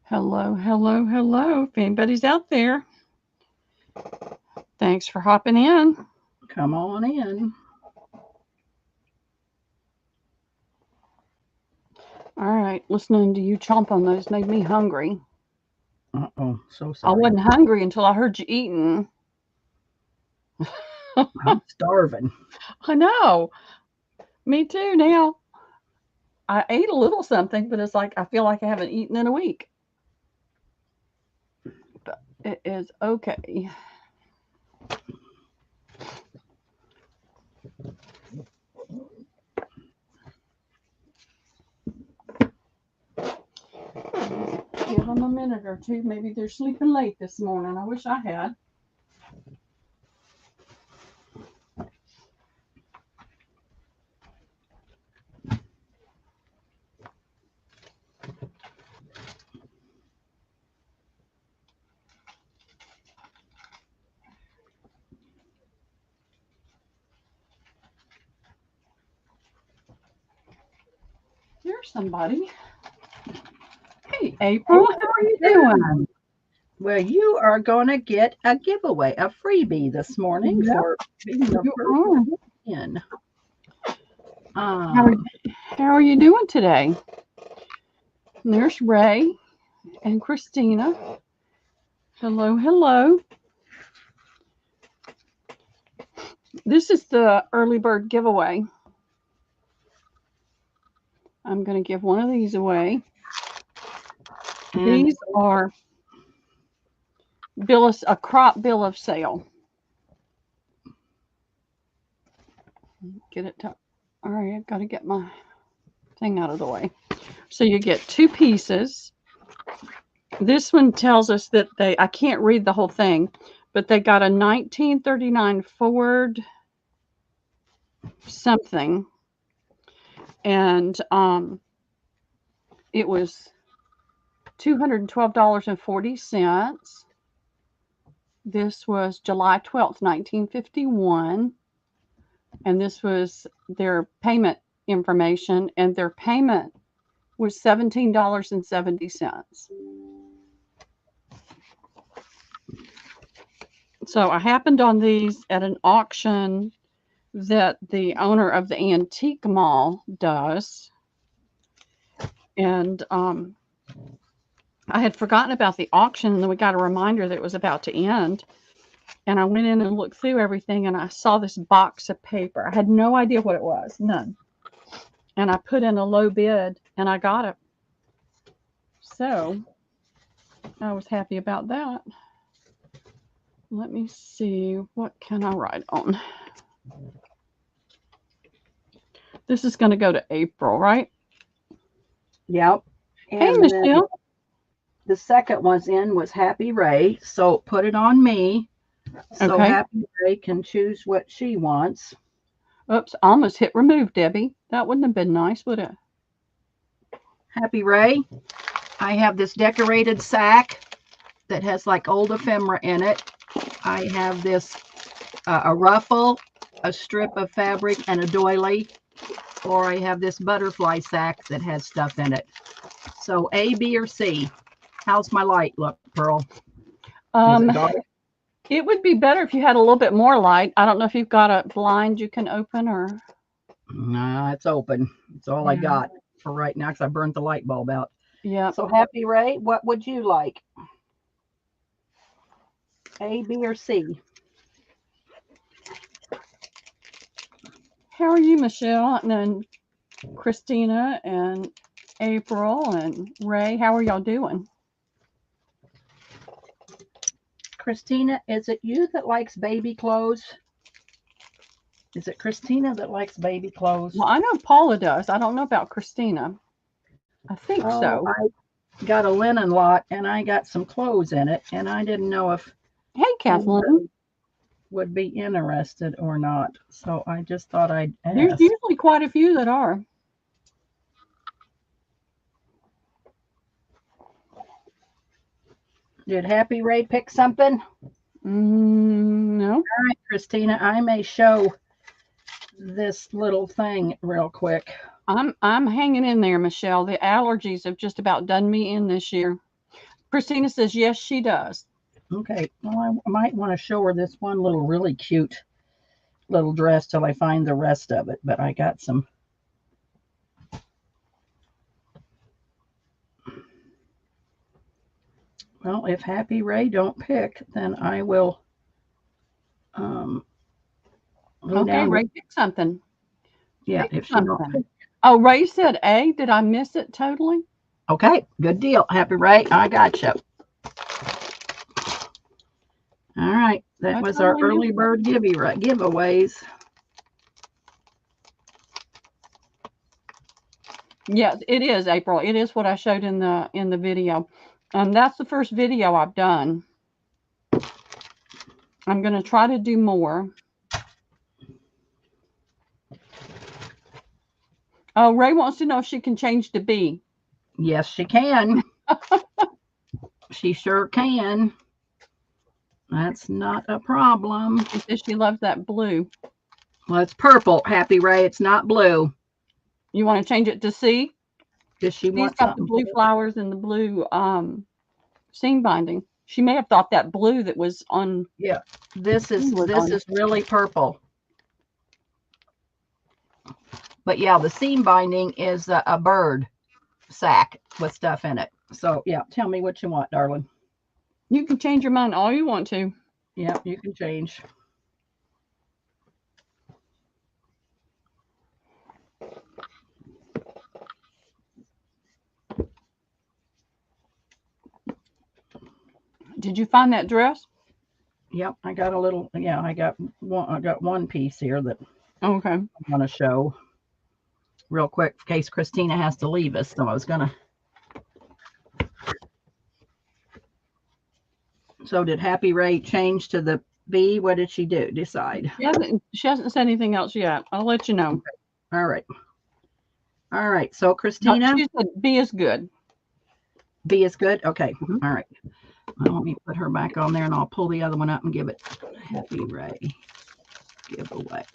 Hello, hello, hello. If anybody's out there, thanks for hopping in. Come on in. All right, listening to you chomp on those made me hungry. Uh-oh, so I sorry. wasn't hungry until I heard you eating. I'm starving. I know. Me too now. I ate a little something, but it's like I feel like I haven't eaten in a week. But it is okay. Give them a minute or two. Maybe they're sleeping late this morning. I wish I had. There's somebody. Hey, April, how are you doing? Well, you are going to get a giveaway, a freebie this morning Yep, for being the you first are. in. How are, how are you doing today? And there's Ray and Christina. Hello, hello. This is the early bird giveaway. I'm going to give one of these away. And These are a crop bill of sale. Get it to, all right, I've got to get my thing out of the way. So you get two pieces. This one tells us that I can't read the whole thing, but they got a 1939 Ford something. And it was $212.40. This was July 12th, 1951. And this was their payment information, and their payment was $17.70. So I happened on these at an auction that the owner of the antique mall does. And I had forgotten about the auction, and then we got a reminder that it was about to end. And I went in and looked through everything, and I saw this box of paper. I had no idea what it was, none. And I put in a low bid, and I got it. So I was happy about that. Let me see, what can I write on? This is going to go to April, right? Yep. Hey, And Michelle. the second one's in was Happy Ray. So put it on me. So Okay. Happy Ray can choose what she wants. Oops, I almost hit remove, Debbie. That wouldn't have been nice, would it? Happy Ray, I have this decorated sack that has like old ephemera in it. I have this, a ruffle, a strip of fabric, and a doily. Or I have this butterfly sack that has stuff in it. So A, B, or C. How's my light look, Pearl? Is it dark? It would be better if you had a little bit more light. I don't know if you've got a blind you can open or. Nah, it's open. It's all I got for right now because I burnt the light bulb out. Yeah. So Happy Ray, what would you like? A, B, or C? How are you, Michelle? And then Christina and April and Ray. How are y'all doing? Christina, is it you that likes baby clothes? Is it Christina that likes baby clothes? Well, I know Paula does. I don't know about Christina. I think so. I got a linen lot and I got some clothes in it, and I didn't know if Hey, Kathleen. would be interested or not. So I just thought I'd ask. There's usually quite a few that are. Did Happy Ray pick something? No. All right, Christina, I may show this little thing real quick. I'm hanging in there, Michelle. The allergies have just about done me in this year. Christina says, yes, she does. Okay, well, I might want to show her this one little really cute little dress till I find the rest of it, but I got some. Well, if Happy Ray don't pick, then I will go Okay, down. Ray, pick something. Yeah, Pick if she don't something. pick. Oh, Ray said A. Did I miss it totally? Okay, good deal. Happy Ray, I got you. All right, that I was our totally early missed it. bird giveaways. Yes, it is, April. It is what I showed in the video. That's the first video I've done. I'm going to try to do more. Oh, Ray wants to know if she can change to B. Yes, she can. She sure can. That's not a problem. She says she loves that blue. Well, it's purple, Happy Ray. It's not blue. You want to change it to C? Does she She's want got the something blue blue? flowers and the blue seam binding. She may have thought that blue that was on. Yeah, this is really purple. But yeah, the seam binding is a bird sack with stuff in it. So yeah, tell me what you want, darling. You can change your mind all you want to. Yeah, you can change. Did you find that dress? Yep, I got a little. Yeah, I got one piece here that Okay. I'm gonna show real quick in case Christina has to leave us. So I was gonna. So did Happy Ray change to the B? What did she do? Decide. She hasn't said anything else yet. I'll let you know. Okay. All right. All right. So Christina, She said B is good. B is good. Okay. Mhm. All right. Well, let me put her back on there, and I'll pull the other one up and give it Happy Ray giveaway.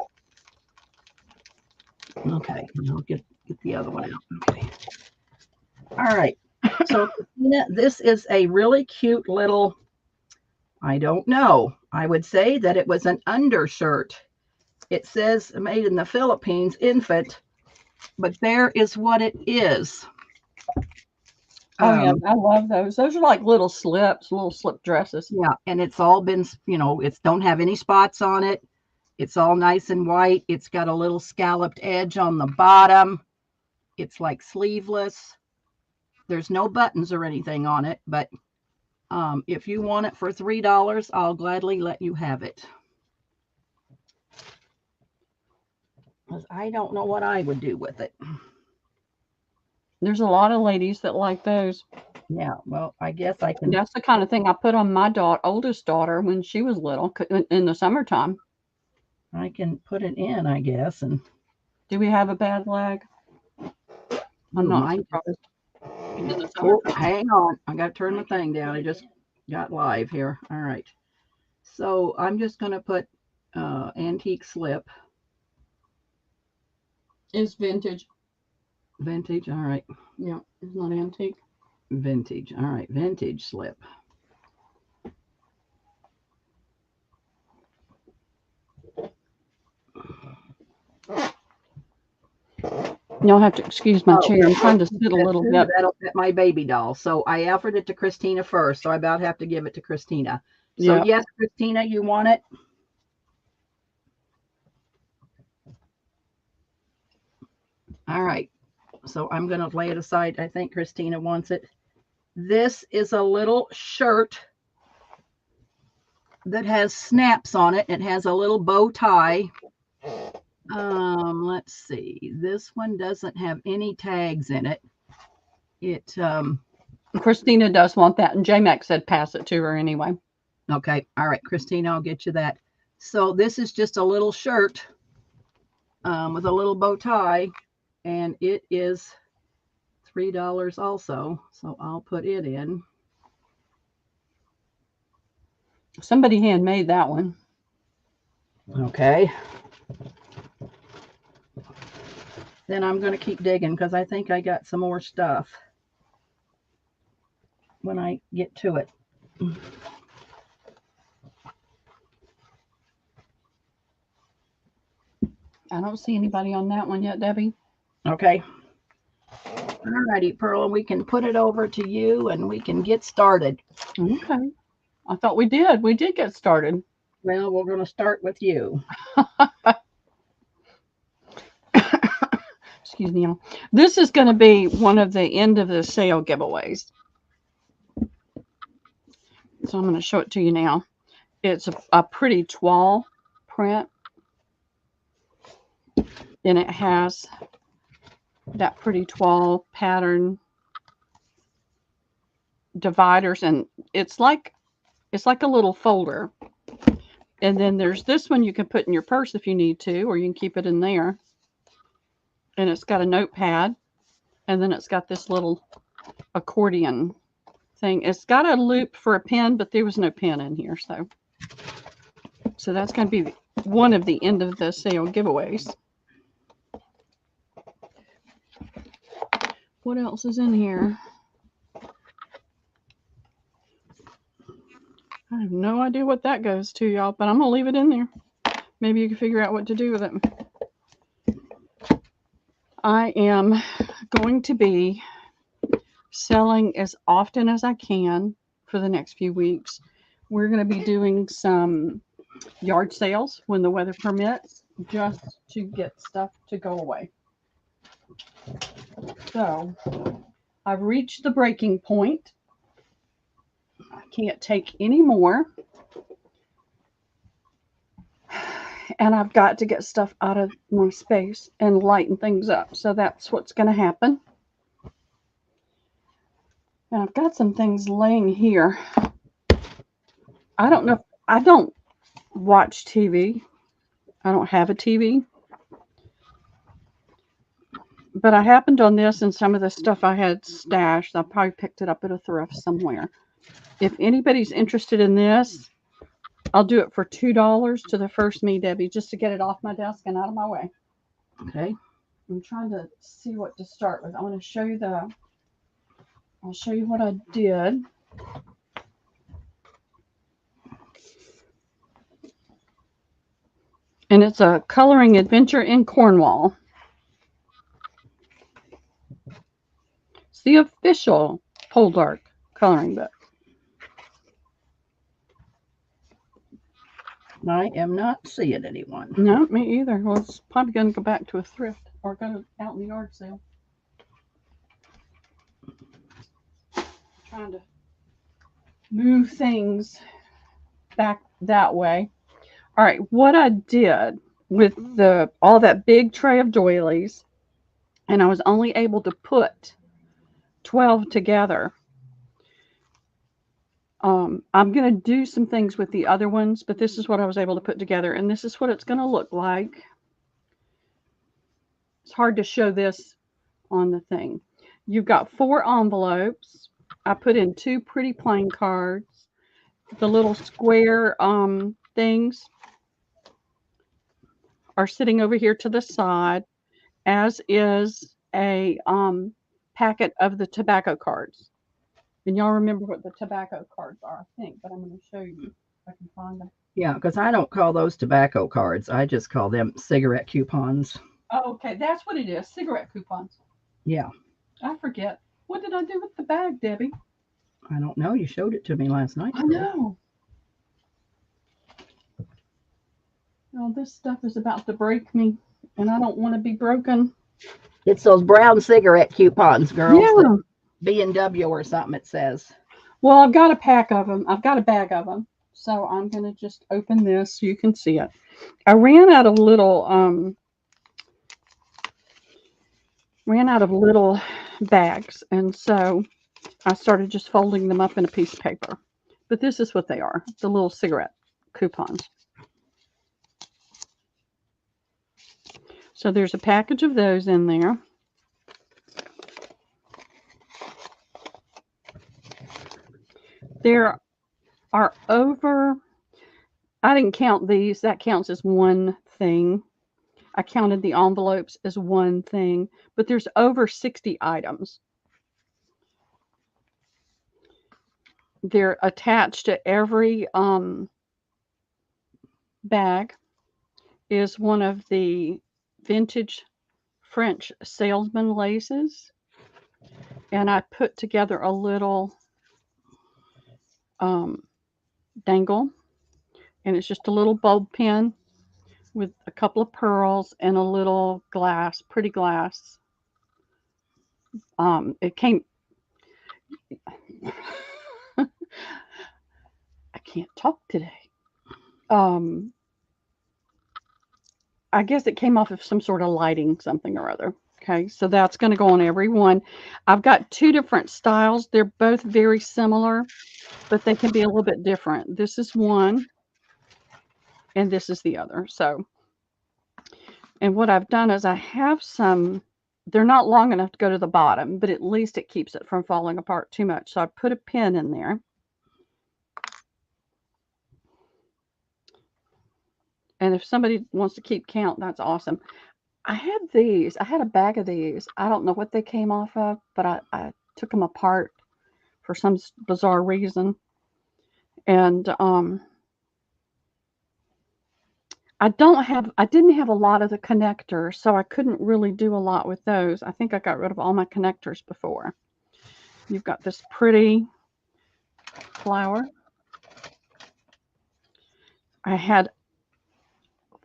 Okay. And I'll get the other one out. Okay. All right. So Christina, this is a really cute little. I don't know. I would say that it was an undershirt. It says made in the Philippines, infant, but there is what it is. Oh, yeah, I love those. Those are like little slip dresses. Yeah, and it's all been, it's don't have any spots on it. It's all nice and white. It's got a little scalloped edge on the bottom. It's like sleeveless. There's no buttons or anything on it, but if you want it for $3, I'll gladly let you have it. Because I don't know what I would do with it. There's a lot of ladies that like those. Yeah, well, I guess I can. That's the kind of thing I put on my oldest daughter when she was little in the summertime. I can put it in, I guess. And do we have a bad leg? I'm not surprised. Oh, hang on. I got to turn the thing down. I just got live here. All right. So I'm just going to put antique slip. It's vintage. Vintage. All right. Yeah, it's not antique. Vintage. All right. Vintage slip. You'll have to excuse my chair. I'm trying to sit a little bit. That'll fit my baby doll. So I offered it to Christina first. So I about have to give it to Christina. So yeah. Yes, Christina, you want it? All right. So I'm going to lay it aside. I think Christina wants it. This is a little shirt that has snaps on it. It has a little bow tie. Let's see. This one doesn't have any tags in it. Christina does want that, and J-Mac said pass it to her anyway. Okay. All right, Christina, I'll get you that. So this is just a little shirt with a little bow tie, and it is $3 also. So I'll put it in. Somebody handmade that one. Okay. Then I'm going to keep digging because I think I got some more stuff. when I get to it. I don't see anybody on that one yet, Debbie. Okay. All righty, Pearl, we can put it over to you and we can get started. Okay. I thought we did. We did get started. Well, we're going to start with you. Excuse me, y'all. This is going to be one of the end of the sale giveaways. So I'm going to show it to you now. It's a pretty toile print. And it has that pretty toile pattern dividers, and it's like a little folder. And then there's this one you can put in your purse if you need to, or you can keep it in there. And it's got a notepad, and then it's got this little accordion thing. It's got a loop for a pen, but there was no pen in here, so that's going to be one of the end of the sale giveaways. What else is in here? I have no idea what that goes to, y'all, but I'm going to leave it in there. Maybe you can figure out what to do with it. I am going to be selling as often as I can for the next few weeks. We're going to be doing some yard sales when the weather permits, just to get stuff to go away. So I've reached the breaking point. I can't take any more. And I've got to get stuff out of my space and lighten things up. So that's what's going to happen. And I've got some things laying here. I don't know. I don't watch TV. I don't have a TV. But I happened on this, and some of the stuff I had stashed. I probably picked it up at a thrift somewhere. If anybody's interested in this, I'll do it for $2 to the first me, Debbie, just to get it off my desk and out of my way. Okay. I'm trying to see what to start with. I want to show you I'll show you what I did. And it's a coloring adventure in Cornwall. It's the official Pole Dark coloring book. I am not seeing anyone. No, me either. Well, it's probably going to go back to a thrift or go out in the yard sale. Trying to move things back that way. All right, what I did with all that big tray of doilies, and I was only able to put 12 together. I'm going to do some things with the other ones, but this is what I was able to put together, and this is what it's going to look like. It's hard to show this on the thing. You've got 4 envelopes. I put in 2 pretty plain cards. The little square things are sitting over here to the side, as is a packet of the tobacco cards. And y'all remember what the tobacco cards are, I think, but I'm going to show you if I can find them. Yeah, because I don't call those tobacco cards. I just call them cigarette coupons. Oh, okay. That's what it is. Cigarette coupons. Yeah. I forget. What did I do with the bag, Debbie? I don't know. You showed it to me last night. I know. Oh, this stuff is about to break me, and I don't want to be broken. It's those brown cigarette coupons, girls. Yeah. B&W or something, it says. Well, I've got a pack of them. I've got a bag of them. So I'm going to just open this so you can see it. I ran out of little bags, and so I started just folding them up in a piece of paper. But this is what they are, the little cigarette coupons. So there's a package of those in there. There are over, I didn't count these, that counts as one thing. I counted the envelopes as one thing, but there's over 60 items. they're attached to every bag is one of the vintage French salesman laces. And I put together a little dangle, and it's just a little bulb pin with a couple of pearls and a little glass, pretty glass. It came. I can't talk today. I guess it came off of some sort of lighting, something or other. Okay, so that's going to go on every one. I've got two different styles. They're both very similar, but they can be a little bit different. This is one, and this is the other. So, and what I've done is I have some, they're not long enough to go to the bottom, but at least it keeps it from falling apart too much. So I put a pin in there. And if somebody wants to keep count, that's awesome. I had these. I had a bag of these. I don't know what they came off of, but I took them apart for some bizarre reason. And I didn't have a lot of the connectors, so I couldn't really do a lot with those. I think I got rid of all my connectors before. You've got this pretty flower. I had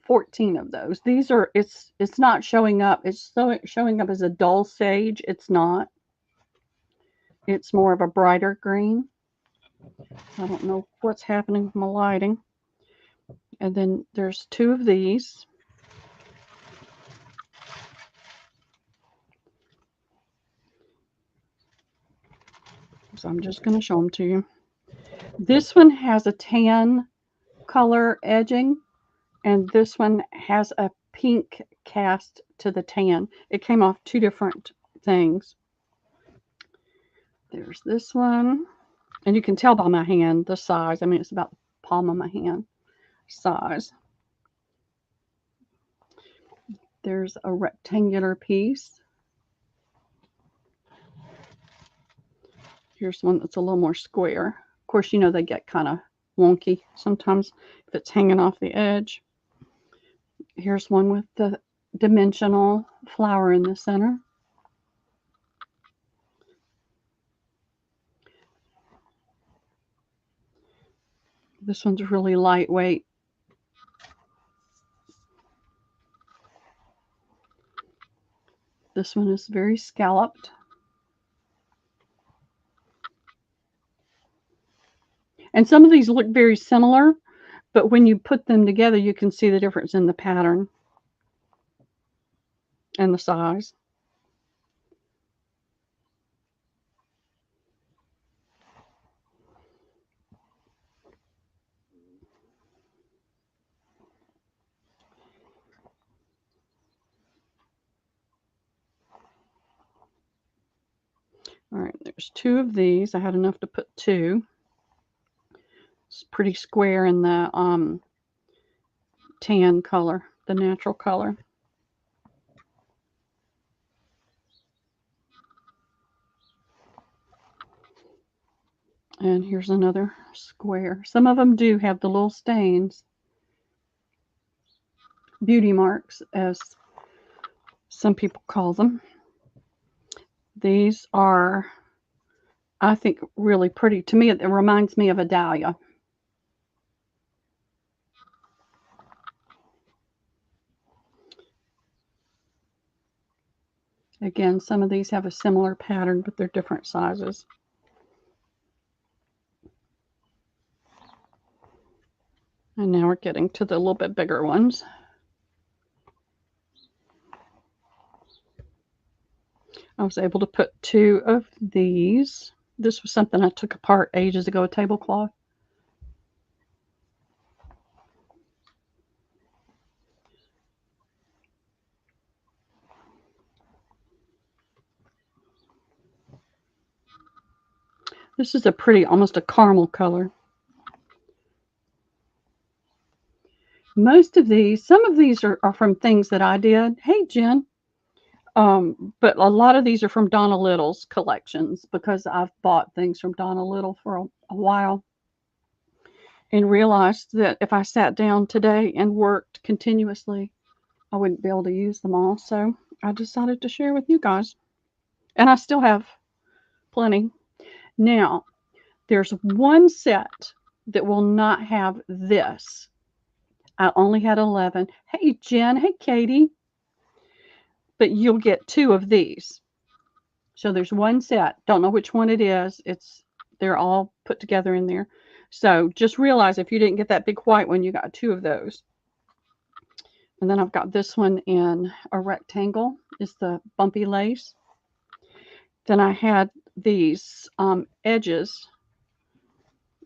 14 of those. These are, it's not showing up. It's showing up as a dull sage. It's not. It's more of a brighter green. I don't know what's happening with my lighting. And then there's two of these. So I'm just going to show them to you. This one has a tan color edging, and this one has a pink cast to the tan. It came off two different things. There's this one, and you can tell by my hand the size. I mean, it's about the palm of my hand size. There's a rectangular piece. Here's one that's a little more square. Of course, you know they get kind of wonky sometimes if it's hanging off the edge. Here's one with the dimensional flower in the center. This one's really lightweight. This one is very scalloped. And some of these look very similar, but when you put them together, you can see the difference in the pattern and the size. All right, there's two of these. I had enough to put two. It's pretty square in the tan color, the natural color. And here's another square. Some of them do have the little stains, beauty marks, as some people call them. These are, I think, really pretty. To me, it reminds me of a dahlia. Again, some of these have a similar pattern, but they're different sizes. And now we're getting to the little bit bigger ones. I was able to put two of these. This was something I took apart ages ago, a tablecloth. This is a pretty, almost a caramel color. Most of these, some of these are from things that I did. Hey, Jen. But a lot of these are from Donna Little's collections because I've bought things from Donna Little for a while and realized that if I sat down today and worked continuously, I wouldn't be able to use them all. So I decided to share with you guys. And I still have plenty. Now, there's one set that will not have this. I only had 11. Hey, Jen. Hey, Katie. But you'll get 2 of these. So there's one set. Don't know which one it is. They're all put together in there. So just realize if you didn't get that big white one, you got 2 of those. And then I've got this one in a rectangle. It's the bumpy lace. Then I had these edges,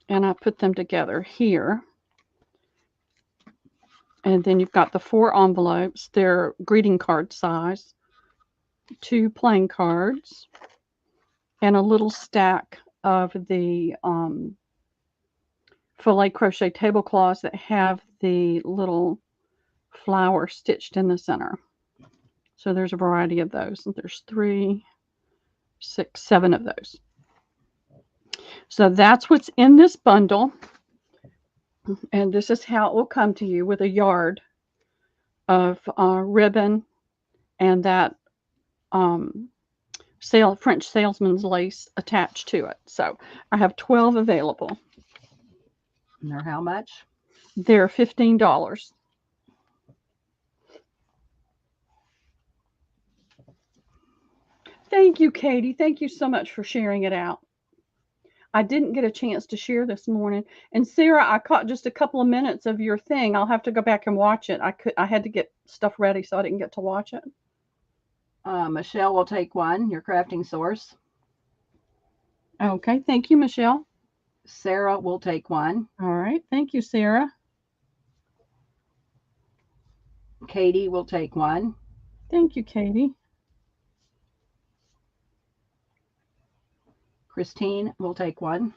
and I put them together here. And then you've got the 4 envelopes. They're greeting card size. 2 playing cards. And a little stack of the filet crochet tablecloths that have the little flower stitched in the center. So there's a variety of those. There's 3, 6, 7 of those. So that's what's in this bundle. And this is how it will come to you with a yard of ribbon and that French salesman's lace attached to it. So I have 12 available. And they're how much? They're $15. Thank you, Katie. Thank you so much for sharing it out. I didn't get a chance to share this morning. And Sarah, I caught just a couple of minutes of your thing. I'll have to go back and watch it. I had to get stuff ready, so I didn't get to watch it. Michelle will take 1, your crafting source. Okay, thank you, Michelle. Sarah will take 1. All right, thank you, Sarah. Katie will take 1. Thank you, Katie. Christine will take 1.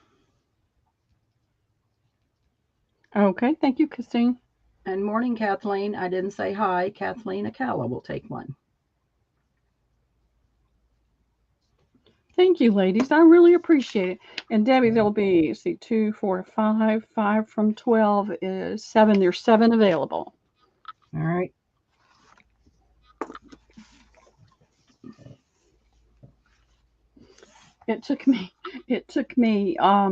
Okay, thank you, Christine. And morning, Kathleen. I didn't say hi. Kathleen Akala will take 1. Thank you, ladies. I really appreciate it. And Debbie, there'll be, let's see, 2, 4, 5. 5 from 12 is 7. There's 7 available. All right. It took me a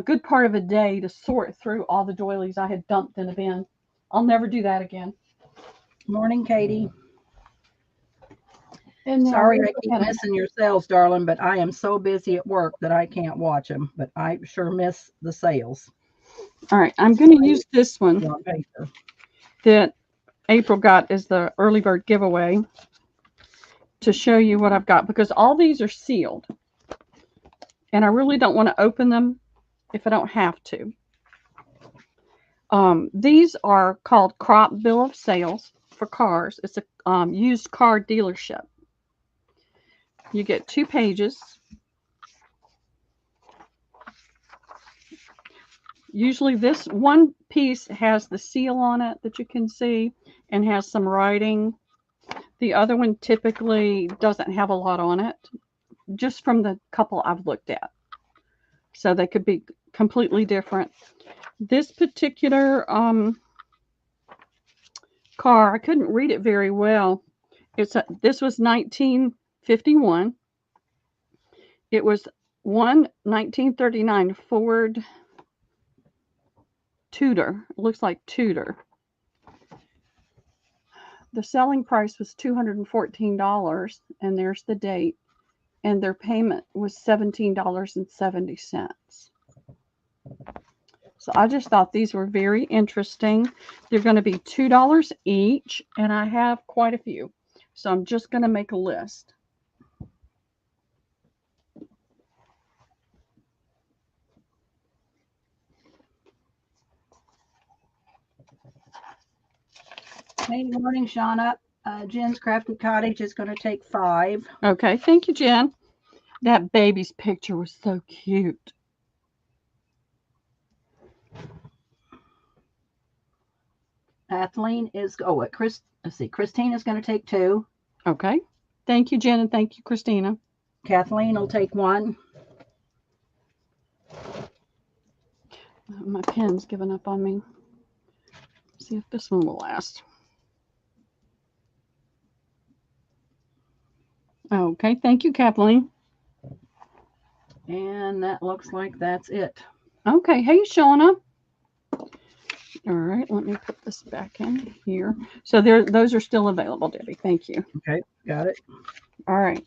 good part of a day to sort through all the doilies I had dumped in a bin. I'll never do that again. Morning, Katie. And sorry I keep missing your sales, darling, but I am so busy at work that I can't watch them. But I sure miss the sales. All right, I'm going to use this one on paper that April got as the early bird giveaway to show you what I've got, because all these are sealed. And I really don't want to open them if I don't have to. These are called crop bill of sales for cars. It's a used car dealership. You get 2 pages. Usually this one piece has the seal on it that you can see and has some writing. The other one typically doesn't have a lot on it, just from the couple I've looked at. So they could be completely different. This particular car, I couldn't read it very well. This was 1951. It was 1939 Ford Tudor. It looks like Tudor. The selling price was $214, and there's the date. And their payment was $17.70. So I just thought these were very interesting. They're going to be $2 each, and I have quite a few. So I'm just going to make a list. Hey, good morning, Shauna. Jen's Crafted Cottage is going to take 5. Okay, thank you, Jen. That baby's picture was so cute. Kathleen is, let's see, Christine is going to take 2. Okay. Thank you, Jen, and thank you, Christina. Kathleen will take one. My pen's given up on me. See if this one will last. Okay, thank you, Kathleen. And that looks like that's it. Okay, hey, Shauna. All right, let me put this back in here. So those are still available, Debbie. Thank you. Okay, got it. All right,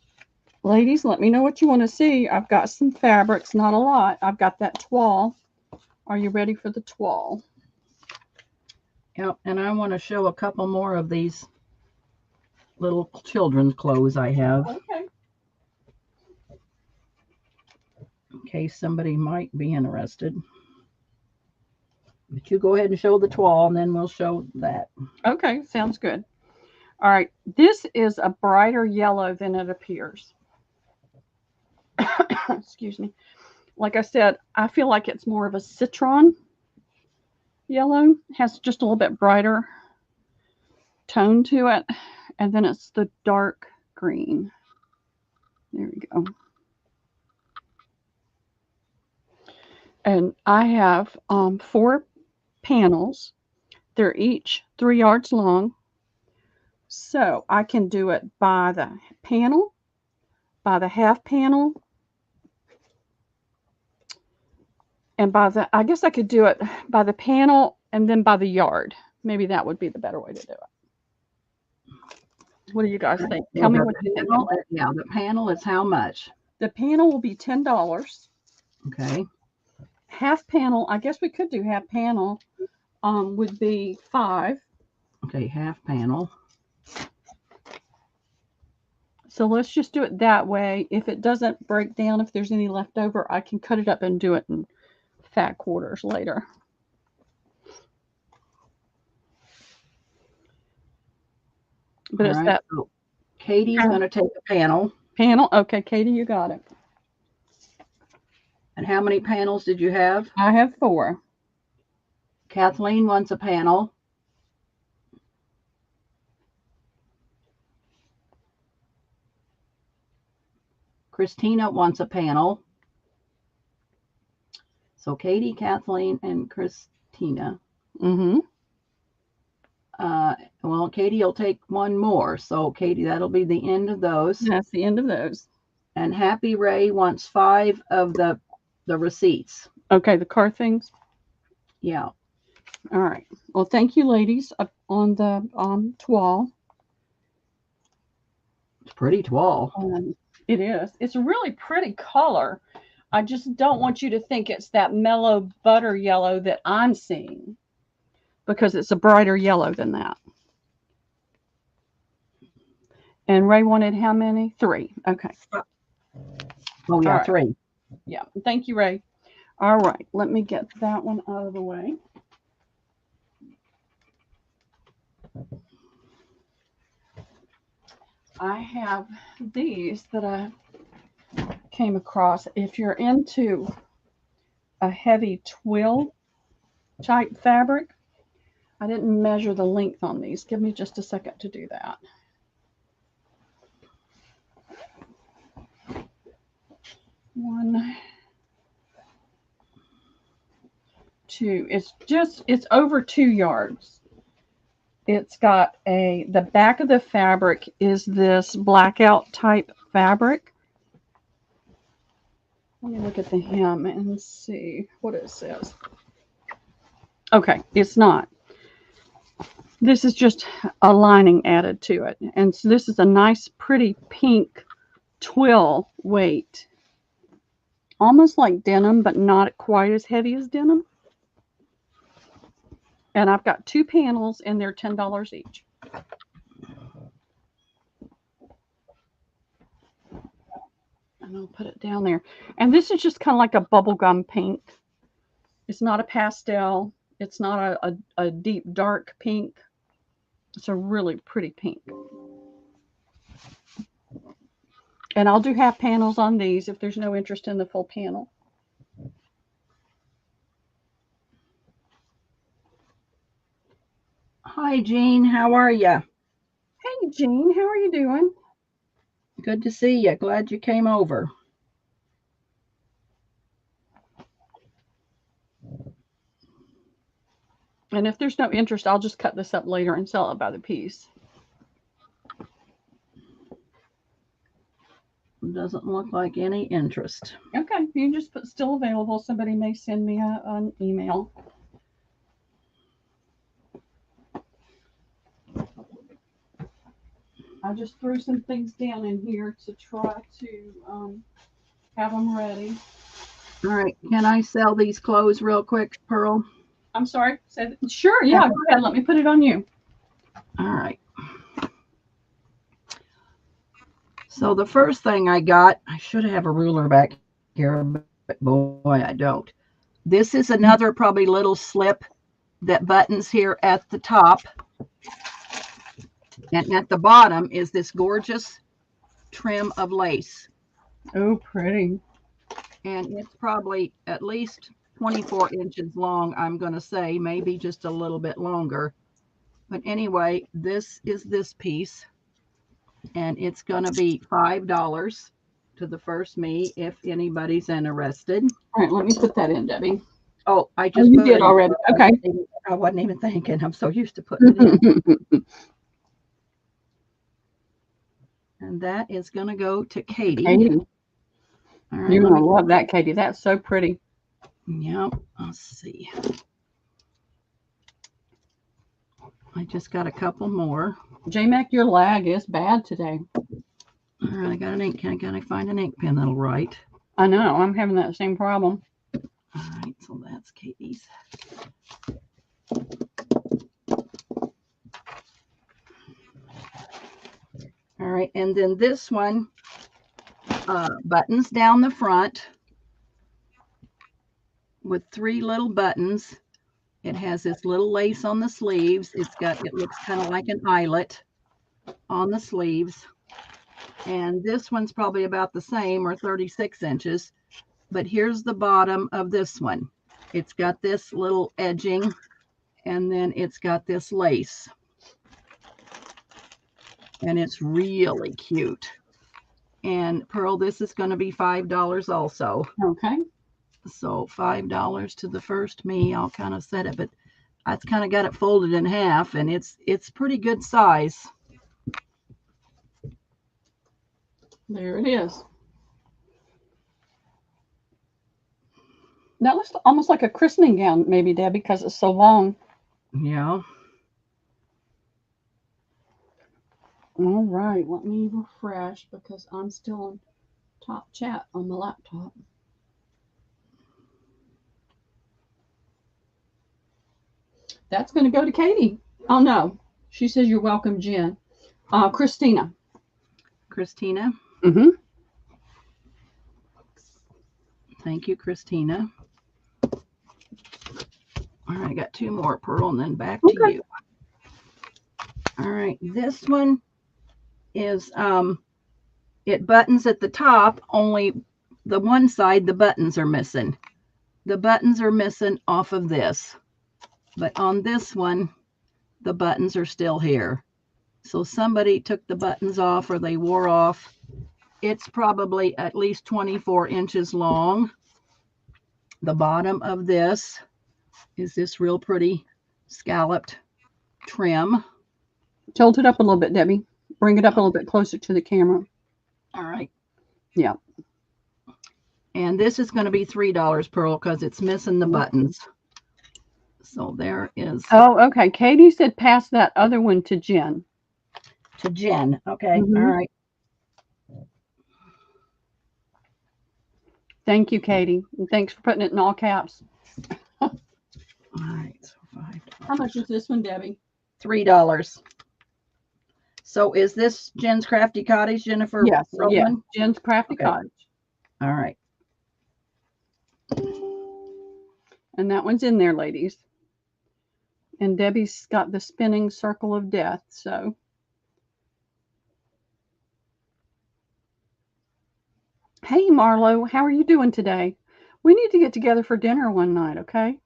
ladies, let me know what you want to see. I've got some fabrics, not a lot. I've got that toile. Are you ready for the toile? Yep, and I want to show a couple more of these little children's clothes I have. Okay. In case somebody might be interested. But you go ahead and show the toile, and then we'll show that. Okay, sounds good. All right, this is a brighter yellow than it appears. Excuse me. Like I said, I feel like it's more of a citron yellow. It has just a little bit brighter tone to it. And then it's the dark green. There we go. And I have 4 panels. They're each 3 yards long. So I can do it by the panel, by the half panel, and by the, I guess I could do it by the panel and then by the yard. Maybe that would be the better way to do it. What do you guys think? Tell me what you think. Yeah, the panel is how much? The panel will be $10. Okay. Half panel, I guess we could do half panel, would be $5. Okay, half panel. So let's just do it that way. If it doesn't break down, if there's any left over, I can cut it up and do it in fat quarters later. But All it's right, that. so Katie's going to take a panel. Panel? Okay, Katie, you got it. And how many panels did you have? I have 4. Kathleen wants a panel. Christina wants a panel. So Katie, Kathleen, and Christina. Mm-hmm. Well, Katie will take one more. So Katie, that'll be the end of those. That's the end of those. And Happy Ray wants 5 of the receipts. Okay, the car things. Yeah. All right. Well, thank you, ladies, on the toile. It's pretty toile. It is. It's a really pretty color. I just don't want you to think it's that mellow butter yellow that I'm seeing, because it's a brighter yellow than that. And Ray wanted how many? 3. Okay. Oh, yeah, right. 3. Yeah. Thank you, Ray. All right. Let me get that one out of the way. I have these that I came across. If you're into a heavy twill type fabric, I didn't measure the length on these. Give me just a second to do that. One, 2. It's over 2 yards. It's got the back of the fabric is this blackout type fabric. Let me look at the hem and see what it says. Okay, it's not. This is just a lining added to it. And so this is a nice, pretty pink twill weight. Almost like denim, but not quite as heavy as denim. And I've got 2 panels, and they're $10 each. And I'll put it down there. And this is just kind of like a bubblegum pink. It's not a pastel. It's not a deep dark pink. It's a really pretty pink. And I'll do half panels on these if there's no interest in the full panel. Hi, Jean. How are you? Hey, Jean. How are you doing? Good to see you. Glad you came over. And if there's no interest, I'll just cut this up later and sell it by the piece. Doesn't look like any interest. Okay, you can just put still available. Somebody may send me an email. I just threw some things down in here to try to have them ready. All right. Can I sell these clothes real quick, Pearl? I'm sorry. Sure. Yeah. Go ahead. Let me put it on you. All right. So the first thing I got, I should have a ruler back here, but boy, I don't. This is another probably little slip that buttons here at the top. And at the bottom is this gorgeous trim of lace. Oh, pretty. And it's probably at least 24 inches long, I'm going to say, maybe just a little bit longer. But anyway, this is this piece. And it's going to be $5 to the first me if anybody's interested. All right, let me put that in, Debbie. Oh, I just you did already. Okay. I wasn't even thinking. I'm so used to putting it in. And that is going to go to Katie. Katie. All right, You're going to love that, Katie. That's so pretty. Yep. Let's see. I just got a couple more. J-Mac, your lag is bad today. All right, I got an ink. Can I find an ink pen that'll write? I know. I'm having that same problem. All right, so that's Katie's. All right, and then this one buttons down the front with 3 little buttons. It has this little lace on the sleeves. It looks kind of like an eyelet on the sleeves. And this one's probably about the same, or 36 inches. But here's the bottom of this one. It's got this little edging, and then it's got this lace. And it's really cute. And Pearl, this is going to be $5 also. Okay. So $5 to the first me. I'll kind of set it, but I've kind of got it folded in half, and it's pretty good size. There it is. That looks almost like a christening gown, maybe, Debbie, because it's so long. Yeah. All right, let me refresh because I'm still on top chat on the laptop. That's going to go to Katie. Oh, no. She says you're welcome, Jen. Christina. Christina. Mm-hmm. Thank you, Christina. All right, I got 2 more, Pearl, and then back to you. All right, this one is, it buttons at the top, only the one side, the buttons are missing. The buttons are missing off of this. But on this one, the buttons are still here. So somebody took the buttons off, or they wore off. It's probably at least 24 inches long. The bottom of this is this real pretty scalloped trim. Tilt it up a little bit, Debbie. Bring it up a little bit closer to the camera. All right. Yeah. And this is going to be $3, Pearl, because it's missing the buttons. So there is. Oh, okay. Katie said pass that other one to Jen. To Jen. Okay. Mm-hmm. All right. Thank you, Katie. And thanks for putting it in all caps. All right. So $5. How much is this one, Debbie? $3. So is this Jen's Crafty Cottage, Jennifer? Yes. Yeah. Jen's Crafty Cottage. All right. And that one's in there, ladies. And Debbie's got the spinning circle of death. So. Hey, Marlo, how are you doing today? We need to get together for dinner one night, okay?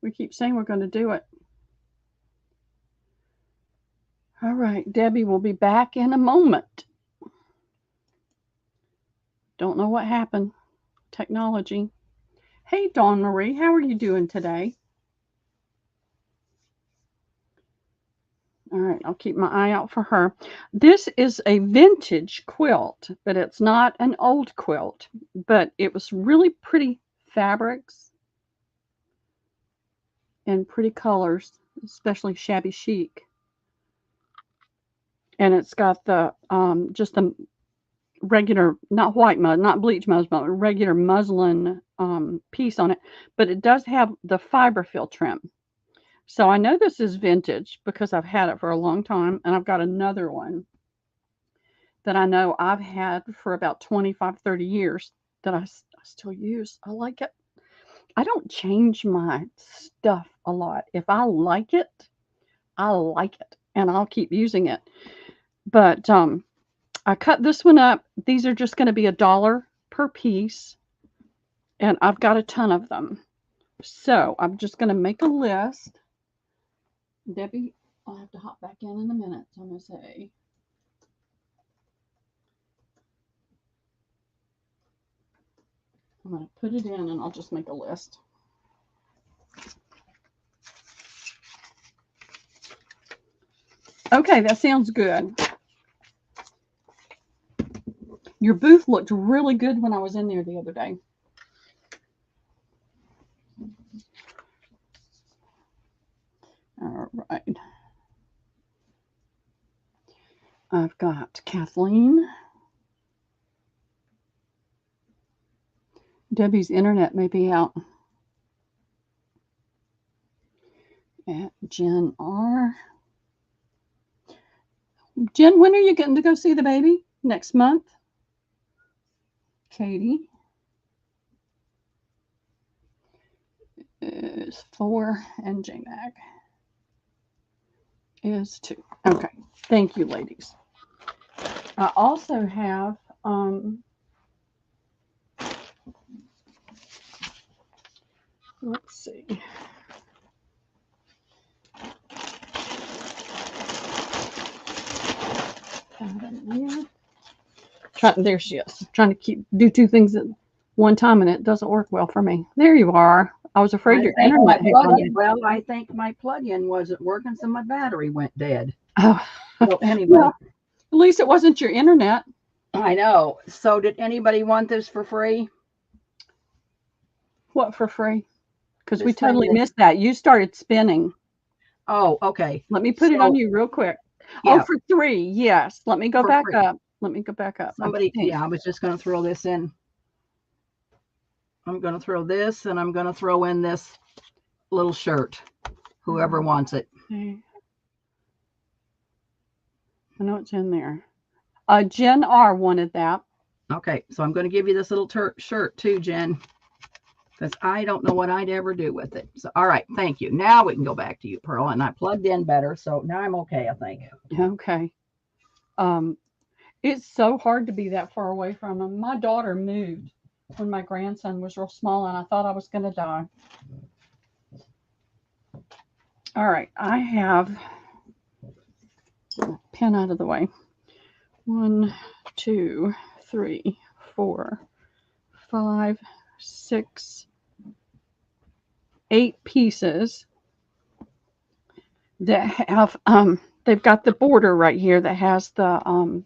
We keep saying we're going to do it. All right, Debbie will be back in a moment. Don't know what happened. Technology. Hey, Dawn Marie, how are you doing today? All right, I'll keep my eye out for her. This is a vintage quilt, but it's not an old quilt, but it was really pretty fabrics and pretty colors, especially shabby chic. And it's got the just the regular, not white muslin, not bleach muslin, but regular muslin piece on it. But it does have the fiber fill trim. So I know this is vintage because I've had it for a long time, and I've got another one that I know I've had for about 25, 30 years that I still use. I like it. I don't change my stuff a lot. If I like it, I like it, and I'll keep using it. But I cut this one up. These are just going to be $1 per piece, and I've got a ton of them. So I'm just going to make a list. Debbie, I'll have to hop back in a minute. So I'm going to say, I'm going to put it in, and I'll just make a list. Okay, that sounds good. Your booth looked really good when I was in there the other day. All right. I've got Kathleen. Debbie's internet may be out. At Jen R. Jen, when are you getting to go see the baby? Next month? Katie is 4, and J-Mag is 2. Okay, thank you, ladies. I also have let's see. There she is. Trying to do 2 things at one time, and it doesn't work well for me. There you are. I was afraid your internet had gone dead. Well, I think my plug-in wasn't working, so my battery went dead. Oh, so anyway. Well, at least it wasn't your internet. I know. So did anybody want this for free? What for free? Because we totally missed that. You started spinning. Oh, okay. Let me put it on you real quick. Yeah. Oh, for 3. Yes. Let me go back up. Let me go back up. Somebody, I was just going to throw this in. I'm going to throw this, and I'm going to throw in this little shirt. Whoever wants it. Okay. I know it's in there. Jen R wanted that. Okay, so I'm going to give you this little shirt too, Jen, because I don't know what I'd ever do with it. So, all right, thank you. Now we can go back to you, Pearl, and I plugged in better, so now I'm okay, I think. Okay. It's so hard to be that far away from him. My daughter moved when my grandson was real small, and I thought I was going to die. All right, I have pen out of the way. 1, 2, 3, 4, 5, 6, 8 pieces that have they've got the border right here that has the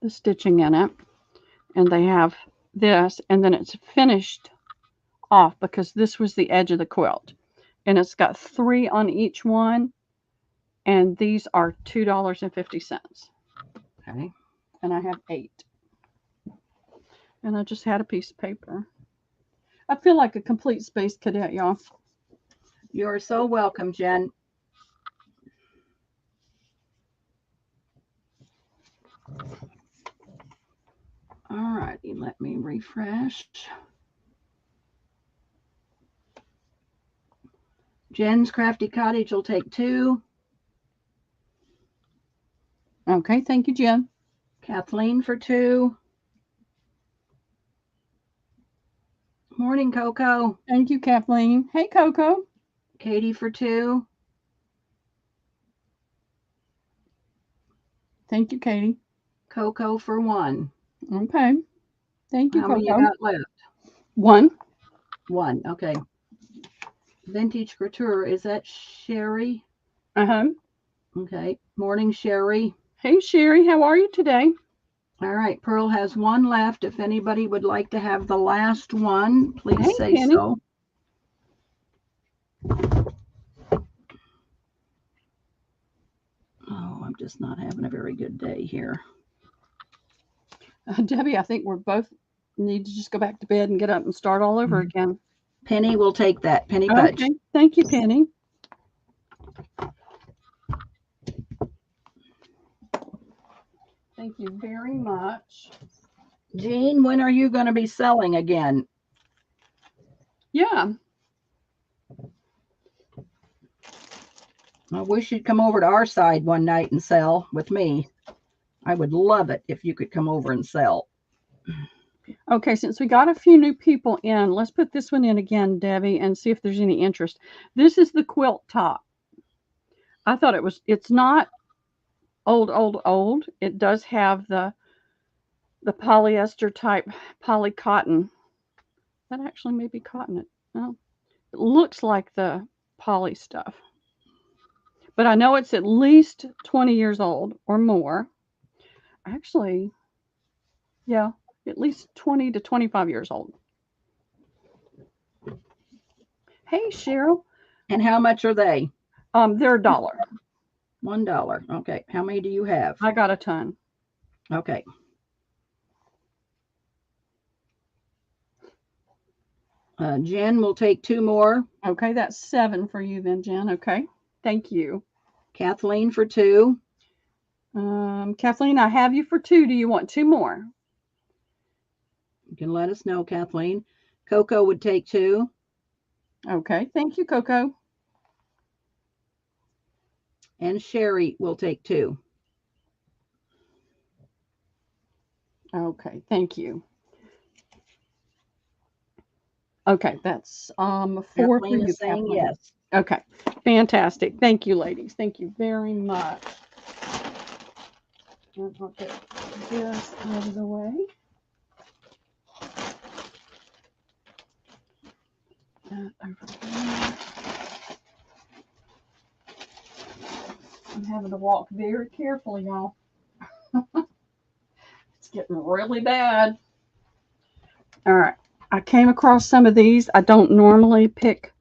stitching in it, and they have this, and then it's finished off because this was the edge of the quilt, and it's got 3 on each one, and these are $2.50. Okay. And I have 8, and I just had a piece of paper. I feel like a complete space cadet, y'all. You're so welcome, Jen. All righty, let me refresh. Jen's Crafty Cottage will take 2. Okay, thank you, Jen. Kathleen for 2. Morning, Coco. Thank you, Kathleen. Hey, Coco. Katie for 2. Thank you, Katie. Coco for 1. Okay. Thank you, How many you Coco. got left? 1. 1. Okay. Vintage Couture. Is that Sherry? Uh-huh. Okay. Morning, Sherry. Hey, Sherry. How are you today? All right. Pearl has 1 left. If anybody would like to have the last one, please Hey, say Penny. so. Oh, I'm just not having a very good day here. Debbie, I think we're both need to just go back to bed and get up and start all over again. Penny will take that. Penny Pudge. Okay. Thank you, Penny. Thank you very much. Jean, when are you going to be selling again? Yeah. I wish you'd come over to our side one night and sell with me. I would love it if you could come over and sell. Okay, since we got a few new people in, let's put this one in again, Debbie, and see if there's any interest. This is the quilt top. I thought it's not old. It does have the polyester type poly cotton. That actually may be cotton. No, it looks like the poly stuff. But I know it's at least 20 years old or more. Actually, yeah, at least 20 to 25 years old. Hey, Cheryl. And how much are they? They're $1. $1. Okay. How many do you have? I got a ton. Okay. Jen will take 2 more. Okay, that's 7 for you then, Jen. Okay, thank you. Kathleen for 2. Kathleen, I have you for 2. Do you want 2 more? You can let us know, Kathleen. Coco would take 2. Okay, thank you, Coco. And Sherry will take 2. Okay, thank you. Okay, that's 4 for Kathleen you, is saying Kathleen. yes. Okay, fantastic. Thank you, ladies. Thank you very much. And I'll get this out of the way. That over there. I'm having to walk very carefully, y'all. It's getting really bad. All right. I came across some of these. I don't normally pick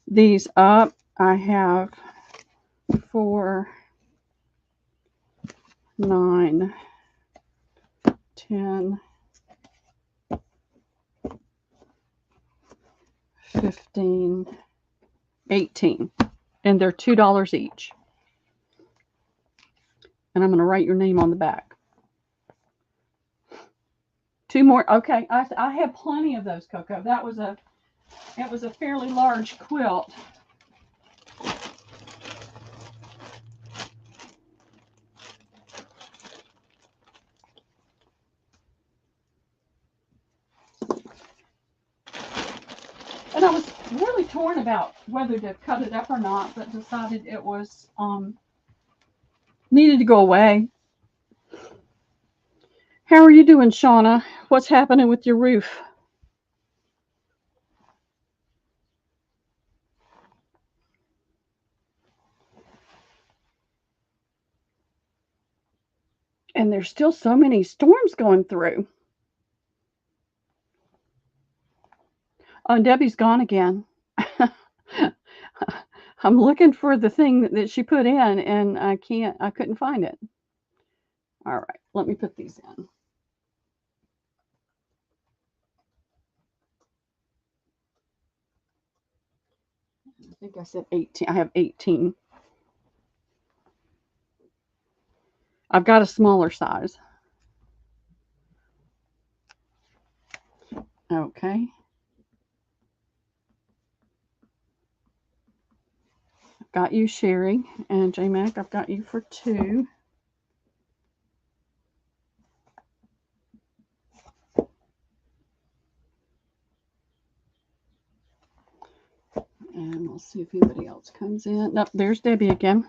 these up. I have 4, 9, 10, 15, 18. And they're $2 each. And I'm going to write your name on the back. 2 more. Okay, I have plenty of those, Coco. It was a fairly large quilt. And I was really torn about whether to cut it up or not, but decided it was needed to go away. How are you doing, Shauna? What's happening with your roof? And there's still so many storms going through. Oh, and Debbie's gone again. I'm looking for the thing that she put in, and I couldn't find it. All right, let me put these in. I think I said 18. I have 18. I've got a smaller size. Okay. I've got you, Sherry, and J Mac. I've got you for 2. And we'll see if anybody else comes in. Nope, there's Debbie again.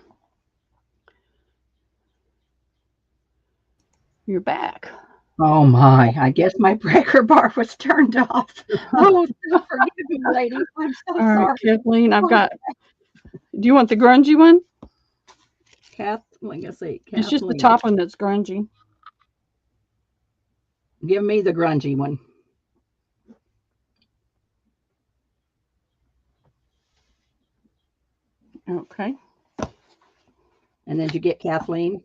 You're back. Oh my, I guess my breaker bar was turned off. Oh, forgive me, lady. I'm so All right, sorry. Kathleen, I've got, do you want the grungy one? Let me see. It's just the Kathleen, top one that's grungy. give me the grungy one. Okay. And then you get Kathleen.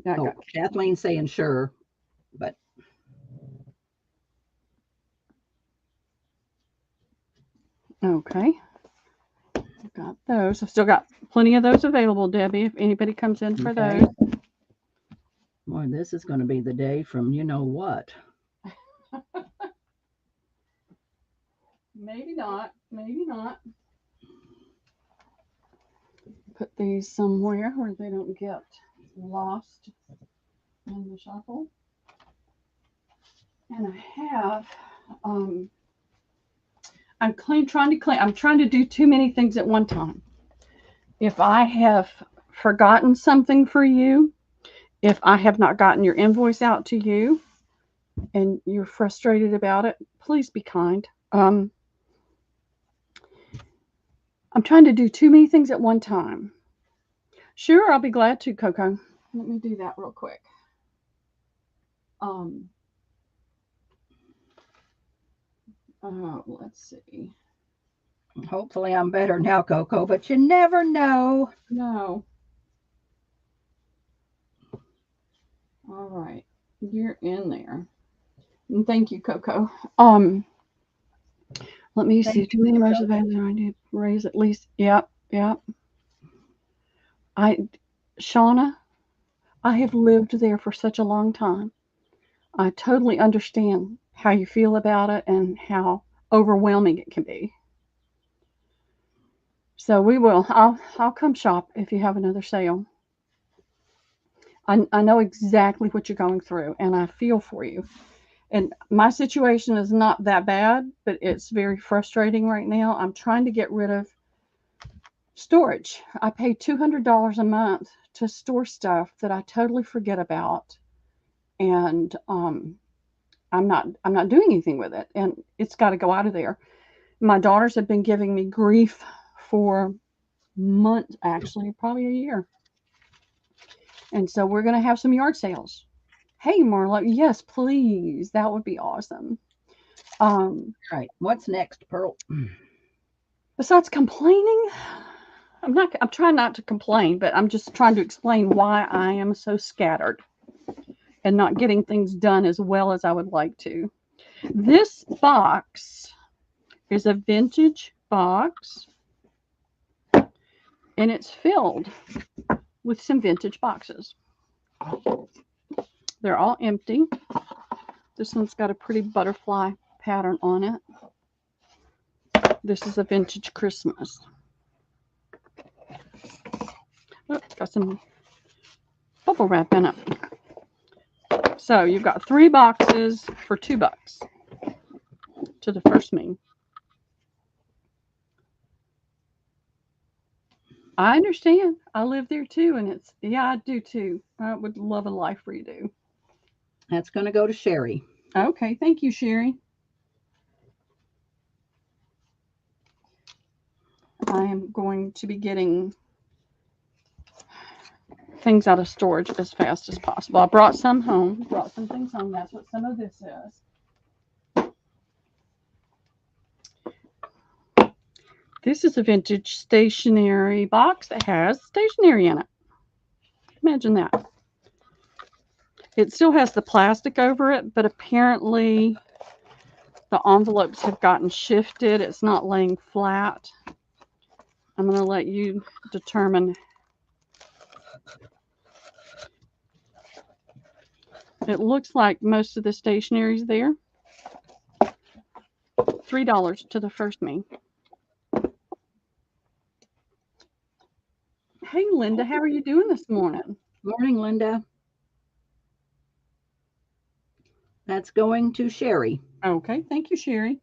Yeah, I Oh, got Kathleen saying sure, but okay. Got those. I've still got plenty of those available, Debbie, if anybody comes in for okay. those. Boy, this is going to be the day from you know what. Maybe not. Maybe not. Put these somewhere where they don't get lost in the shuffle. And I have, I'm trying to do too many things at one time. If I have forgotten something for you, if I have not gotten your invoice out to you and you're frustrated about it, please be kind. I'm trying to do too many things at one time. Sure, I'll be glad to, Coco. Let me do that real quick. Let's see. Hopefully I'm better now, Coco, but you never know. No. All right. You're in there. And thank you, Coco. Let me see. Thank Too you, many Coco. reservations. I need to raise at least. Yep. Shauna, I have lived there for such a long time. I totally understand how you feel about it and how overwhelming it can be. So we will. I'll come shop if you have another sale. I know exactly what you're going through, and I feel for you. And my situation is not that bad, but it's very frustrating right now. I'm trying to get rid of storage. I pay $200 a month to store stuff that I totally forget about, and I'm not doing anything with it, and it's got to go out of there. My daughters have been giving me grief for months, actually, probably a year. And so we're going to have some yard sales. Hey, Marla, yes, please. That would be awesome. All right. What's next, Pearl? Besides complaining, I'm trying not to complain, but I'm just trying to explain why I am so scattered and not getting things done as well as I would like to. This box is a vintage box, and it's filled with some vintage boxes. They're all empty. This one's got a pretty butterfly pattern on it. This is a vintage Christmas. Oh, got some bubble wrap in it. So you've got 3 boxes for $2 to the first me. I understand. I live there too, and I do too. I would love a life redo. That's going to go to Sherry. Okay, thank you, Sherry. I am going to be getting things out of storage as fast as possible. I brought some home, brought some things home. That's what some of this is. This is a vintage stationery box that has stationery in it. Imagine that. It still has the plastic over it, but apparently the envelopes have gotten shifted. It's not laying flat. I'm going to let you determine. It looks like most of the stationery is there. $3 to the first me. Hey, Linda, how are you doing this morning? Morning, Linda. That's going to Sherry. Okay, thank you, Sherry.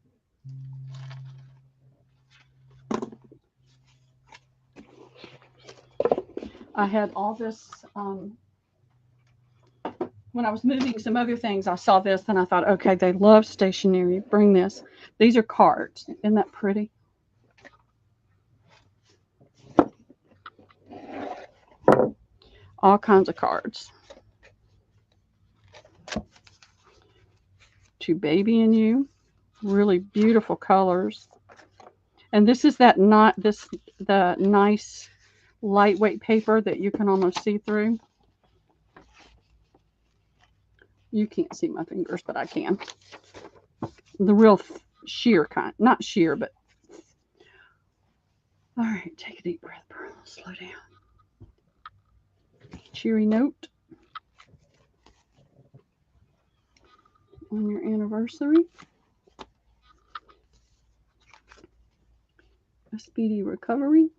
I had all this when I was moving some other things, I saw this and I thought, okay, they love stationery. Bring this. These are cards. Isn't that pretty? All kinds of cards. To Baby and You. Really beautiful colors. And this is that the nice lightweight paper that you can almost see through. You can't see my fingers, but I can. The real sheer kind. Not sheer, but... All right, take a deep breath, Pearl. Slow down. Cheery note. On your anniversary. A speedy recovery.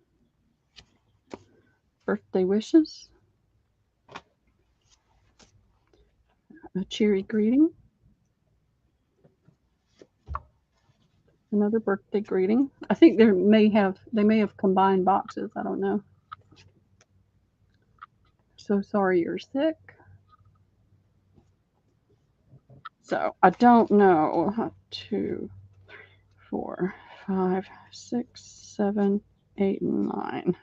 Birthday wishes. A cheery greeting. Another birthday greeting. I think they may have combined boxes. I don't know. So sorry you're sick. So I don't know. 1, 2, 4, 5, 6, 7, 8, and 9.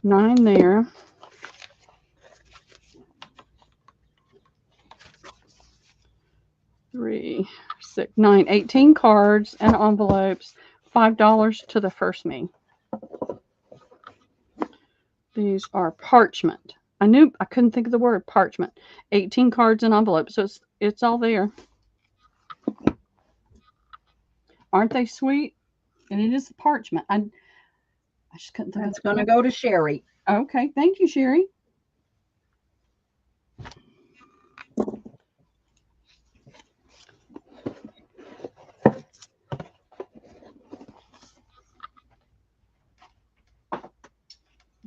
9 there. Three, 6, 9, 18 cards and envelopes. $5 to the first me. These are parchment. I couldn't think of the word parchment. 18 cards and envelopes. So it's all there. Aren't they sweet? And it is parchment. I just couldn't think. That's going to go to Sherry. Okay, thank you, Sherry.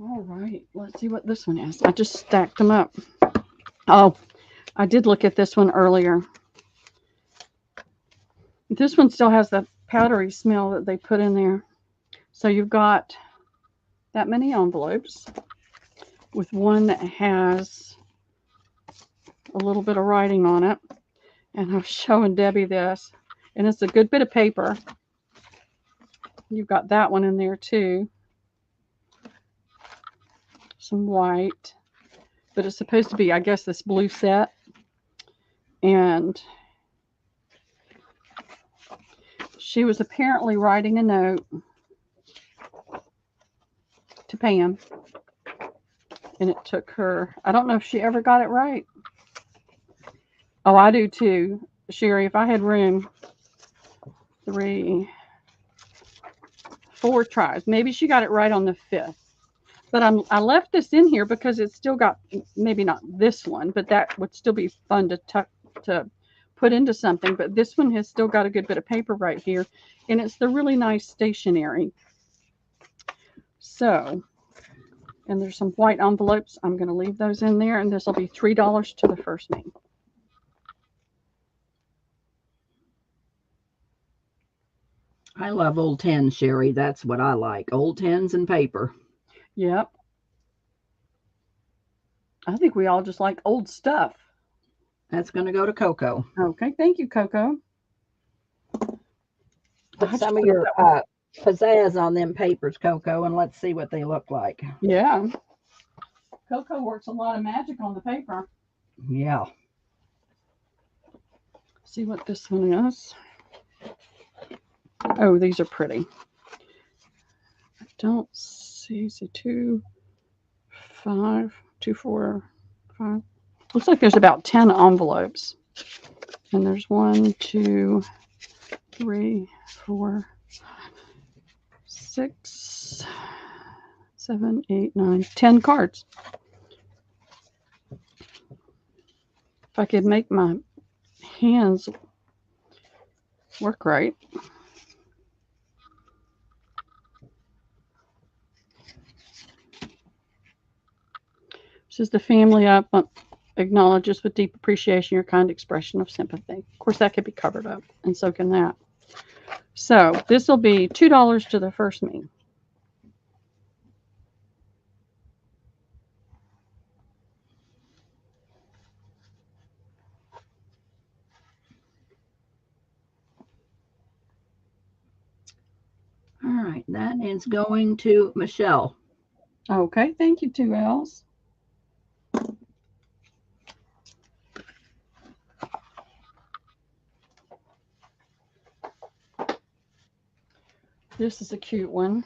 All right, let's see what this one is. I just stacked them up. Oh, I did look at this one earlier. This one still has the powdery smell that they put in there. So you've got that many envelopes with one that has a little bit of writing on it. And I'm showing Debbie this. And it's a good bit of paper. You've got that one in there too. Some white. But it's supposed to be, I guess, this blue set. And she was apparently writing a note to Pam. And it took her, I don't know if she ever got it right. Oh, I do too. Sherry, if I had room, 3, 4 tries. Maybe she got it right on the 5th. But I left this in here because it's still got, maybe not this one, but that would still be fun to put into something. But this one has still got a good bit of paper right here. And it's the really nice stationery. So, and there's some white envelopes. I'm going to leave those in there. And this will be $3 to the first me. I love old tins, Sherry. That's what I like. Old tins and paper. Yep. I think we all just like old stuff. That's going to go to Coco. Okay, thank you, Coco. Put some of your pizzazz on them papers, Coco, and let's see what they look like. Yeah. Coco works a lot of magic on the paper. Yeah. See what this one is. Oh, these are pretty. I don't see. 2, 5, 2, 4, 5. Looks like there's about 10 envelopes. And there's 1, 2, 3, 4, 6, 7, 8, 9, 10 cards. If I could make my hands work right. This is the family up. Acknowledges with deep appreciation your kind expression of sympathy. Of course, that could be covered up, and so can that. So this will be $2 to the first me. That is going to Michelle. Okay, thank you, 2Ls. This is a cute one.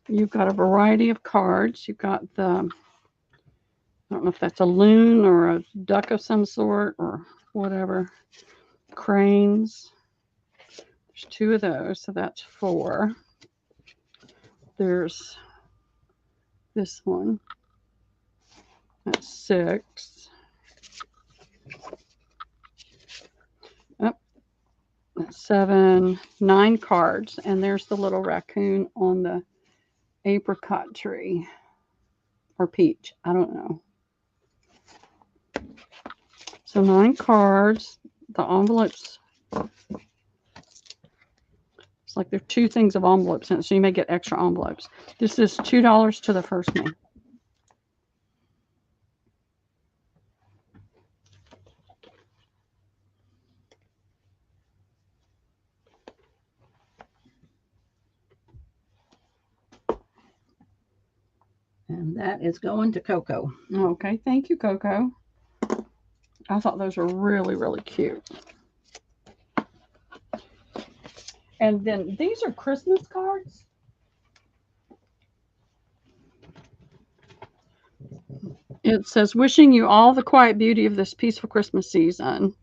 You've got a variety of cards. You've got the, I don't know if that's a loon or a duck of some sort or whatever. Cranes. There's 2 of those, so that's 4. There's this one. That's 6. Oh, that's 7. 9 cards. And there's the little raccoon on the apricot tree. Or peach. I don't know. So 9 cards. The envelopes. It's like there are 2 things of envelopes in it, so you may get extra envelopes. This is $2 to the first me. And that is going to Coco. Okay, thank you, Coco. I thought those were really, really cute. And then these are Christmas cards. It says, wishing you all the quiet beauty of this peaceful Christmas season.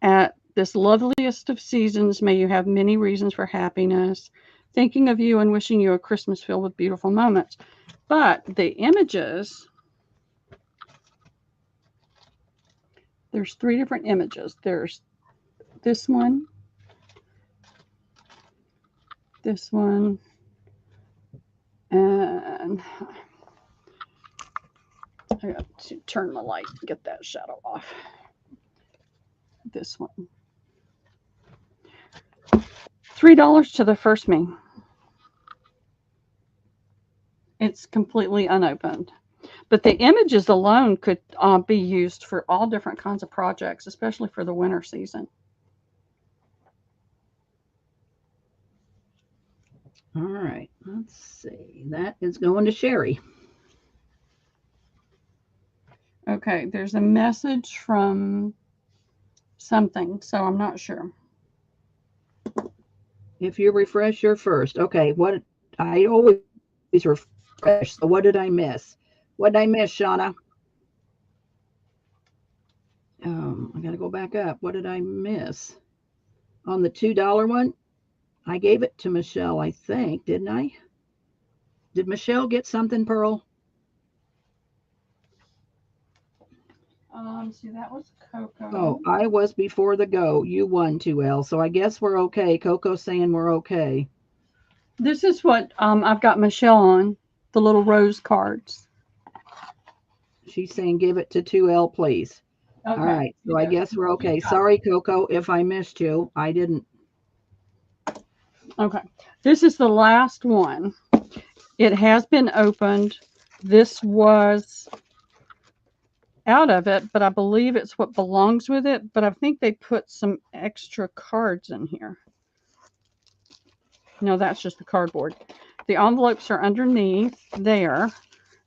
At this loveliest of seasons, may you have many reasons for happiness. Thinking of you and wishing you a Christmas filled with beautiful moments. But the images, there's 3 different images. There's this one, this one, and I got to turn the light and get that shadow off. This one. $3 to the first me. It's completely unopened. But the images alone could be used for all different kinds of projects, especially for the winter season. All right, let's see. That is going to Sherry. Okay, there's a message from something, so I'm not sure. If you refresh, you're first. Okay, what I always refresh. So what did I miss? What did I miss, Shauna? I got to go back up. What did I miss? On the $2 one, I gave it to Michelle, I think, didn't I? Did Michelle get something, Pearl? See, that was Coco. Oh, I was before the go. You won, 2L. So I guess we're okay. Coco's saying we're okay. This is what I've got Michelle on, the little rose cards. She's saying give it to 2L, please. Okay. All right. So I guess we're okay. Sorry, Coco, if I missed you. I didn't. Okay. This is the last one. It has been opened. This was out of it, but I believe it's what belongs with it. But I think they put some extra cards in here. No, that's just the cardboard. The envelopes are underneath there.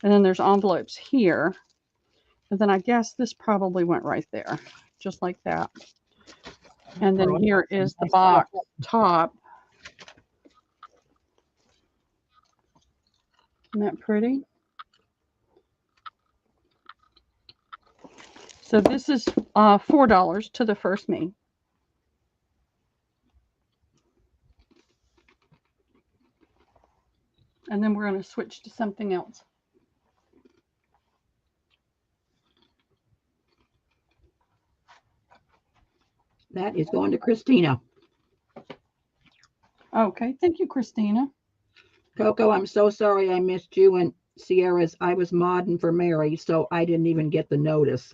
And then there's envelopes here. And then I guess this probably went right there, just like that. And then here is the box top. Isn't that pretty? So this is $4 to the first me. And then we're going to switch to something else. That is going to Christina. Okay, thank you, Christina. Coco, I'm so sorry I missed you and Sierra's. I was modding for Mary, so I didn't even get the notice.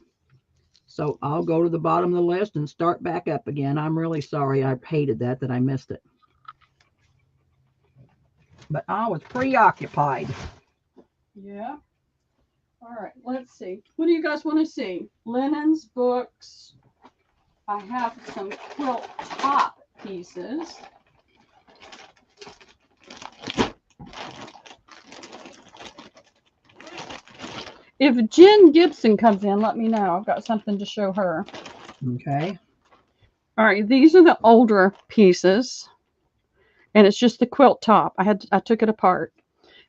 So I'll go to the bottom of the list and start back up again. I'm really sorry. I hated that I missed it. But I was preoccupied. Yeah. All right, let's see. What do you guys want to see? Linens, books, I have some quilt top pieces. If Jen Gibson comes in, let me know. I've got something to show her. Okay. All right, these are the older pieces, and it's just the quilt top. I took it apart,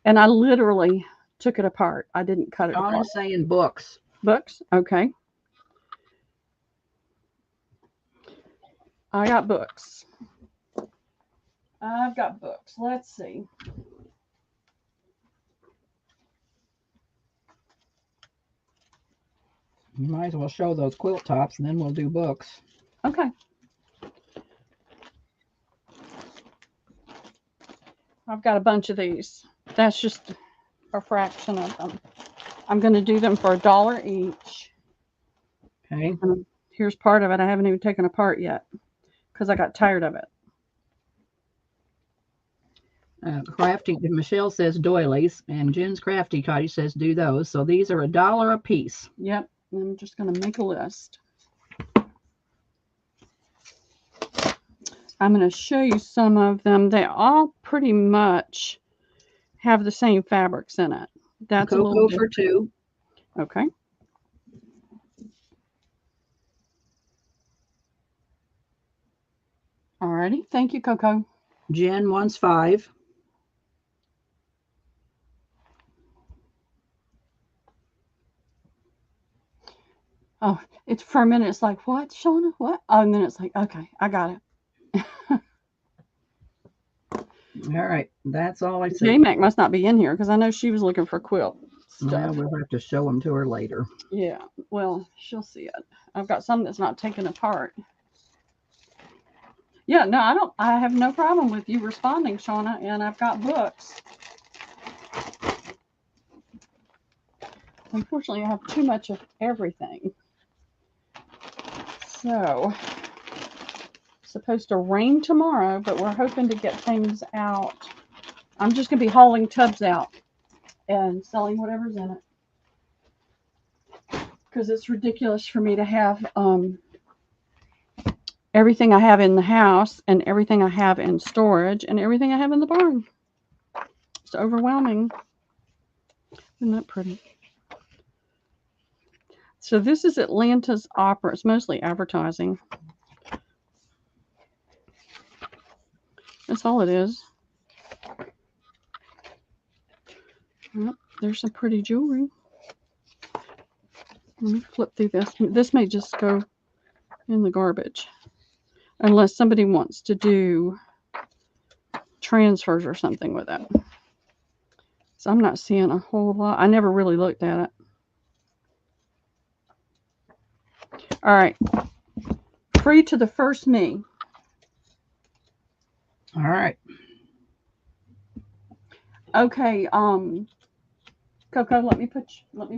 and I literally took it apart. I didn't cut it apart. Donna's saying books. Books, okay. I got books. I've got books. Let's see. You might as well show those quilt tops, and then we'll do books. Okay. I've got a bunch of these. That's just a fraction of them. I'm going to do them for $1 each. Okay. And here's part of it. I haven't even taken apart yet because I got tired of it. Crafty, Michelle says doilies, and Jen's Crafty Cottage says do those. So these are $1 a piece. Yep. I'm just going to make a list. I'm going to show you some of them. They all pretty much have the same fabrics in it. That's Cocoa a little for $2. Okay. Alrighty. Thank you, Coco. Jen wants $5. Oh, it's for a minute. It's like, what, Shauna? What? Oh, and then it's like, okay, I got it. All right, that's all I see. J-Mac must not be in here because I know she was looking for quilt stuff. Well, we'll have to show them to her later. Yeah, well, she'll see it. I've got some that's not taken apart. Yeah, no, I have no problem with you responding, Shauna, and I've got books. Unfortunately, I have too much of everything. So, it's supposed to rain tomorrow, but we're hoping to get things out. I'm just going to be hauling tubs out and selling whatever's in it. Because it's ridiculous for me to have everything I have in the house and everything I have in storage and everything I have in the barn. It's overwhelming. Isn't that pretty? So this is Atlanta's opera. It's mostly advertising. That's all it is. Yep, there's some pretty jewelry. Let me flip through this. This may just go in the garbage. Unless somebody wants to do transfers or something with it. So I'm not seeing a whole lot. I never really looked at it. All right. Free to the first me. All right. Okay. Coco, let me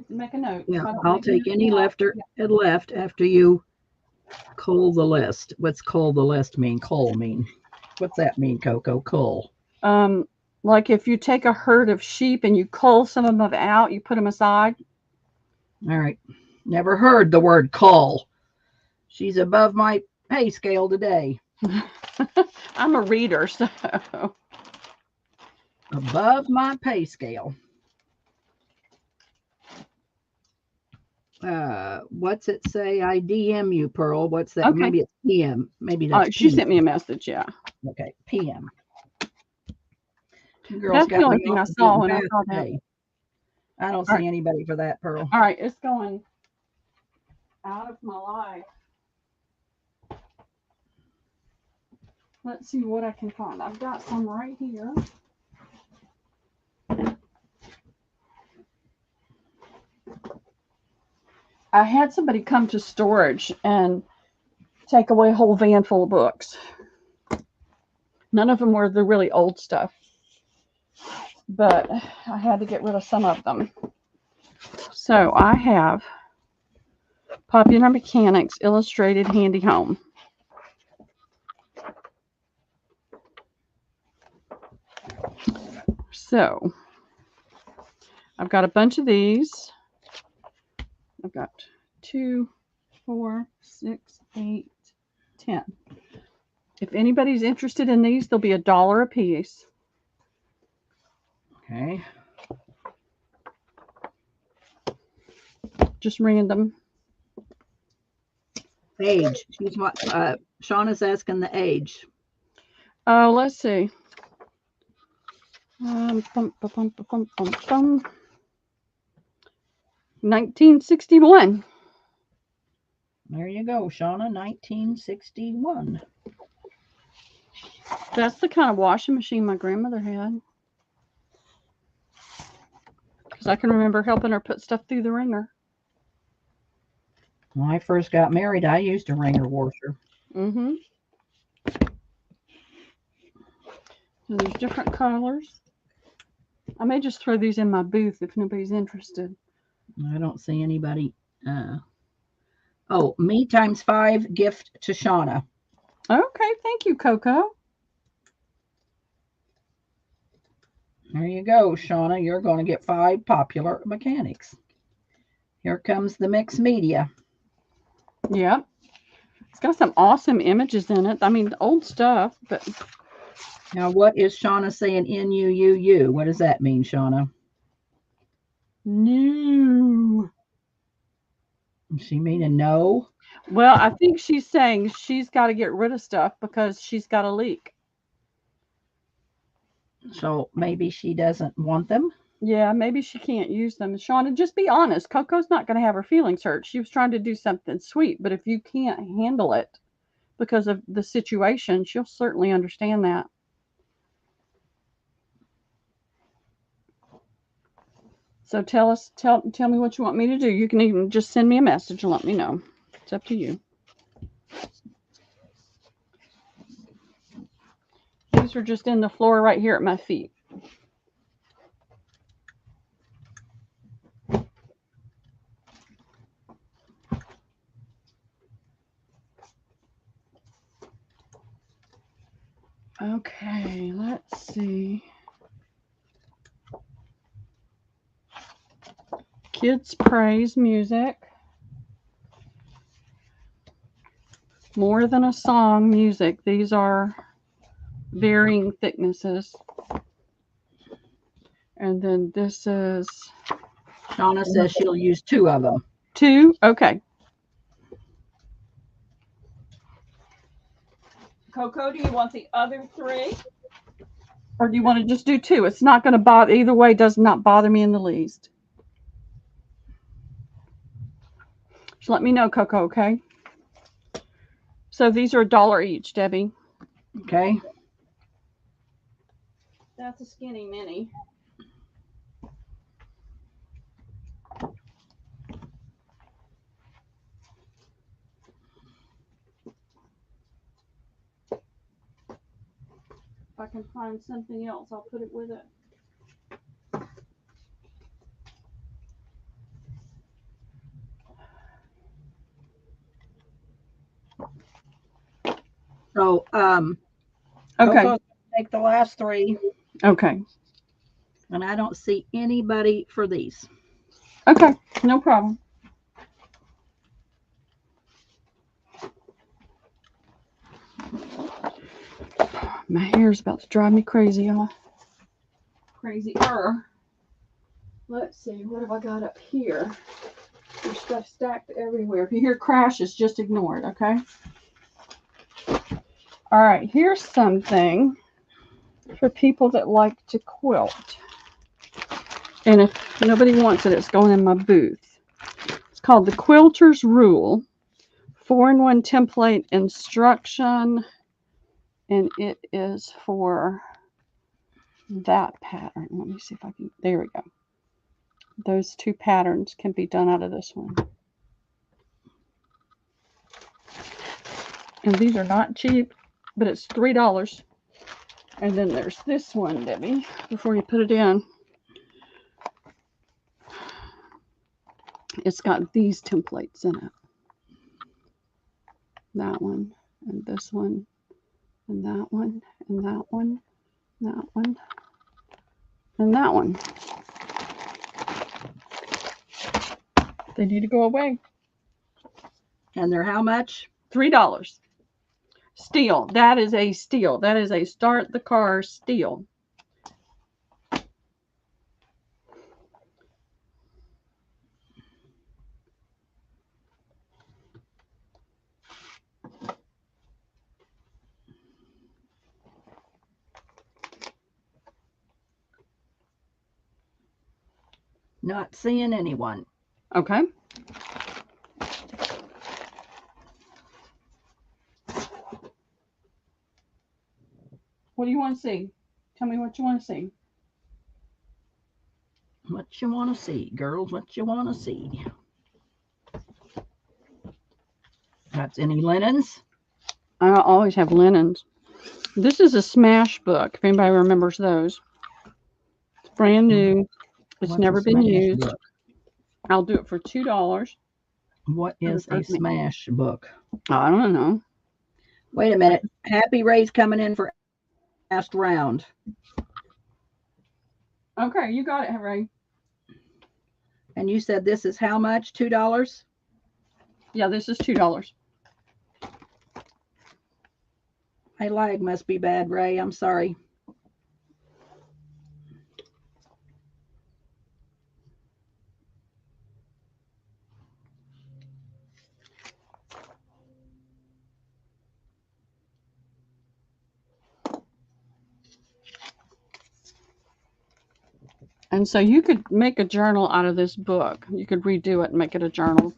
make a note. Yeah, I'll take any left after you cull the list. What's cull the list mean? Cull mean? What's that mean, Coco? Cull. Like if you take a herd of sheep and you cull some of them out, you put them aside. All right. Never heard the word cull. She's above my pay scale today. I'm a reader, so. Above my pay scale. What's it say? I DM you, Pearl. What's that? Okay. Maybe it's PM. Maybe that's she PM. sent me a message, yeah. Okay, PM. That's the only thing I saw when I saw that. I don't see anybody for that, Pearl. All right, it's going out of my life. Let's see what I can find. I've got some right here. I had somebody come to storage and take away a whole van full of books. None of them were the really old stuff, but I had to get rid of some of them. So I have Popular Mechanics Illustrated Handy Home. So I've got a bunch of these. I've got 2, 4, 6, 8, 10. If anybody's interested in these, they'll be $1 a piece. Okay. Just random. Age. She's what? Shauna's asking the age. Oh, let's see. 1961. There you go, Shauna, 1961. That's the kind of washing machine my grandmother had. Because I can remember helping her put stuff through the wringer. When I first got married, I used a wringer washer. Mm-hmm. So there's different colors. I may just throw these in my booth if nobody's interested. I don't see anybody. Oh, me times 5 gift to Shauna. Okay, thank you, Coco. There you go, Shauna. You're going to get 5 popular mechanics. Here comes the mixed media. Yep. It's got some awesome images in it. I mean, old stuff, but... Now, what is Shauna saying? N-U-U-U. What does that mean, Shauna? No. Is she meaning no? Well, I think she's saying she's got to get rid of stuff because she's got a leak. So maybe she doesn't want them? Yeah, maybe she can't use them. Shauna, just be honest. Coco's not going to have her feelings hurt. She was trying to do something sweet, but if you can't handle it because of the situation, she'll certainly understand that. So tell me what you want me to do. You can even just send me a message and let me know. It's up to you. These are just in the floor right here at my feet. Okay, let's see. Kids praise music. More than a song music. These are varying thicknesses. And then this is... Shauna says she'll use 2 of them. 2? Okay. Coco, do you want the other 3? Or do you want to just do 2? It's not going to bother. Either way, does not bother me in the least. Just let me know, Coco, okay? So these are $1 each, Debbie. Okay. That's a skinny mini. If I can find something else, I'll put it with it. So, okay. Coco's take the last 3. Okay. And I don't see anybody for these. Okay, no problem. My hair's about to drive me crazy, y'all. Crazier. Let's see, what have I got up here? There's stuff stacked everywhere. If you hear crashes, just ignore it, okay? All right, here's something for people that like to quilt. And if nobody wants it, it's going in my booth. It's called the Quilter's Rule. 4-in-1 template instruction. And it is for that pattern. Let me see if I can. There we go. Those 2 patterns can be done out of this one. And these are not cheap, but it's $3. And then there's this one, Debbie, before you put it in. It's got these templates in it. That one, and this one, and that one, and that one, and that one, and that one. They need to go away. And they're how much? $3. Steal. That is a steal. That is a start the car steal. Not seeing anyone. Okay. What do you want to see? Tell me what you want to see. What you want to see, girls? What you want to see? That's any linens? I always have linens. This is a smash book, if anybody remembers those. It's brand new. It's What's never a been smash used. book? I'll do it for $2. What is a smash book? I don't know. Wait a minute. Happy Ray's coming in for last round. Okay, you got it, Ray. And you said this is how much? $2? Yeah, this is $2. My lag must be bad, Ray. I'm sorry. And so you could make a journal out of this book. You could redo it and make it a journal.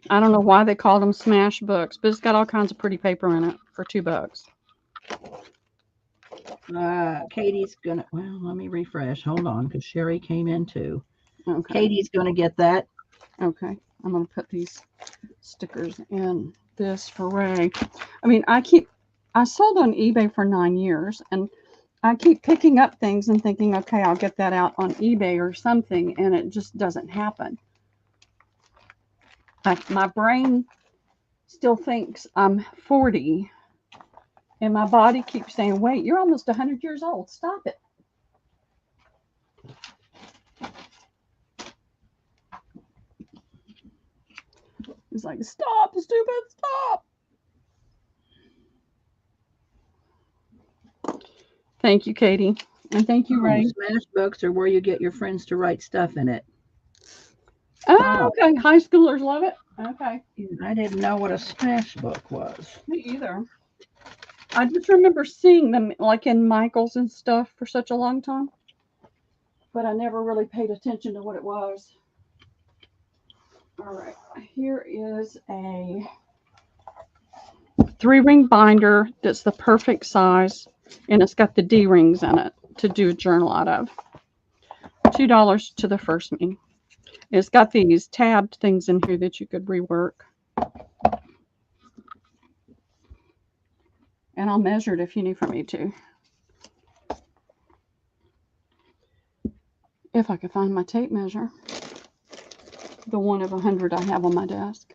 I don't know why they called them smash books, but it's got all kinds of pretty paper in it for $2. Katie's gonna, well, let me refresh. Hold on, because Sherry came in too. Okay. Katie's gonna get that. Okay. I'm going to put these stickers in this for Ray. I mean, I sold on eBay for 9 years, and I keep picking up things and thinking, okay, I'll get that out on eBay or something, and it just doesn't happen. Like, my brain still thinks I'm 40, and my body keeps saying, wait, you're almost 100 years old. Stop it. It's like, stop, stupid, stop. Thank you, Katie. And thank you, Ray. Smash books are where you get your friends to write stuff in it. Oh, okay. High schoolers love it. Okay. I didn't know what a smash book was. Me either. I just remember seeing them like in Michael's and stuff for such a long time, but I never really paid attention to what it was. All right. Here is a 3-ring binder that's the perfect size, and it's got the D rings in it to do a journal out of. $2 to the first me. It's got these tabbed things in here that you could rework. And I'll measure it if you need for me to. If I can find my tape measure. The 1 of 100 I have on my desk.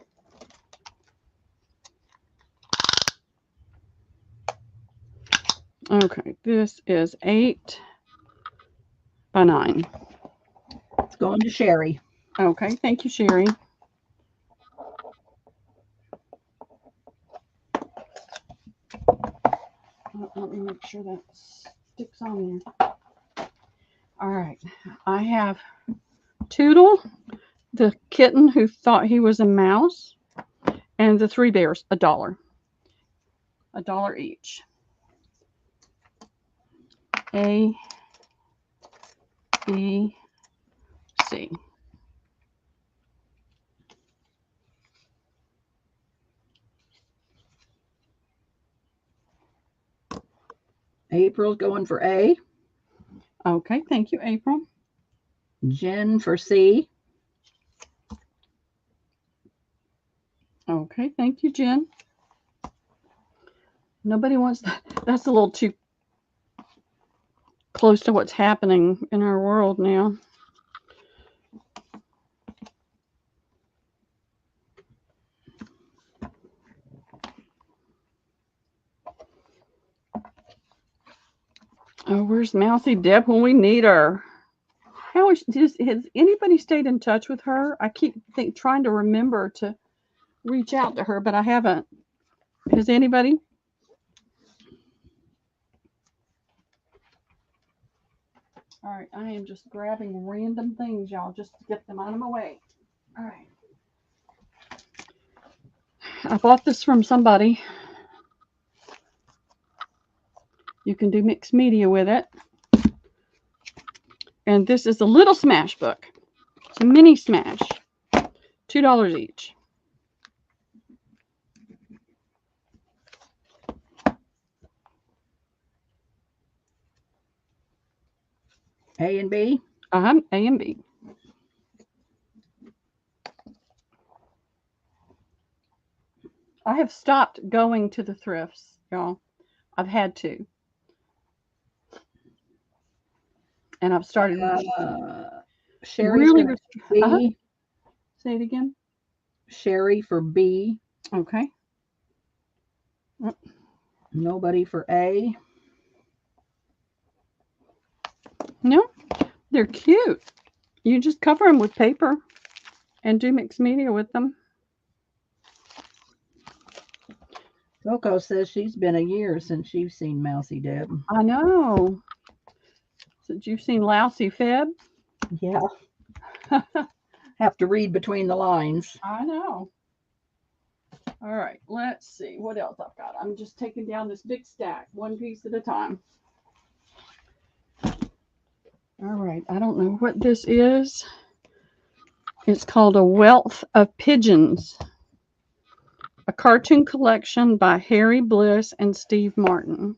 Okay, this is 8 by 9. It's going to Sherry. Okay, thank you, Sherry. Let me make sure that sticks on there. All right, I have Toodle, the kitten who thought he was a mouse, and the 3 bears, $1. $1 each. A, B, C. April's going for A. Okay, thank you, April. Jen for C. Okay, thank you, Jen. Nobody wants that. That's a little too close to what's happening in our world now. Oh, where's Mousy Deb when we need her? Has anybody stayed in touch with her? I keep trying to remember to reach out to her, but I haven't. Has anybody? All right, I am just grabbing random things, y'all, just to get them out of my way. All right. I bought this from somebody. You can do mixed media with it. And this is a little smash book. It's a mini smash. $2 each. A and B? A and B. I have stopped going to the thrifts, y'all. I've had to. And I've started Sherry's really. for B. Say it again. Sherry for B. Okay. Nobody for A. No, they're cute. You just cover them with paper and do mixed media with them. Coco says she's been a year since you've seen Mousy Deb. I know. Since you've seen Lousy Feb. Yeah. Have to read between the lines. I know. All right, let's see what else I've got. I'm just taking down this big stack, one piece at a time. All right, I don't know what this is. It's called A Wealth of Pigeons, a cartoon collection by Harry Bliss and Steve Martin.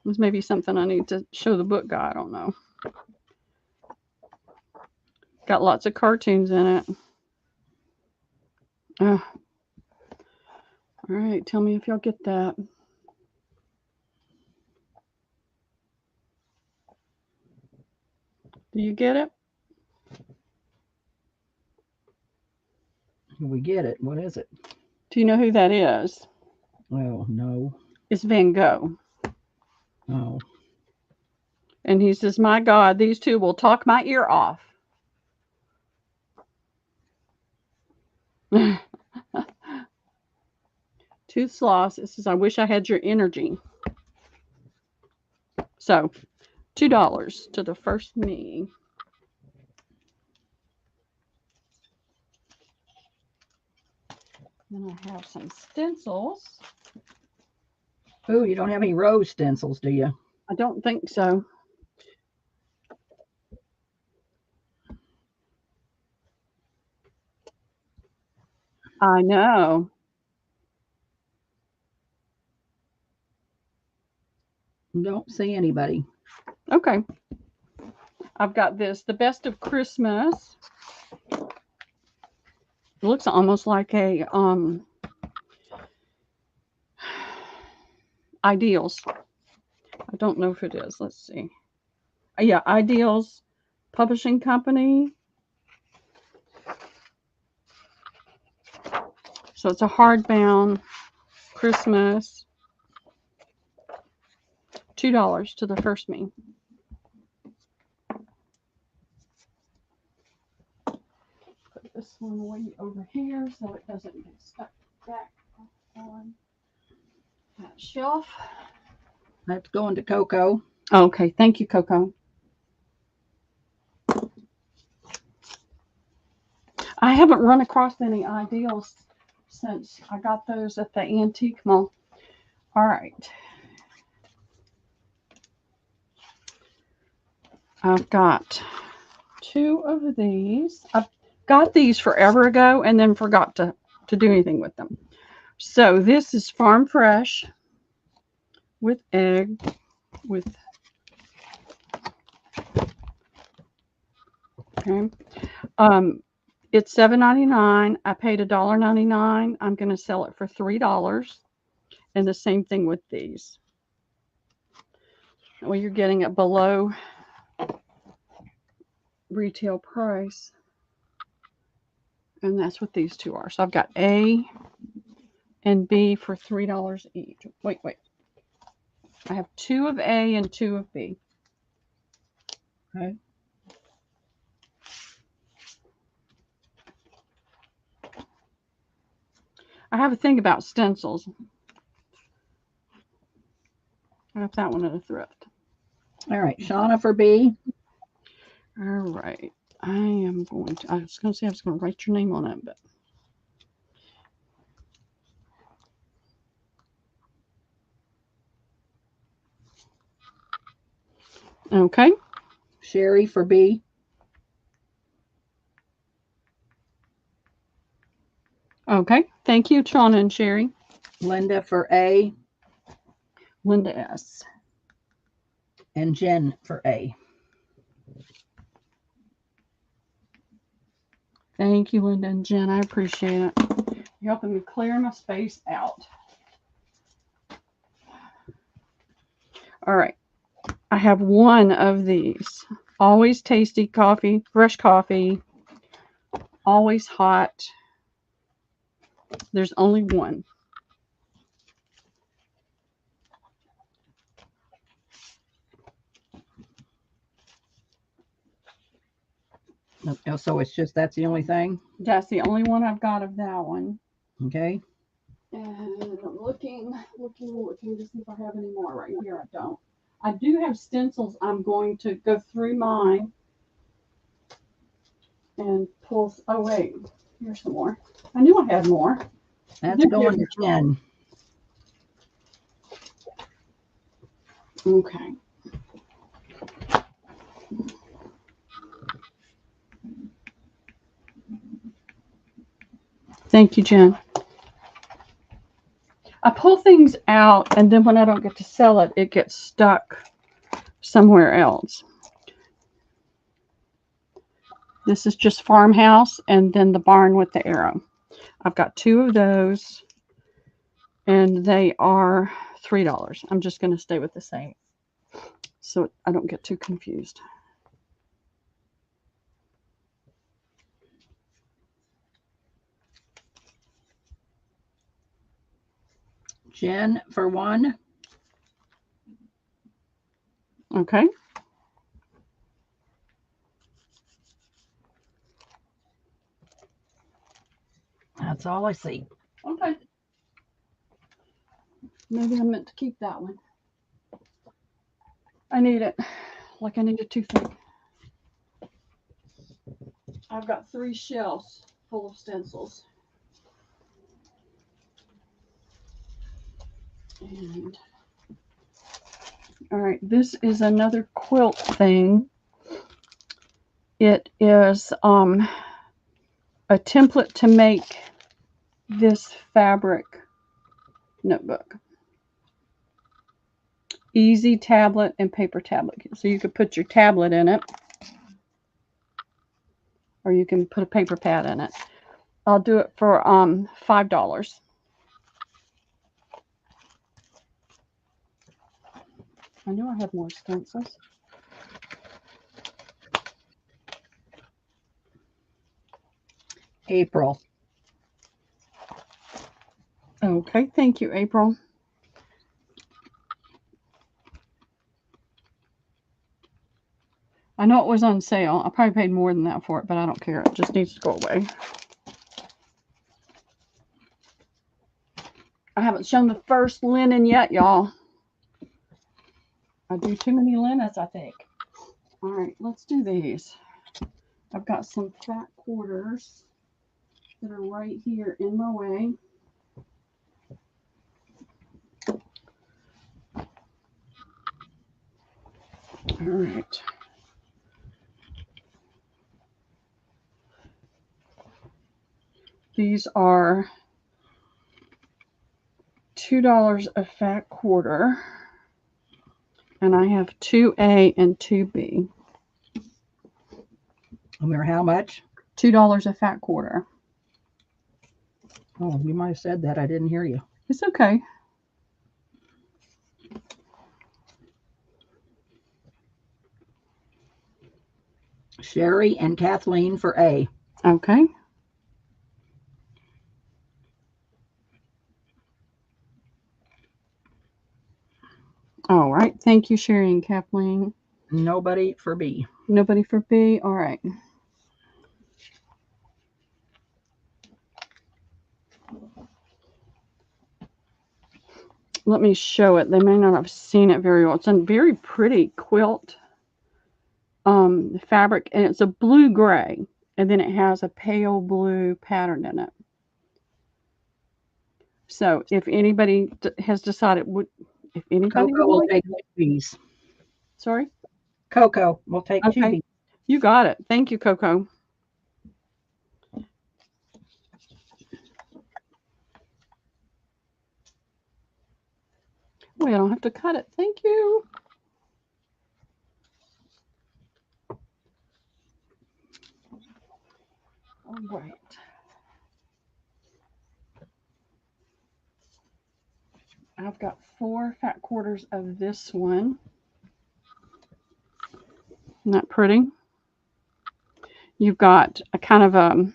This may be something I need to show the book guy. I don't know. Got lots of cartoons in it. All right, tell me if y'all get that. Do you get it? We get it. What is it? Do you know who that is? Oh, no. It's Van Gogh. Oh. And he says, my God, these two will talk my ear off. Tooth Sloss, it says, I wish I had your energy. So, $2 to the first me. Then I have some stencils. Oh, you don't have any rose stencils, do you? I don't think so. I know. Don't see anybody. Okay. I've got this, The Best of Christmas. It looks almost like a Ideals. I don't know if it is. Let's see. Yeah, Ideals Publishing Company. So it's a hardbound Christmas. $2 to the first me. Put this one way over here so it doesn't get stuck back on that shelf. That's going to Coco. Okay, thank you, Coco. I haven't run across any Ideals since I got those at the antique mall. All right. I've got 2 of these. I've got these forever ago and then forgot to do anything with them. So this is Farm Fresh with egg, with, okay. It's $7.99. I paid $1.99. I'm going to sell it for $3. And the same thing with these. Well, you're getting it below retail price. And that's what these two are. So I've got A and B for $3 each. Wait. I have 2 of A and 2 of B. Okay. I have a thing about stencils. I got that one at a thrift. All right, Shauna for B. All right. I am going to, I was going to say I was going to write your name on it, but. Okay. Sherry for B. Okay. Thank you, Shauna and Sherry. Linda for A. Linda S. And Jen for A. Thank you, Linda and Jen. I appreciate it. You're helping me clear my space out. All right. I have one of these. Always tasty coffee, fresh coffee, always hot. There's only one. So it's just that's the only thing? That's the only one I've got of that one. Okay. And I'm looking to see if I have any more right here. I don't. I do have stencils. I'm going to go through mine and pull. Oh, wait. Here's some more. I knew I had more. That's going to Jen. Okay. Thank you, Jen. I pull things out, and then when I don't get to sell it, it gets stuck somewhere else. This is just farmhouse, and then the barn with the arrow. I've got two of those, and they are $3. I'm just going to stay with the same, so I don't get too confused. Jen for 1. Okay. That's all I see. Okay. Maybe I meant to keep that one. I need it like I need a toothache. I've got 3 shelves full of stencils. And all right, this is another quilt thing. It is a template to make this fabric notebook. Easy tablet and paper tablet. So you could put your tablet in it, or you can put a paper pad in it. I'll do it for $5. I knew I had more stencils. April. Okay, thank you, April. I know it was on sale. I probably paid more than that for it, but I don't care. It just needs to go away. I haven't shown the first linen yet, y'all. I do too many linens, I think. All right, let's do these. I've got some fat quarters that are right here in my way. All right. These are $2 a fat quarter. And I have 2A and 2B. And they're how much? $2 a fat quarter. Oh, you might have said that. I didn't hear you. It's okay. Sherry and Kathleen for A. Okay. All right. Thank you, Sherry and Kathleen. Nobody for B. Nobody for B. All right. let me show it. They may not have seen it very well. It's a very pretty quilt fabric, and it's a blue gray, and then it has a pale blue pattern in it. So if anybody has decided, if anybody Coco would will like, take 2 piece. sorry, Coco will take 2 okay, piece. you got it. Thank you, Coco. Wait, I don't have to cut it. Thank you. All right. I've got 4 fat quarters of this one. Isn't that pretty? You've got a kind of a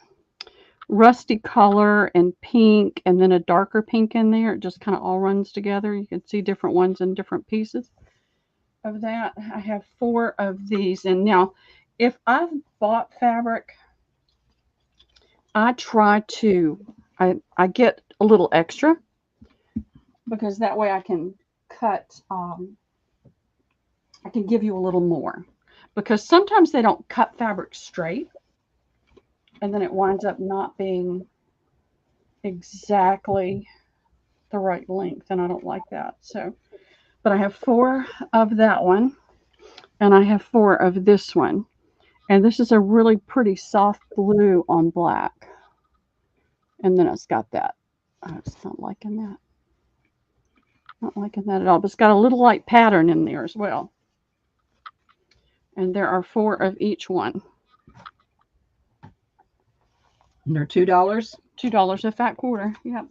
rusty color and pink, and then a darker pink in there. It just kind of all runs together. You can see different ones in different pieces of that. I have 4 of these. And now, if I've bought fabric, I try to, I get a little extra, because that way I can cut, I can give you a little more. Because sometimes they don't cut fabric straight, and then it winds up not being exactly the right length, and I don't like that. So, but I have 4 of that one, and I have 4 of this one. And this is a really pretty soft blue on black. And then it's got that. I just not liking that. Not liking that at all. But it's got a little light pattern in there as well. And there are 4 of each one. And they're $2? $2 a fat quarter. Yep.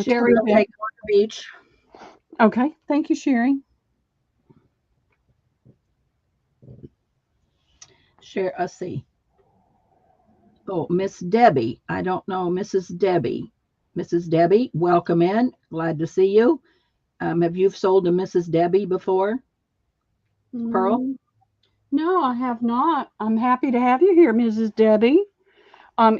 Sherry will take 1 of each. Okay. Thank you, Sherry. Share, let's see. Oh, Miss Debbie. I don't know Mrs. Debbie. Mrs. Debbie, welcome in. Glad to see you. Have you sold to Mrs. Debbie before? Pearl? No, I have not. I'm happy to have you here, Mrs. Debbie.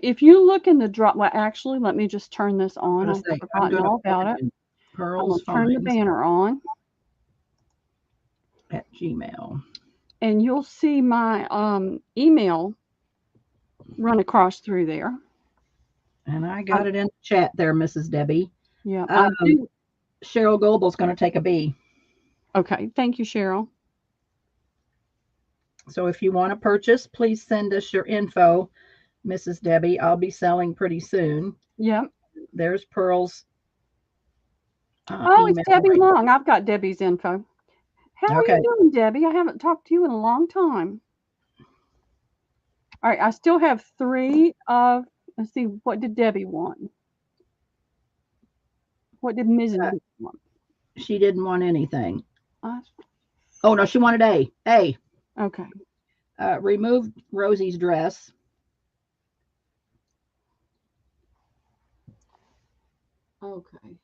If you look in the drop, well, actually, let me just turn this on. I've forgotten all about it. Pearl's I'm going to turn the banner on. At Gmail. And you'll see my email run across through there. And I got it in the chat there, Mrs. Debbie. Yeah. Cheryl Goebel's going to take a B. Okay. Thank you, Cheryl. So if you want to purchase, please send us your info, Mrs. Debbie. I'll be selling pretty soon. Yep. There's Pearl's. Oh, it's Debbie Long. I've got Debbie's info. How are you doing, Debbie? I haven't talked to you in a long time. All right. I still have 3 of, let's see, what did Debbie want? What did Mrs. Debbie want? She didn't want anything. Oh, no, she wanted A. A. Okay. Remove Rosie's dress. Okay.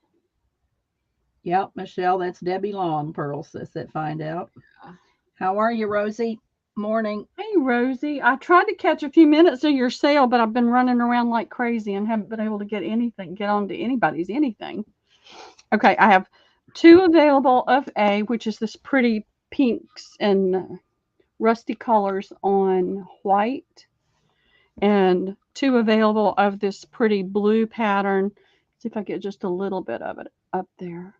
Yep, Michelle, that's Debbie Long, Pearl says that. Find out. How are you, Rosie? Morning. Hey, Rosie. I tried to catch a few minutes of your sale, but I've been running around like crazy and haven't been able to get on to anybody's anything. Okay, I have 2 available of A, which is this pretty pinks and rusty colors on white, and 2 available of this pretty blue pattern. Let's see if I get just a little bit of it up there,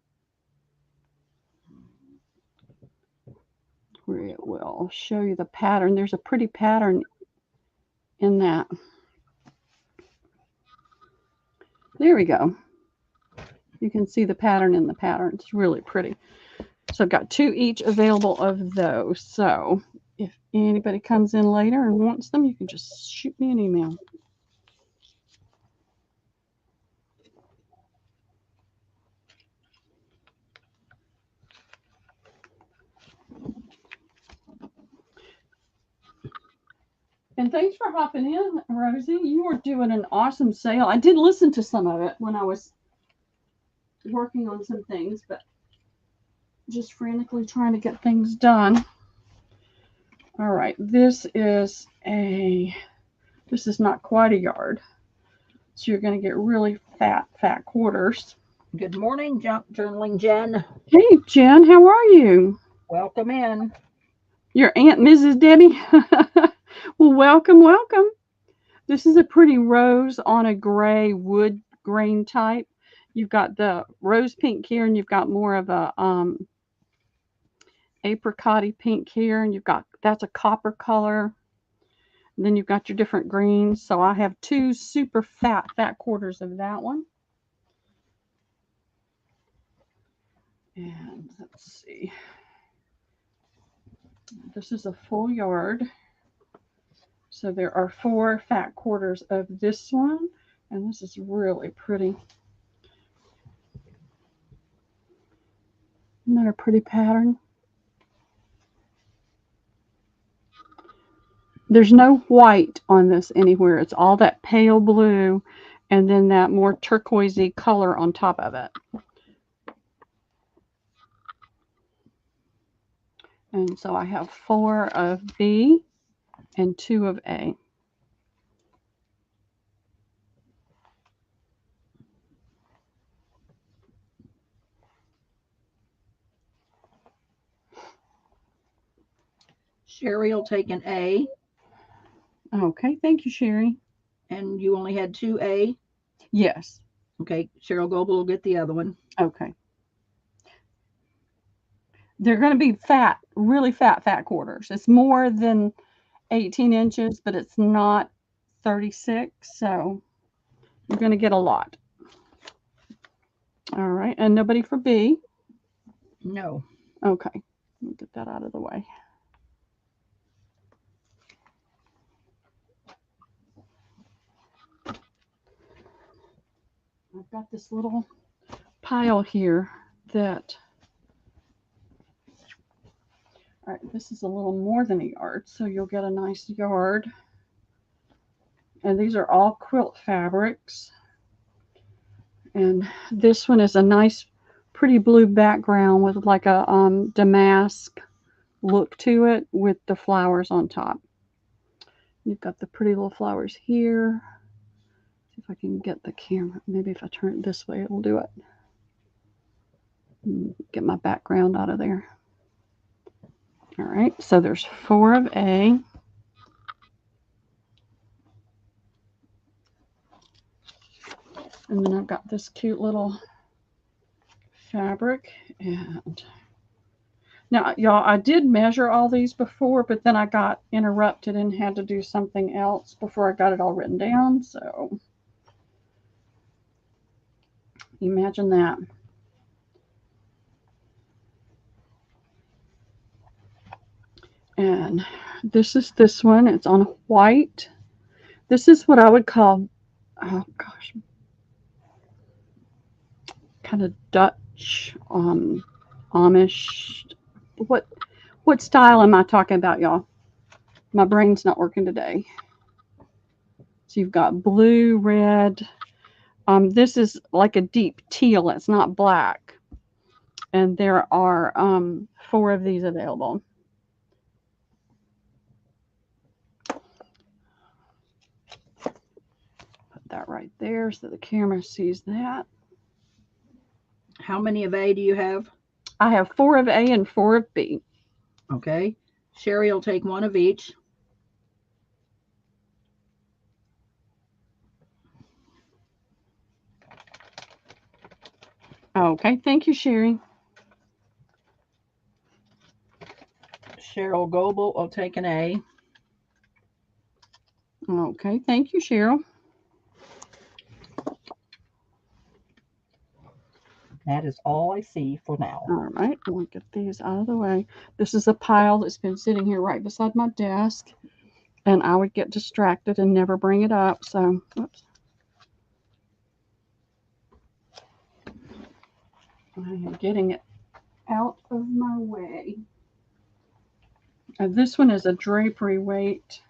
where it will show you the pattern. There's a pretty pattern in that. There we go. You can see the pattern in the pattern. It's really pretty. So I've got 2 each available of those. So if anybody comes in later and wants them, you can just shoot me an email. And thanks for hopping in, Rosie. You were doing an awesome sale. I did listen to some of it when I was working on some things, but just frantically trying to get things done. All right, this is not quite a yard. So you're going to get really fat quarters. Good morning, Journaling Jen. Hey, Jen, how are you? Welcome in. Your Aunt Mrs. Debbie? Well, welcome, welcome. This is a pretty rose on a gray wood grain type. You've got the rose pink here, and you've got more of a apricot-y pink here, and that's a copper color. And then you've got your different greens. So I have two super fat quarters of that one. And let's see. This is a full yard. So there are 4 fat quarters of this one. And this is really pretty. Isn't that a pretty pattern? There's no white on this anywhere. It's all that pale blue and then that more turquoisey color on top of it. And so I have 4 of B and 2 of A. Sherry will take an A. Okay, thank you, Sherry. And you only had 2A? Yes. Okay, Cheryl Goebel will get the other one. Okay. They're going to be fat, really fat quarters. It's more than 18 inches, but it's not 36, so you're going to get a lot. All right, and nobody for B? No. Okay, let me get that out of the way. I've got this little pile here that, all right, this is a little more than a yard, so you'll get a nice yard. And these are all quilt fabrics. And this one is a nice, pretty blue background with like a damask look to it with the flowers on top. You've got the pretty little flowers here. See if I can get the camera. Maybe if I turn it this way, it'll do it. Get my background out of there. All right, so there's 4 of A. And then I've got this cute little fabric. And now, y'all, I did measure all these before, but then I got interrupted and had to do something else before I got it all written down. So imagine that. And this is this one. It's on white. This is what I would call, oh gosh, kind of Dutch, Amish. What style am I talking about, y'all? My brain's not working today. So you've got blue, red. This is like a deep teal. It's not black. And there are 4 of these available. Put that right there so the camera sees that. How many of A do you have? I have 4 of A and 4 of B. Okay. Sherry will take 1 of each. Okay, thank you, Sherry. Cheryl Goebel will take an A. Okay, thank you, Cheryl. That is all I see for now. All right, we'll get these out of the way. This is a pile that's been sitting here right beside my desk, and I would get distracted and never bring it up. So, oops. I am getting it out of my way. And this one is a drapery weight.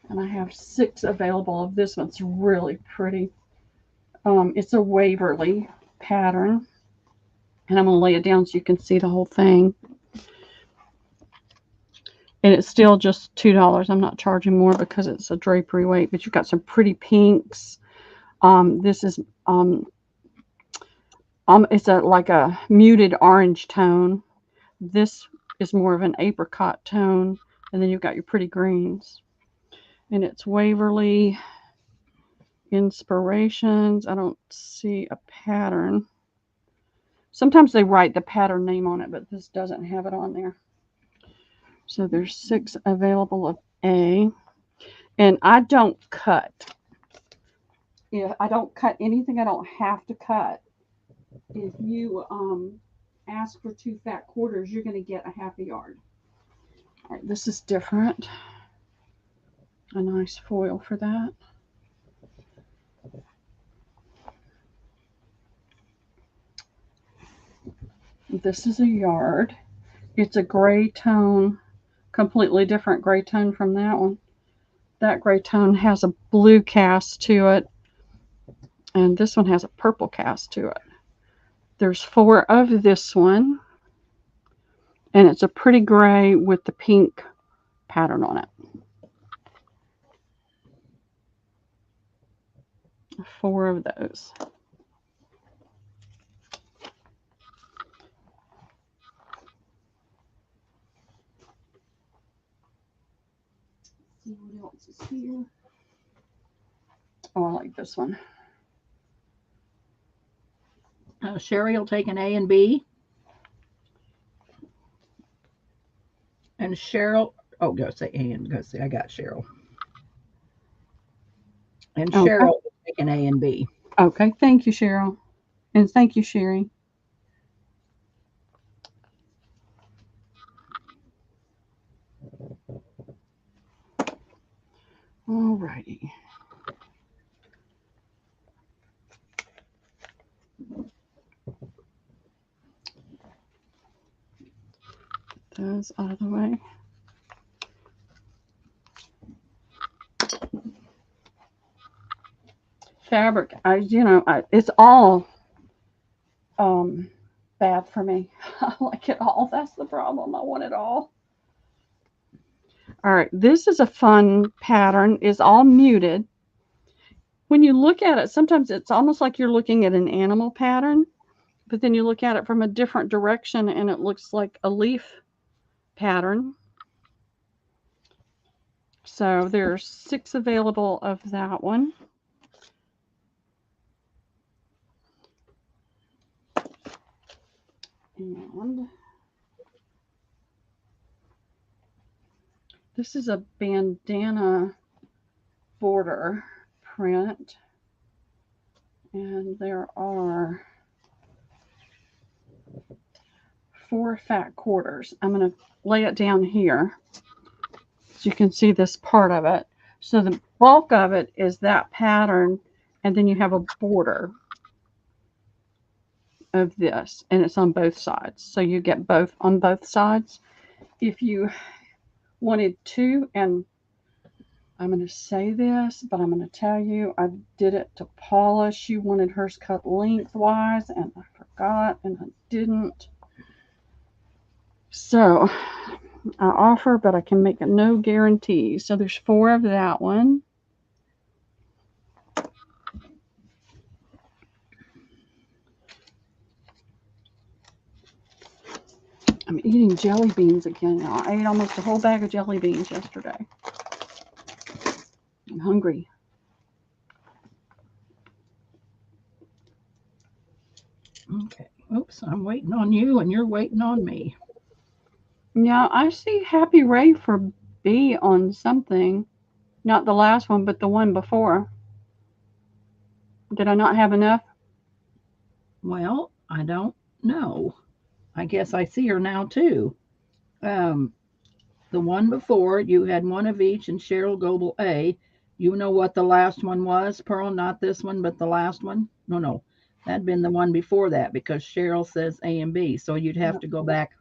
And I have 6 available of this one. It's really pretty. It's a Waverly pattern. And I'm going to lay it down so you can see the whole thing. And it's still just $2. I'm not charging more because it's a drapery weight, but you've got some pretty pinks. This is it's like a muted orange tone. This is more of an apricot tone, and then you've got your pretty greens. And it's Waverly Inspirations. I don't see a pattern. Sometimes they write the pattern name on it, but this doesn't have it on there. So there's 6 available of A. And I don't cut. Yeah, I don't cut anything I don't have to cut. If you ask for 2 fat quarters, you're going to get a half a yard. All right, this is different. A nice foil for that. This is a yard. It's a gray tone, completely different gray tone from that one. That gray tone has a blue cast to it, and this one has a purple cast to it. There's 4 of this one, and it's a pretty gray with the pink pattern on it. 4 of those. See what else is here. Oh, I like this one. Sherry will take an A and B. And Cheryl, oh, go say A and go say, I got Cheryl. And Okay. Cheryl will take an A and B. Okay, thank you, Cheryl. And thank you, Sherry. All righty. Get those out of the way. Fabric, it's all bad for me. I like it all. That's the problem. I want it all. All right, this is a fun pattern. It's all muted. When you look at it, sometimes it's almost like you're looking at an animal pattern, but then you look at it from a different direction and it looks like a leaf pattern. So there's 6 available of that one. And this is a bandana border print. And there are 4 fat quarters. I'm going to lay it down here so you can see this part of it. So the bulk of it is that pattern, and then you have a border of this, and it's on both sides. So you get both on both sides. If you wanted to, and I'm going to say this, but I'm going to tell you, I did it to Paula. She wanted hers cut lengthwise, and I forgot, and I didn't. So I offer, but I can make no guarantees. So there's 4 of that one. I'm eating jelly beans again now. I ate almost a whole bag of jelly beans yesterday. I'm hungry. Okay. Oops, I'm waiting on you and you're waiting on me. Yeah, I see Happy Ray for B on something. Not the last one, but the one before. Did I not have enough? Well, I don't know. I guess I see her now too. The one before, you had 1 of each and Cheryl Goebel A. You know what the last one was, Pearl? Not this one, but the last one? No. That'd been the one before that because Cheryl says A and B. So you'd have to go back.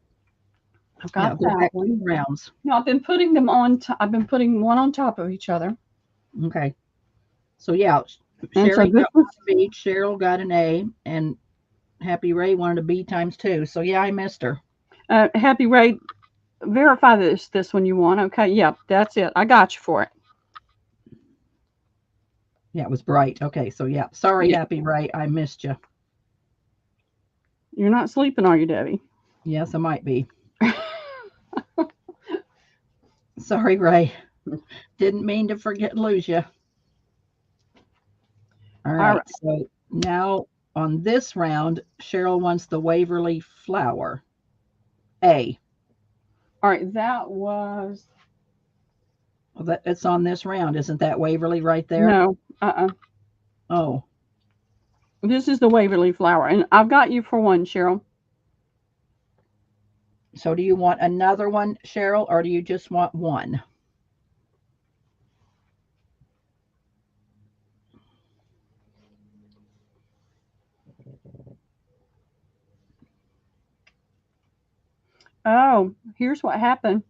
I've got that back one. 2 rounds. No, I've been putting them on. I've been putting one on top of each other. Okay. So yeah, And Sherry so this got 1 of each. Cheryl got an A, and Happy Ray wanted a B times 2. So yeah, I missed her. Happy Ray, verify this one you want. Okay, yep, that's it. I got you for it. Yeah, it was bright. Okay, so yeah. Sorry, Yeah. Happy Ray, I missed you. You're not sleeping, are you, Debbie? Yes, I might be. Sorry, Ray. Didn't mean to lose you. All All right, right. so now on this round, Cheryl wants the Waverly flower. A. All right, that was Well, it's on this round. Isn't that Waverly right there? no. Oh, This is the Waverly flower, and I've got you for one, Cheryl. so do you want another one, Cheryl, or do you just want one? Oh, here's what happened.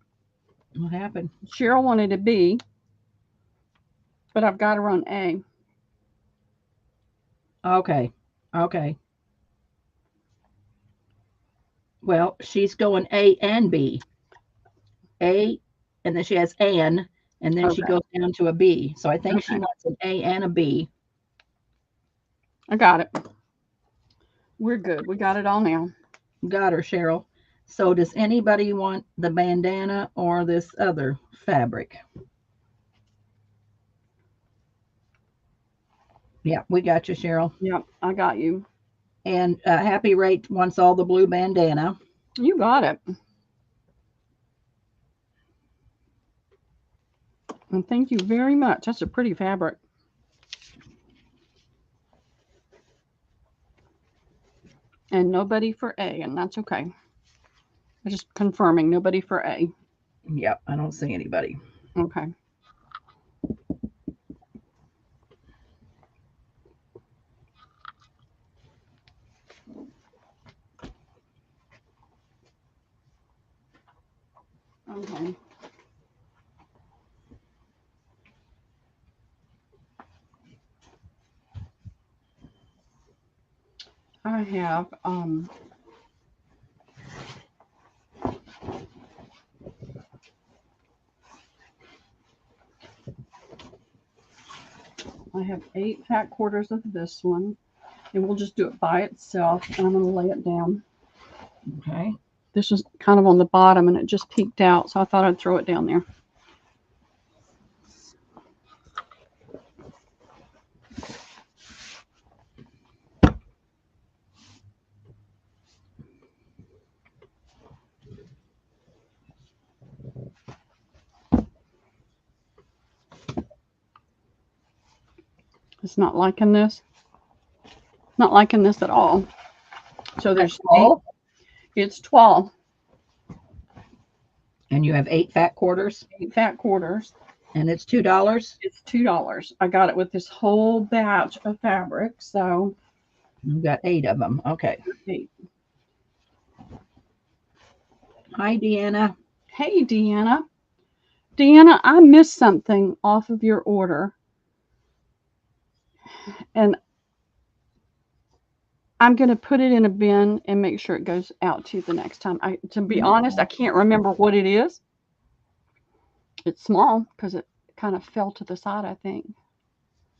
What happened? Cheryl wanted a B, but I've got her on A. Okay, okay. Well, she's going A and B. A, and then she has an, and then she Okay. goes down to a B. So I think she Okay. wants an A and a B. I got it. We're good. We got it all now. Got her, Cheryl. So does anybody want the bandana or this other fabric? Yeah, we got you, Cheryl. Yep, I got you. And Happy Ray wants all the blue bandana. You got it. And thank you very much. That's a pretty fabric. And nobody for A, and that's okay. I'm just confirming nobody for A. Yep, I don't see anybody. Okay. Okay. I have I have 8 fat quarters of this one, and we'll just do it by itself, and I'm going to lay it down. Okay. This was kind of on the bottom, and it just peeked out, so I thought I'd throw it down there. It's not liking this. Not liking this at all. So there's 8. It's 12. And you have 8 fat quarters? 8 fat quarters. And it's $2? It's $2. I got it with this whole batch of fabric, so you got 8 of them. Okay. 8. Hi, Deanna. Hey, Deanna. Deanna, I missed something off of your order. And I'm going to put it in a bin and make sure it goes out to you the next time. To be honest, I can't remember what it is. It's small because it kind of fell to the side, I think.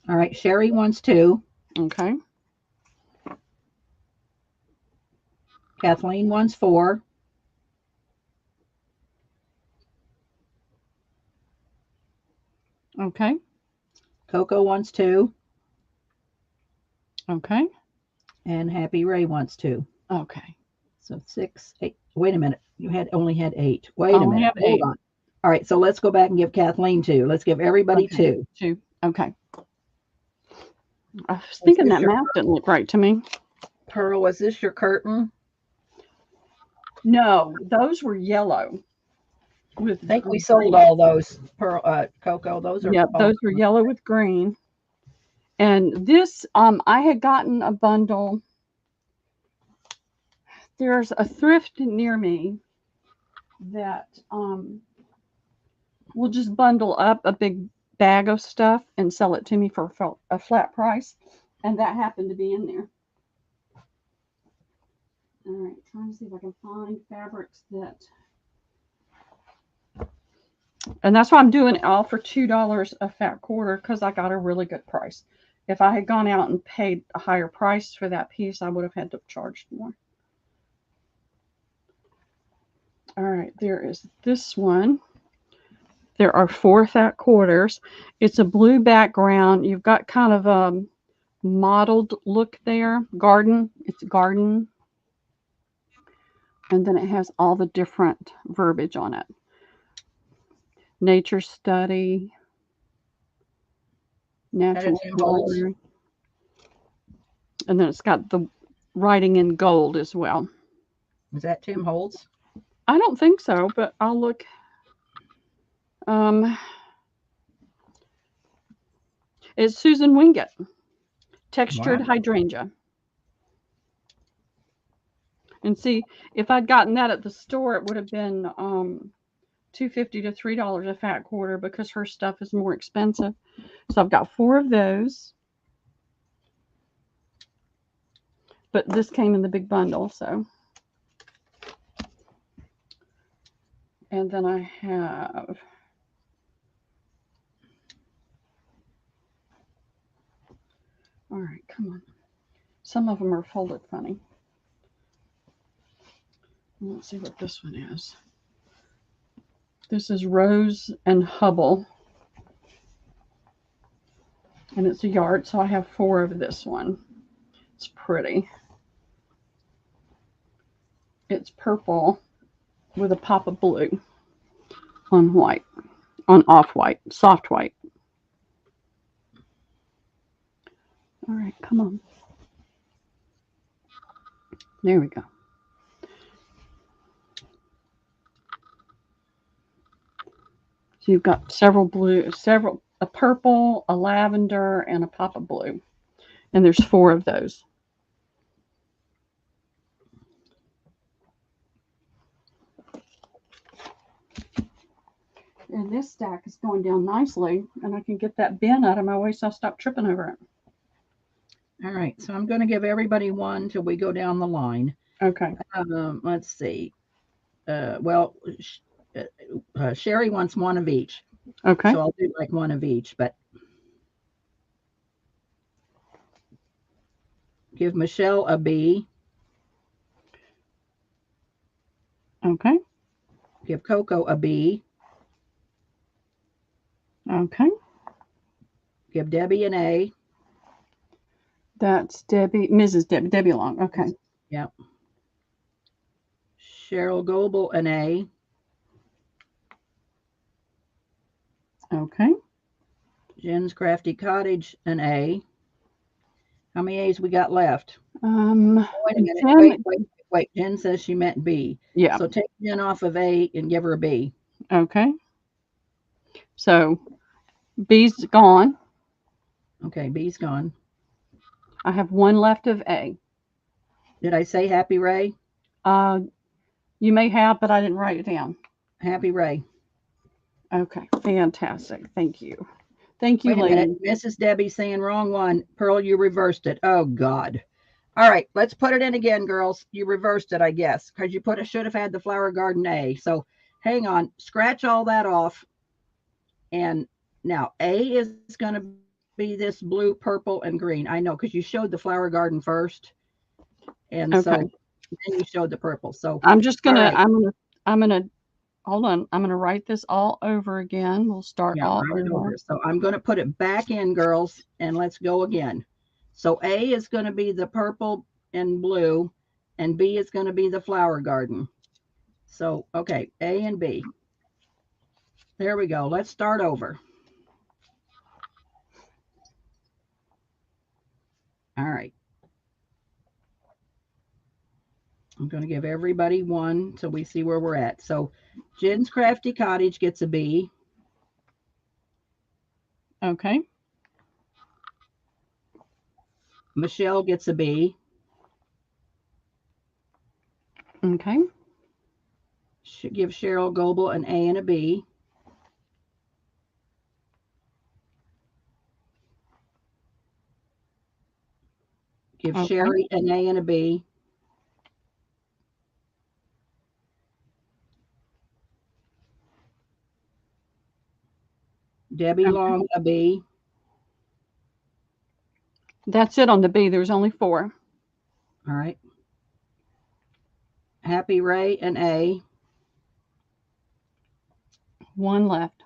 All right. Sherry wants 2. Okay. Kathleen wants 4. Okay. Coco wants 2. Okay. And Happy Ray wants 2. Okay. So 6, 8. Wait a minute. You only had 8. Wait a minute. Hold on. All right. So let's go back and give Kathleen 2. Let's give everybody 2. 2. Okay. I was thinking that math didn't look right to me. Pearl, was this your curtain? No, those were yellow. I think we sold all those, Pearl, Coco. Those are those were yellow with green. And this, I had gotten a bundle. There's a thrift near me that will just bundle up a big bag of stuff and sell it to me for a flat price. And that happened to be in there. All right, trying to see if I can find fabrics that. And that's why I'm doing it all for $2 a fat quarter, because I got a really good price. If I had gone out and paid a higher price for that piece, I would have had to charge more. All right, there is this one. There are 4 fat quarters. It's a blue background. You've got kind of a mottled look there. Garden. It's garden. And then it has all the different verbiage on it. Nature study. Natural color. And then it's got the writing in gold as well. Is that Tim Holtz? I don't think so, but I'll look. It's Susan Wingate. Textured hydrangea. And see, if I'd gotten that at the store, it would have been $2.50 to $3 a fat quarter, because her stuff is more expensive. So I've got 4 of those. But this came in the big bundle, so. And then I have. All right, come on. Some of them are folded funny. Let's see what this one is. This is Rose and Hubble. And it's a yard, so I have 4 of this one. It's pretty. It's purple with a pop of blue on white, on off-white, soft white. All right, come on. There we go. So you've got several blue, a purple, a lavender, and a pop of blue. And there's 4 of those. And this stack is going down nicely, and I can get that bin out of my way so I'll stop tripping over it. All right, so I'm going to give everybody one till we go down the line. Okay. Let's see. Sherry wants 1 of each. Okay. So I'll do like 1 of each, but give Michelle a B. Okay. Give Coco a B. Okay. Give Debbie an A. That's Mrs. Debbie Long. Okay. Yep. Cheryl Goebel an A. Okay. Jen's Crafty Cottage an A. How many A's we got left? Wait a minute. Wait. Jen says she meant B. Yeah. So take Jen off of A and give her a B. Okay. So B's gone. Okay, B's gone. I have 1 left of A. Did I say Happy Ray? You may have, but I didn't write it down. Happy Ray. Okay, fantastic. Thank you. Thank you, Wait a lady. minute. Mrs. Debbie saying wrong one. Pearl, you reversed it. Oh, God. All right, let's put it in again, girls. You reversed it, I guess, because you should have had the Flower Garden A. So hang on. Scratch all that off. And now A is going to be this blue, purple, and green. I know, because you showed the Flower Garden first. And so then you showed the purple. So I'm just going right. to, I'm going to, hold on. I'm going to write this all over again. We'll start all over. So I'm going to put it back in, girls, and let's go again. So A is going to be the purple and blue, and B is going to be the Flower Garden. So, okay, A and B. There we go. Let's start over. All right. I'm going to give everybody 1 so we see where we're at. So Jen's Crafty Cottage gets a B. Okay. Michelle gets a B. Okay. Give Cheryl Goebel an A and a B. Give Sherry an A and a B. Debbie Okay. Long, a B. That's it on the B. There's only 4. All right. Happy Ray, an A. 1 left.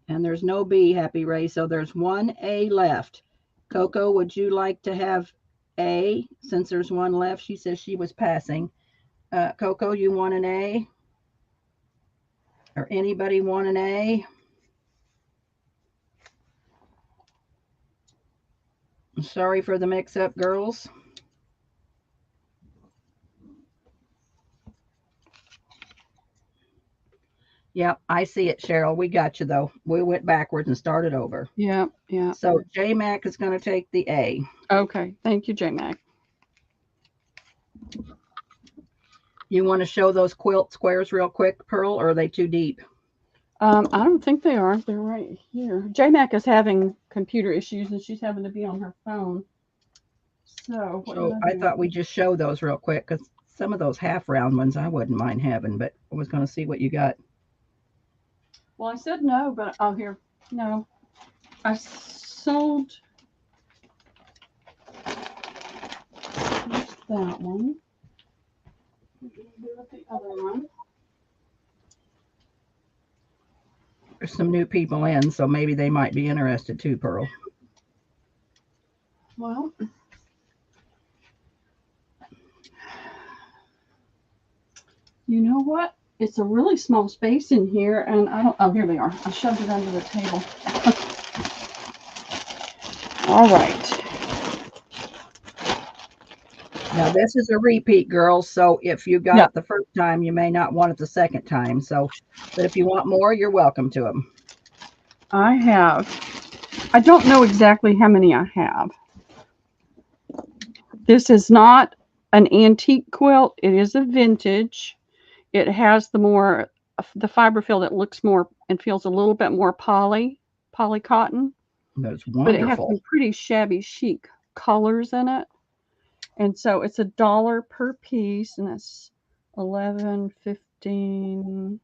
And there's no B, Happy Ray, so there's 1 A left. Coco, would you like to have A since there's 1 left? She says she was passing. Coco, you want an A? Or anybody want an A? Sorry for the mix-up, girls. Yep, I see it, Cheryl. We got you, though. We went backwards and started over. Yeah, yeah. So J-Mac is going to take the A. Okay. Thank you, J-Mac. You want to show those quilt squares real quick, Pearl, or are they too deep? I don't think they are. They're right here. J-Mac is having computer issues, and she's having to be on her phone. So I thought we'd just show those real quick, because some of those half-round ones I wouldn't mind having, but I was going to see what you got. Well, I said no, but here. No. I sold that one. What did I do with the other one? There's some new people in, so maybe they might be interested too, Pearl. Well, you know what? It's a really small space in here, and I don't. Oh, here they are. I shoved it under the table. All right. Now, this is a repeat, girls, so if you got it the first time, you may not want it the second time. So, but if you want more, you're welcome to them. I don't know exactly how many I have. This is not an antique quilt. It is a vintage. It has the fiber feel that looks more and feels a little bit more poly cotton. That's wonderful. But it has some pretty shabby chic colors in it. And so it's $1 per piece, and that's 11, 15,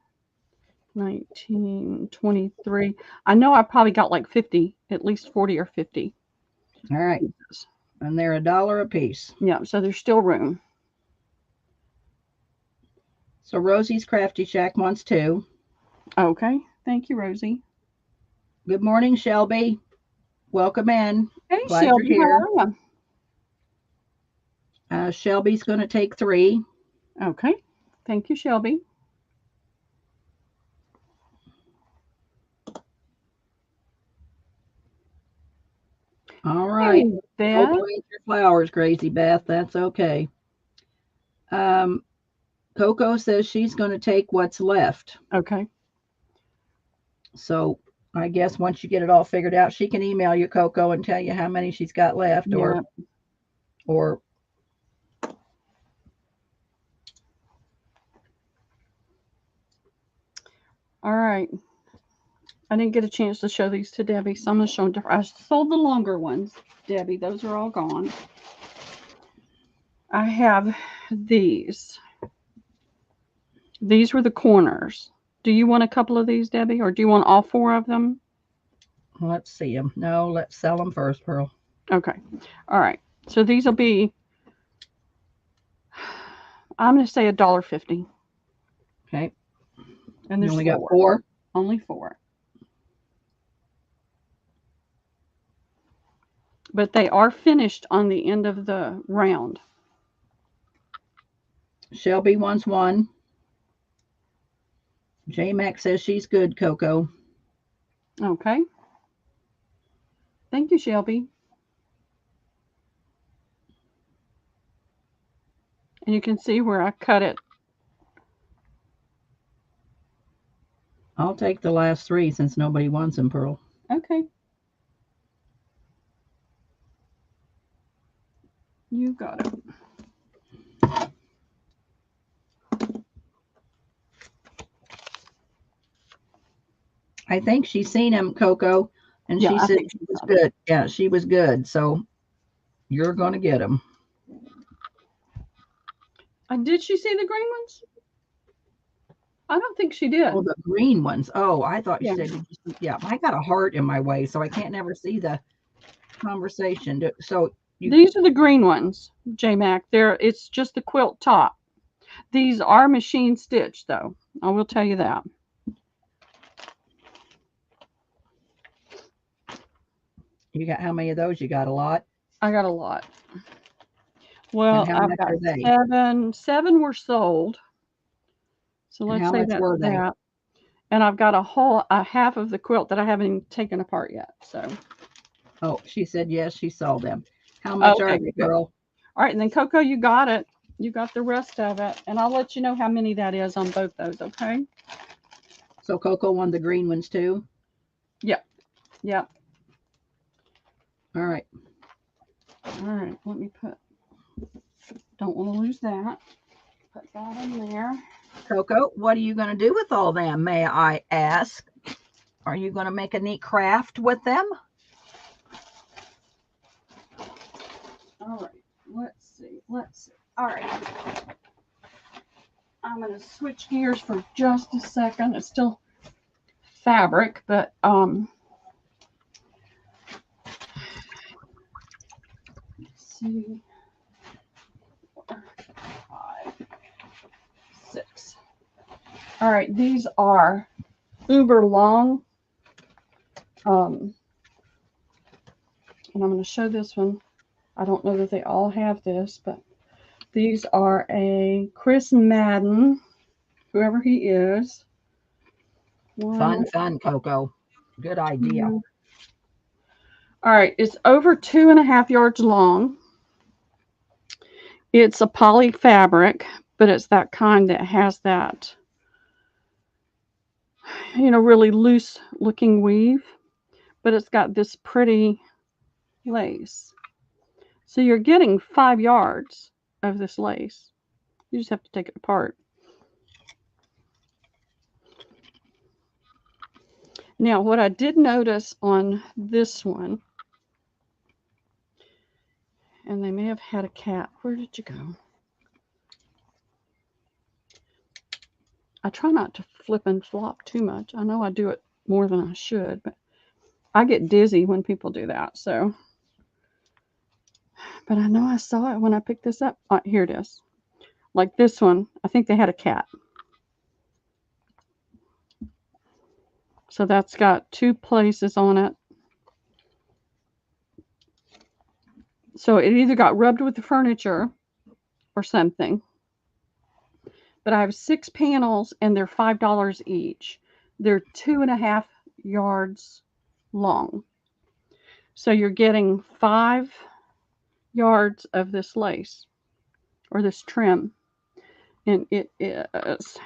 19, 23. I know I probably got like 50, at least 40 or 50. All right. Pieces. And they're $1 a piece. Yeah, so there's still room. So Rosie's Crafty Shack wants 2. Okay. Thank you, Rosie. Good morning, Shelby. Welcome in. Hey, Glad Shelby, you're here. how are you? Shelby's going to take 3. Okay. Thank you, Shelby. All right. Hey, go plant your flowers, Crazy Beth. That's okay. Coco says she's going to take what's left. Okay. So I guess once you get it all figured out, she can email you, Coco, and tell you how many she's got left. Yeah. Or all right. I didn't get a chance to show these to Debbie, so I'm going to show them to her. I sold the longer ones, Debbie. Those are all gone. I have these. These were the corners. Do you want a couple of these, Debbie, or do you want all 4 of them? Let's see them. No, let's sell them first, Pearl. Okay. All right. So these will be, I'm going to say $1.50. Okay. And there's only got 4? Only 4. But they are finished on the end of the round. Shelby wants 1. J-Mac says she's good, Coco. Okay. Thank you, Shelby. And you can see where I cut it. I'll take the last 3 since nobody wants them, Pearl. Okay. You got it. I think she's seen him, Coco, and she said she was good. Yeah, she was good. So you're going to get them. Did she see the green ones? I don't think she did. Oh, the green ones. Oh, I thought you Yeah. said, yeah, I got a heart in my way, so I can't never see the conversation. So These are the green ones, J Mac. It's just the quilt top. These are machine stitched though. I will tell you that. you got how many of those? You got a lot? I got a lot. Well, And how I've much got are they? seven. Seven were sold. So And let's how say much that's were they? that. And I've got a half of the quilt that I haven't even taken apart yet. So. Oh, she said yes, she saw them. How much are Okay, they, good. girl? All right, and then Coco, you got it. You got the rest of it, and I'll let you know how many that is on both those. Okay. So Coco won the green ones too? Yep. Yep. All right. All right. Let me put. Don't want to lose that. Put that in there. Coco, what are you going to do with all them, may I ask? Are you going to make a neat craft with them? All right. Let's see. Let's see. All right. I'm going to switch gears for just a second. It's still fabric, but let's see. 4, 5, 6. All right. These are uber long. And I'm going to show this one. I don't know that they all have this, but these are a Chris Madden, whoever he is. Fun, Coco. Good idea. All right, it's over 2.5 yards long. It's a poly fabric, but it's that kind that has that, really loose looking weave, but it's got this pretty lace. So you're getting 5 yards of this lace. You just have to take it apart. Now, what I did notice on this one, and they may have had a cat. Where did you go? I try not to flip and flop too much. I know I do it more than I should, but I get dizzy when people do that. So, but I know I saw it when I picked this up. Here it is. Like this one, I think they had a cat. So that's got 2 places on it. So it either got rubbed with the furniture or something. But I have 6 panels and they're $5 each. They're 2.5 yards long. So you're getting 5 yards of this lace or this trim. And it is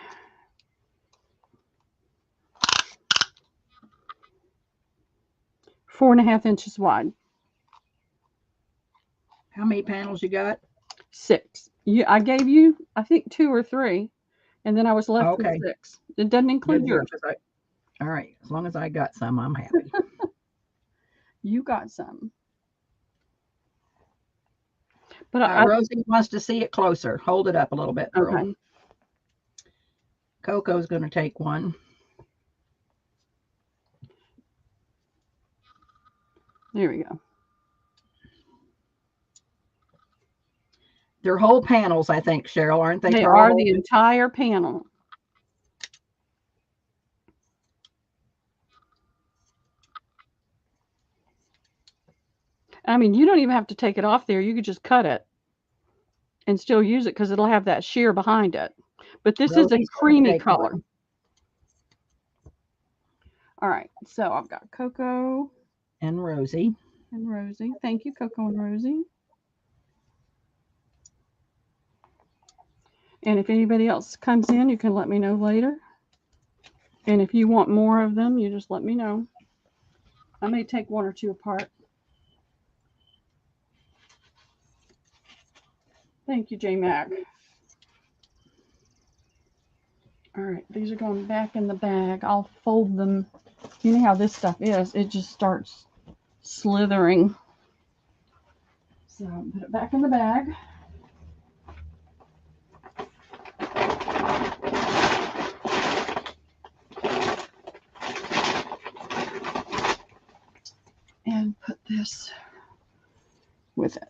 4.5 inches wide. How many panels you got? 6. I gave you, I think, 2 or 3, and then I was left with 6. It doesn't include yours. All right. As long as I got some, I'm happy. You got some. But Rosie wants to see it closer. Hold it up a little bit, girl. Okay. Coco's going to take one. There we go. They're whole panels, I think, Cheryl, aren't they? They are the entire panel. I mean, you don't even have to take it off there. You could just cut it and still use it because it'll have that sheer behind it. But this is a creamy color. All right. So I've got Coco. And Rosie. And Rosie. Thank you, Coco and Rosie. And if anybody else comes in, you can let me know later. And if you want more of them, you just let me know. I may take 1 or 2 apart. Thank you, J Mac. All right, these are going back in the bag. I'll fold them. You know how this stuff is. It just starts slithering. So put it back in the bag. this with it.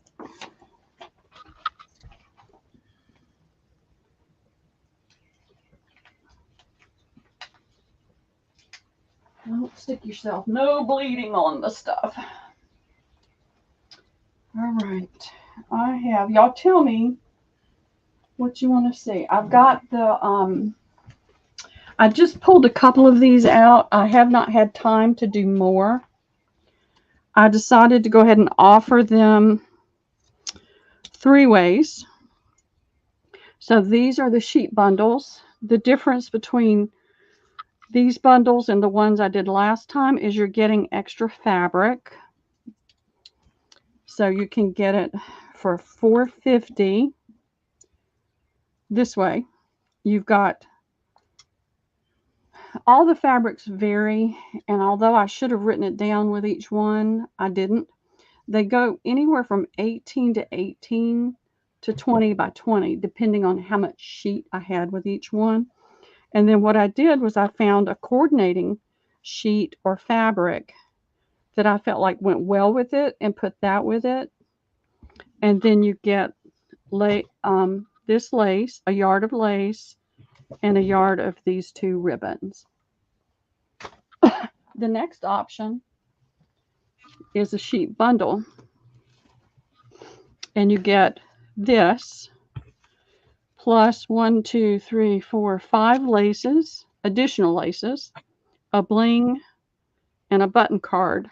Don't stick yourself. No bleeding on the stuff. All right. I have, y'all tell me what you want to see. I've got the, I just pulled a couple of these out. I have not had time to do more. I decided to go ahead and offer them 3 ways. So these are the sheet bundles. The difference between these bundles and the ones I did last time is you're getting extra fabric. So you can get it for $4.50 this way. You've got all the fabrics vary, and although I should have written it down with each one, I didn't. They go anywhere from 18 to 18 to 20 by 20, depending on how much sheet I had with each one. And then what I did was I found a coordinating sheet or fabric that I felt like went well with it and put that with it. And then you get this lace, a yard of lace, and a yard of these 2 ribbons. The next option is a sheet bundle. And you get this plus 1, 2, 3, 4, 5 laces, additional laces, a bling, and a button card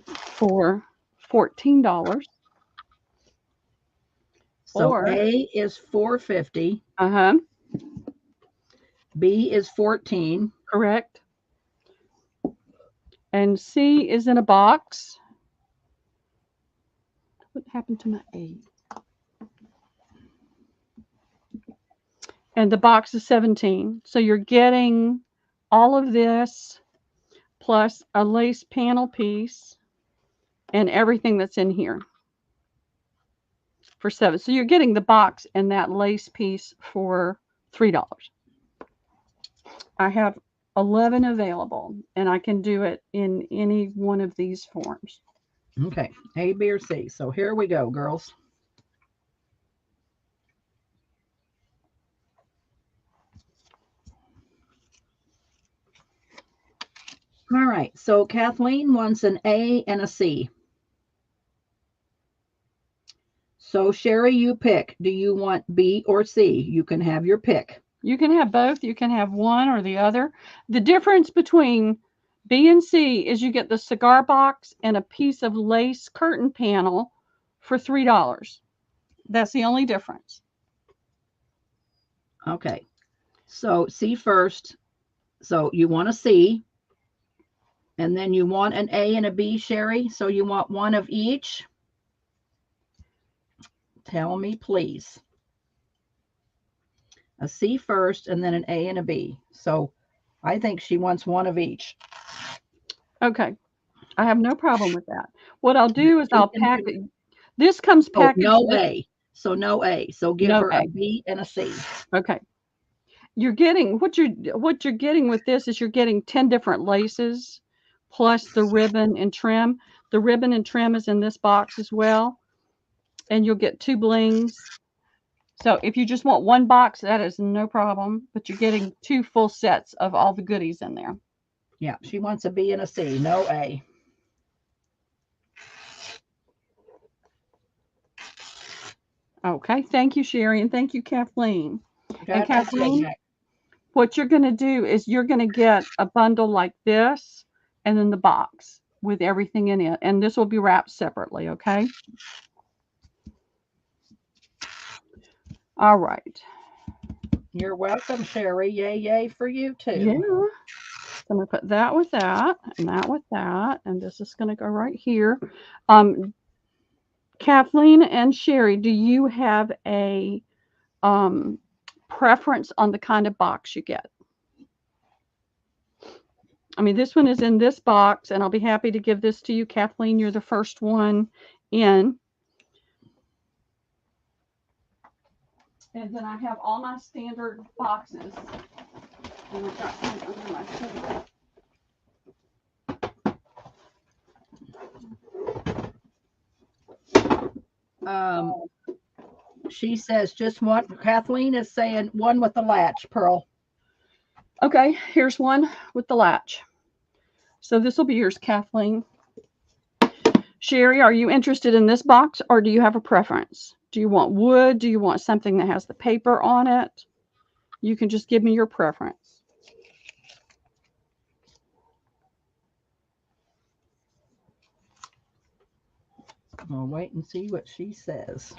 for $14. So Or A is $4.50. B is $14. Correct. And C is in a box. What happened to my A? And the box is $17. So you're getting all of this plus a lace panel piece and everything that's in here for $7. So you're getting the box and that lace piece for $3. I have 11 available, and I can do it in any one of these forms. Okay, A, B, or C. So here we go, girls. All right, so Kathleen wants an A and a C. So Sherry, you pick. Do you want B or C? You can have your pick. You can have both. You can have one or the other. The difference between B and C is you get the cigar box and a piece of lace curtain panel for $3. That's the only difference. Okay, so C first. So you want a C, and then you want an A and a B, Sherry. So you want one of each. Tell me, please. A C first, and then an A and a B. So I think she wants one of each. Okay. I have no problem with that. What I'll do is I'll pack it. This comes Oh, packaged. no A. So no A. So give No her A. a B and a C. Okay. You're getting what you're getting with this is you're getting 10 different laces plus the ribbon and trim. The ribbon and trim is in this box as well. And you'll get 2 blings. So if you just want one box, that is no problem. But you're getting 2 full sets of all the goodies in there. Yeah, she wants a B and a C, no A. Okay, thank you, Sherry, and thank you, Kathleen. And Kathleen, Okay. what you're going to do is you're going to get a bundle like this and then the box with everything in it. And this will be wrapped separately, okay? All right. You're welcome, Sherry. Yay, yay for you too. Yeah. So I'm going to put that with that and that with that. And this is going to go right here. Kathleen and Sherry, do you have a preference on the kind of box you get? I mean, this one is in this box, and I'll be happy to give this to you. Kathleen, you're the first one in. And then I have all my standard boxes. And I've got some under my table. she says just one. Kathleen is saying one with the latch, Pearl. Okay, here's one with the latch. So this will be yours, Kathleen. Sherry, are you interested in this box or do you have a preference? Do you want wood? Do you want something that has the paper on it? You can just give me your preference. I'll wait and see what she says.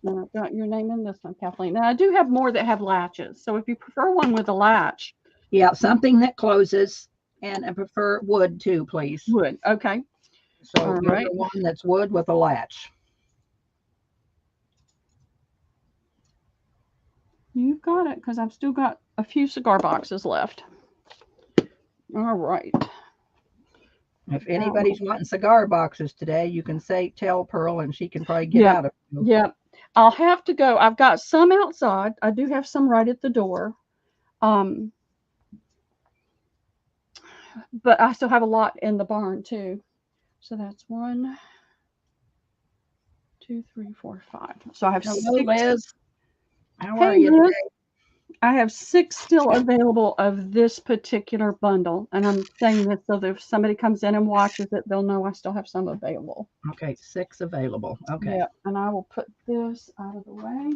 And I've got your name in this one, Kathleen. Now, I do have more that have latches. So if you prefer one with a latch. Yeah, something that closes. And I prefer wood too, please. Wood, okay. So all give right. her one that's wood with a latch. You've got it, because I've still got a few cigar boxes left. All right. If anybody's wanting cigar boxes today, you can tell Pearl, and she can probably get out of them. Yeah. I'll have to go. I've got some outside. I do have some right at the door. But I still have a lot in the barn too. So that's 1, 2, 3, 4, 5. So I have Hello, 6. Liz. How are you today? I have 6 still available of this particular bundle. And I'm saying this so that if somebody comes in and watches it, they'll know I still have some available. Okay, 6 available. Okay. Yeah, and I will put this out of the way.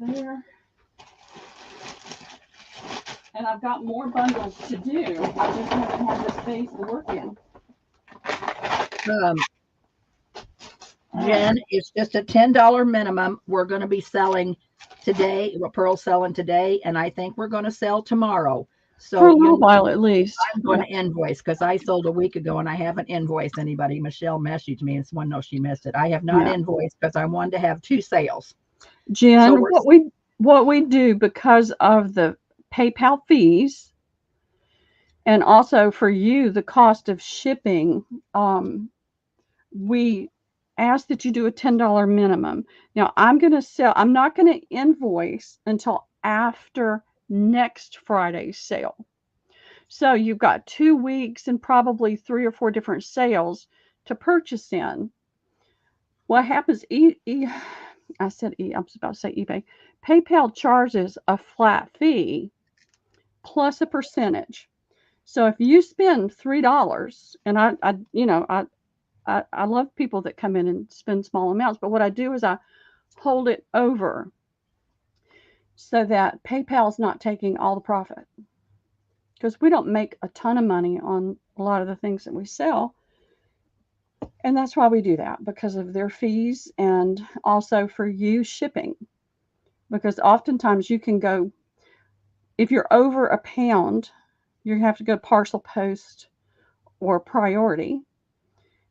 There. And I've got more bundles to do. I just haven't had the space to work in. Jen, it's just a $10 minimum. We're going to be selling today, what Pearl's selling today, and I think we're going to sell tomorrow. So for a little while at least. I'm going to invoice because I sold a week ago and I haven't invoiced anybody. Michelle messaged me and someone knows she missed it. I have not invoiced because I wanted to have 2 sales. Jen, so what we do because of the PayPal fees and also for you the cost of shipping, we ask that you do a $10 minimum. Now I'm not going to invoice until after next Friday's sale. So you've got 2 weeks and probably 3 or 4 different sales to purchase in. What happens, I was about to say eBay. PayPal charges a flat fee plus a percentage. So if you spend $3, and I love people that come in and spend small amounts, but what I do is I hold it over so that PayPal's not taking all the profit. Because we don't make a ton of money on a lot of the things that we sell. And that's why we do that, because of their fees and also for you shipping. Because oftentimes you can go, if you're over £1, you have to go parcel post or priority.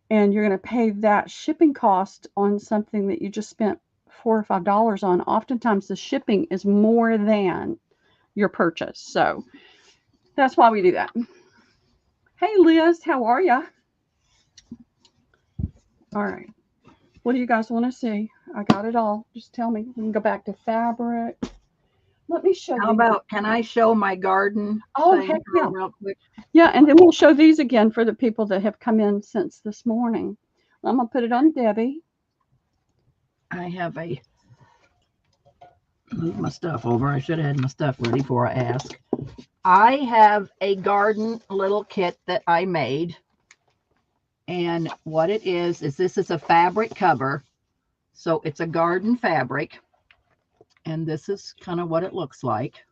And you're going to pay that shipping cost on something that you just spent $4 or $5 on. Oftentimes the shipping is more than your purchase. So that's why we do that. Hey, Liz, how are you? All right. What do you guys want to see? I got it all. Just tell me. We can go back to fabric. Let me show you. How about, can I show my garden? Oh, heck yeah. Real quick? Yeah, and then we'll show these again for the people that have come in since this morning. I'm going to put it on Debbie. I have move my stuff over. I should have had my stuff ready before I ask. I have a garden little kit that I made. And what it is this is a fabric cover. So it's a garden fabric. And this is kind of what it looks like.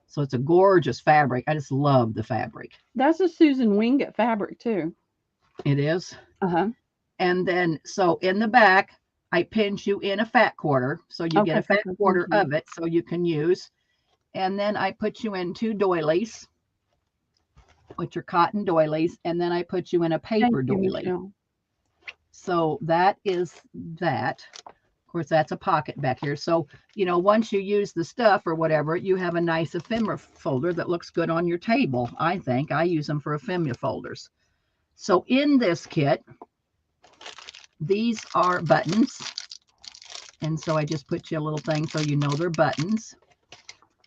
So it's a gorgeous fabric. I just love the fabric. That's a Susan Wingate fabric too. It is? Uh-huh. And then, so in the back, I pinch you in a fat quarter. So you get a fat quarter of it so you can use. And then I put you in 2 doilies, which are cotton doilies. And then I put you in a paper doily. So that is that. Of course, that's a pocket back here. So, once you use the stuff or whatever, you have a nice ephemera folder that looks good on your table. I think I use them for ephemera folders. So in this kit, these are buttons. And so I just put you a little thing so you know they're buttons.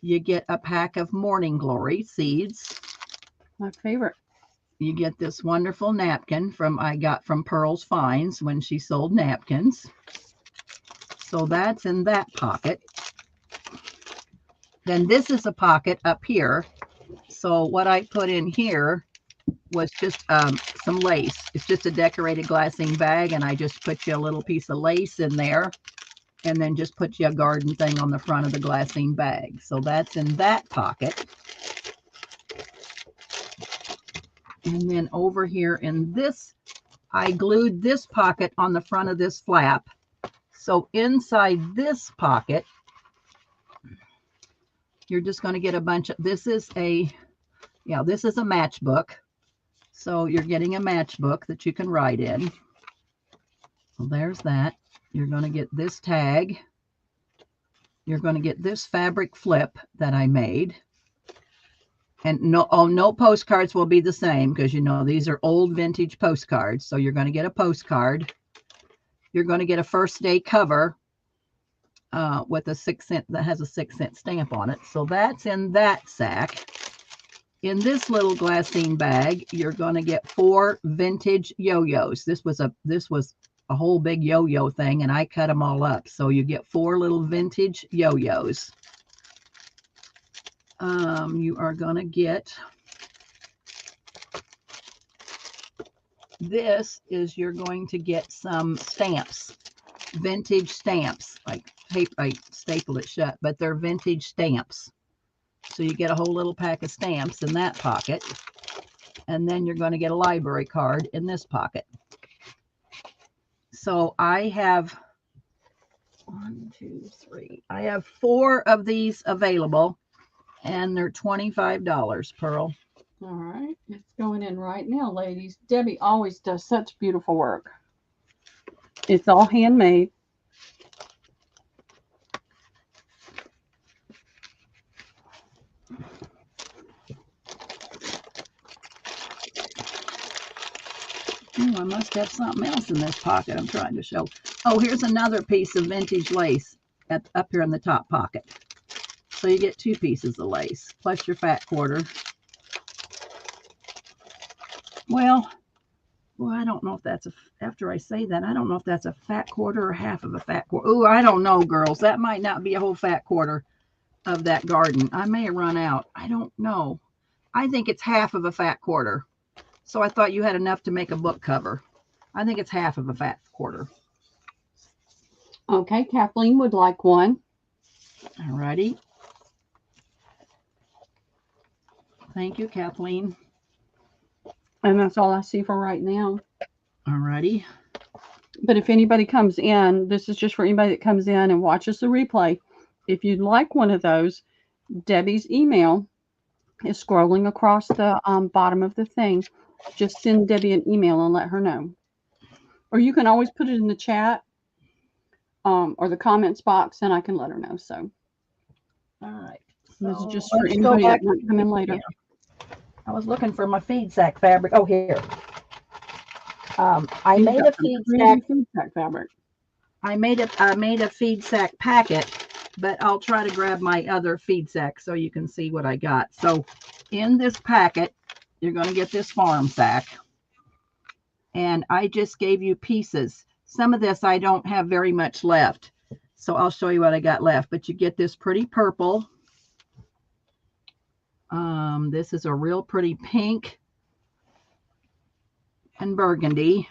You get a pack of morning glory seeds. My favorite. You get this wonderful napkin I got from Pearl's Finds when she sold napkins. So that's in that pocket. Then this is a pocket up here. So what I put in here was just some lace. It's just a decorated glassine bag, and I just put you a little piece of lace in there, and then just put you a garden thing on the front of the glassine bag. So that's in that pocket. And then over here in this, I glued this pocket on the front of this flap. So inside this pocket, you're just going to get a bunch of, this is a matchbook. So you're getting a matchbook that you can write in. Well, there's that. You're going to get this tag. You're going to get this fabric flip that I made. And no postcards will be the same, because you know these are old vintage postcards. So you're going to get a postcard. You're going to get a first day cover with a 6-cent that has a 6-cent stamp on it. So that's in that sack. In this little glassine bag, you're going to get 4 vintage yo-yos. This was a whole big yo-yo thing, and I cut them all up. So you get 4 little vintage yo-yos. You are going to get, you're going to get some stamps, vintage stamps, like tape. I stapled it shut, but they're vintage stamps. So you get a whole little pack of stamps in that pocket. And then you're going to get a library card in this pocket. So I have 1, 2, 3. I have 4 of these available, and they're $25, Pearl. All right. It's going in right now, ladies. Debbie always does such beautiful work. It's all handmade. Oh, I must have something else in this pocket I'm trying to show. Oh, here's another piece of vintage lace up here in the top pocket. So you get 2 pieces of lace, plus your fat quarter. Well, I don't know if that's after I say that, I don't know if that's a fat quarter or half of a fat quarter. Oh, I don't know, girls. That might not be a whole fat quarter of that garden. I may have run out. I don't know. I think it's half of a fat quarter. So I thought you had enough to make a book cover. I think it's half of a fat quarter. Okay, Kathleen would like one. All righty. Thank you, Kathleen. And that's all I see for right now. All righty. But if anybody comes in, this is just for anybody that comes in and watches the replay. If you'd like one of those, Debbie's email is scrolling across the bottom of the thing. Just send Debbie an email and let her know. Or you can always put it in the chat or the comments box, and I can let her know. So, all right. This is just for anybody that might come in later. Yeah. I was looking for my feed sack fabric. Oh, here. I made a feed sack fabric. I made a feed sack packet, but I'll try to grab my other feed sack so you can see what I got. So in this packet, you're going to get this farm sack. And I just gave you pieces. Some of this I don't have very much left. So I'll show you what I got left. But you get this pretty purple. This is a real pretty pink and burgundy.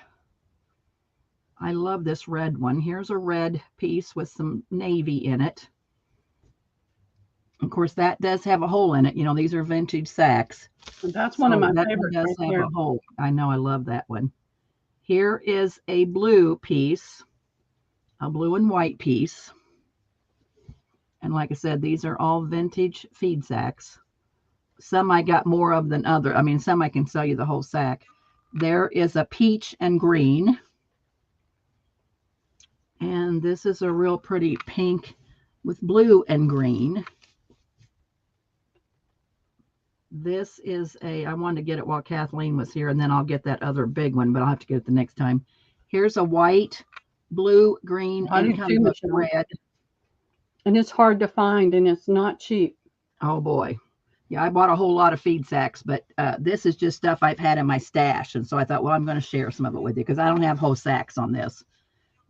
I love this red one. Here's a red piece with some navy in it. Of course, that does have a hole in it. You know, these are vintage sacks. And that's one of my favorites. That does have a hole. I know, I love that one. Here is a blue piece, a blue and white piece. And like I said, these are all vintage feed sacks. Some I got more of than other. I mean, some I can sell you the whole sack. There is a peach and green. And this is a real pretty pink with blue and green. This is I wanted to get it while Kathleen was here, and then I'll get that other big one, but I'll have to get it the next time. Here's a white, blue, green, and kind of red. And it's hard to find, and it's not cheap. Oh boy. Yeah, I bought a whole lot of feed sacks, but this is just stuff I've had in my stash. And so I thought, well, I'm going to share some of it with you because I don't have whole sacks on this.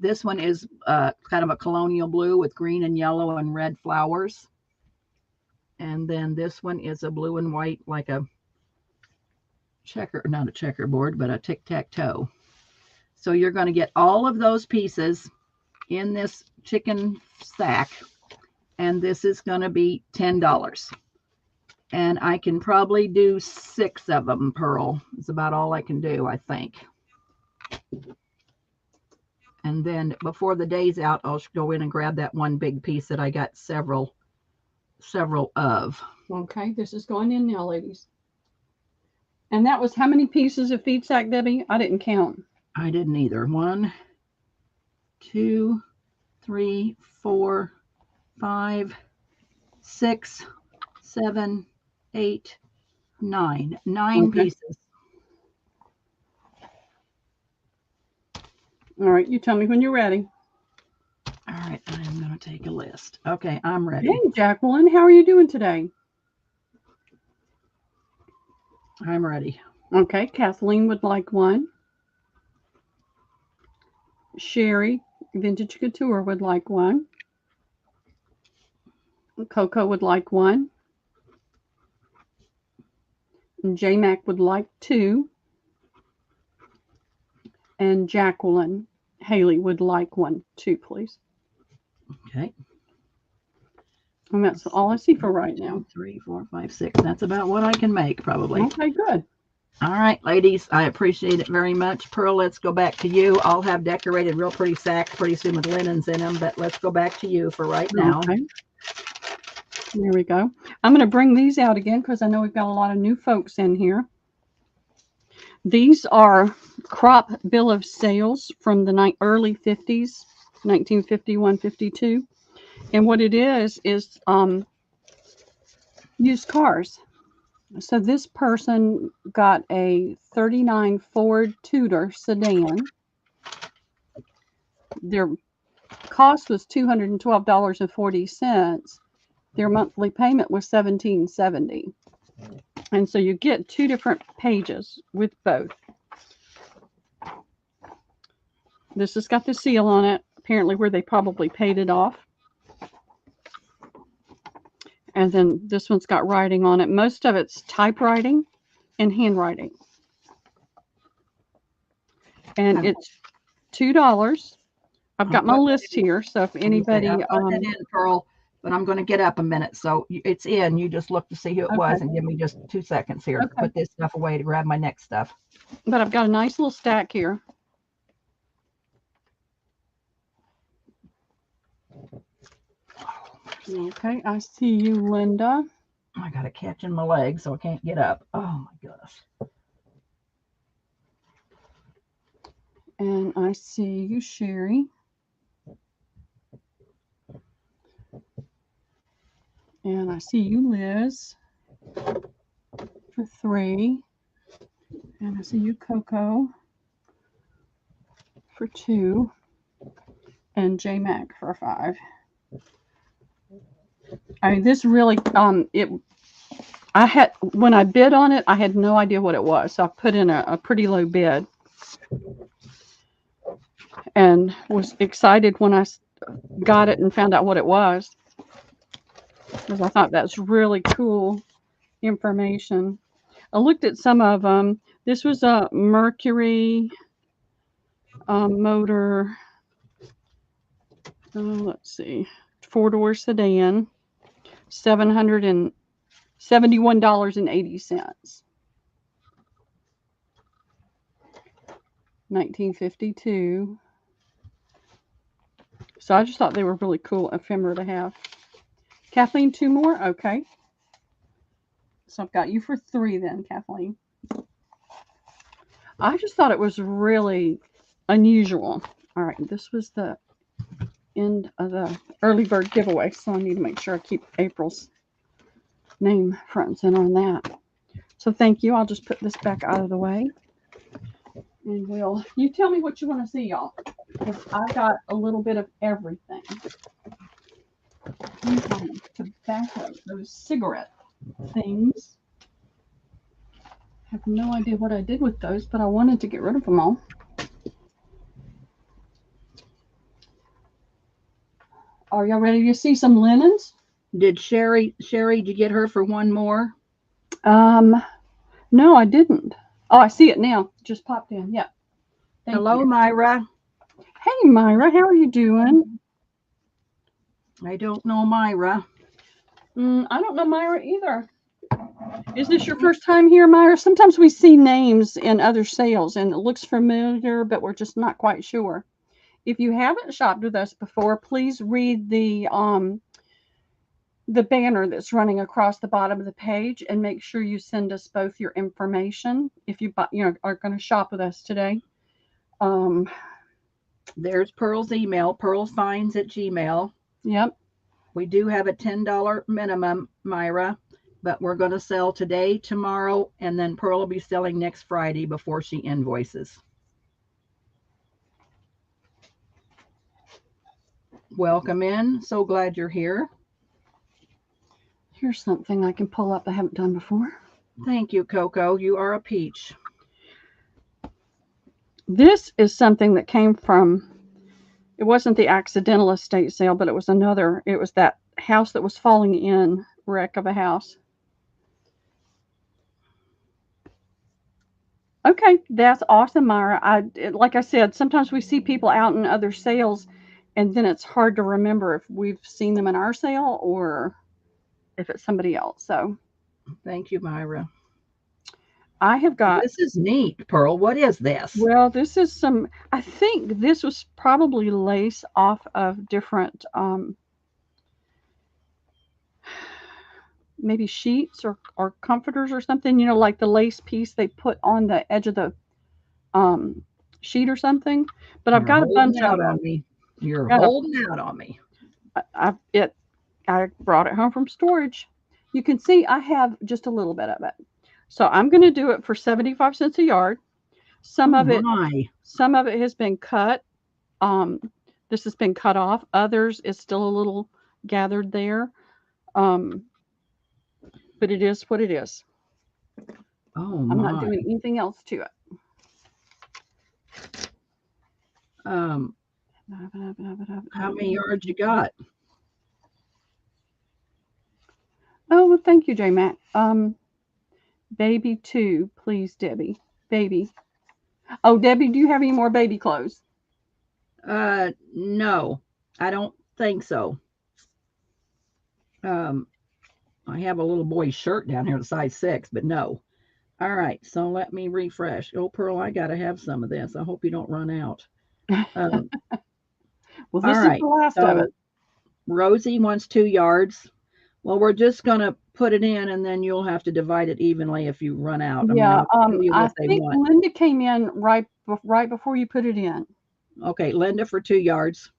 This one is kind of a colonial blue with green and yellow and red flowers. And then this one is a blue and white, like a not a checkerboard, but a tic-tac-toe. So you're going to get all of those pieces in this chicken sack. And this is going to be $10. And I can probably do 6 of them, Pearl. It's about all I can do, I think. And then before the day's out, I'll go in and grab that one big piece that I got several of. Okay, this is going in now, ladies. And that was how many pieces of feed sack, Debbie? I didn't count. I didn't either. 1, 2, 3, 4, 5, 6, 7, 8, 9. 9 Okay. pieces. All right, you tell me when you're ready. All right, I'm going to take a list. Okay, I'm ready. Hey, Jacqueline, how are you doing today? I'm ready. Okay, Kathleen would like one. Sherry, Vintage Couture, would like one. Coco would like one. And J-Mac would like 2. And Jacqueline Haley would like 1 too, please. Okay. And that's all I see for right now. 2, 3, 4, 5, 6. That's about what I can make, probably. Okay, good. All right, ladies, I appreciate it very much. Pearl, let's go back to you. I'll have decorated real pretty sacks pretty soon with linens in them, but let's go back to you for right now. Okay. There we go. I'm going to bring these out again because I know we've got a lot of new folks in here. These are crop bill of sales from the early 50s, 1951, 52. And what it is used cars. So this person got a 39 Ford Tudor sedan. Their cost was $212.40. Their monthly payment was $17.70. And so you get 2 different pages with both. This has got the seal on it, apparently where they probably paid it off. And then this one's got writing on it. Most of it's typewriting and handwriting. And it's $2. I've got my list here, so if anybody I'm putting it in, Pearl, but I'm going to get up a minute, so it's in. You just look to see who it was, and give me just 2 seconds here to put this stuff away to grab my next stuff. But I've got a nice little stack here. Okay, I see you, Linda. I got a catch in my leg, so I can't get up. Oh my gosh. And I see you, Sherry. And I see you, Liz, for 3. And I see you, Coco, for 2. And J-Mac for 5. I mean, this really, when I bid on it, I had no idea what it was. So I put in a pretty low bid and was excited when I got it and found out what it was, because I thought that's really cool information. I looked at some of them. This was a Mercury motor. Let's see, 4-door sedan, $771.80. 1952. So I just thought they were really cool ephemera to have. Kathleen, 2 more? Okay. So I've got you for 3 then, Kathleen. I just thought it was really unusual. All right, this was the end of the early bird giveaway, so I need to make sure I keep April's name front and center on that. So thank you. I'll just put this back out of the way. And you tell me what you want to see, y'all, because I got a little bit of everything. tobacco, those cigarette things. I have no idea what I did with those, but I wanted to get rid of them all. Are y'all ready to see some linens? Did Sherry, did you get her for one more? No, I didn't. Oh, I see it now. Just popped in. Yeah. Hello, you. Myra. Hey, Myra. How are you doing? I don't know Myra. I don't know Myra either. Is this your first time here, Myra? Sometimes we see names in other sales and it looks familiar, but we're just not quite sure. If you haven't shopped with us before, please read the banner that's running across the bottom of the page and make sure you send us both your information if you are going to shop with us today. There's Pearl's email, pearlsfinds@gmail. Yep. We do have a $10 minimum, Myra, but we're going to sell today, tomorrow, and then Pearl will be selling next Friday before she invoices. Welcome in. So glad you're here. Here's something I can pull up I haven't done before. Thank you, Coco. You are a peach. This is something that came from, it wasn't the accidental estate sale, but it was that house that was falling in, wreck of a house. Okay, that's awesome, Myra. Like I said, sometimes we see people out in other sales, and then it's hard to remember if we've seen them in our sale or if it's somebody else. So, thank you, Myra. I have got. This is neat, Pearl. What is this? Well, this is some. I think this was probably lace off of different, maybe sheets or comforters or something. You know, like the lace piece they put on the edge of the sheet or something. But I've got a bunch of on me. You're holding out on me. I brought it home from storage. You can see I have just a little bit of it. So I'm going to do it for 75 cents a yard. Some of it has been cut. This has been cut off. Others is still a little gathered there. But it is what it is. Oh, I'm not doing anything else to it. How many yards you got? Oh, well, thank you, J Mac. Baby 2, please, Debbie. Baby. Oh, Debbie, do you have any more baby clothes? No, I don't think so. I have a little boy's shirt down here, size 6, but no. All right, so let me refresh. Oh, Pearl, I got to have some of this. I hope you don't run out. Well, this is the last of it. Rosie wants 2 yards. Well, we're just going to put it in, and then you'll have to divide it evenly if you run out. Yeah, I think Linda came in right before you put it in. Okay, Linda for 2 yards.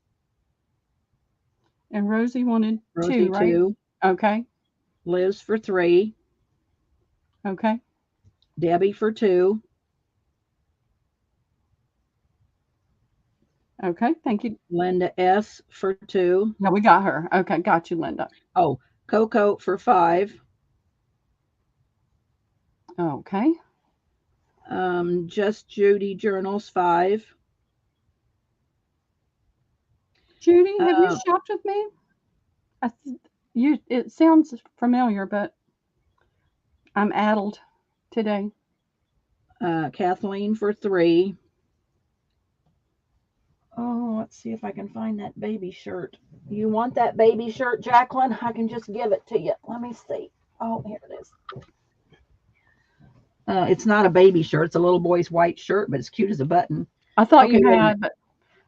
And Rosie wanted 2, right? 2. Okay. Liz for 3. Okay. Debbie for 2. Okay, thank you. Linda S for 2. No, we got her. Okay, got you, Linda. Oh, Coco for 5. Okay. Just Judy Journals 5. Judy, have you shopped with me? It sounds familiar, but I'm addled today. Kathleen for 3. Oh, let's see if I can find that baby shirt. You want that baby shirt, Jacqueline? I can just give it to you. Let me see. Oh, here it is. It's not a baby shirt. It's a little boy's white shirt, but it's cute as a button. I thought you had, but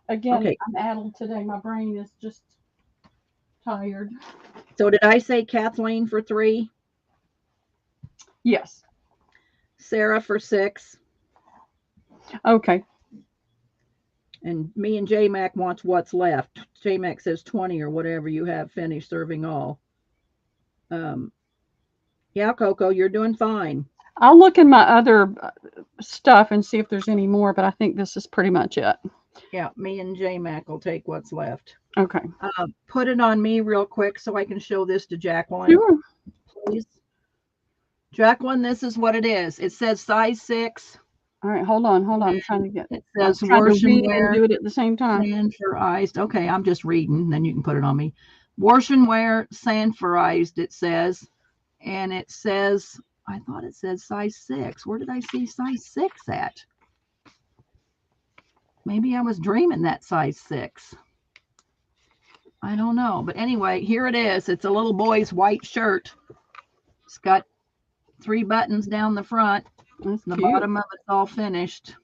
again, I'm addled today. My brain is just tired. So did I say Kathleen for 3? Yes. Sarah for 6. Okay. And me and J-Mac wants what's left. J-Mac says 20 or whatever you have finished serving all. Yeah, Coco, you're doing fine. I'll look in my other stuff and see if there's any more, but I think this is pretty much it. Yeah, me and J-Mac will take what's left. Okay. Put it on me real quick so I can show this to Jacqueline, Sure. please. Jacqueline, this is what it is. It says size 6. All right, hold on. I'm trying to get. It I'm says trying to wash and read and wear, do it at the same time. sanforized. Okay, I'm just reading, then you can put it on me. Wash and wear, sanforized, it says. And it says, I thought it said size 6. Where did I see size 6 at? Maybe I was dreaming that size 6. I don't know. But anyway, here it is. It's a little boy's white shirt. It's got 3 buttons down the front. That's The cute. bottom of it's all finished.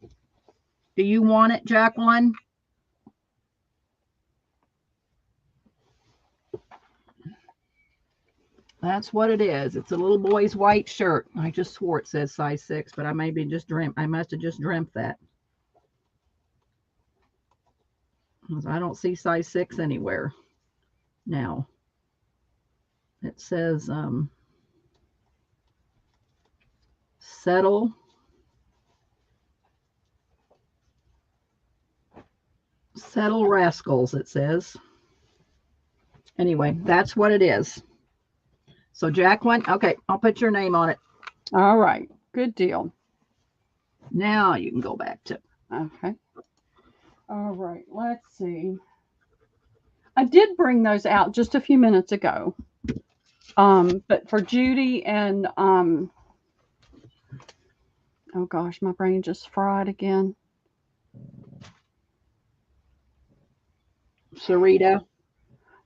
Do you want it, Jacqueline? That's what it is. It's a little boy's white shirt. I just swore it says size 6, but I maybe just dreamt. I must have just dreamt that. I don't see size 6 anywhere now. It says settle rascals, it says. Anyway, that's what it is. So Jacqueline, okay, I'll put your name on it. All right. Good deal. Now you can go back to. Okay. All right. Let's see. I did bring those out just a few minutes ago. But for Judy and oh gosh, my brain just fried again. Sarita.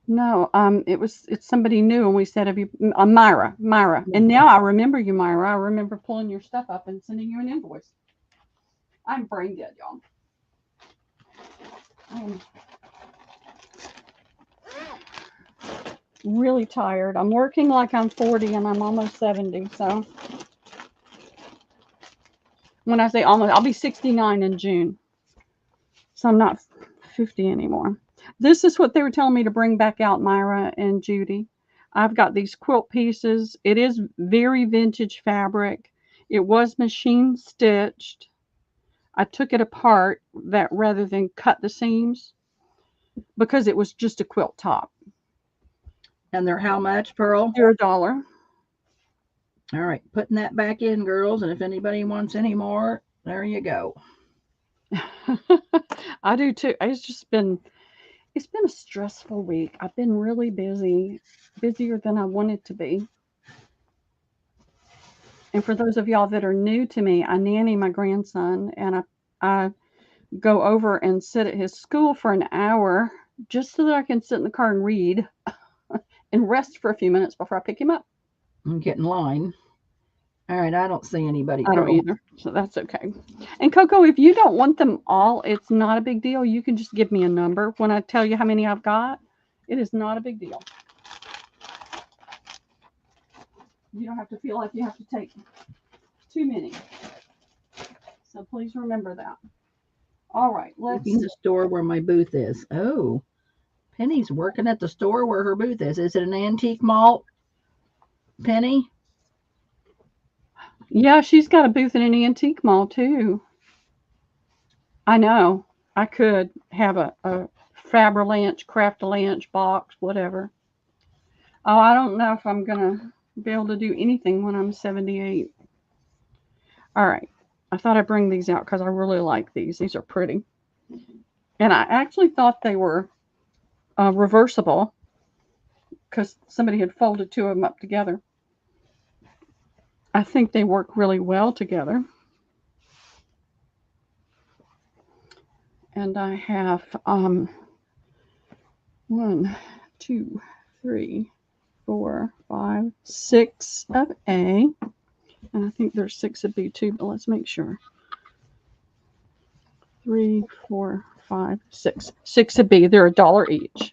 No, it's somebody new, and we said, "Have you, Myra?" And now I remember you, Myra. I remember pulling your stuff up and sending you an invoice. I'm brain dead, y'all. I'm really tired. I'm working like I'm 40, and I'm almost 70. So when I say almost, I'll be 69 in June. So I'm not 50 anymore. This is what they were telling me to bring back out, Myra and Judy. I've got these quilt pieces. It is very vintage fabric. It was machine stitched. I took it apart that rather than cut the seams because it was just a quilt top. And they're how much, Pearl? They're $1. All right, putting that back in, girls. And if anybody wants any more, there you go. I do too. It's been a stressful week. I've been really busy, busier than I wanted to be. And for those of y'all that are new to me, I nanny my grandson, and I go over and sit at his school for an hour just so that I can sit in the car and read and rest for a few minutes before I pick him up. And get in line. All right, I don't see anybody. I don't either, so that's okay. And Coco, if you don't want them all, it's not a big deal. You can just give me a number when I tell you how many I've got. It is not a big deal. You don't have to feel like you have to take too many. So please remember that. All right, let's. In the store where my booth is. Oh, Penny's working at the store where her booth is. Is it an antique malt, Penny? Yeah, she's got a booth in an antique mall too. I know. I could have a Faberlanche, Craftalanche box, whatever. Oh, I don't know if I'm gonna be able to do anything when I'm 78. All right. I thought I'd bring these out because I really like these. These are pretty. And I actually thought they were reversible because somebody had folded 2 of them up together. I think they work really well together. And I have 1, 2, 3, 4, 5, 6 of A. And I think there's 6 of B too, but let's make sure. 3, 4, 5, 6. 6 of B. They're $1 each.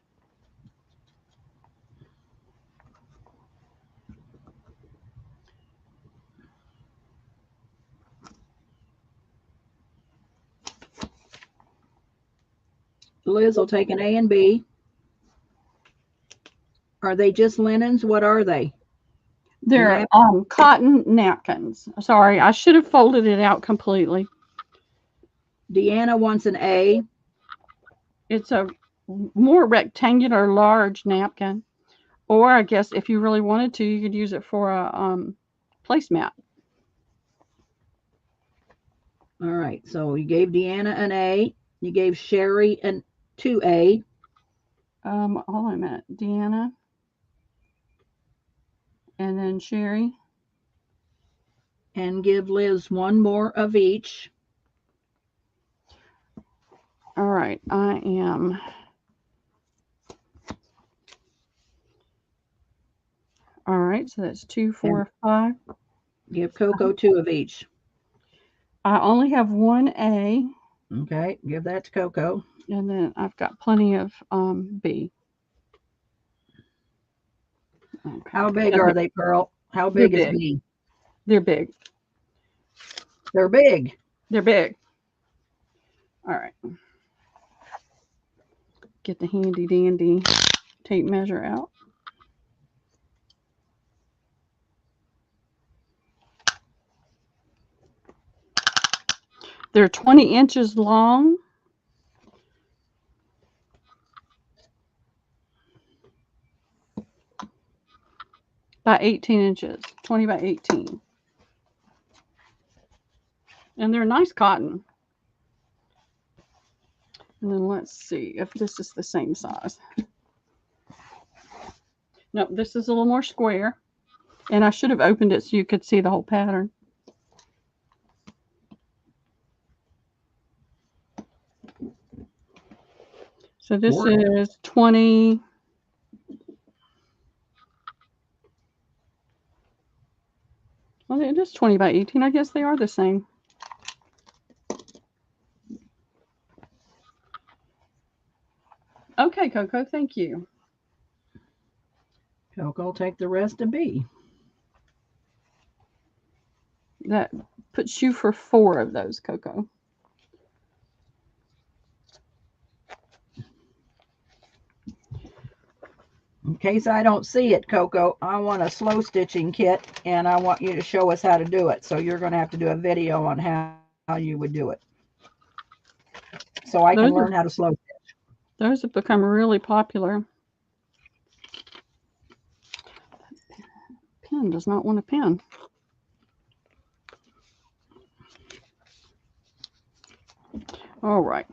Liz will take an A and B. Are they just linens? What are they? They're cotton napkins. Sorry, I should have folded it out completely. Deanna wants an A. It's a more rectangular, large napkin. Or I guess if you really wanted to, you could use it for a placemat. All right, so you gave Deanna an A. You gave Sherry an 2A. Hold on a minute. Deanna. And then Sherry. And give Liz one more of each. All right, I am. All right, so that's 2, 4, 5. Give Coco 2 of each. I only have one A. Okay, give that to Coco. And then I've got plenty of B. Okay. How big are they, Pearl? How big is B? They're big. They're big. They're big. All right. Get the handy dandy tape measure out. They're 20 inches long. By 18 inches. 20 by 18. And they're nice cotton. And then let's see if this is the same size. No, this is a little more square. And I should have opened it so you could see the whole pattern. So this is 20. Well, it is 20 by 18. I guess they are the same. Okay, Coco, thank you. Coco will take the rest of B. That puts you for 4 of those, Coco. In case I don't see it, Coco, I want a slow stitching kit, and I want you to show us how to do it. So you're going to have to do a video on how you would do it. So I can learn how to slow stitch. Those have become really popular. Pen does not want a pen. All right.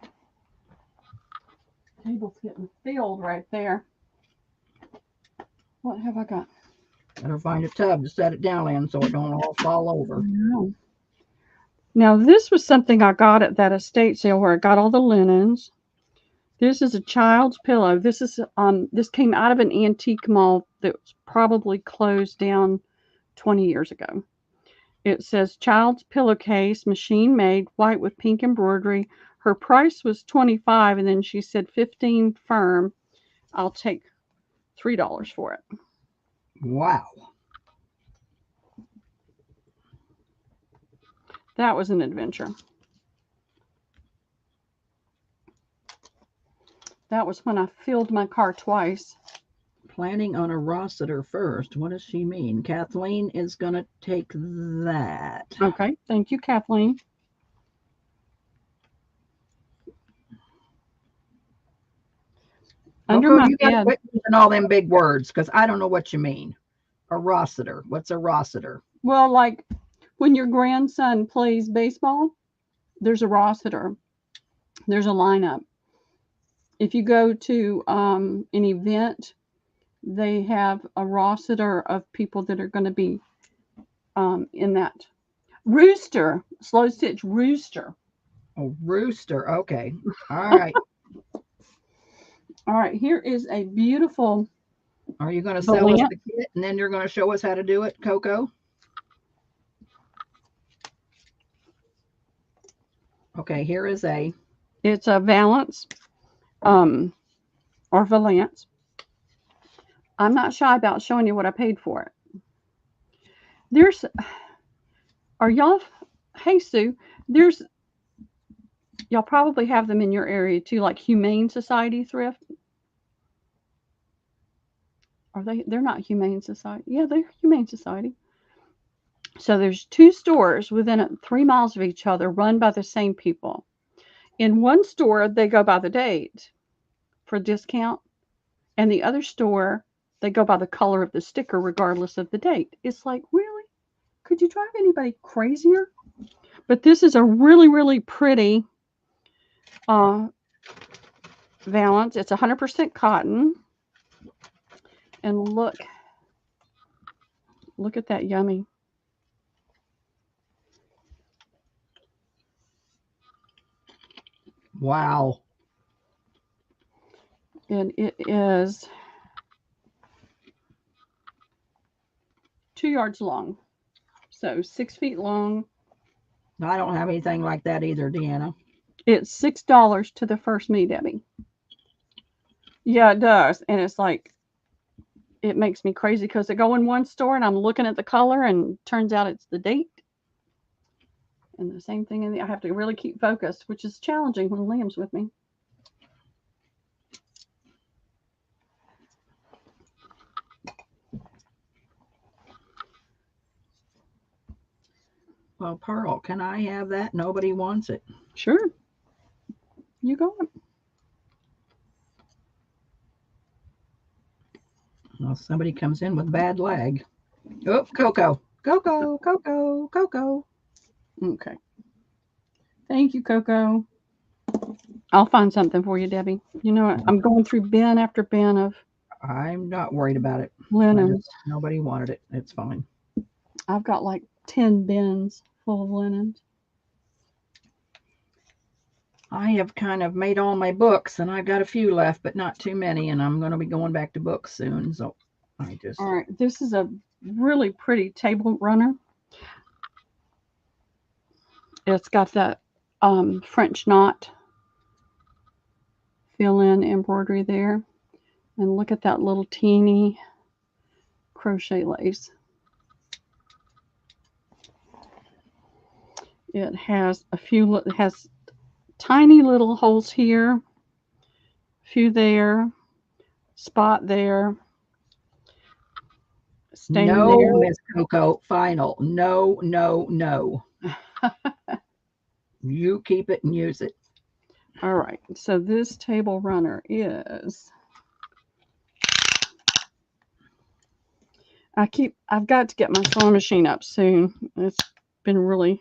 Table's getting filled right there. What have I got? Better find a tub to set it down in so it don't all fall over. No. Now this was something I got at that estate sale where I got all the linens. This is a child's pillow. This is this came out of an antique mall that was probably closed down 20 years ago. It says child's pillowcase, machine made, white with pink embroidery. Her price was $25, and then she said 15 firm. I'll take $3 for it. Wow. That was an adventure. That was when I filled my car twice. Planning on a Rossiter first. What does she mean? Kathleen is going to take that. Okay. Thank you, Kathleen. Under my bed. Quit using all them big words because I don't know what you mean. A Rossiter. What's a Rossiter? Well, like when your grandson plays baseball, there's a Rossiter. There's a lineup. If you go to an event, they have a Rossiter of people that are going to be in that. Rooster. Slow stitch rooster. Oh, rooster. Okay. All right. All right. Here is a beautiful. Are you going to sell us the kit and then you're going to show us how to do it, Coco? Okay, here is a. It's a valance, or valance. I'm not shy about showing you what I paid for it. Are y'all, hey Sue, y'all probably have them in your area too, like Humane Society thrift. They're not Humane Society. Yeah, they're Humane Society. So there's 2 stores within 3 miles of each other run by the same people. In one store, they go by the date. for a discount. And the other store, they go by the color of the sticker regardless of the date. It's like, really? Could you drive anybody crazier? But this is a really, really pretty valance. It's 100% cotton. And look at that yummy. Wow. And it is 2 yards long. So 6 feet long. I don't have anything like that either, Deanna. It's $6 to the first me, Debbie. Yeah, it does. And it's like, it makes me crazy because I go in one store and I'm looking at the color and turns out it's the date. And the same thing I have to really keep focused, which is challenging when Liam's with me. Well, Pearl, can I have that? Nobody wants it. Sure. You go. Well, somebody comes in with bad leg. Oh, Coco. Coco, Coco, Coco. Okay. Thank you, Coco. I'll find something for you, Debbie. You know what? I'm going through bin after bin of I'm not worried about it. linens. Nobody wanted it. It's fine. I've got like 10 bins full of linens. I have kind of made all my books, and I've got a few left, but not too many, and I'm going to be going back to books soon. So I just... All right. This is a really pretty table runner. It's got that French knot fill-in embroidery there. And look at that little teeny crochet lace. It has it has tiny little holes here, a few there, spot there, stain no, there. Miss Coco, final. No, no, no. You keep it and use it. All right. So this table runner is... I've got to get my sewing machine up soon. It's been really...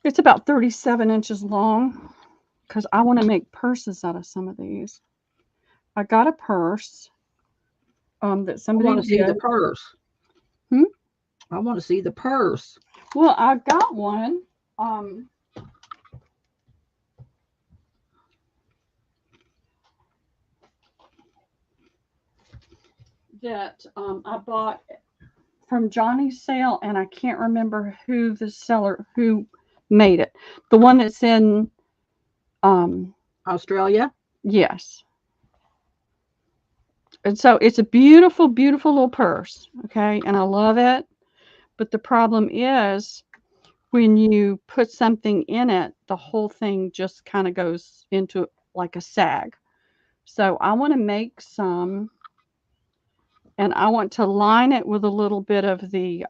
It's about 37 inches long because I want to make purses out of some of these. I got a purse that somebody I want to see the purse. I want to see the purse. Well, I got one. That I bought from Johnny's sale, and I can't remember who made it. The one that's in Australia? Yes. And so it's a beautiful, beautiful little purse. Okay. And I love it. But the problem is when you put something in it, the whole thing just kind of goes into like a sag. So I want to make some, and I want to line it with a little bit of the,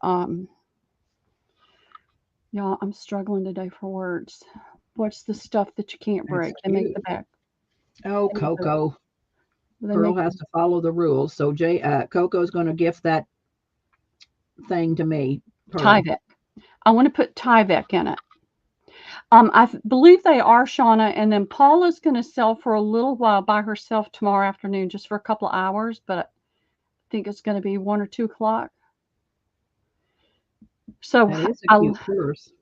y'all, I'm struggling today for words. What's the stuff that you can't break? They make the back. Oh, Coco. Pearl has to follow the rules. So Coco's going to gift that thing to me. Tyvek. I want to put Tyvek in it. I believe they are, Shauna, and then Paula's going to sell for a little while by herself tomorrow afternoon, just for a couple of hours, but I think it's going to be 1 or 2 o'clock. So that is a cute purse.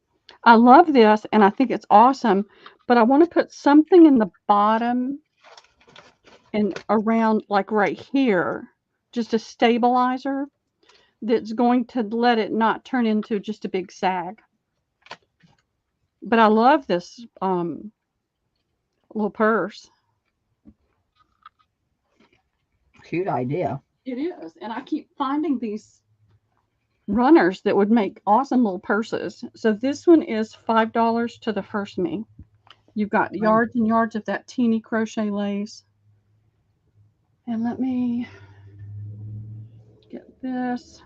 I love this, and I think it's awesome, but I want to put something in the bottom and around, like right here, just a stabilizer that's going to let it not turn into just a big sag. But I love this little purse. Cute idea. It is. And I keep finding these runners that would make awesome little purses. So this one is $5 to the first me. You've got yards and yards of that teeny crochet lace. And let me get this.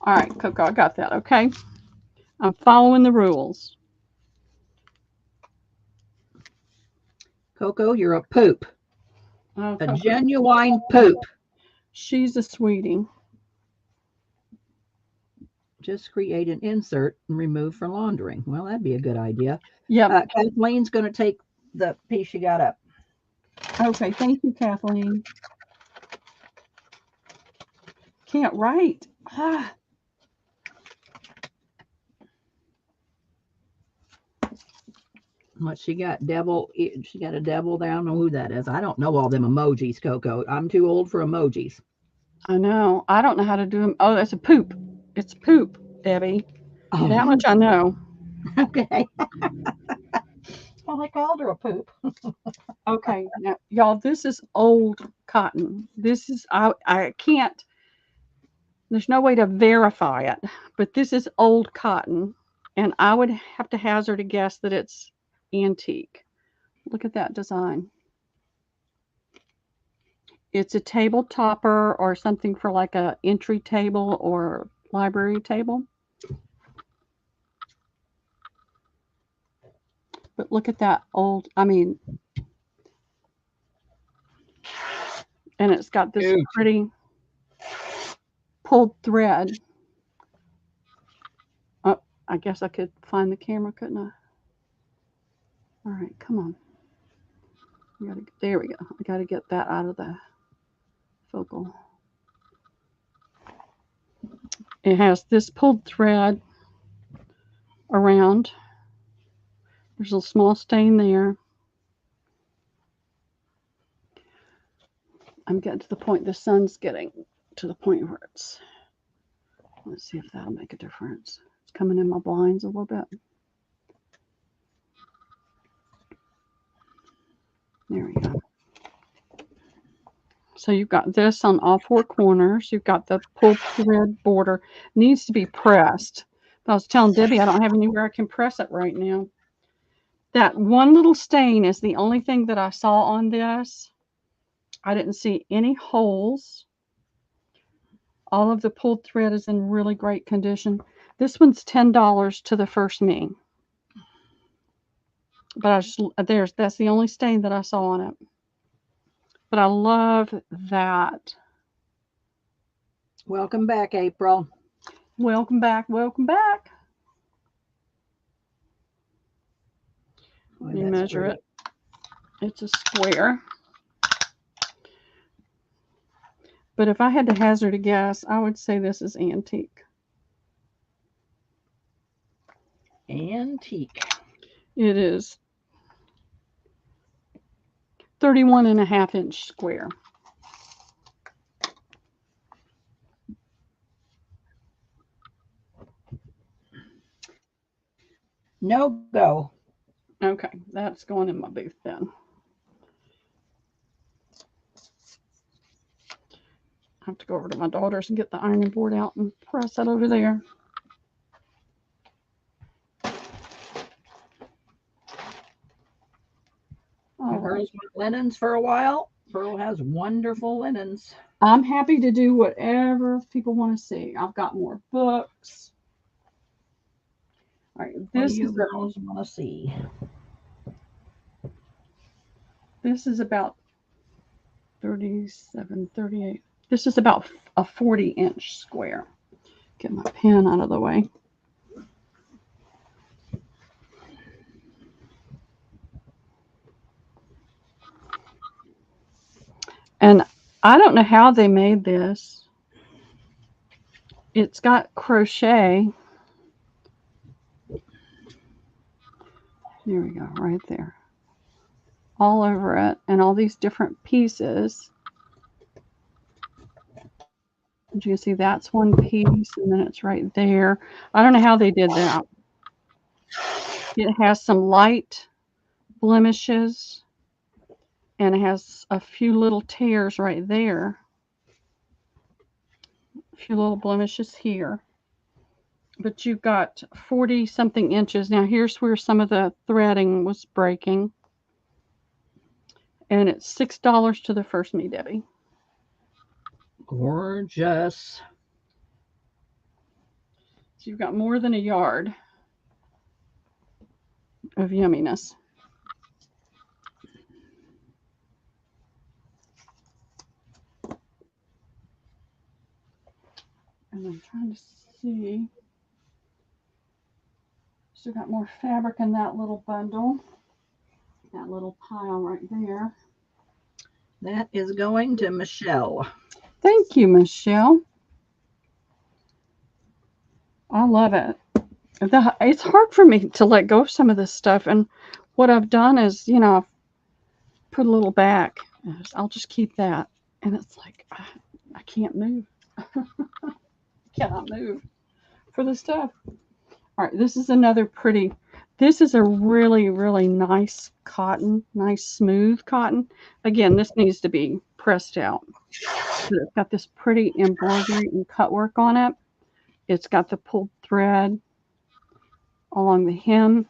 All right, Coco, I got that. Okay. I'm following the rules. Coco, you're a poop. Oh, A Coco, genuine poop. she's a sweetie. Just create an insert and remove for laundering. Well, that'd be a good idea. Yep. Kathleen's going to take the piece you got up. Okay. Thank you, Kathleen. Can't write. Ah. What she got? Devil. She got a devil. I don't know who that is. I don't know all them emojis, Coco. I'm too old for emojis. I know. I don't know how to do them. Oh, that's a poop. It's poop, Debbie. Oh, That much I know. okay. Well, I called her a poop. Okay, now y'all, this is old cotton. This is I can't. There's no way to verify it, but this is old cotton, and I would have to hazard a guess that it's antique. Look at that design. It's a table topper or something for like a entry table or library table. But look at that old, I mean, and it's got this Huge. pretty pulled thread. Oh, I guess I could find the camera, couldn't I? All right, come on. There we go. I got to get that out of the focal. It has this pulled thread around. There's a small stain there. I'm getting to the point, the sun's getting to the point where it's, let's see if that'll make a difference. It's coming in my blinds a little bit. There we go. So you've got this on all four corners. You've got the pulled thread border. Needs to be pressed. But I was telling Debbie I don't have anywhere I can press it right now. That one little stain is the only thing that I saw on this. I didn't see any holes. All of the pulled thread is in really great condition. This one's $10 to the first me. But I just that's the only stain that I saw on it. But I love that. Welcome back, April. Welcome back. Welcome back. Let me measure it. It's a square. But if I had to hazard a guess, I would say this is antique. Antique. It is 31.5-inch square. No go. Okay, that's going in my booth then. I have to go over to my daughter's and get the ironing board out and press it over there. Pearl's went linens for a while. Pearl has wonderful linens. I'm happy to do whatever people want to see. I've got more books. All right, this is girls want to see. This is about 37, 38. This is about a 40-inch square. Get my pen out of the way. And I don't know how they made this. It's got crochet. There we go, right there. All over it, and all these different pieces. As you can see, that's one piece, and then it's right there. I don't know how they did that. It has some light blemishes, and it has a few little tears right there. A few little blemishes here. But you've got 40-something inches. Now, here's where some of the threading was breaking. And it's $6 to the first me, Debbie. Gorgeous. So you've got more than a yard of yumminess. And I'm trying to see. Still got more fabric in that little bundle. That little pile right there. That is going to Michelle. Thank you, Michelle. I love it. It's hard for me to let go of some of this stuff. And what I've done is, you know, I've put a little back. I'll just keep that. And it's like, I can't move. Cannot move for the stuff. All right, this is another pretty, this is a really, really nice cotton, nice smooth cotton. Again, this needs to be pressed out. But it's got this pretty embroidery and cut work on it. It's got the pulled thread along the hem.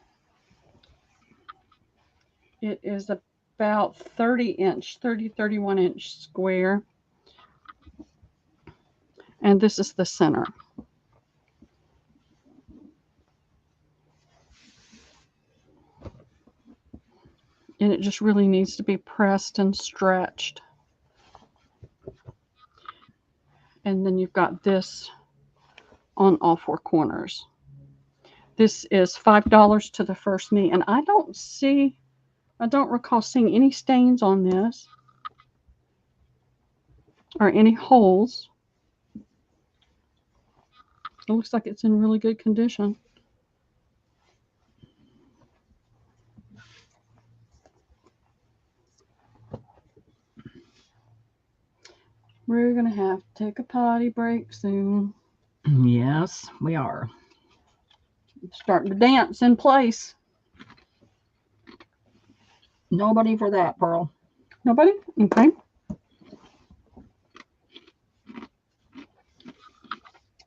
It is about 31 inch square. And this is the center. And it just really needs to be pressed and stretched. And then you've got this on all four corners. This is $5 to the first me. And I don't recall seeing any stains on this or any holes. It looks like it's in really good condition. We're going to have to take a potty break soon. Yes, we are. Starting to dance in place. Nobody for that, Pearl. Nobody? Okay.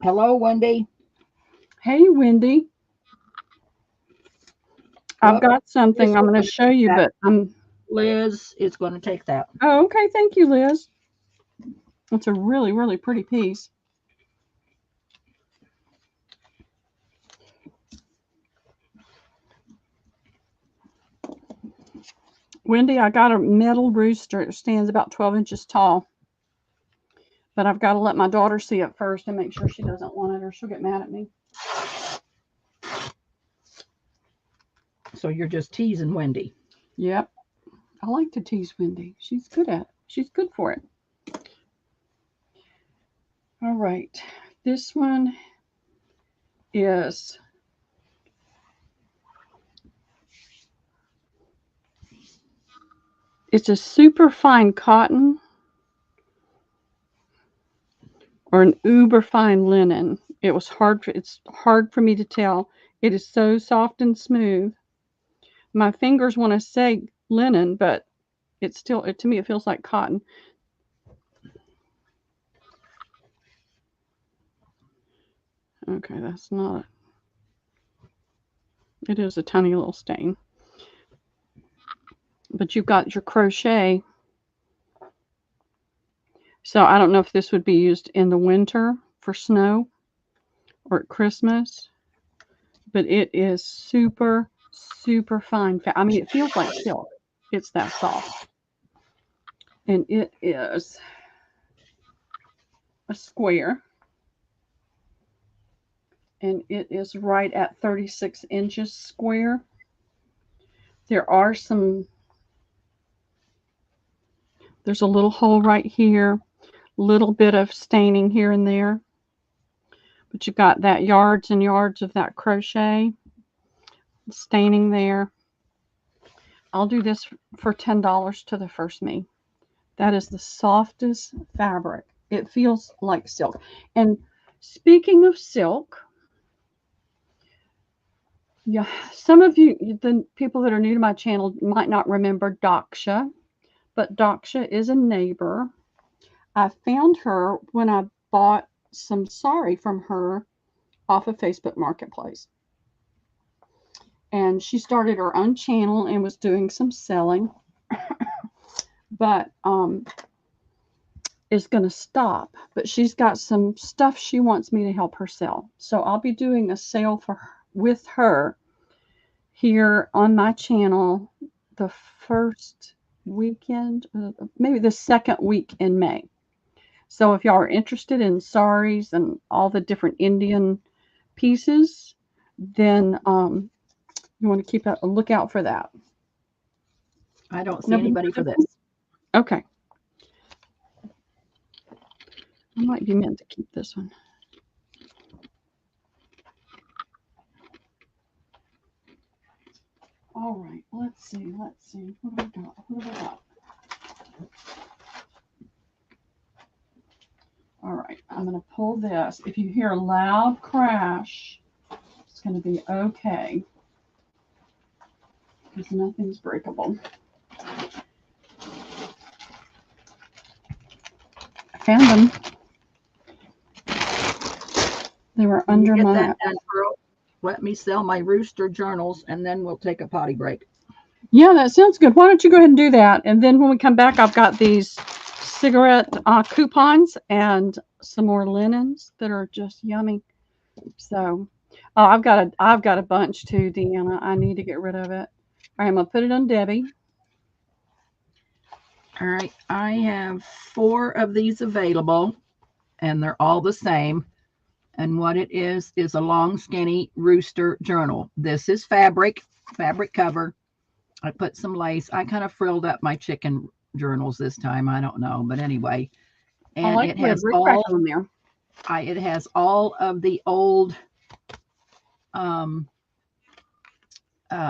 Hello, Wendy. Hey, Wendy. I've got something I'm going to show you, but Liz is going to take that. Oh, okay. Thank you, Liz. It's a really, really pretty piece. Wendy, I got a metal rooster. It stands about 12 inches tall. But I've got to let my daughter see it first and make sure she doesn't want it or she'll get mad at me. So you're just teasing Wendy. Yep. I like to tease Wendy. She's good at it. She's good for it. All right. This one is it's a super fine cotton or an uber fine linen. It's hard for me to tell. It is so soft and smooth. My fingers want to say linen, but it's still, to me, it feels like cotton. Okay, that's not. It is a tiny little stain. But you've got your crochet. So I don't know if this would be used in the winter for snow or at Christmas. But it is super, super fine. I mean, it feels like silk. It's that soft. And it is a square. And it is right at 36 inches square. There's a little hole right here, little bit of staining here and there. But you've got that yards and yards of that crochet staining there. I'll do this for $10 to the first me. That is the softest fabric. It feels like silk. And speaking of silk, yeah, some of you, the people that are new to my channel, might not remember Daksha, but Daksha is a neighbor. I found her when I bought some sari from her off of Facebook Marketplace. And she started her own channel and was doing some selling. But is going to stop, but she's got some stuff she wants me to help her sell. So I'll be doing a sale for her, with her here on my channel the first weekend, maybe the second week in May. So if y'all are interested in saris and all the different Indian pieces, then you want to keep a lookout for that. I don't see anybody for this. Okay. I might be meant to keep this one. All right, let's see. What have I got? What have I got? All right, I'm going to pull this. If you hear a loud crash, it's going to be okay, because nothing's breakable. I found them. They were under my... That done, Pearl? Let me sell my rooster journals, and then we'll take a potty break. Yeah, that sounds good. Why don't you go ahead and do that? And then when we come back, I've got these cigarette coupons and some more linens that are just yummy. So I've got a bunch too, Deanna. I need to get rid of it. All right, I'm gonna put it on Debbie. All right, I have 4 of these available, and they're all the same. And what it is a long, skinny rooster journal. This is fabric cover. I put some lace. I kind of frilled up my chicken journals this time. I don't know, but anyway. And I like it has all on there. It has all of the old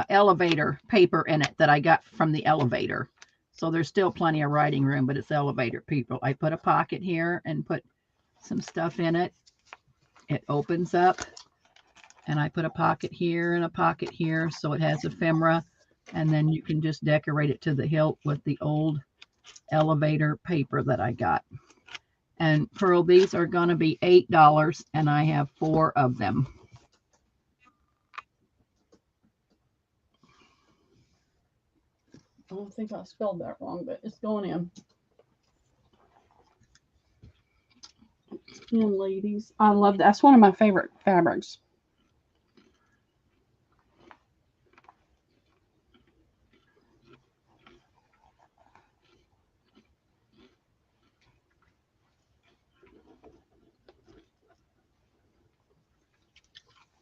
elevator paper in it that I got from the elevator. So there's still plenty of writing room, but it's elevator people. I put a pocket here and put some stuff in it. It opens up, and I put a pocket here and a pocket here, so it has ephemera, and then you can just decorate it to the hilt with the old elevator paper that I got. And Pearl, these are going to be $8, and I have 4 of them. I don't think I spelled that wrong, but it's going in. And ladies, I love that. That's one of my favorite fabrics.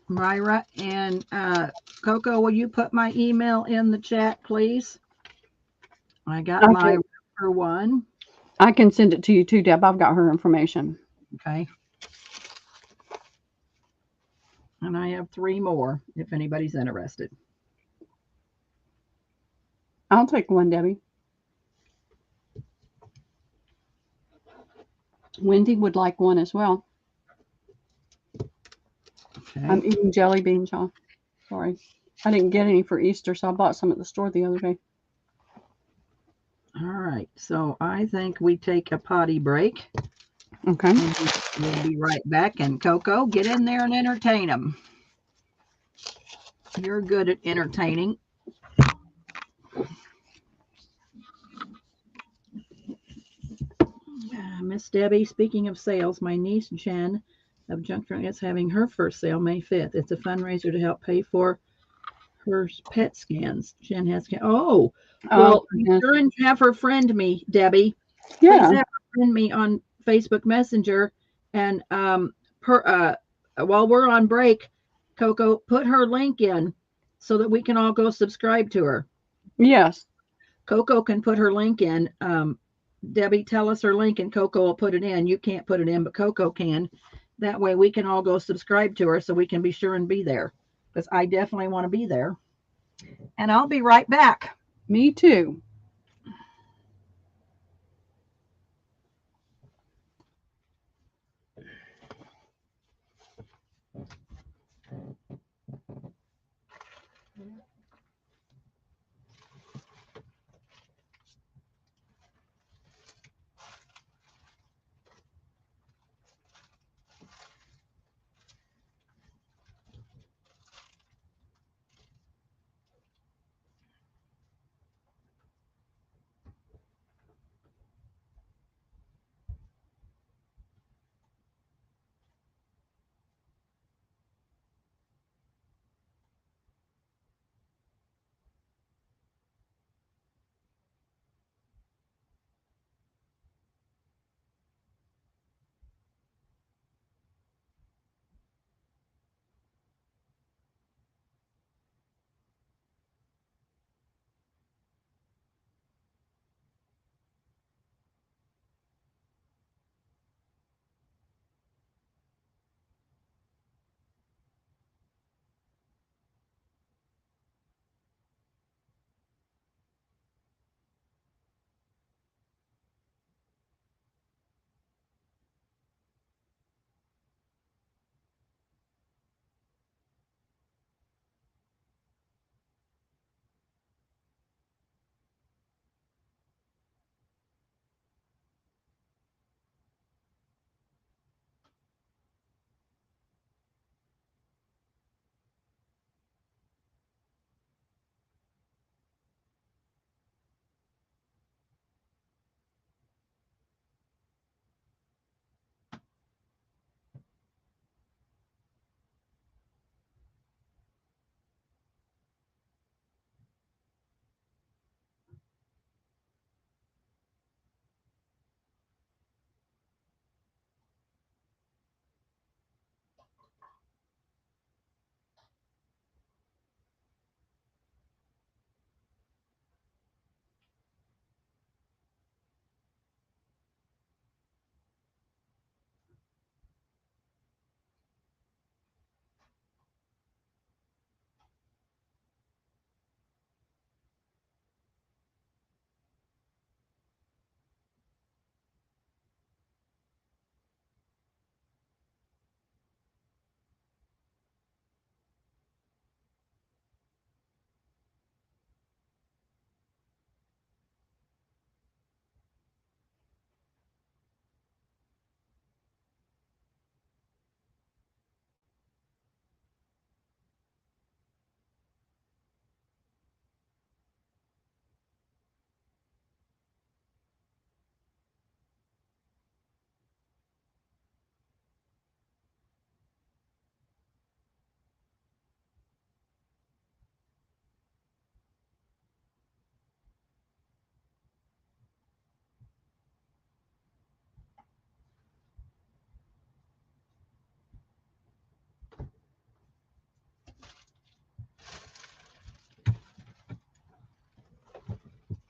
Myra and Coco, will you put my email in the chat, please? I got my one. I can send it to you too, Deb. I've got her information. Okay. And I have 3 more if anybody's interested. I'll take one, Debbie. Wendy would like one as well. Okay. I'm eating jelly beans, y'all. Sorry. I didn't get any for Easter, so I bought some at the store the other day. All right. So I think we take a potty break. Okay. We'll be right back. And Coco, get in there and entertain them. You're good at entertaining. Miss Debbie, speaking of sales, my niece Jen of Junction is having her first sale May 5th. It's a fundraiser to help pay for her PET scans. Jen has well, sure and have her friend me, Debbie. Yeah. Please have her friend me on Facebook Messenger. And while we're on break, Coco, put her link in so that we can all go subscribe to her. Yes. Coco can put her link in. Debbie, tell us her link and Coco will put it in. You can't put it in, but Coco can. That way we can all go subscribe to her so we can be sure and be there, because I definitely want to be there. And I'll be right back. Me too.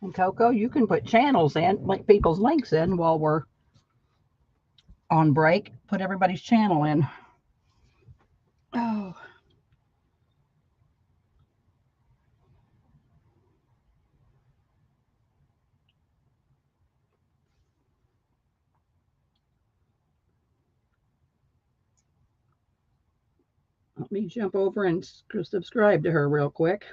And Coco, you can put channels in, like people's links in while we're on break. Put everybody's channel in. Oh. Let me jump over and subscribe to her real quick.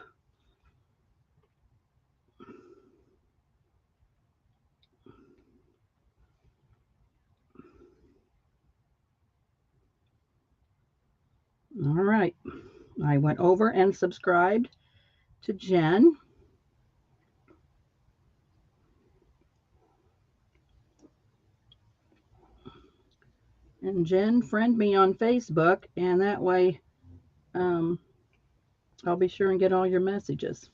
All right. I went over and subscribed to Jen. And Jen, friend me on Facebook, and that way I'll be sure and get all your messages.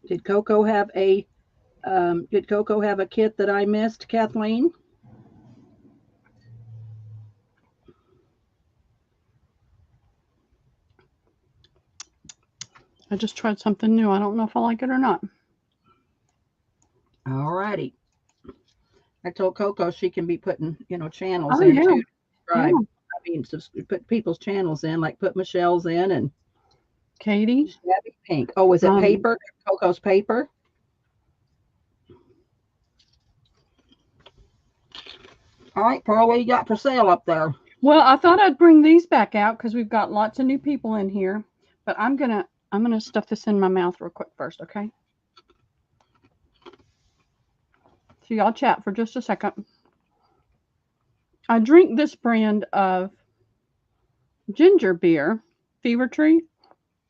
Did Coco have a kit that I missed, Kathleen? I just tried something new. I don't know if I like it or not. All righty. I told Coco she can be putting, channels Oh, in yeah. too. Subscribe. Yeah. I mean, put people's channels in, like put Michelle's in and Katie. Shabby Pink. Oh, is it paper? Coco's paper? All right, Pearl, what you got for sale up there? Well, I thought I'd bring these back out because we've got lots of new people in here. But I'm gonna stuff this in my mouth real quick first, okay? So y'all chat for just a second. I drink this brand of ginger beer, Fever Tree,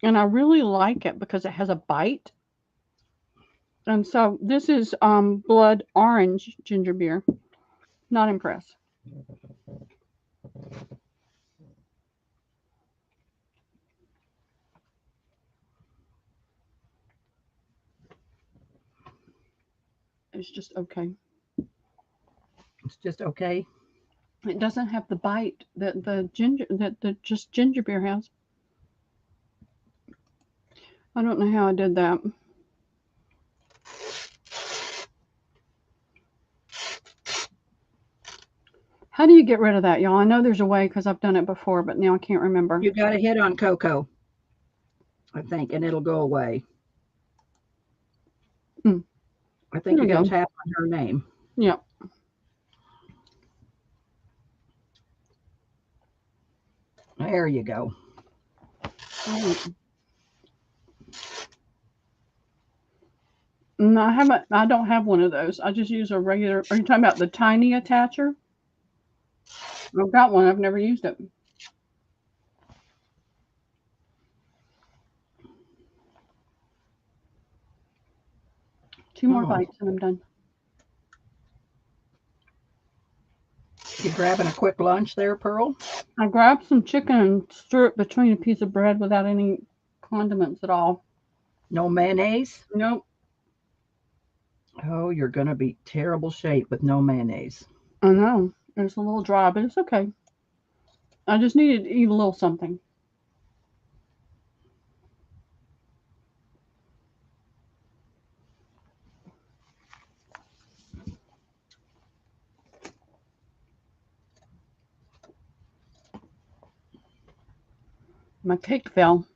and I really like it because it has a bite. And so this is blood orange ginger beer. Not impressed. It's just okay. It's just okay. It doesn't have the bite that the ginger beer has. I don't know how I did that. How do you get rid of that, y'all? I know there's a way because I've done it before, but now I can't remember. You got to hit on Coco, I think, and it'll go away. I think you got to tap on her name. Yep. There you go. No, I don't have one of those. I just use a regular. Are you talking about the tiny attacher? I've got one. I've never used it. Two more bites and I'm done. You grabbing a quick lunch there, Pearl? I grabbed some chicken and stir it between a piece of bread without any condiments at all. No mayonnaise? Nope. Oh, you're going to be terrible shape with no mayonnaise. I know. It's a little dry, but it's okay. I just needed to eat a little something. My cake fell.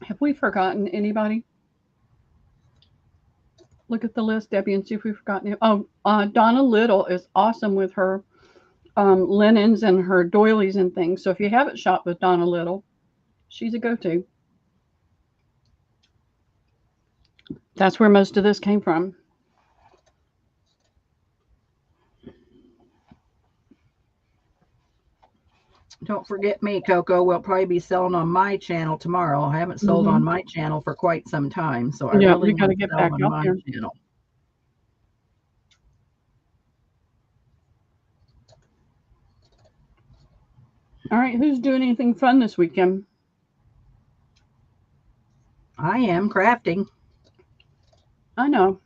Have we forgotten anybody? Look at the list, Debbie, and see if we've forgotten it. Oh, Donna Little is awesome with her linens and her doilies and things. So if you haven't shopped with Donna Little, she's a go-to. That's where most of this came from. Don't forget me, Coco. We'll probably be selling on my channel tomorrow. I haven't sold on my channel for quite some time, so I really got to want get to back sell on my there. channel. All right, who's doing anything fun this weekend? I am crafting. I know.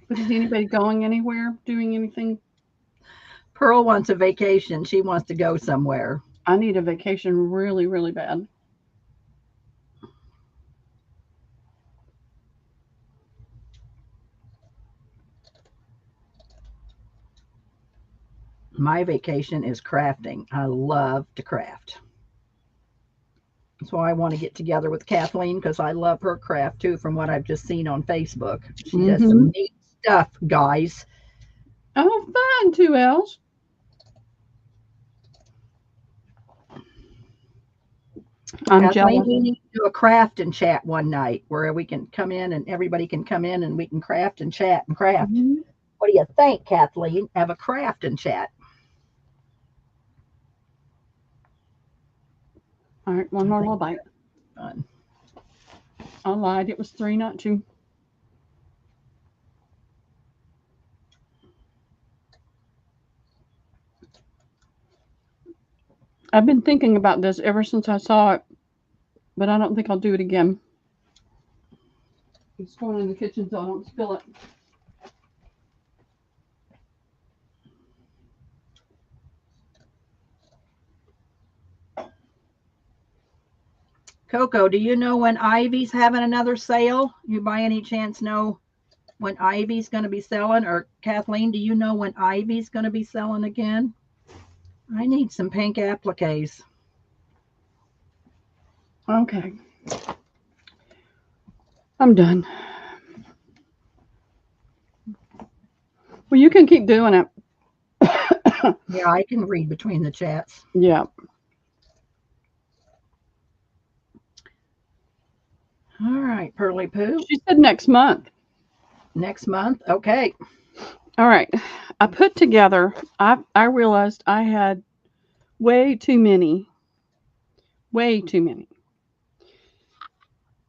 But is anybody going anywhere, doing anything? Pearl wants a vacation. She wants to go somewhere. I need a vacation really, really bad. My vacation is crafting. I love to craft. That's why I want to get together with Kathleen, because I love her craft too, from what I've just seen on Facebook. She does Mm-hmm. some neat stuff, guys. Oh, fun, 2Ls. I'm Kathleen, jealous. we need to do a craft and chat one night where we can come in and everybody can come in and we can craft and chat and craft. Mm-hmm. What do you think, Kathleen? Have a craft and chat. All right, one I more think little bite. fun. I lied. It was 3, not 2. I've been thinking about this ever since I saw it, but I don't think I'll do it again. It's going in the kitchen so I don't spill it. Coco, do you know when Ivy's having another sale? You by any chance know when Ivy's going to be selling? Or Kathleen, do you know when Ivy's going to be selling again? I need some pink appliques. Okay. I'm done. Well, you can keep doing it. Yeah, I can read between the chats. Yeah. All right, Pearly Poo. She said next month. Next month. Okay. All right. I put together, I realized I had way too many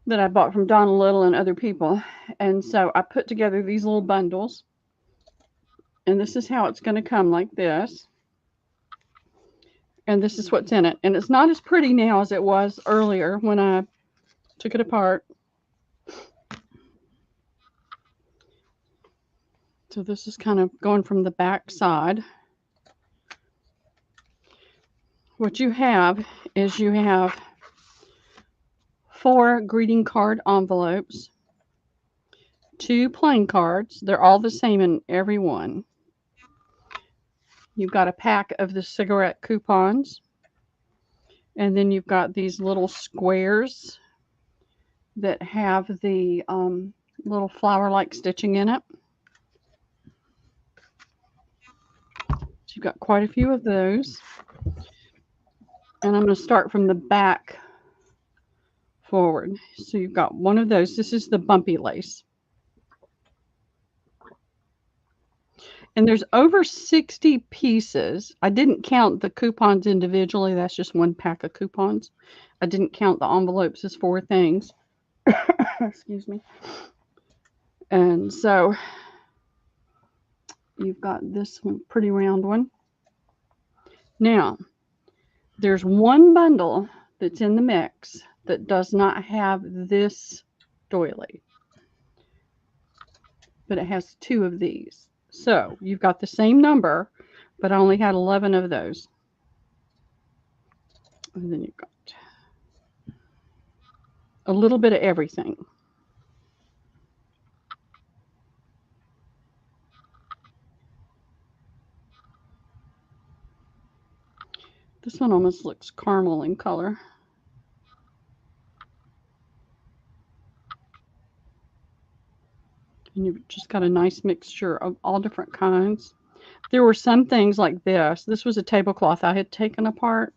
that I bought from Donna Little and other people. And so I put together these little bundles. And this is how it's going to come, like this. And this is what's in it. And it's not as pretty now as it was earlier when I took it apart. So this is kind of going from the back side. What you have is you have 4 greeting card envelopes, 2 plain cards. They're all the same in every one. You've got a pack of the cigarette coupons. And then you've got these little squares that have the little flower-like stitching in it. So you've got quite a few of those. And I'm going to start from the back forward. So you've got one of those. This is the bumpy lace. And there's over 60 pieces. I didn't count the coupons individually. That's just one pack of coupons. I didn't count the envelopes as 4 things. Excuse me. And so you've got this one, pretty round one. Now, there's one bundle that's in the mix that does not have this doily, but it has 2 of these. So you've got the same number, but I only had 11 of those. And then you've got a little bit of everything. This one almost looks caramel in color. And you've just got a nice mixture of all different kinds. There were some things like this. This was a tablecloth I had taken apart,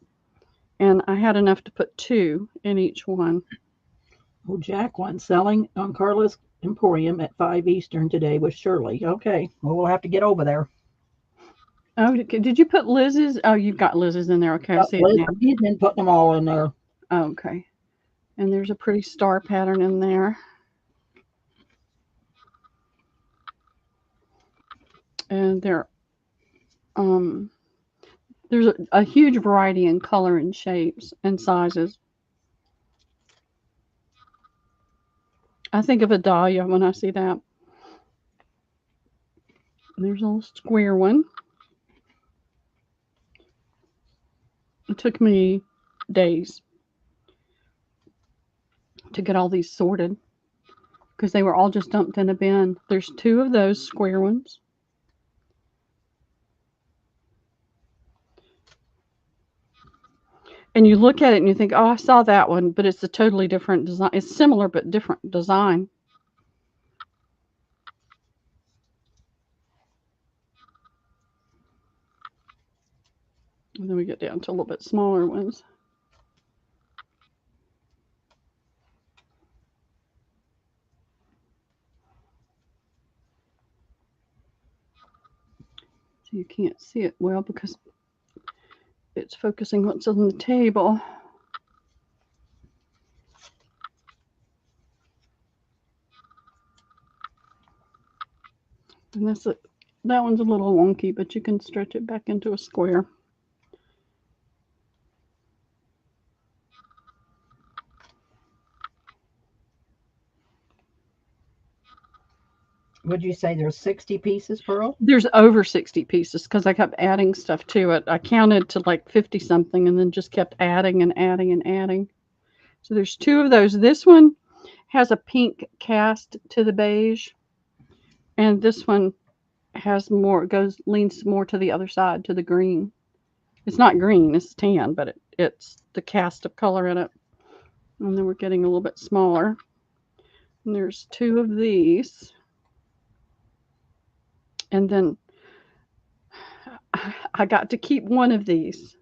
and I had enough to put 2 in each one. Oh, Jack wants selling on Carla's Emporium at 5 Eastern today with Shirley. Okay. Well, we'll have to get over there. Oh, did you put Liz's? Oh, you've got Liz's in there. Okay, I see it now. He's been putting them all in there. Oh, okay. And there's a pretty star pattern in there. And there's a huge variety in color and shapes and sizes. I think of a dahlia when I see that. There's a little square one. It took me days to get all these sorted because they were all just dumped in a bin. There's 2 of those square ones. And you look at it and you think, oh, I saw that one, but it's a totally different design. It's similar but different design. And then we get down to a little bit smaller ones. So you can't see it well because it's focusing what's on the table. And that one's a little wonky, but you can stretch it back into a square. Would you say there's 60 pieces, Pearl? There's over 60 pieces because I kept adding stuff to it. I counted to like 50 something and then just kept adding and adding and adding. So there's 2 of those. This one has a pink cast to the beige, and this one has more, leans more to the other side, to the green. It's not green, it's tan, but it's the cast of color in it. And then we're getting a little bit smaller. And there's 2 of these. And then I got to keep one of these.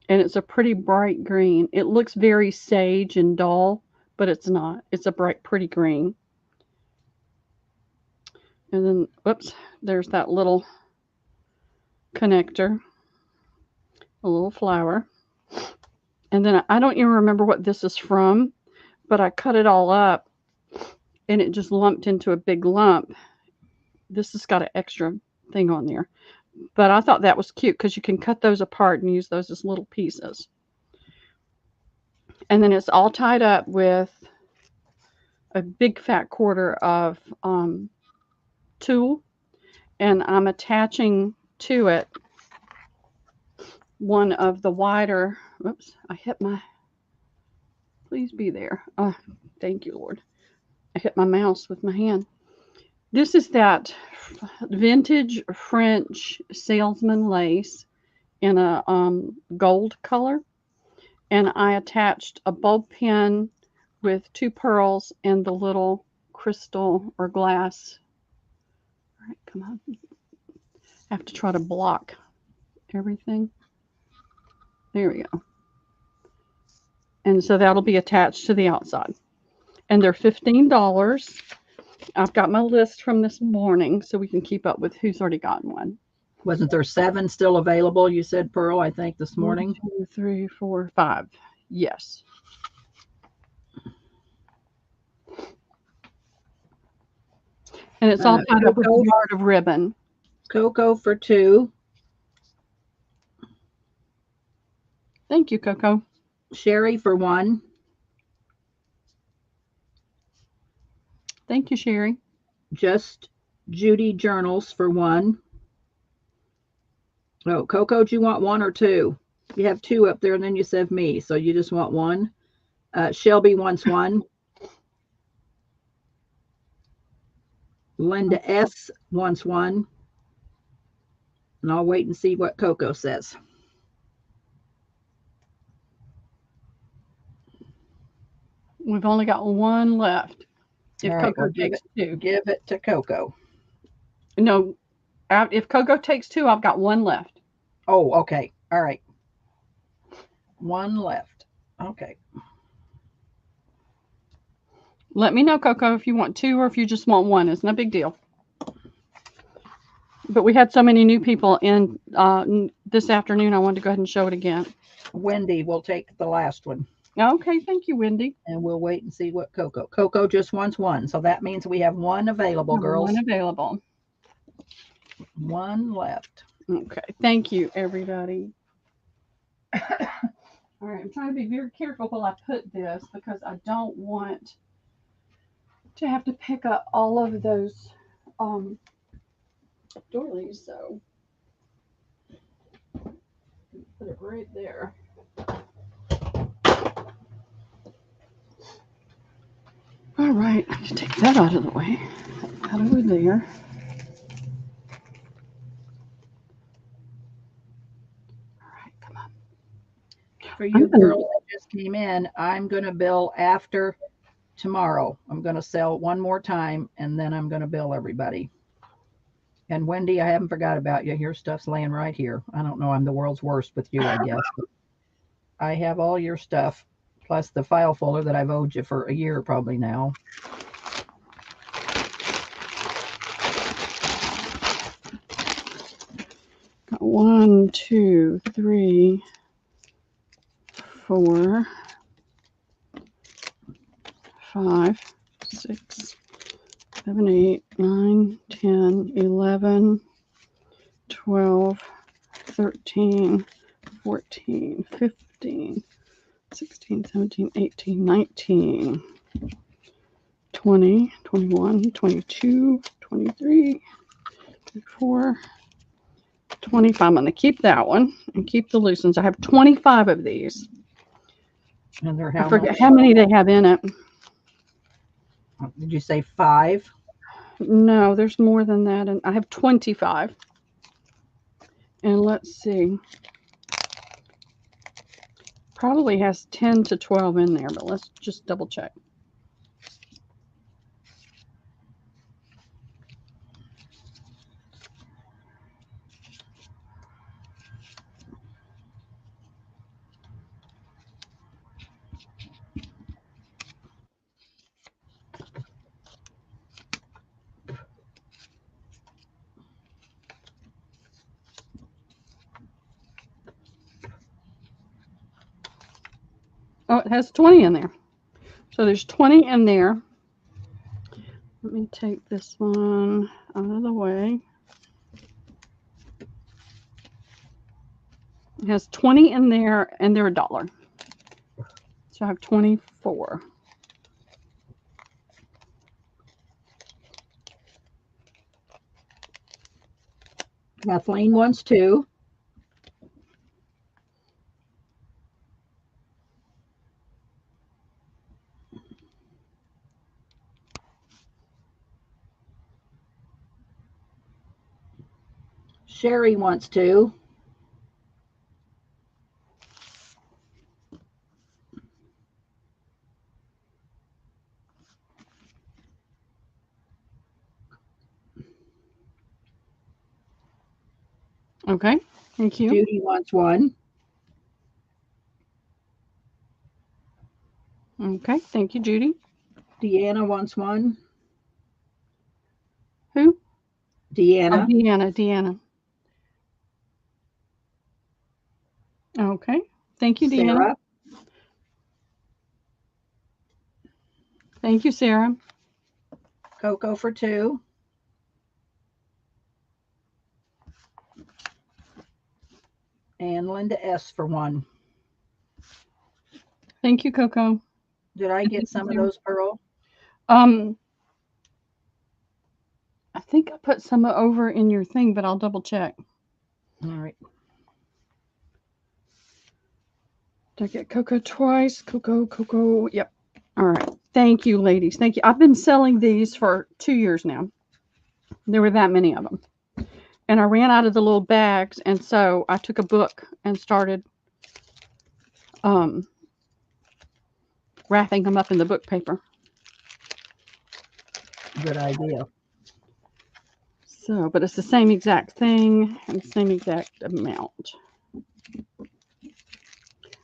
And it's a pretty bright green. It looks very sage and dull, but it's not. It's a bright, pretty green. And then, whoops, there's that little connector, a little flower. And then I don't even remember what this is from, but I cut it all up and it just lumped into a big lump. This has got an extra thing on there. But I thought that was cute because you can cut those apart and use those as little pieces. And then it's all tied up with a big fat quarter of tulle. And I'm attaching to it one of the wider, whoops, I hit my, please be there. Oh, thank you, Lord. I hit my mouse with my hand. This is that vintage French salesman lace in a gold color. And I attached a bulb pin with 2 pearls and the little crystal or glass. All right, come on. I have to try to block everything. There we go. And so that'll be attached to the outside. And they're $15. I've got my list from this morning so we can keep up with who's already gotten one. Wasn't there 7 still available? You said, Pearl, I think this morning. 1, 2, 3, 4, 5. Yes. And it's all tied up with a yard of ribbon. Cocoa for 2. Thank you, Coco. Sherry for 1. Thank you, Sherry. Just Judy Journals for 1. Oh, Coco, do you want 1 or 2? You have 2 up there, and then you said me, so you just want 1. Shelby wants 1. Linda S. wants 1. And I'll wait and see what Coco says. We've only got 1 left. If Right, Coco takes 2. Give it to Coco. No, if Coco takes 2, I've got 1 left. Oh, okay. All right. 1 left. Okay. Let me know, Coco, if you want 2 or if you just want 1. It's no big deal. But we had so many new people in this afternoon, I wanted to go ahead and show it again. Wendy will take the last one. Okay, thank you, Wendy. And we'll wait and see what Coco. Coco just wants 1, so that means we have 1 available, girls. 1 available. 1 left. Okay, thank you, everybody. All right, I'm trying to be very careful while I put this because I don't want to have to pick up all of those doilies, so put it right there. All right, I can take that out of the way. Out over there. All right, come on. For you girls that just came in, I'm going to bill after tomorrow. I'm going to sell one more time, and then I'm going to bill everybody. And Wendy, I haven't forgot about you. Your stuff's laying right here. I don't know. I'm the world's worst with you, I guess. But I have all your stuff, plus the file folder that I've owed you for a year probably now. Got 1, 2, 3, 4, 5, 6, 7, 8, 9, 10, 11, 12, 13, 14, 15, 16, 17, 18, 19, 20, 21, 22, 23, 24, 25. I'm going to keep that one and keep the loose ones. I have 25 of these. And they're how I forget much? how many they have in it. Did you say 5? No, there's more than that. And I have 25. And let's see. Probably has 10 to 12 in there, but let's just double check. Oh, it has 20 in there. So there's 20 in there. Let me take this one out of the way. It has 20 in there, and they're $1. So I have 24. Kathleen wants 2. Sherry wants 2. Okay, thank you. Judy wants 1. Okay, thank you, Judy. Deanna wants 1. Who? Deanna. Oh, Deanna. Okay, thank you, Deanna. Sarah. Thank you, Sarah. Coco for 2. And Linda S for 1. Thank you, Coco. Did I get some of those, Pearl? I think I put some over in your thing, but I'll double check. All right. Did I get Coco twice? Coco. Yep. All right. Thank you, ladies. Thank you. I've been selling these for 2 years now. There were that many of them. And I ran out of the little bags, and so I took a book and started wrapping them up in the book paper. Good idea. So, but it's the same exact thing and the same exact amount.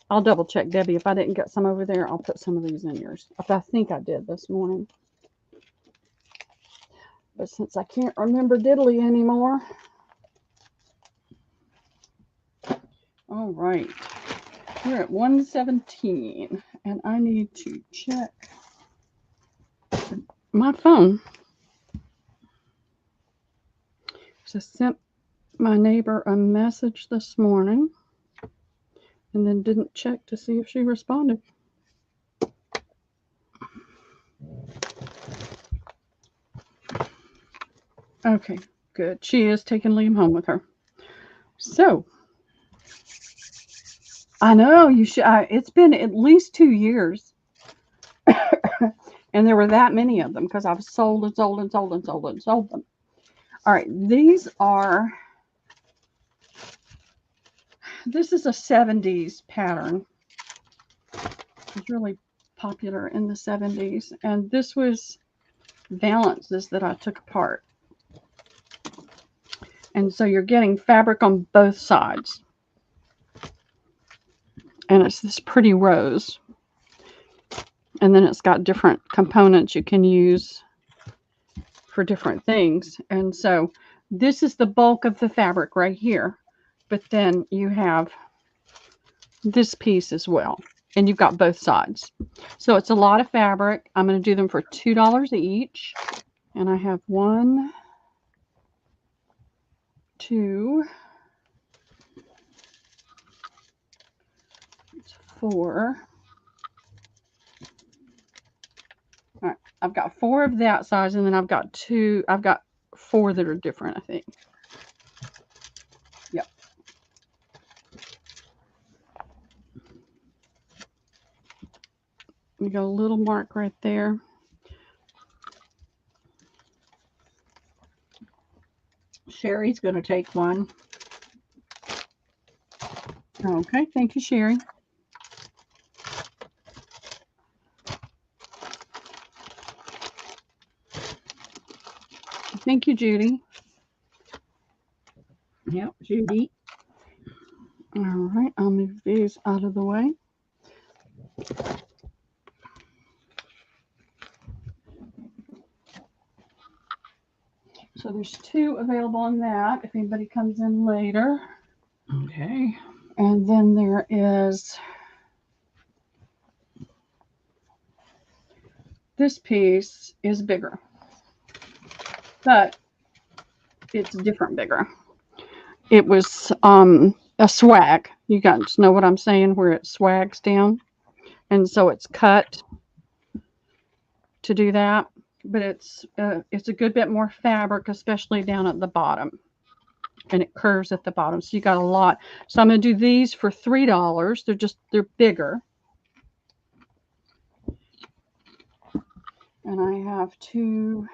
I'll double check, Debbie. If I didn't get some over there, I'll put some of these in yours. I think I did this morning. But since I can't remember diddly anymore. All right. We're at 117, and I need to check my phone. So I sent my neighbor a message this morning and then didn't check to see if she responded. Okay, Good. She is taking Liam home with her. So, I know you should. It's been at least 2 years, and there were that many of them because I've sold and sold and sold and sold and sold them. All right, these are. This is a 70s pattern. It was really popular in the 70s, and this was valances that I took apart. And so you're getting fabric on both sides. And it's this pretty rose. And then it's got different components you can use for different things. And so this is the bulk of the fabric right here. But then you have this piece as well. And you've got both sides. So it's a lot of fabric. I'm going to do them for $2 each. And I have 1, 2, 4. All right, I've got 4 of that size, and then I've got 4 that are different, I think. Yep. We got a little mark right there. Sherry's going to take one. Okay, thank you, Sherry. Thank you, Judy. Yep, Judy. All right, I'll move these out of the way. So there's 2 available on that if anybody comes in later. Okay. And then there is this piece is bigger, but it's different bigger. It was a swag. You guys know what I'm saying, where it swags down. And so it's cut to do that. But it's a good bit more fabric, especially down at the bottom. And it curves at the bottom. So you got a lot. So I'm going to do these for $3. They're bigger. And I have two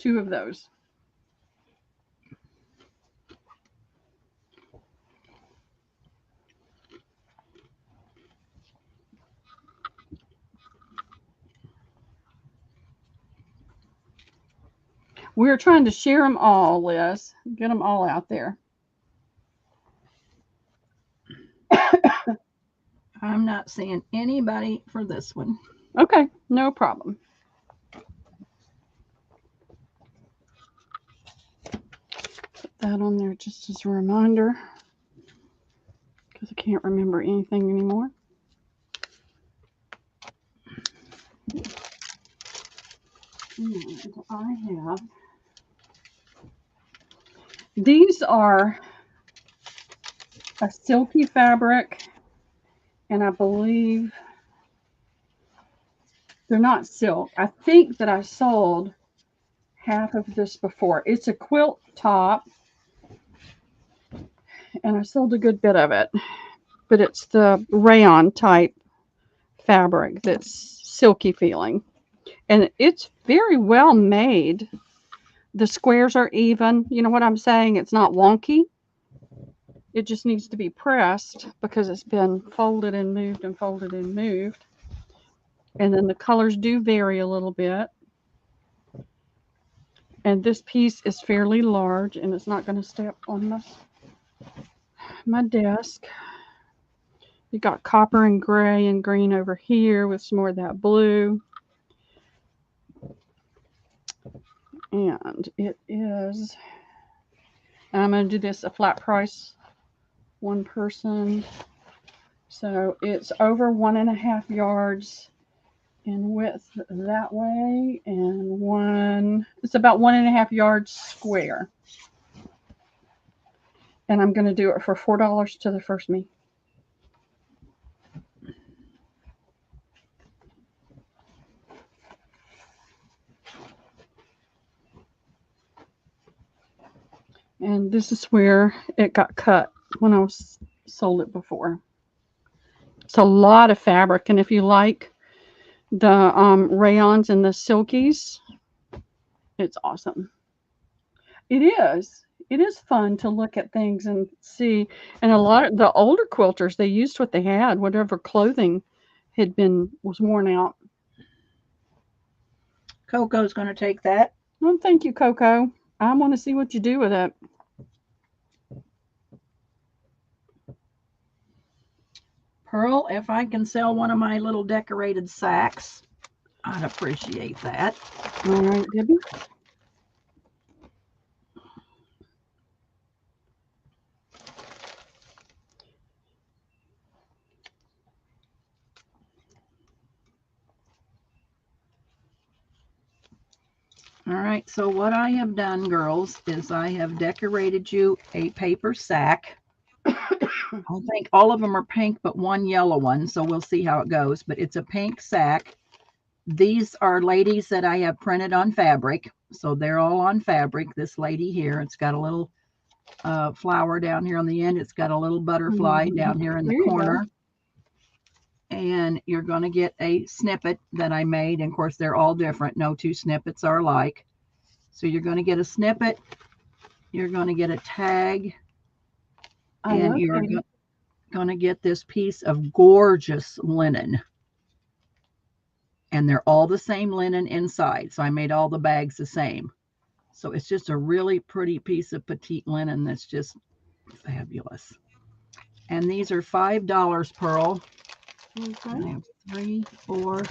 of those. We're trying to share them all, Liz. Get them all out there. I'm not seeing anybody for this one. Okay, no problem. Put that on there just as a reminder, because I can't remember anything anymore. And I have, these are a silky fabric, and I believe they're not silk. I think that I sold half of this before. It's a quilt top, and I sold a good bit of it, but it's the rayon type fabric that's silky feeling, and it's very well made. The squares are even. You know what I'm saying? It's not wonky. It just needs to be pressed because it's been folded and moved and folded and moved. And then the colors do vary a little bit. And this piece is fairly large, and it's not going to stay up on my desk. You got copper and gray and green over here with some more of that blue. And it is, I'm going to do this a flat price, 1 person. So it's over 1.5 yards in width that way, and it's about 1.5 yards square. And I'm going to do it for $4 to the first me. And this is where it got cut when I was sold it before. It's a lot of fabric, and if you like the rayons and the silkies, it's awesome. It is. It is fun to look at things and see. And a lot of the older quilters, they used what they had, whatever clothing was worn out. Coco's going to take that. Well, thank you, Coco. I want to see what you do with it. Pearl, if I can sell one of my little decorated sacks, I'd appreciate that. All right, Debbie. All right, so what I have done, girls, is I have decorated you a paper sack. I think all of them are pink, but one yellow one, so we'll see how it goes. But it's a pink sack. These are ladies that I have printed on fabric, so they're all on fabric. This lady here, it's got a little flower down here on the end. It's got a little butterfly down here in the corner. And you're going to get a snippet that I made. And of course, they're all different. No two snippets are alike. So you're going to get a snippet. You're going to get a tag. And you're going to get this piece of gorgeous linen. And they're all the same linen inside. So I made all the bags the same. So it's just a really pretty piece of petite linen that's just fabulous. And these are $5, Pearl. Okay. I have 3, 4.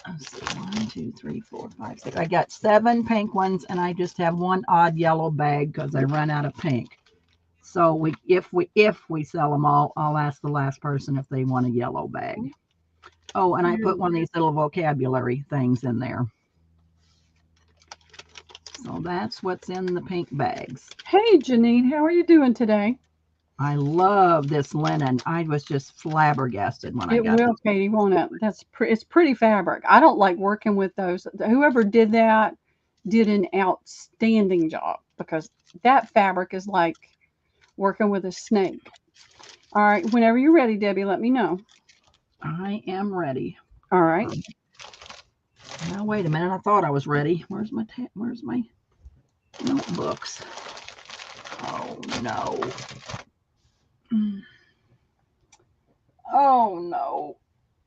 Let's see, 1, 2, 3, 4, 5, 6. I got 7 pink ones, and I just have one odd yellow bag because I run out of pink. So if we sell them all, I'll ask the last person if they want a yellow bag. Oh, and I put one of these little vocabulary things in there. So that's what's in the pink bags. Hey, Janine, how are you doing today? I love this linen. I was just flabbergasted when I got it. It will, Katie, won't it? It's pretty fabric. I don't like working with those. Whoever did that did an outstanding job because that fabric is like working with a snake. All right, whenever you're ready, Debbie, let me know. I am ready. All right. Now wait a minute. I thought I was ready. Where's my notebooks? Oh no. Oh no.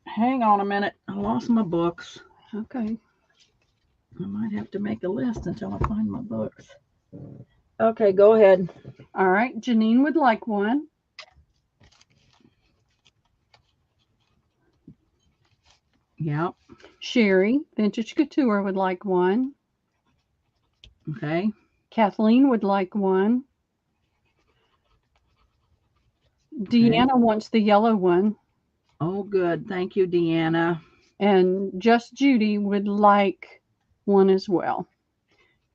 Hang on a minute. I lost my books. Okay. I might have to make a list until I find my books. Okay, go ahead. All right. Janine would like one. Yep. Sherry, Vintage Couture, would like one. Okay. Kathleen would like one. Deanna wants the yellow one. Oh, good. Thank you, Deanna. And Just Judy would like one as well.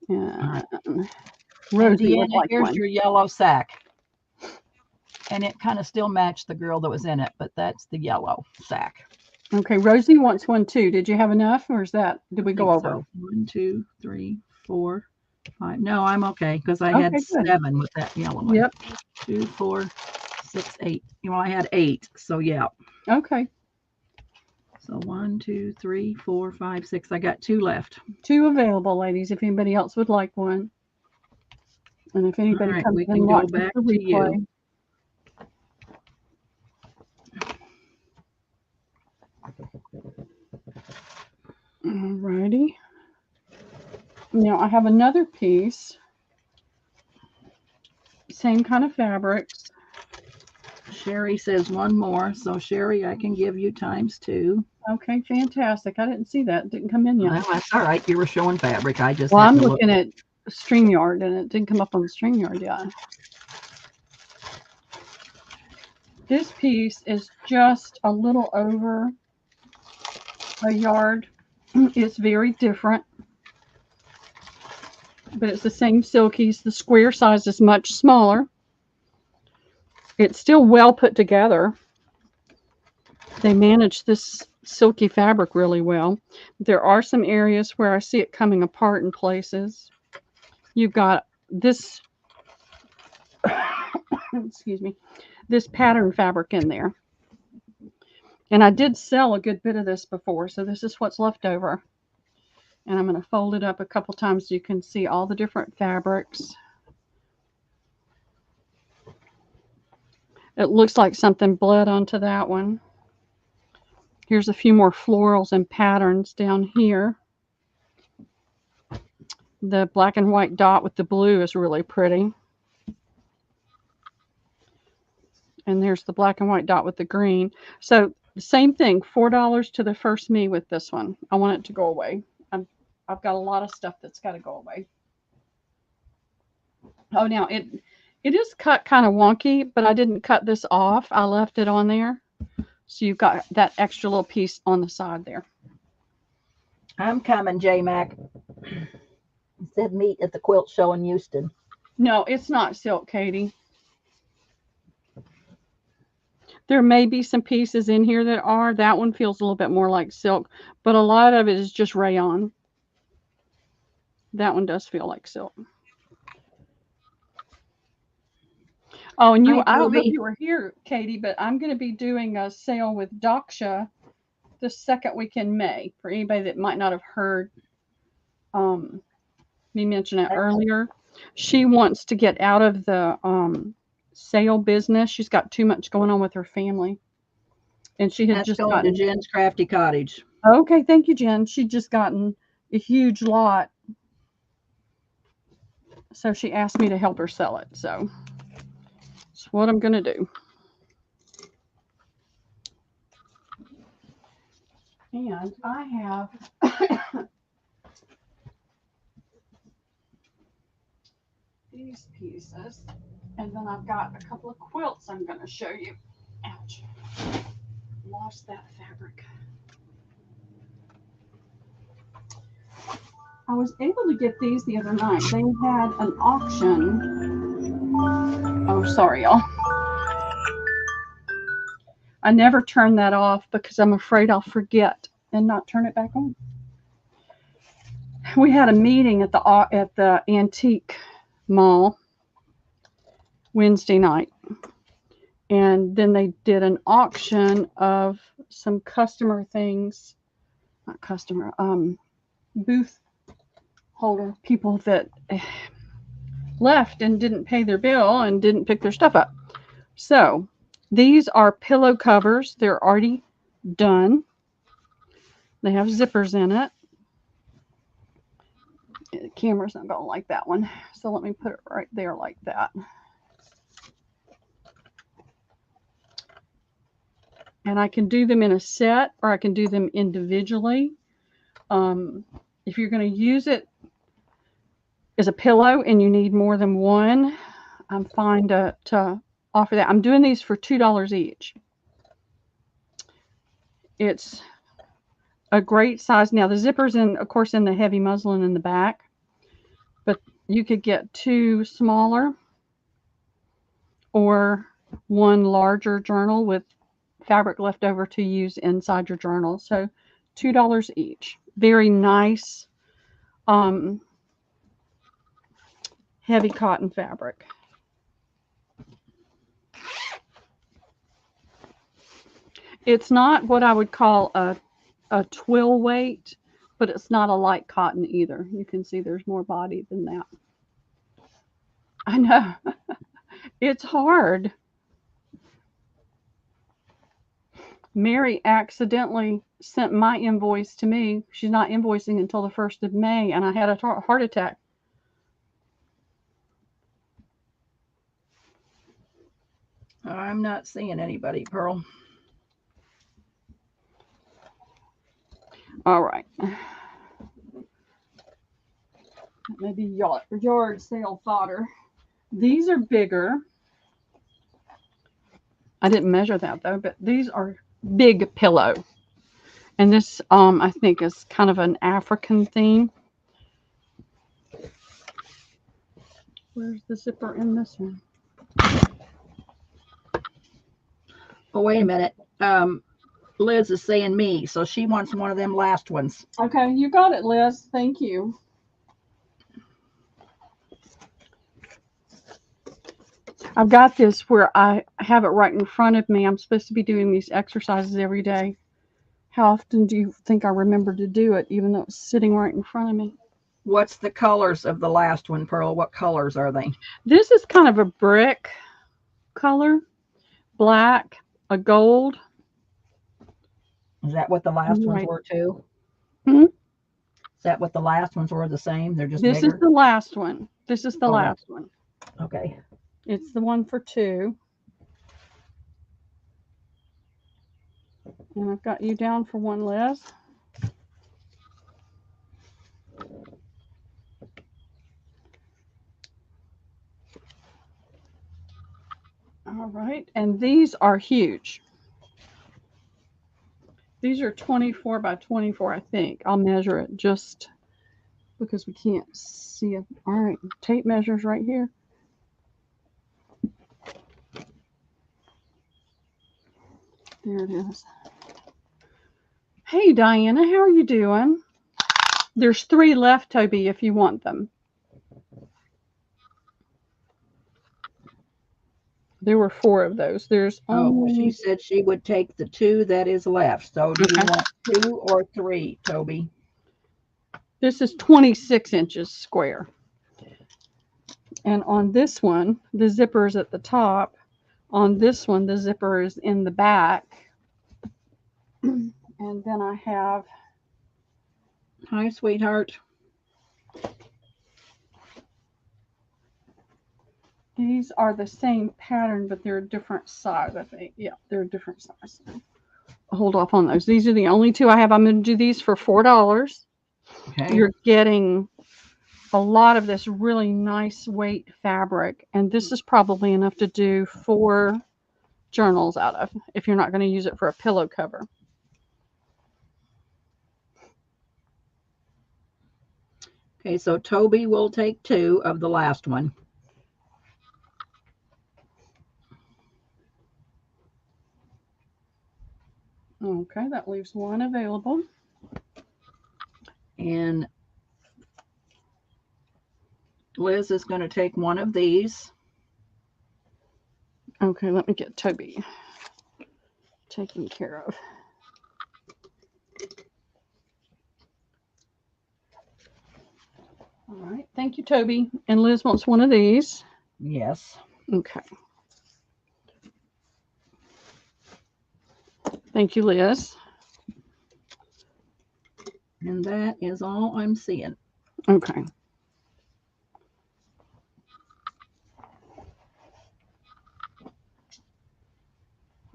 Right. Rosie Deanna, would like here's one. your yellow sack. And it kind of still matched the girl that was in it, but that's the yellow sack. Okay, Rosie wants one too. Did you have enough, or did we go over? So 1, 2, 3, 4, 5. No, I'm okay because I had 7 with that yellow one. Yep. 2, 4, 6, 8. Well, I had 8, so yeah. Okay. So 1, 2, 3, 4, 5, 6. I got 2 left. 2 available, ladies. If anybody else would like one, and if anybody comes we and can go watches back the to replay. you. Alrighty. Now I have another piece. Same kind of fabrics. Sherry says one more. So Sherry, I can give you ×2. Okay, fantastic. I didn't see that. It didn't come in yet. Well, that's all right. You were showing fabric. I just I'm looking at StreamYard and it didn't come up on StreamYard yet. This piece is just a little over a yard. It's very different, but it's the same silkies. The square size is much smaller. It's still well put together. They manage this silky fabric really well. There are some areas where I see it coming apart in places. You've got this, excuse me, this pattern fabric in there. And I did sell a good bit of this before, so this is what's left over. And I'm going to fold it up a couple times so you can see all the different fabrics. It looks like something bled onto that one. Here's a few more florals and patterns down here. The black and white dot with the blue is really pretty. And there's the black and white dot with the green. So the same thing, $4 to the first me with this one. I want it to go away. I've got a lot of stuff that's got to go away. Oh, now it is cut kind of wonky, but I didn't cut this off. I left it on there. So you've got that extra little piece on the side there. I'm coming, J-Mac. He said meet at the quilt show in Houston. No, it's not silk, Katie. There may be some pieces in here that are. That one feels a little bit more like silk, but a lot of it is just rayon. That one does feel like silk. Oh, and I don't know if you were here, Katie, but I'm going to be doing a sale with Daksha the second week in May. For anybody that might not have heard me mention it earlier, she wants to get out of the sale business. She's got too much going on with her family, and she had just gotten to Jen's Crafty Cottage. Okay, thank you, Jen. She'd just gotten a huge lot, so she asked me to help her sell it. So that's what I'm going to do. And I have these pieces, and then I've got a couple of quilts I'm going to show you. Ouch. Lost that fabric. I was able to get these the other night. They had an auction. Oh, sorry, y'all. I never turn that off because I'm afraid I'll forget and not turn it back on. We had a meeting at the antique mall Wednesday night, and then they did an auction of some customer things, not customer, booth holder people that left and didn't pay their bill and didn't pick their stuff up. So these are pillow covers. They're already done. They have zippers in it. The camera's not going to like that one, so let me put it right there like that. And I can do them in a set, or I can do them individually. If you're going to use it as a pillow and you need more than one, I'm fine to offer that. I'm doing these for $2 each. It's a great size. Now the zipper's in, of course, in the heavy muslin in the back, but you could get two smaller or one larger journal with fabric left over to use inside your journal. So $2 each. Very nice heavy cotton fabric. It's not what I would call a twill weight, but it's not a light cotton either. You can see there's more body than that. I know. It's hard. Mary accidentally sent my invoice to me. She's not invoicing until the 1st of May, and I had a heart attack. I'm not seeing anybody, Pearl. All right. Maybe yard sale fodder. These are bigger. I didn't measure that though, but these are big pillow. And this, I think, is kind of an African theme. Where's the zipper in this one? Oh, wait a minute. Liz is saying me, so she wants one of them last ones. Okay, you got it, Liz. Thank you. I've got this where I have it right in front of me. I'm supposed to be doing these exercises every day. How often do you think I remember to do it, even though it's sitting right in front of me? What's the colors of the last one, Pearl? What colors are they? This is kind of a brick color, black, a gold. Is that what the last ones Right. were too? Hmm? Is that what the last ones were, the same? They're just This is bigger? the last one. This is the Oh, that. last one. Okay. It's the one for 2. And I've got you down for 1, Liz. All right. And these are huge. These are 24 by 24, I think. I'll measure it just because we can't see it. All right. Tape measures right here. There it is. Hey, Diana, how are you doing? There's 3 left, Toby, if you want them. There were 4 of those. There's Oh, she only. said she would take the 2 that is left. So do you Okay. want 2 or 3, Toby? This is 26 inches square. And on this one, the zipper is at the top. On this one, the zipper is in the back. And then I have. Hi, sweetheart. These are the same pattern, but they're a different size, I think. Yeah, they're a different size. Hold off on those. These are the only 2 I have. I'm going to do these for $4. Okay. You're getting a lot of this really nice weight fabric, and this is probably enough to do 4 journals out of if you're not going to use it for a pillow cover. Okay, so Toby will take 2 of the last one. Okay, that leaves 1 available. And Liz is going to take 1 of these. Okay, let me get Toby taken care of. All right, thank you, Toby. And Liz wants 1 of these. Yes. Okay. Thank you, Liz. And that is all I'm seeing. Okay.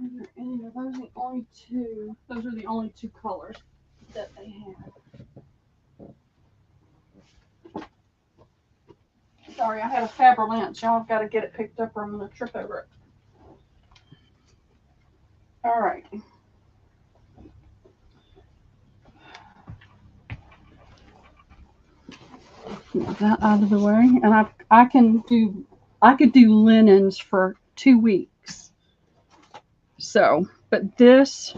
Are there any of those? The only 2. Those are the only 2 colors that they have. Sorry, I had a Faberlanche. Y'all have got to get it picked up or I'm going to trip over it. All right. Get that out of the way. And I could do linens for 2 weeks. So, but this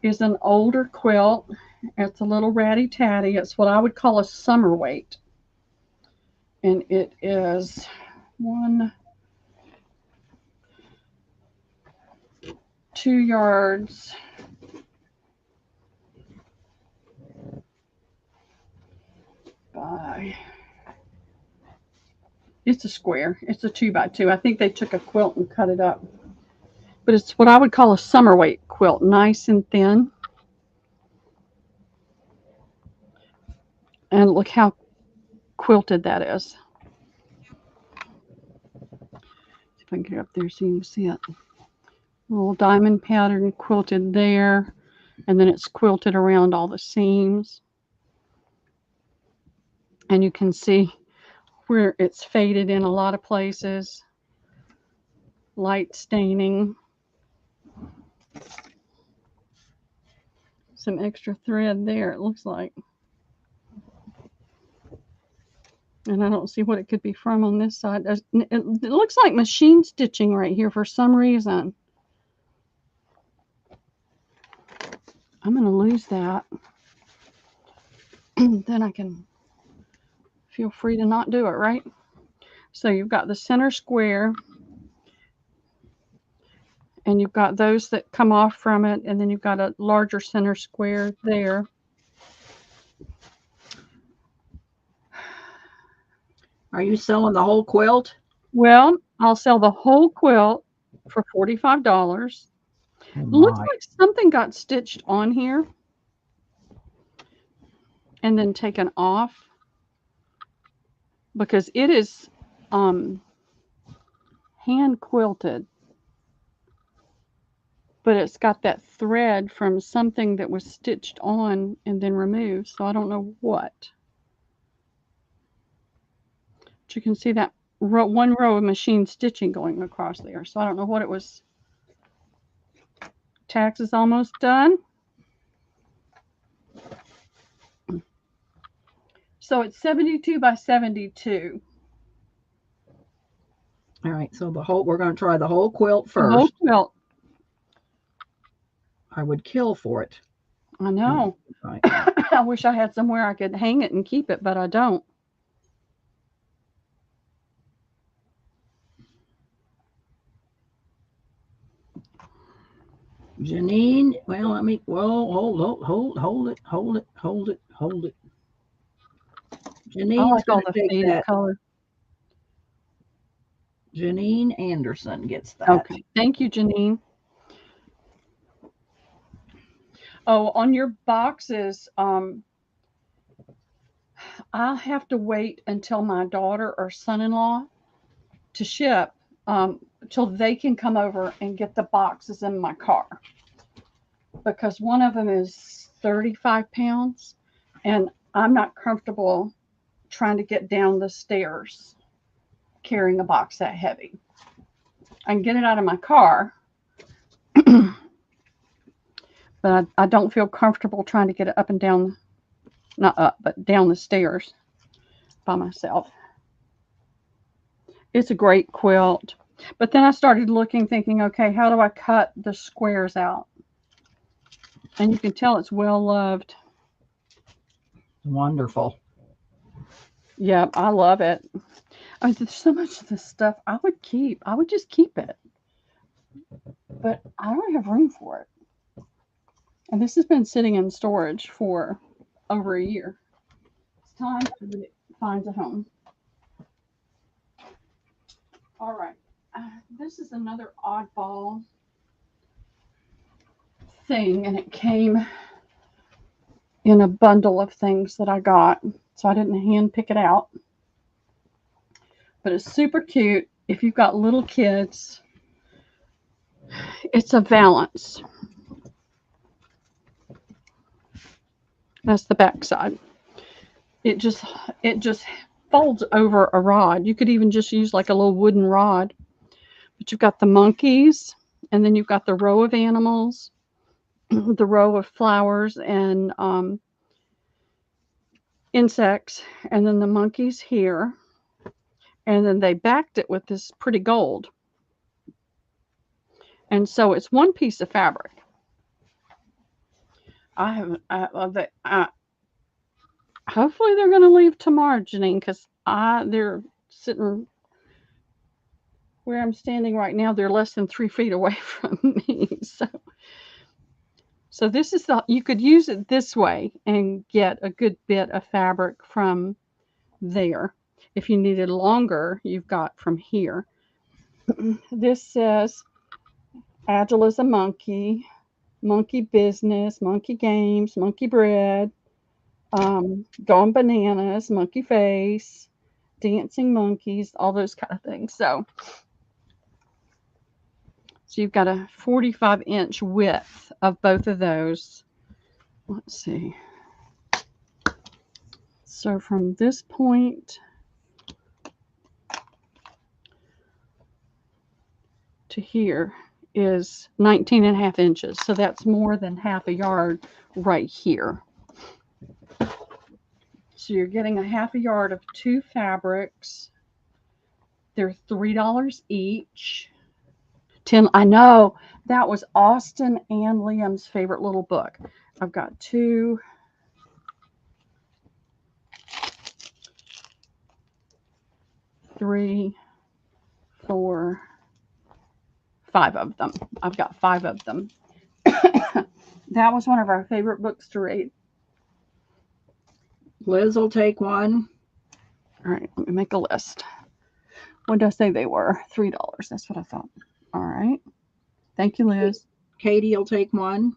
is an older quilt. It's a little ratty tatty. It's what I would call a summer weight. And it is 2 yards by. It's a square. It's a 2 by 2. I think they took a quilt and cut it up. But it's what I would call a summer weight quilt, nice and thin. And look how quilted that is. See if I can get up there so you can see it. Little diamond pattern quilted there, and then it's quilted around all the seams. And you can see where it's faded in a lot of places. Light staining. Some extra thread there, it looks like. And I don't see what it could be from on this side. It looks like machine stitching right here for some reason. I'm going to lose that. Then I can feel free to not do it, right? So you've got the center square, and you've got those that come off from it, and then you've got a larger center square there. Are you selling the whole quilt? Well, I'll sell the whole quilt for $45. Oh Looks my. like something got stitched on here and then taken off, because it is hand quilted, but it's got that thread from something that was stitched on and then removed, so I don't know what. But you can see that one row of machine stitching going across there, so I don't know what it was. Tax is almost done. So it's 72 by 72. All right, so we're going to try the whole quilt The first. whole quilt. I would kill for it. I know. Right. I wish I had somewhere I could hang it and keep it, but I don't. Janine, well, hold it. I Janine's like all going to the take faded that. color. Janine Anderson gets that. Okay. Thank you, Janine. Oh, on your boxes, I'll have to wait until my daughter or son-in-law to ship, till they can come over and get the boxes in my car, because one of them is 35 pounds and I'm not comfortable trying to get down the stairs carrying a box that heavy. I can get it out of my car, but I don't feel comfortable trying to get it up and down, not up, but down the stairs by myself. It's a great quilt. But then I started looking, thinking, okay, how do I cut the squares out? And you can tell it's well loved. Wonderful. Yeah, I love it. I mean, there's so much of this stuff I would keep. I would just keep it. But I don't have room for it. And this has been sitting in storage for over a year. It's time for it finds a home. All right. This is another oddball thing, and it came in a bundle of things that I got, so I didn't hand pick it out. But it's super cute if you've got little kids. It's a valance. That's the back side. It just folds over a rod. You could even just use like a little wooden rod. But you've got the monkeys, and then you've got the row of animals, the row of flowers and insects, and then the monkeys here. And then they backed it with this pretty gold. And so it's one piece of fabric. Hopefully they're going to leave tomorrow, Janine, because they're sitting where I'm standing right now. They're less than 3 feet away from me. So this is you could use it this way and get a good bit of fabric from there. If you needed longer, you've got from here. This says, Agile as a monkey, monkey business, monkey games, monkey bread, going bananas, monkey face, dancing monkeys, all those kind of things. So you've got a 45-inch width of both of those. Let's see. So from this point to here is 19.5 inches. So that's more than half a yard right here. So you're getting a half a yard of 2 fabrics. They're $3 each. I know that was Austin and Liam's favorite little book. I've got 2. 3, 4, 5 of them. I've got 5 of them. That was one of our favorite books to read. Liz will take one. All right, let me make a list. What did I say they were? $3. That's what I thought. All right. Thank you, Liz. Katie will take one.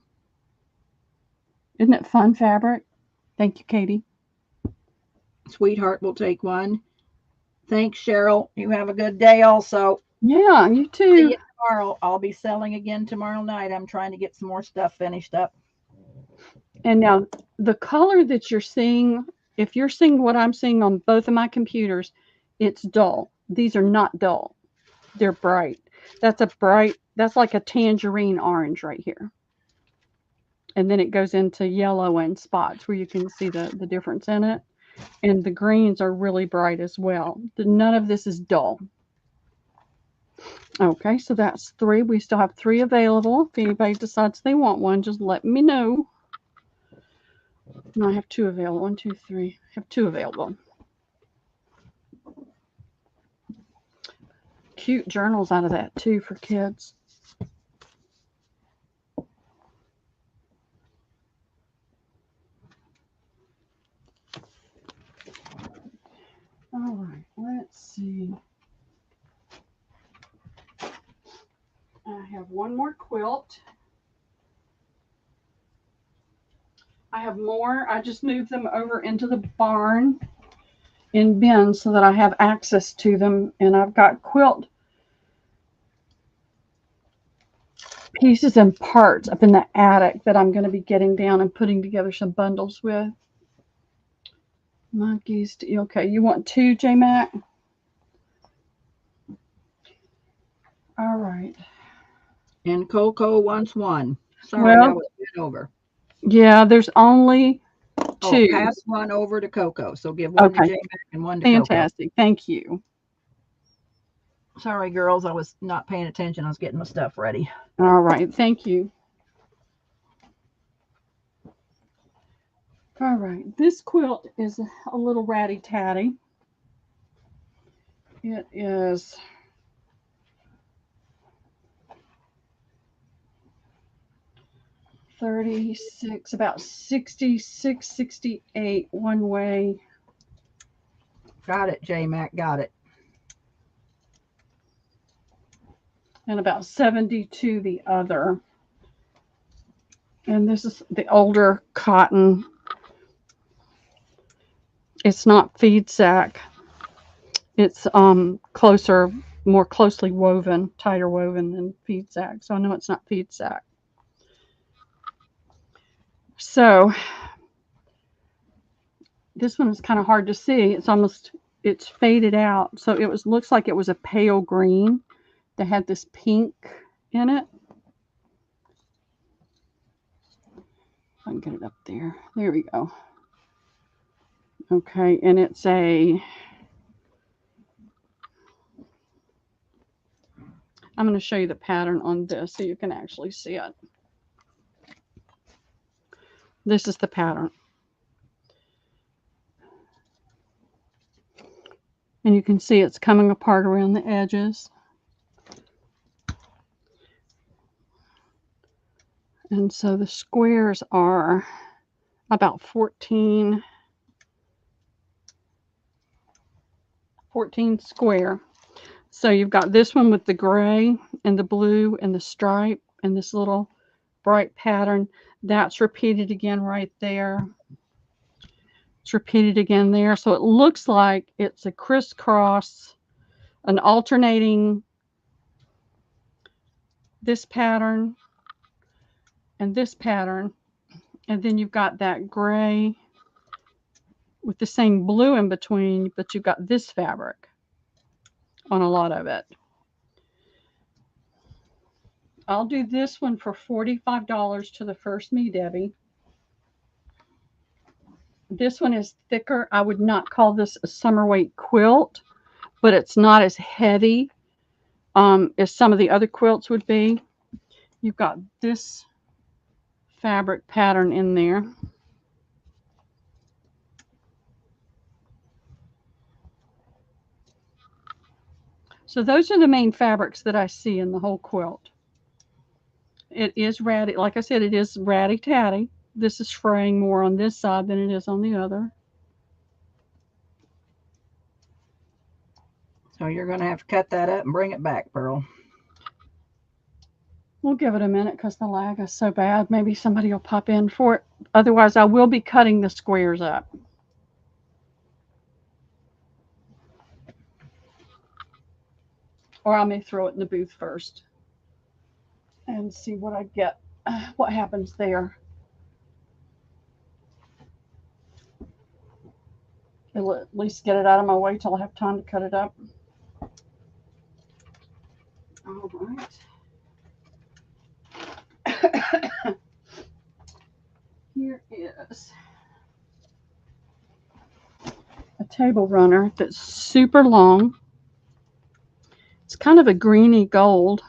Isn't it fun fabric? Thank you, Katie. Sweetheart will take one. Thanks, Cheryl. You have a good day also. Yeah, you too. See you tomorrow. I'll be selling again tomorrow night. I'm trying to get some more stuff finished up. And now the color that you're seeing, if you're seeing what I'm seeing on both of my computers, it's dull. These are not dull. They're bright. That's like a tangerine orange right here. And then it goes into yellow and spots where you can see the difference in it. And the greens are really bright as well. None of this is dull. Okay, so that's 3. We still have 3 available. If anybody decides they want one, just let me know. And I have 2 available. 1, 2, 3. I have 2 available. Cute journals out of that too for kids. All right, let's see. I have one more quilt. I have more. I just moved them over into the barn in bins so that I have access to them. And I've got quilt pieces and parts up in the attic that I'm going to be getting down and putting together some bundles with. Monkeys. Okay, you want 2, J Mac? All right. And Coco wants one. Sorry, Well, I was bent over. Yeah, there's only 2. Oh, pass one over to Coco. So give one to J-Mac and one to Fantastic. Coco. Thank you. Sorry, girls. I was not paying attention. I was getting my stuff ready. All right. Thank you. All right. This quilt is a little ratty-tatty. It is $36, about $66, $68 one way. Got it, J-Mac. Got it. And about $72 the other. And this is the older cotton. It's not feed sack. It's closer, more closely woven, tighter woven than feed sack. So I know it's not feed sack. So this one is kind of hard to see. It's faded out. So looks like it was a pale green that had this pink in it. I can get it up there. There we go. Okay, and it's I'm going to show you the pattern on this so you can actually see it. This is the pattern. And you can see it's coming apart around the edges. And so the squares are about 14 square. So you've got this one with the gray and the blue and the stripe and this little bright pattern. That's repeated again right there. It's repeated again there. So it looks like it's a crisscross, an alternating this pattern and this pattern. And then you've got that gray with the same blue in between, but you've got this fabric on a lot of it. I'll do this one for $45 to the first me, Debbie. This one is thicker. I would not call this a summer weight quilt, but it's not as heavy as some of the other quilts would be. You've got this fabric pattern in there. So those are the main fabrics that I see in the whole quilt. It is ratty. Like I said, it is ratty tatty. This is fraying more on this side than it is on the other. So you're going to have to cut that up and bring it back, Pearl. We'll give it a minute because the lag is so bad. Maybe somebody will pop in for it. Otherwise, I will be cutting the squares up. Or I may throw it in the booth first and see what I get, what happens there. It'll at least get it out of my way till I have time to cut it up. All right. Here is a table runner that's super long. It's kind of a greeny gold.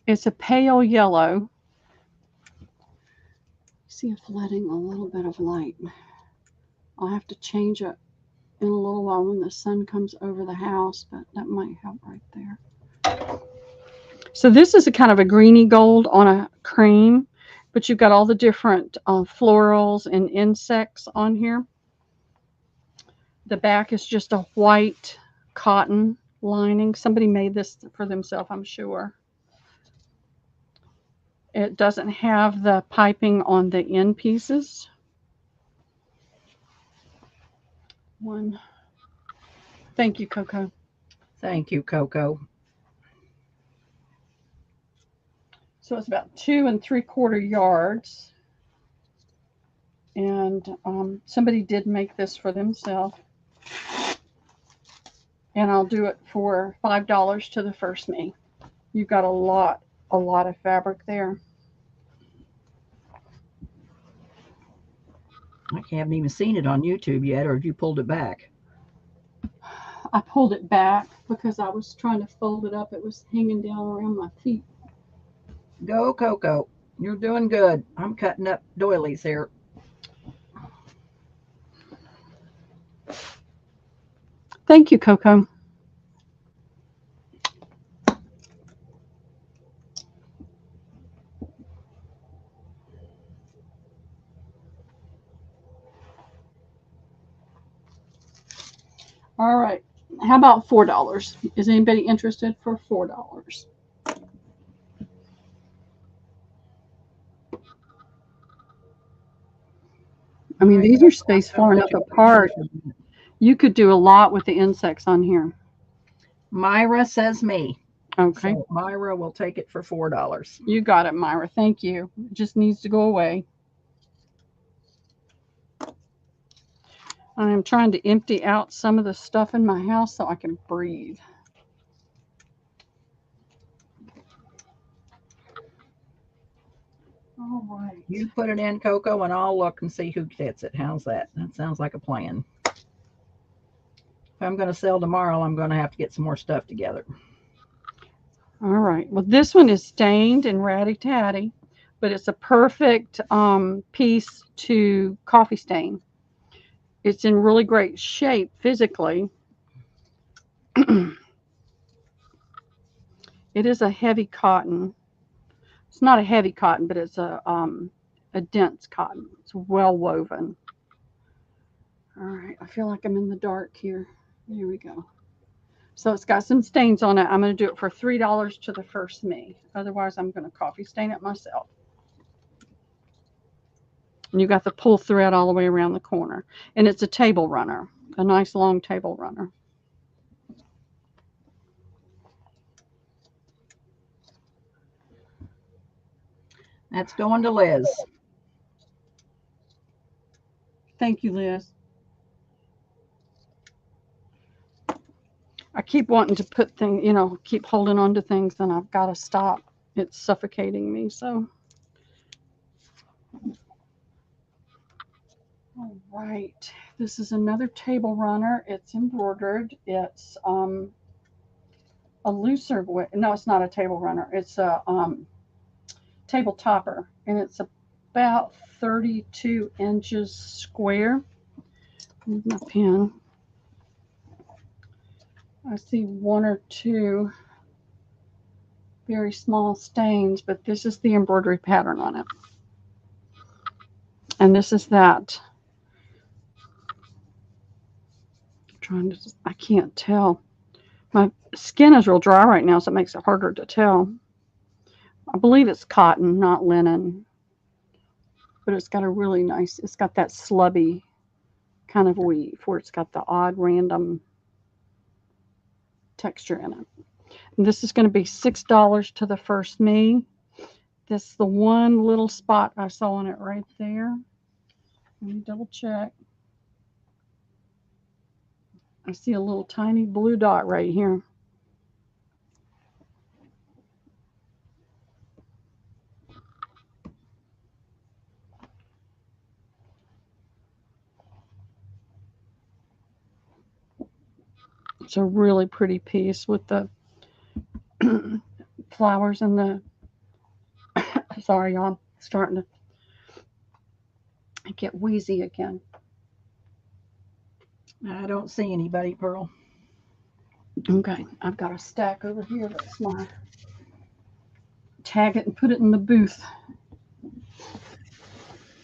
It's a pale yellow. See if letting a little bit of light. I'll have to change it in a little while when the sun comes over the house, but that might help right there. So this is a kind of a greeny gold on a cream, but you've got all the different florals and insects on here. The back is just a white cotton lining. Somebody made this for themselves, I'm sure. It doesn't have the piping on the end pieces. One. Thank you, Coco. Thank you, Coco. So it's about 2 3/4 yards. And somebody did make this for themselves. And I'll do it for $5 to the first me. You've got a lot of fabric there. I haven't even seen it on YouTube yet, or have you pulled it back? I pulled it back because I was trying to fold it up. It was hanging down around my feet. Go, Coco. You're doing good. I'm cutting up doilies here. Thank you, Coco. All right. How about $4? Is anybody interested for $4? I mean, these are spaced far enough apart. You could do a lot with the insects on here. Myra says me. Okay. So Myra will take it for $4. You got it, Myra. Thank you. It just needs to go away. I am trying to empty out some of the stuff in my house so I can breathe. All right. You put it in, Coco, and I'll look and see who gets it. How's that? That sounds like a plan. If I'm going to sell tomorrow, I'm going to have to get some more stuff together. All right. Well, this one is stained and ratty tatty, but it's a perfect piece to coffee stain. It's in really great shape physically. It is a heavy cotton. It's not a heavy cotton, but it's a dense cotton. It's well woven. All right. I feel like I'm in the dark here. Here we go. So it's got some stains on it. I'm going to do it for $3 to the first me. Otherwise, I'm going to coffee stain it myself. And you got the pull thread all the way around the corner. And it's a table runner, a nice long table runner. That's going to Liz. Thank you, Liz. I keep wanting to put things, you know, keep holding on to things, and I've got to stop. It's suffocating me, so. All right. This is another table runner. It's embroidered. It's a looser, no, it's not a table runner. It's a table topper, and it's about 32 inches square. Need my pen. I see one or two very small stains, but this is the embroidery pattern on it. And this is that. I'm trying to, I can't tell. My skin is real dry right now, so it makes it harder to tell. I believe it's cotton, not linen. But it's got a really nice, it's got that slubby kind of weave where it's got the odd random texture in it. And this is going to be $6 to the first me. This is the one little spot I saw on it right there. Let me double check. I see a little tiny blue dot right here. It's a really pretty piece with the flowers and the, sorry y'all, I'm starting to get wheezy again. I don't see anybody, Pearl. Okay, I've got a stack over here. That's my tag it and put it in the booth.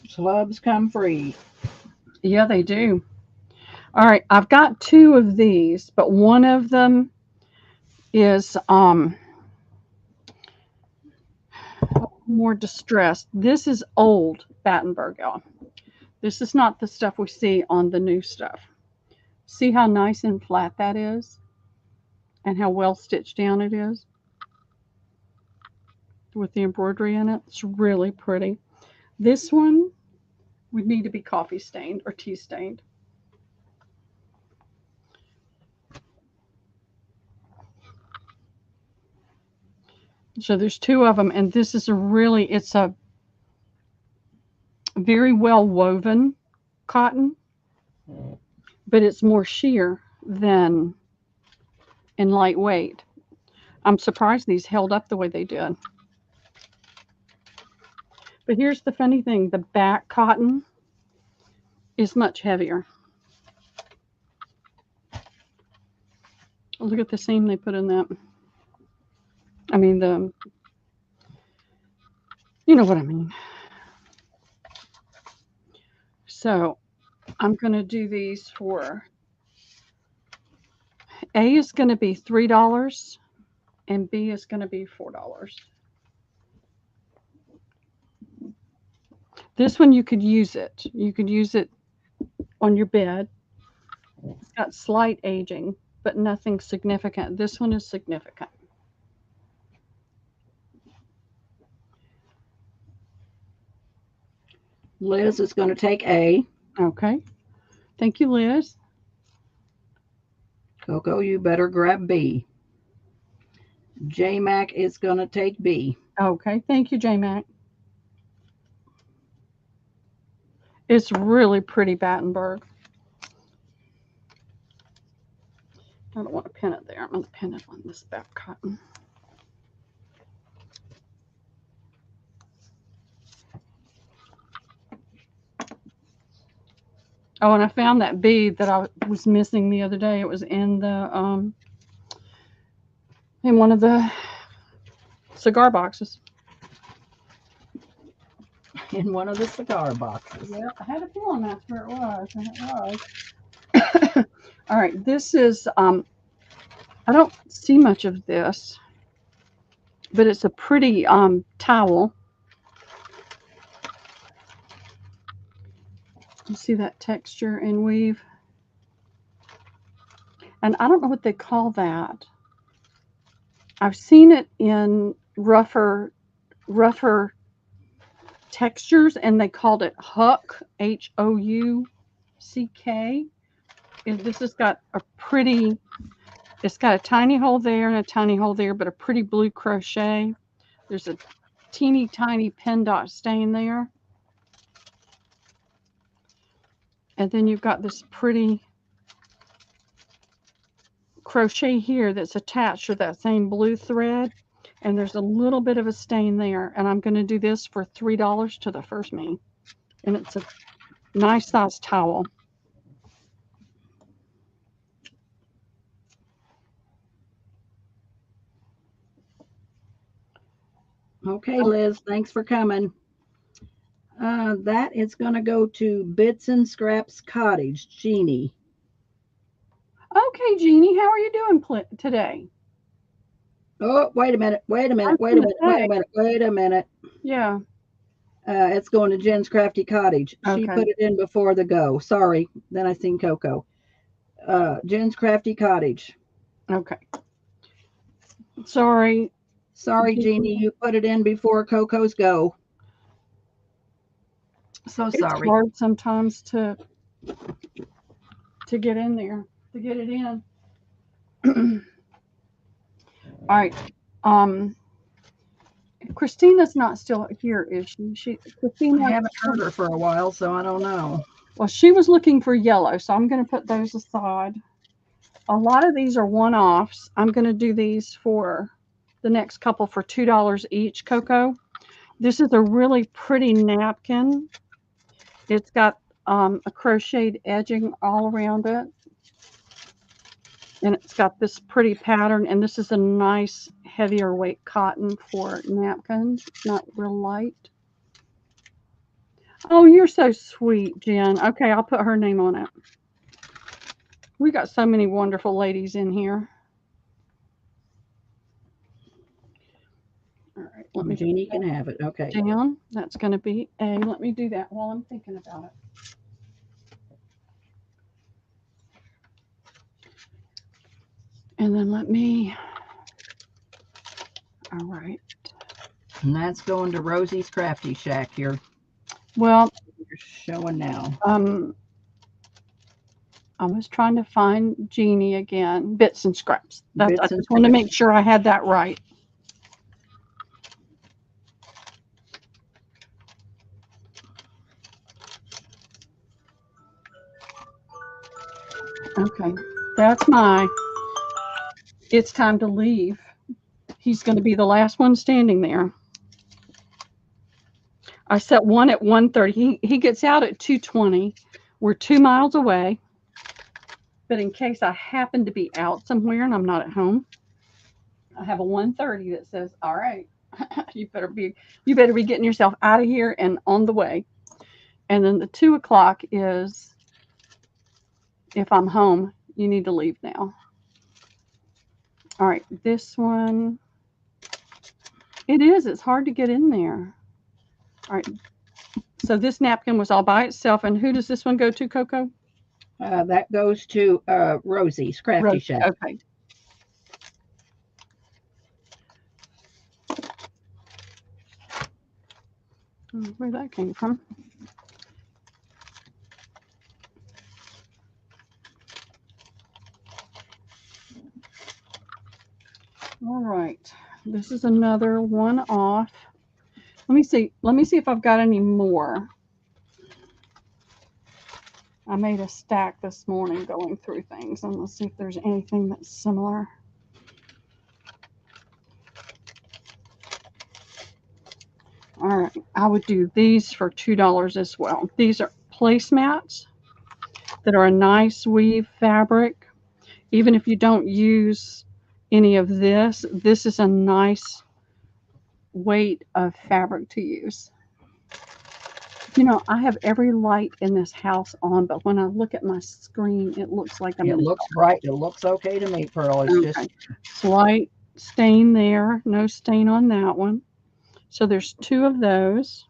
Slubs come free. Yeah, they do. All right, I've got two of these, but one of them is more distressed. This is old Battenberg, y'all. This is not the stuff we see on the new stuff. See how nice and flat that is? And how well stitched down it is? With the embroidery in it. It's really pretty. This one would need to be coffee stained or tea stained. So there's two of them, and this is a really, it's a very well woven cotton, but it's more sheer than in lightweight. I'm surprised these held up the way they did. But here's the funny thing, the back cotton is much heavier. Look at the seam they put in that. I mean, you know what I mean. So I'm going to do these for, A is going to be $3 and B is going to be $4. This one you could use it. You could use it on your bed. It's got slight aging, but nothing significant. This one is significant. Liz is going to take A. Okay. Thank you, Liz. Coco, you better grab B. J Mac is going to take B. Okay. Thank you, J Mac. It's really pretty Battenberg. I don't want to pin it there. I'm going to pin it on this back cotton. Oh, and I found that bead that I was missing the other day. It was in the in one of the cigar boxes. In one of the cigar boxes. Yeah, I had a feeling that's where it was, and it was. All right, this is I don't see much of this, but it's a pretty towel. You see that texture and weave? And I don't know what they call that. I've seen it in rougher textures, and they called it Huck, H-O-U-C-K. And this has got a pretty, it's got a tiny hole there and a tiny hole there, but a pretty blue crochet. There's a teeny tiny pin dot stain there. And then you've got this pretty crochet here that's attached to that same blue thread. And there's a little bit of a stain there. And I'm going to do this for $3 to the first me. And it's a nice size towel. Okay, Liz, thanks for coming. That is going to go to Bits and Scraps Cottage, Jeannie. Okay, Jeannie, how are you doing today? Oh, wait a minute, wait a I minute, was wait a gonna minute, wait a say, minute, wait a minute. yeah. It's going to Jen's Crafty Cottage. She Okay. put it in before the go. Sorry. Then I seen Coco. Jen's Crafty Cottage. Okay. Sorry. Sorry, Jeannie, you put it in before Coco's go. So It's sorry. hard sometimes to get in there, to get it in. All right. Um, Christina's not still here, is she? Christina. I haven't heard her for a while, so I don't know. Well, she was looking for yellow, so I'm going to put those aside. A lot of these are one-offs. I'm going to do these for the next couple for $2 each, Coco. This is a really pretty napkin. It's got a crocheted edging all around it. And it's got this pretty pattern. And this is a nice heavier weight cotton for napkins. It's not real light. Oh, you're so sweet, Jen. Okay, I'll put her name on it. We got so many wonderful ladies in here. All right, let me. Jeannie can have it. Okay. Down. That's going to be A. Let me do that while I'm thinking about it. And then let me. All right. And that's going to Rosie's Crafty Shack here. Well, you're showing now. I was trying to find Jeannie again. Bits and Scraps. I just want to make sure I had that right. Okay, that's my. It's time to leave. He's going to be the last one standing there. I set one at 1:30. He gets out at 2:20. We're 2 miles away. But in case I happen to be out somewhere and I'm not at home, I have a 1:30 that says, "All right, you better be getting yourself out of here and on the way." And then the 2 o'clock is, if I'm home, you need to leave now. All right, this one. It is. It's hard to get in there. All right. So this napkin was all by itself. And who does this one go to, Coco? That goes to Rosie's Crafty Shack. Okay. Where that came from. All right. This is another one off. Let me see. Let me see if I've got any more. I made a stack this morning going through things, and let's see if there's anything that's similar. All right, I would do these for $2 as well. These are placemats that are a nice weave fabric. Even if you don't use any of this, this is a nice weight of fabric to use. You know, I have every light in this house on, but when I look at my screen, it looks like I'm. It looks bright. It looks okay to me, Pearl. It's okay. Slight stain there. No stain on that one. So there's 2 of those.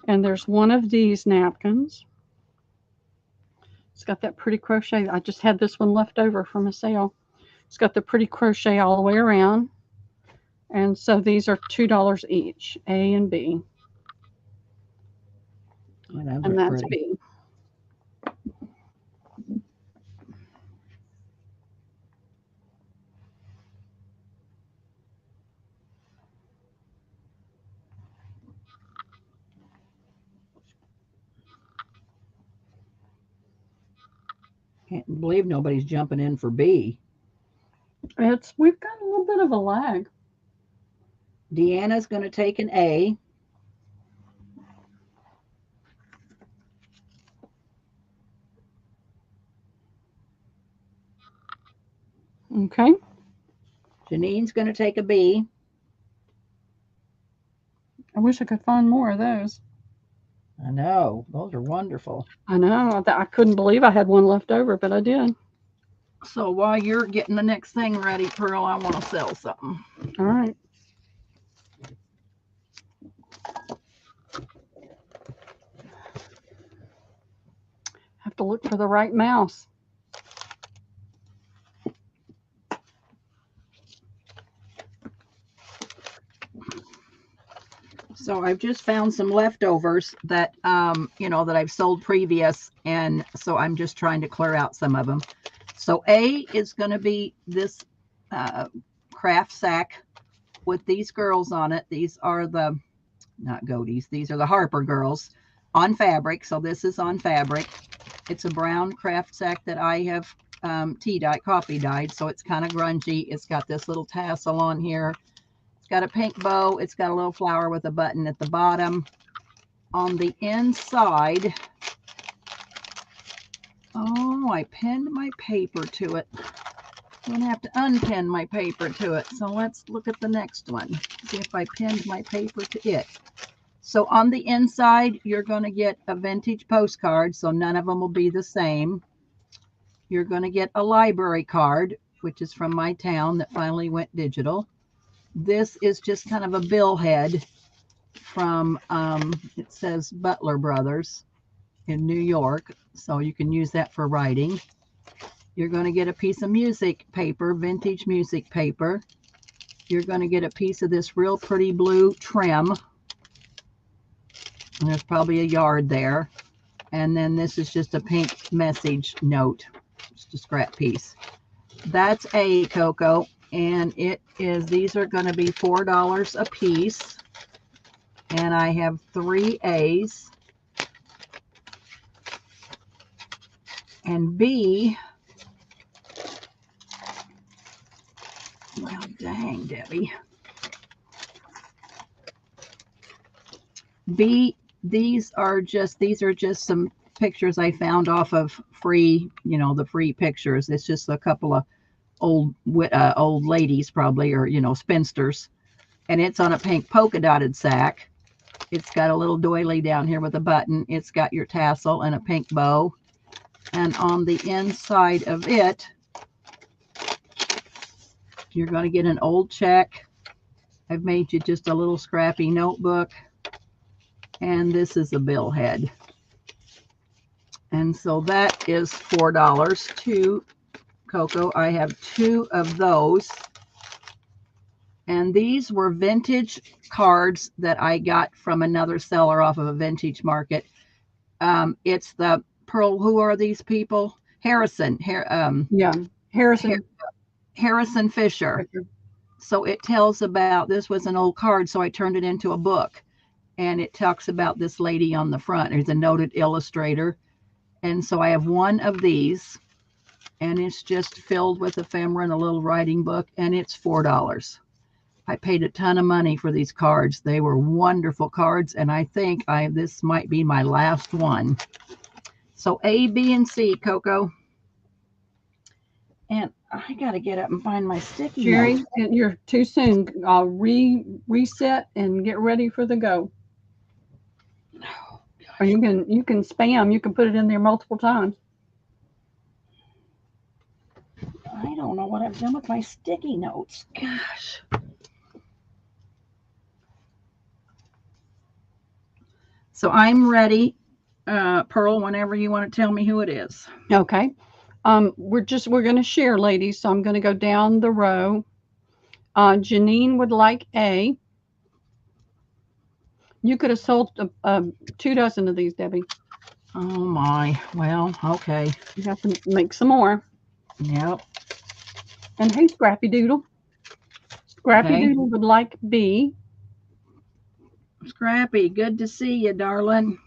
And there's one of these napkins. It's got that pretty crochet. I just had this one left over from a sale. It's got the pretty crochet all the way around. And so these are $2 each, A and B. Oh, and that's pretty. B. Can't believe nobody's jumping in for B. We've got a little bit of a lag. Deanna's going to take an A. Okay. Janine's going to take a B. I wish I could find more of those. I know. Those are wonderful. I know. I couldn't believe I had one left over, but I did. So while you're getting the next thing ready, Pearl, I want to sell something. All right. Have to look for the right mouse. So I've just found some leftovers that, you know, that I've sold previous. And so I'm just trying to clear out some of them. So A is going to be this craft sack with these girls on it. These are the, not Goaties, these are the Harper girls on fabric. So this is on fabric. It's a brown craft sack that I have coffee dyed. So it's kind of grungy. It's got this little tassel on here. It's got a pink bow. It's got a little flower with a button at the bottom. On the inside, oh, I pinned my paper to it. I'm going to have to unpin my paper to it. So let's look at the next one. See if I pinned my paper to it. So on the inside, you're going to get a vintage postcard. So none of them will be the same. You're going to get a library card, which is from my town that finally went digital. This is just kind of a billhead from, it says Butler Brothers in New York. So you can use that for writing. You're going to get a piece of music paper, vintage music paper. You're going to get a piece of this real pretty blue trim. And there's probably a yard there. And then this is just a pink message note, just a scrap piece. That's A, Coco. And it is, these are going to be $4 a piece. And I have 3 A's. And B, well, dang, Debbie. B, these are just some pictures I found off of free, you know, the free pictures. It's just a couple of old ladies probably, or, you know, spinsters. And it's on a pink polka dotted sack. It's got a little doily down here with a button. It's got your tassel and a pink bow. And on the inside of it, you're going to get an old check. I've made you just a little scrappy notebook. And this is a bill head. And so that is $4 to Coco. I have 2 of those. And these were vintage cards that I got from another seller off of a vintage market. It's the Pearl, who are these people? Harrison. Yeah, Harrison. Harrison Fisher. So it tells about, this was an old card, so I turned it into a book. And it talks about this lady on the front. There's a noted illustrator. And so I have 1 of these. And it's just filled with ephemera and a little writing book. And it's $4. I paid a ton of money for these cards. They were wonderful cards. And I think this might be my last one. So A, B, and C, Coco. And I got to get up and find my sticky Jerry, notes. you're too soon. I'll reset and get ready for the go. Oh, Or you can spam. You can put it in there multiple times. I don't know what I've done with my sticky notes. Gosh. So I'm ready, Pearl, whenever you want to tell me who it is. Okay. We're going to share, ladies. So I'm going to go down the row. Janine would like A. You could have sold 2 dozen of these, Debbie. Oh my. Well, okay. You have to make some more. Yep. And hey, Scrappy Doodle. Scrappy Doodle would like B. Scrappy, good to see you, darling.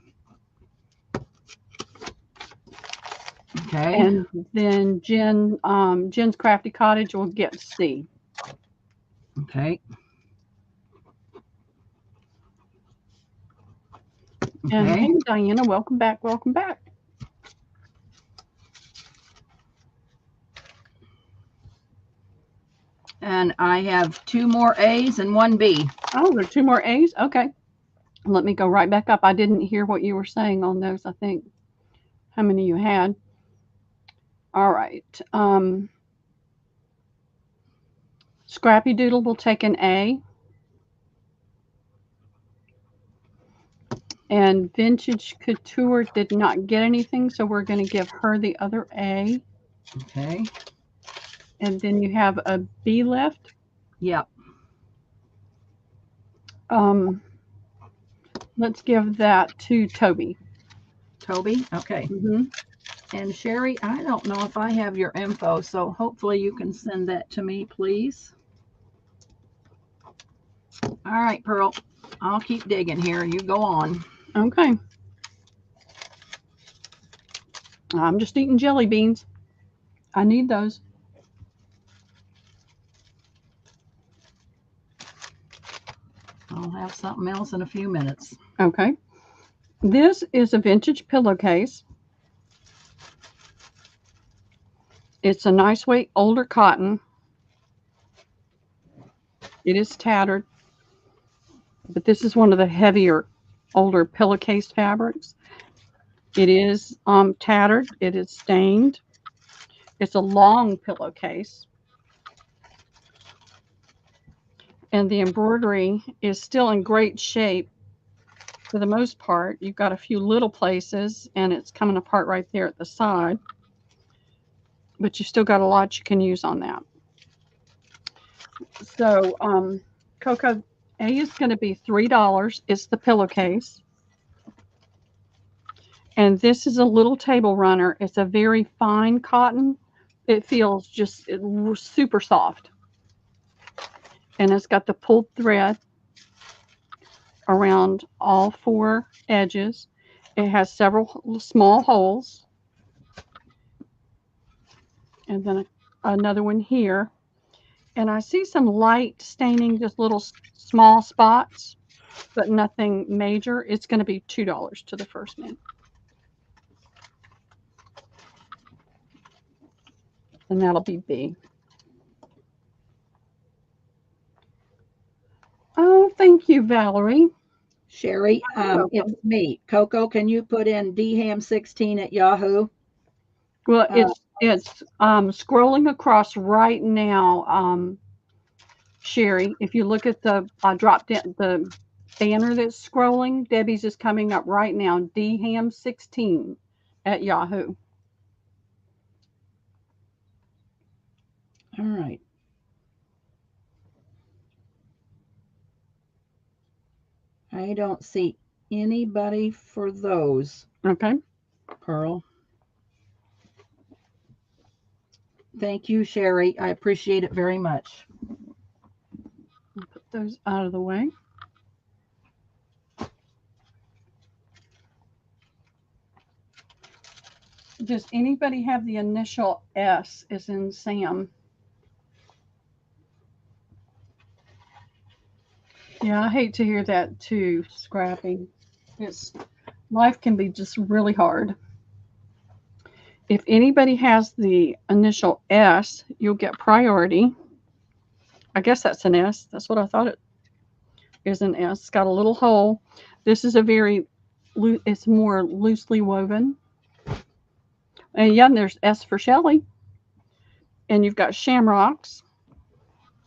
Okay. And then Jen's Crafty Cottage will get C. Okay. And hey, Diana, welcome back. Welcome back. And I have 2 more A's and 1 B. Oh, there are 2 more A's? Okay. Let me go right back up. I didn't hear what you were saying on those, I think. How many you had? All right. Scrappy Doodle will take an A. And Vintage Couture did not get anything, so we're going to give her the other A. Okay. And then you have a B left. Yep. Let's give that to Toby. Toby? Okay. Mm-hmm. And Sherry, I don't know if I have your info, so hopefully you can send that to me, please. All right, Pearl. I'll keep digging here. You go on. Okay. I'm just eating jelly beans. I need those. I'll have something else in a few minutes. Okay. This is a vintage pillowcase. It's a nice weight, older cotton. It is tattered, but this is one of the heavier, older pillowcase fabrics. It is tattered. It is stained. It's a long pillowcase. And the embroidery is still in great shape for the most part. You've got a few little places, and it's coming apart right there at the side. But you still got a lot you can use on that. So, Coco, A is going to be $3. It's the pillowcase. And this is a little table runner. It's a very fine cotton. It feels just super soft. And it's got the pulled thread around all 4 edges. It has several small holes. And then another one here. And I see some light staining, just little small spots, but nothing major. It's going to be $2 to the first man. And that'll be B. Oh, thank you, Valerie. Sherry, it's me. Coco, can you put in dham16 at Yahoo? Well, it's scrolling across right now, Sherry. If you look at the dropped in the banner that's scrolling, Debbie's is coming up right now. dham16 at Yahoo. All right. I don't see anybody for those. Okay. Pearl. Thank you, Sherry. I appreciate it very much. I'll put those out of the way. Does anybody have the initial S as in Sam? Yeah, I hate to hear that too, Scrappy. Life can be just really hard. If anybody has the initial S, you'll get priority. I guess that's an S. That's what I thought it is, an S. It's got a little hole. This is it's more loosely woven. And yeah, there's S for Shelly. And you've got shamrocks.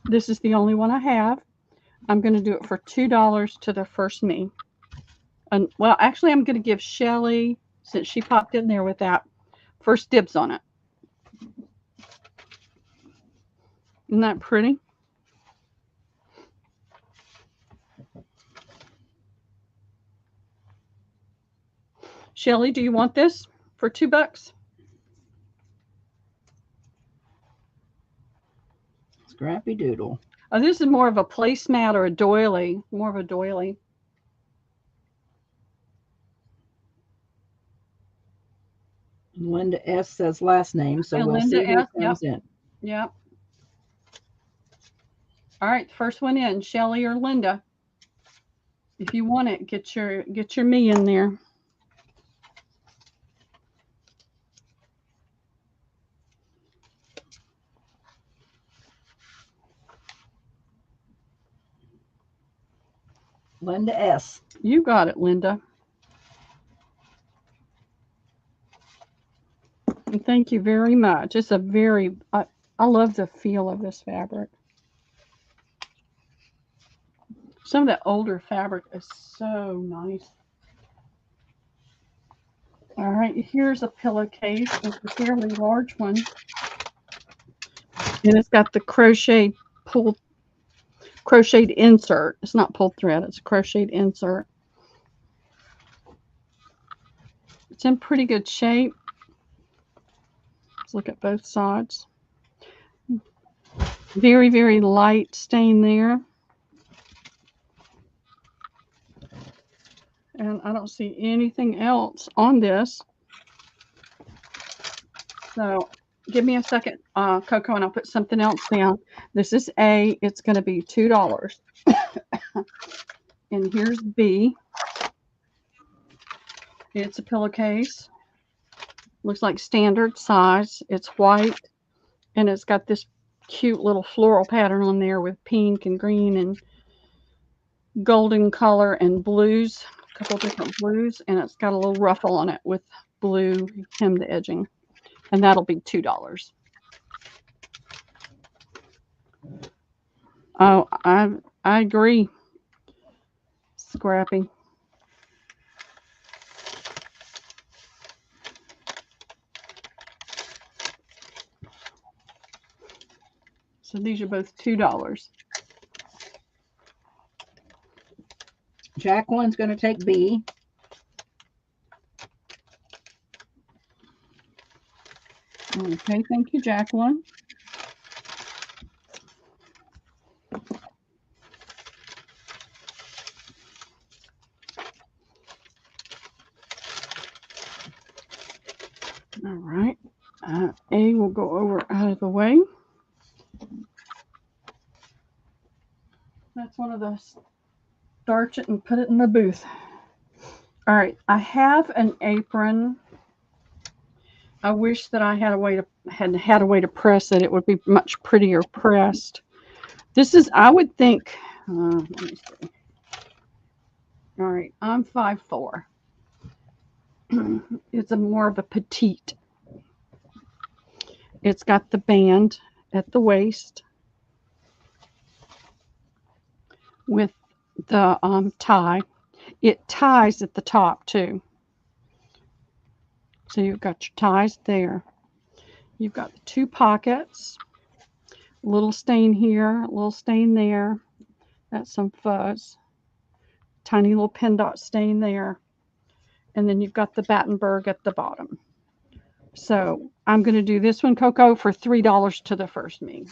This is the only one I have. I'm going to do it for $2 to the first me. And well, actually, I'm going to give Shelly, since she popped in there with that, first dibs on it. Isn't that pretty? Shelly, do you want this for $2? Scrappy Doodle. Oh, this is more of a placemat or a doily. More of a doily. Linda S says last name, so And we'll Linda see who S, comes in. Yep. All right, first one in, Shelly or Linda. If you want it, get your me in there. Linda S. You got it, Linda. And thank you very much. It's a very, I love the feel of this fabric. Some of that older fabric is so nice. All right, here's a pillowcase. It's a fairly large one. And it's got the crocheted insert. It's not pulled thread, it's a crocheted insert. It's in pretty good shape. Let's look at both sides. Very, very light stain there. And I don't see anything else on this. So give me a second, Coco, and I'll put something else down. This is A. It's going to be $2. And here's B. It's a pillowcase. Looks like standard size. It's white. And it's got this cute little floral pattern on there with pink and green and golden color and blues. A couple different blues. And it's got a little ruffle on it with blue hemmed edging. And that'll be $2. Oh, I agree. Scrappy. So these are both $2. Jacqueline's going to take B. Okay, thank you, Jacqueline. All right, A will go over out of the way. That's one of those. Starch it and put it in the booth. All right, I have an apron. I wish that I had a way to press it. It would be much prettier pressed. This is, I would think, let me see. All right, I'm 5'4". It's more of a petite. It's got the band at the waist with the tie. It ties at the top too. So you've got your ties there. You've got the two pockets. A little stain here, a little stain there. That's some fuzz. Tiny little pin dot stain there. And then you've got the Battenberg at the bottom. So I'm going to do this one, Coco, for $3 to the first me.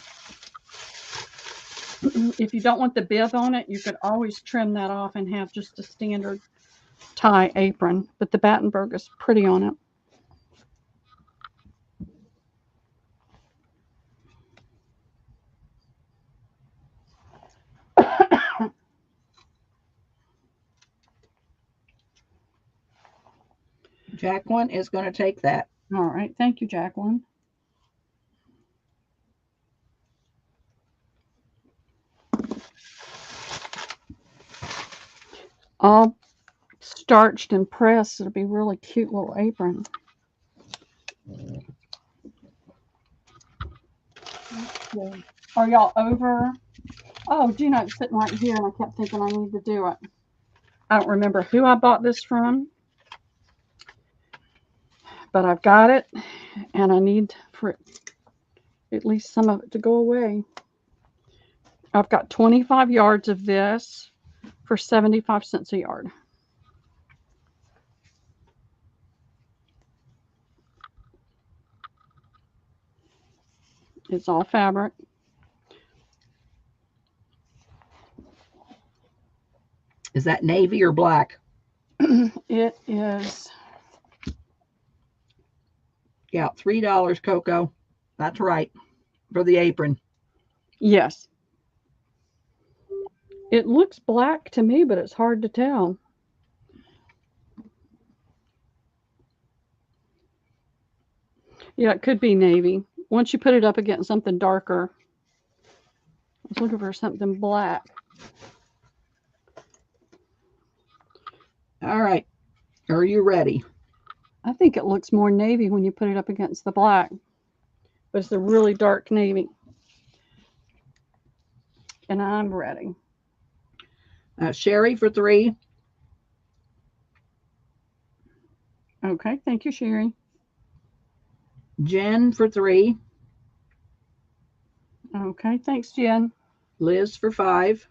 If you don't want the bib on it, you could always trim that off and have just a standard tie apron. But the Battenberg is pretty on it. Jacqueline is going to take that. All right. Thank you, Jacqueline. All starched and pressed. It'll be a really cute little apron. Okay. Are y'all over? Oh, Gino's sitting right here, and I kept thinking I need to do it. I don't remember who I bought this from, but I've got it, and I need for at least some of it to go away. I've got 25 yards of this for 75 cents a yard. It's all fabric. Is that navy or black? It is. Yeah, $3, Coco. That's right. For the apron. Yes. It looks black to me, but it's hard to tell. Yeah, it could be navy. Once you put it up against something darker. I was looking for something black. All right. Are you ready? I think it looks more navy when you put it up against the black, but it's a really dark navy. And I'm ready. Sherry for 3. Okay, thank you, Sherry. Jen for 3. Okay, thanks, Jen. Liz for 5.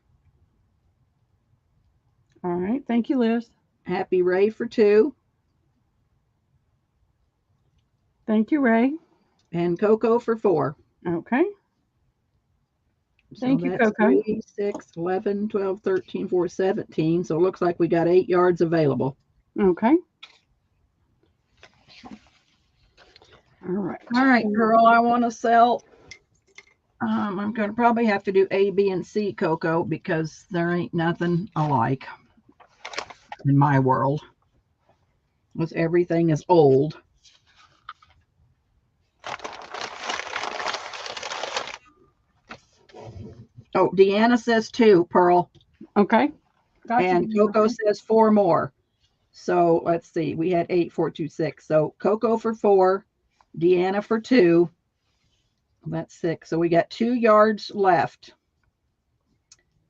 All right, thank you, Liz. Happy Ray for 2. Thank you, Ray. And Coco for 4. Okay, So thank you, that's Coco. 3, 6, 11, 12, 13, 4, 17. So it looks like we got 8 yards available. Okay. All right. All right, Pearl, I want to sell. I'm going to probably have to do A, B, and C, Coco, because there ain't nothing alike in my world. Because everything is old. Oh, Deanna says 2, Pearl. Okay. Gotcha. And Coco says 4 more. So let's see. We had 8, 4, 2, 6. So Coco for 4, Deanna for 2. That's 6. So we got 2 yards left.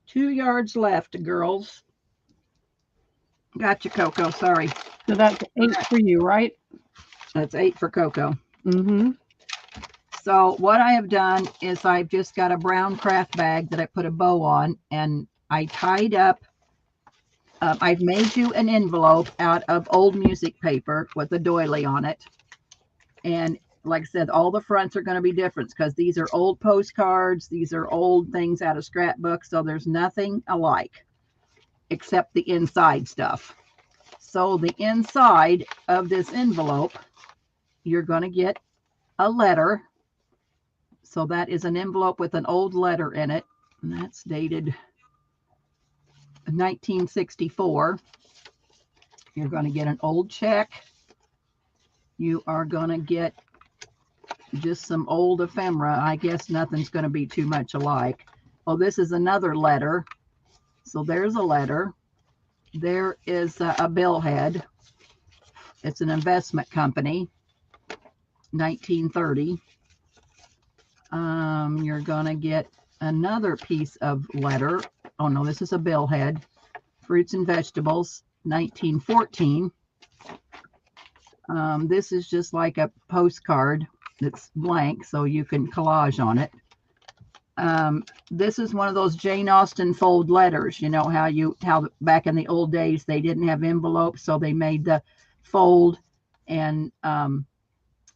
2 yards left, girls. Gotcha, Coco. Sorry. So that's 8 for you, right? That's 8 for Coco. Mm-hmm. So what I have done is I've just got a brown craft bag that I put a bow on, and I tied up. I've made you an envelope out of old music paper with a doily on it. And like I said, all the fronts are going to be different because these are old postcards. These are old things out of scrapbooks. So there's nothing alike except the inside stuff. So the inside of this envelope, you're going to get a letter. So that is an envelope with an old letter in it. And that's dated 1964. You're going to get an old check. You are going to get just some old ephemera. I guess nothing's going to be too much alike. Oh, this is another letter. So there's a letter. There is a billhead. It's an investment company, 1930. You're going to get another piece of letter. Oh, no, this is a billhead. Fruits and vegetables, 1914. This is just like a postcard that's blank, so you can collage on it. This is one of those Jane Austen fold letters. You know how back in the old days they didn't have envelopes, so they made the fold and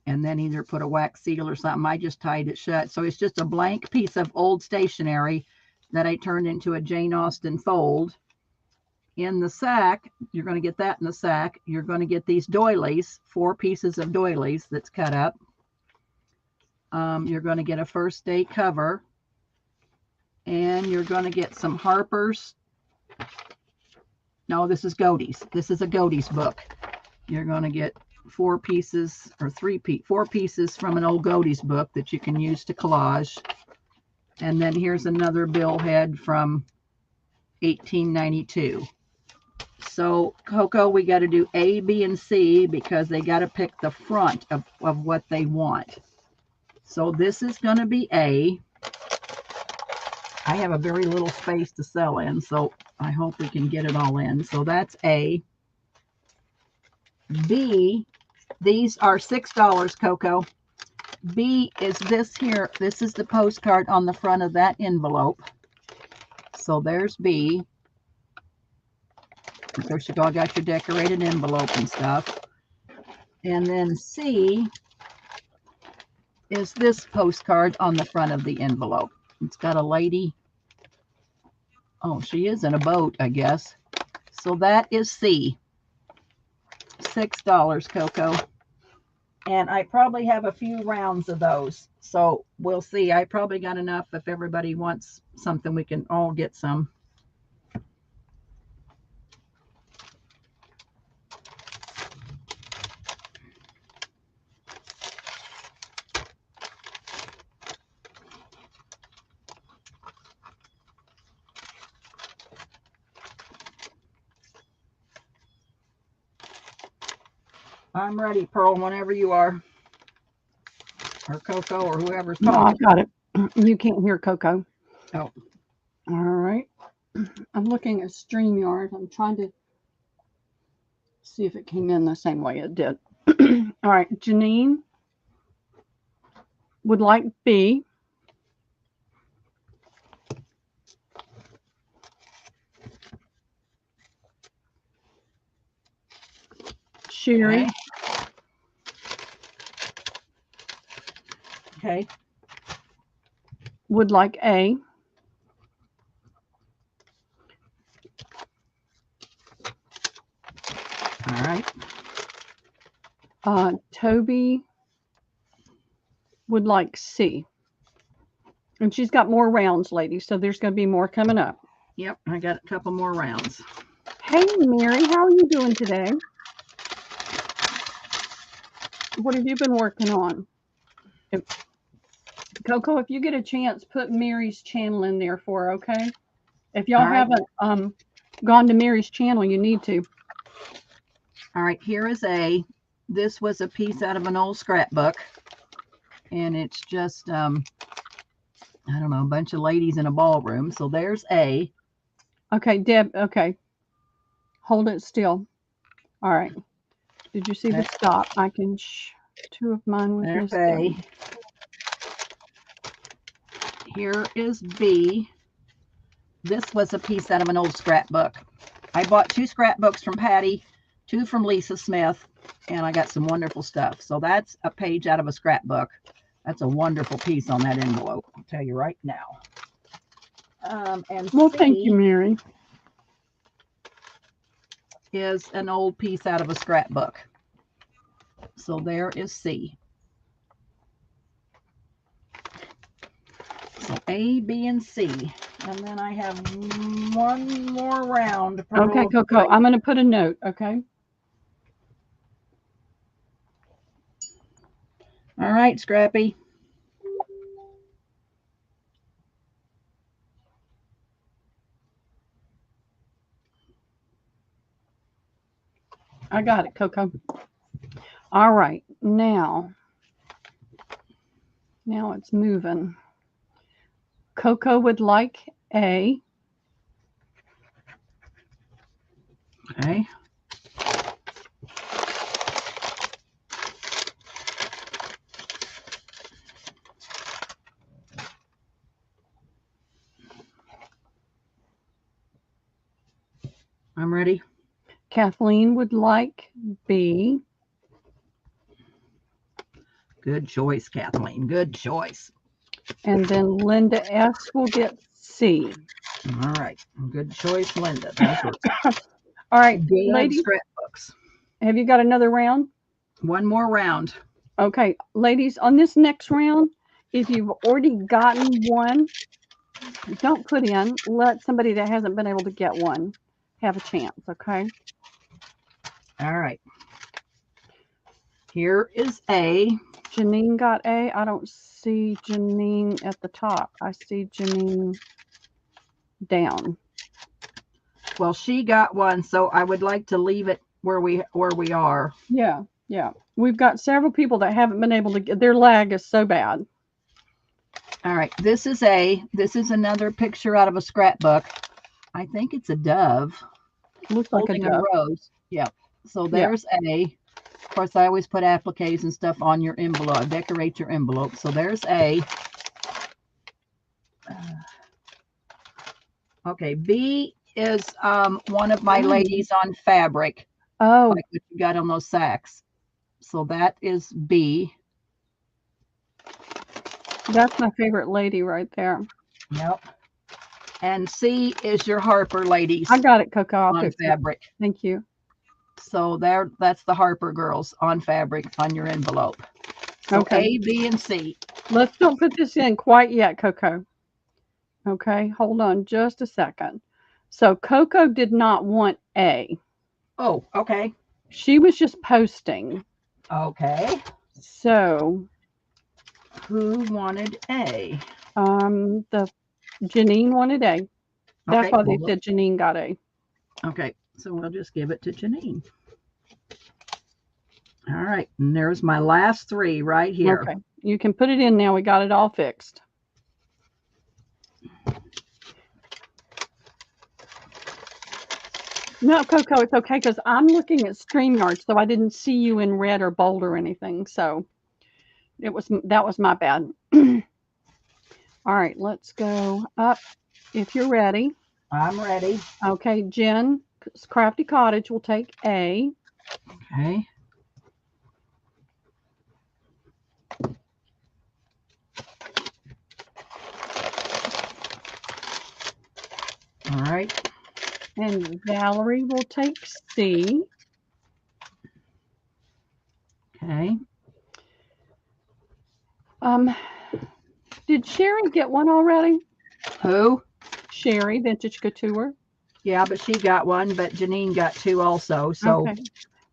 then either put a wax seal or something. I just tied it shut. So it's just a blank piece of old stationery that I turned into a Jane Austen fold. In the sack, you're going to get that in the sack. You're going to get these doilies, 4 pieces of doilies that's cut up. You're going to get a first day cover. And you're going to get some Harper's. No, this is Godey's. This is a Godey's book. You're going to get 4 pieces or 4 pieces from an old Godey's book that you can use to collage. And then here's another billhead from 1892. So, Coco, we got to do A, B, and C because they got to pick the front of what they want. So this is going to be A. I have a very little space to sell in, so I hope we can get it all in. So that's A. B, these are $6, Coco. B is this here. This is the postcard on the front of that envelope. So there's B. Of course, you've all got your decorated envelope and stuff. And then C is this postcard on the front of the envelope. It's got a lady. Oh, she is in a boat, I guess. So that is C. $6, Coco. And I probably have a few rounds of those. So we'll see. I probably got enough. If everybody wants something, we can all get some. I'm ready, Pearl, whenever you are. Or Coco or whoever's No, I talking. got it. You can't hear Coco. Oh. All right. I'm looking at StreamYard. I'm trying to see if it came in the same way it did. All right. Janine would like B. Sherry. Okay. Would like A. All right. Toby would like C. And she's got more rounds, ladies, so there's going to be more coming up. Yep, I got a couple more rounds. Hey, Mary, how are you doing today? What have you been working on? Coco, if you get a chance, put Mary's channel in there for her, okay? If y'all haven't gone to Mary's channel, you need to. All right, here is A. This was a piece out of an old scrapbook. And it's just, I don't know, a bunch of ladies in a ballroom. So there's A. Okay, Deb, okay. Hold it still. All right. Did you see the stop? I can two of mine with There's this. A. Here is B. This was a piece out of an old scrapbook. I bought 2 scrapbooks from Patty, 2 from Lisa Smith, and I got some wonderful stuff. So that's a page out of a scrapbook. That's a wonderful piece on that envelope, I'll tell you right now. And well, C thank you, Mary. Is an old piece out of a scrapbook. So there is C. So A, B, and C. And then I have one more round. Okay, Coco, I'm going to put a note, okay? All right, Scrappy. I got it, Coco. All right, now it's moving. Coco would like A. Okay. I'm ready. Kathleen would like B. Good choice, Kathleen. Good choice. And then Linda S. will get C. All right. Good choice, Linda. Those were all right, good ladies. Scrapbooks. Have you got another round? One more round. Okay, ladies, on this next round, if you've already gotten one, don't put in. Let somebody that hasn't been able to get one have a chance, okay? All right. Here is A. Janine got A. I don't see Janine at the top. I see Janine down. Well, she got one, so I would like to leave it where we are. Yeah. We've got several people that haven't been able to get, their lag is so bad. All right, this is A. This is another picture out of a scrapbook. I think it's a dove. Looks like a dove. Rose. Yep. So there's A. Of course, I always put appliques and stuff on your envelope. Decorate your envelope. So there's A. Okay, B is one of my ladies on fabric. Oh. Like what you got on those sacks. So that is B. That's my favorite lady right there. Yep. And C is your Harper ladies. I got it, Coco. On fabric. Thank you. So that's the Harper girls on fabric on your envelope. So okay. A, B, and C. Let's don't put this in quite yet, Coco. Okay, hold on just a second. So Coco did not want A. Oh, okay. She was just posting. Okay. So who wanted A? The Janine wanted A. That's why they said Janine got A. Okay, so we'll just give it to Janine. All right, and there's my last three right here. Okay, you can put it in now. We got it all fixed. No, Coco, it's okay because I'm looking at StreamYard, so I didn't see you in red or bold or anything. So that was my bad. All right, let's go up if you're ready. I'm ready. Okay, Jen, Crafty Cottage will take A. Okay. All right. And Valerie will take C. Okay. Did Sherry get one already? Who? Sherry, Vintage Couture. Yeah, but she got one, but Janine got two also. So Okay.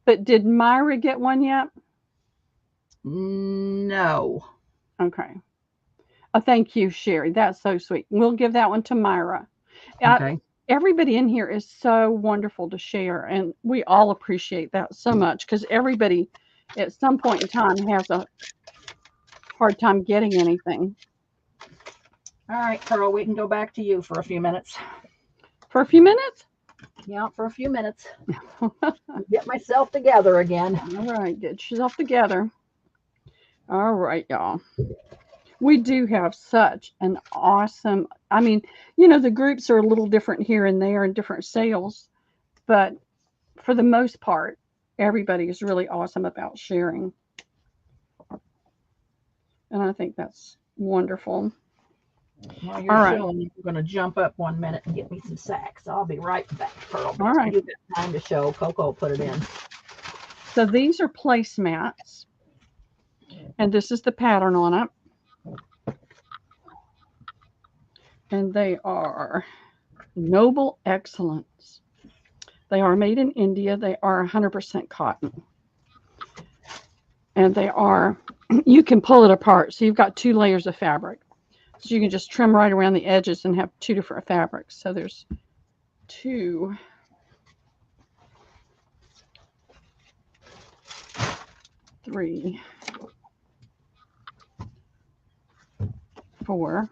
But did Myra get one yet? no. Okay. Oh, thank you, Sherry. That's so sweet. We'll give that one to Myra. Okay. Everybody in here is so wonderful to share, and we all appreciate that so much because everybody at some point in time has a hard time getting anything. All right, Pearl, we can go back to you for a few minutes. For a few minutes? Yeah, for a few minutes. Get myself together again. All right, get yourself together. All right, y'all. We do have such an awesome, I mean, the groups are a little different here and there in different sales, but for the most part, everybody is really awesome about sharing. And I think that's wonderful. While you're showing, you're going to jump up 1 minute and get me some sacks. I'll be right back, Pearl. All right. You've got time to show. Coco put it in. So these are placemats. And this is the pattern on it. And they are Noble Excellence. They are made in India. They are 100% cotton. And they are, you can pull it apart. So you've got 2 layers of fabric. So you can just trim right around the edges and have 2 different fabrics. So there's 2, 3, 4,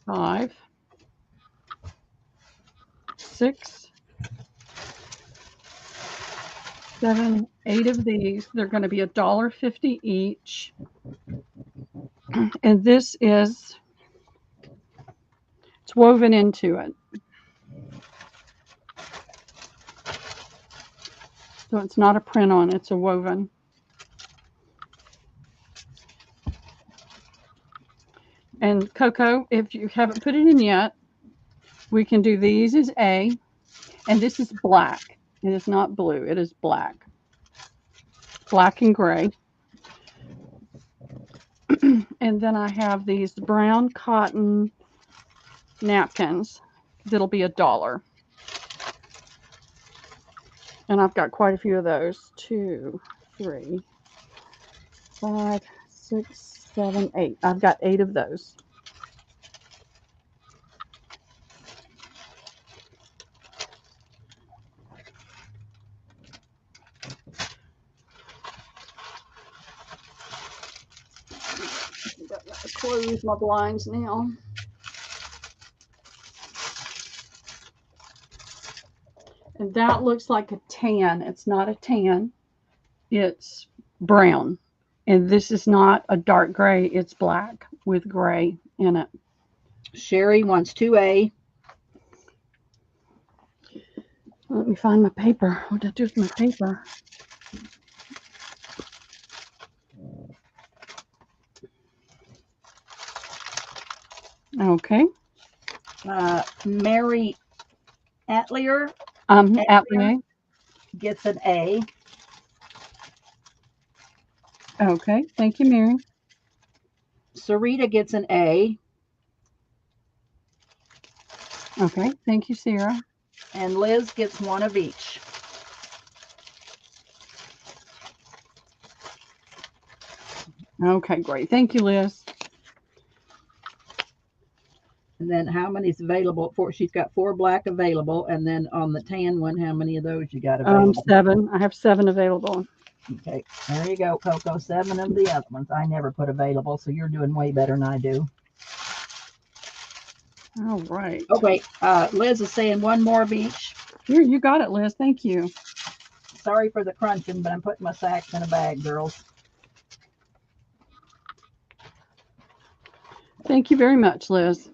5, 6, 7, 8 of these. They're going to be $1.50 each. And this is, it's woven into it. So it's not a print on, it's a woven. And Coco, if you haven't put it in yet, we can do these as A. And this is black. It is not blue, it is black. Black and gray. And then I have these brown cotton napkins that'll be $1. And I've got quite a few of those. 2, 3, 5, 6, 7, 8. I've got 8 of those. Close my blinds now. And that looks like a tan. It's not a tan. It's brown. And this is not a dark gray. It's black with gray in it. Sherry wants 2A. Let me find my paper. What did I do with my paper? Okay. Mary Atlier gets an A. Okay. Thank you, Mary. Sarita gets an A. Okay. Thank you, Sarah. And Liz gets 1 of each. Okay, great. Thank you, Liz. And then how many's available? She's got 4 black available. And then on the tan one, how many of those you got available? 7. I have 7 available. Okay, there you go, Coco. 7 of the other ones I never put available, so you're doing way better than I do. All right. Okay, Liz is saying 1 more of each. Here, you got it, Liz. Thank you. Sorry for the crunching, but I'm putting my sacks in a bag, girls. Thank you very much, Liz.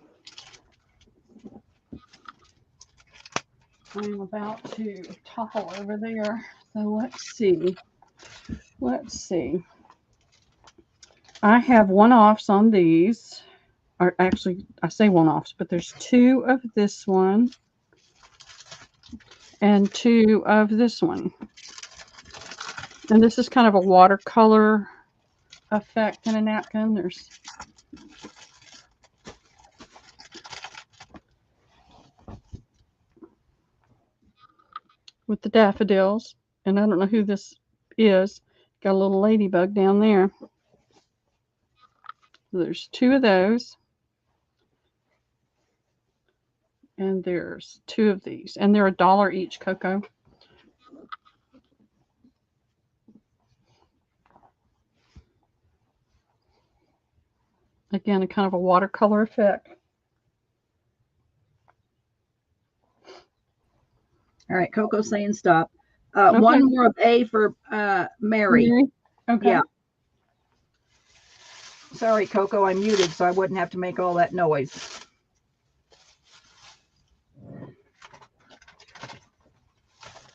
I'm about to topple over there. So let's see. Let's see. I have one-offs on these. Or actually, I say one-offs, but there's 2 of this one and 2 of this one. And this is kind of a watercolor effect in a napkin. There's with the daffodils, and I don't know who this is. Got a little ladybug down there. There's 2 of those. And there's 2 of these. And they're $1 each, Coco. Again, a kind of a watercolor effect. All right, Coco's saying stop. Okay. 1 more of A for Mary. Okay. Yeah. Sorry, Coco, I muted so I wouldn't have to make all that noise.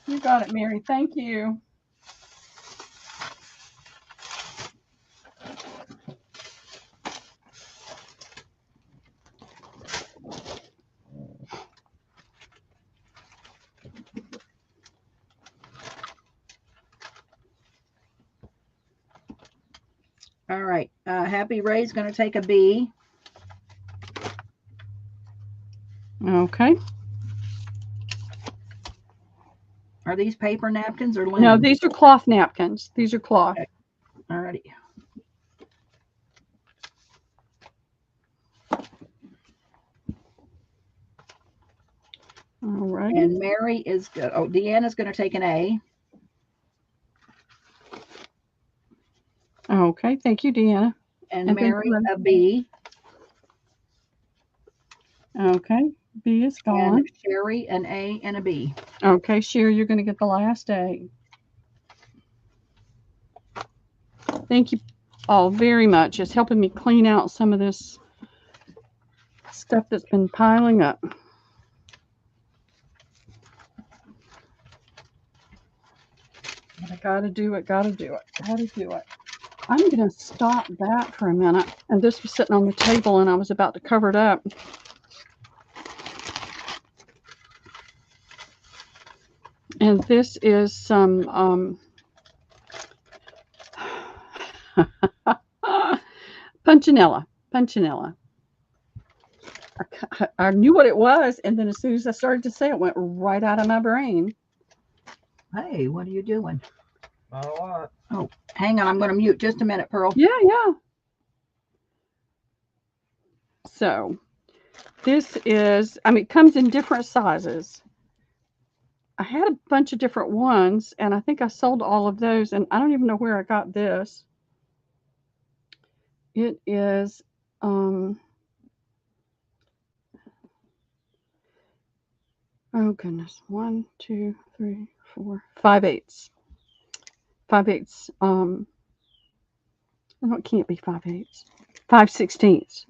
You got it, Mary. Thank you. All right. Happy Ray's going to take a B. Okay. Are these paper napkins or linen? No, these are cloth napkins. These are cloth. Okay. All righty. All right. And Mary is good. Oh, Deanna's going to take an A. Okay. Thank you, Deanna. And Mary a B. Okay. B is gone. And Sherry an A and a B. Okay, Sherry, you're going to get the last A. Thank you all very much. It's helping me clean out some of this stuff that's been piling up. I gotta do it, gotta do it, gotta do it. I'm going to stop that for a minute. And this was sitting on the table and I was about to cover it up. And this is some Punchinella. I knew what it was, and then as soon as I started to say it, went right out of my brain. Hey, what are you doing? Not a lot. Oh, hang on. I'm going to mute just a minute, Pearl. Yeah. So this is, it comes in different sizes. I had a bunch of different ones, and I think I sold all of those, and I don't even know where I got this. It is, oh goodness, 1, 2, 3, 4, 5/8. 5/8. No, it can't be 5/8. 5/16.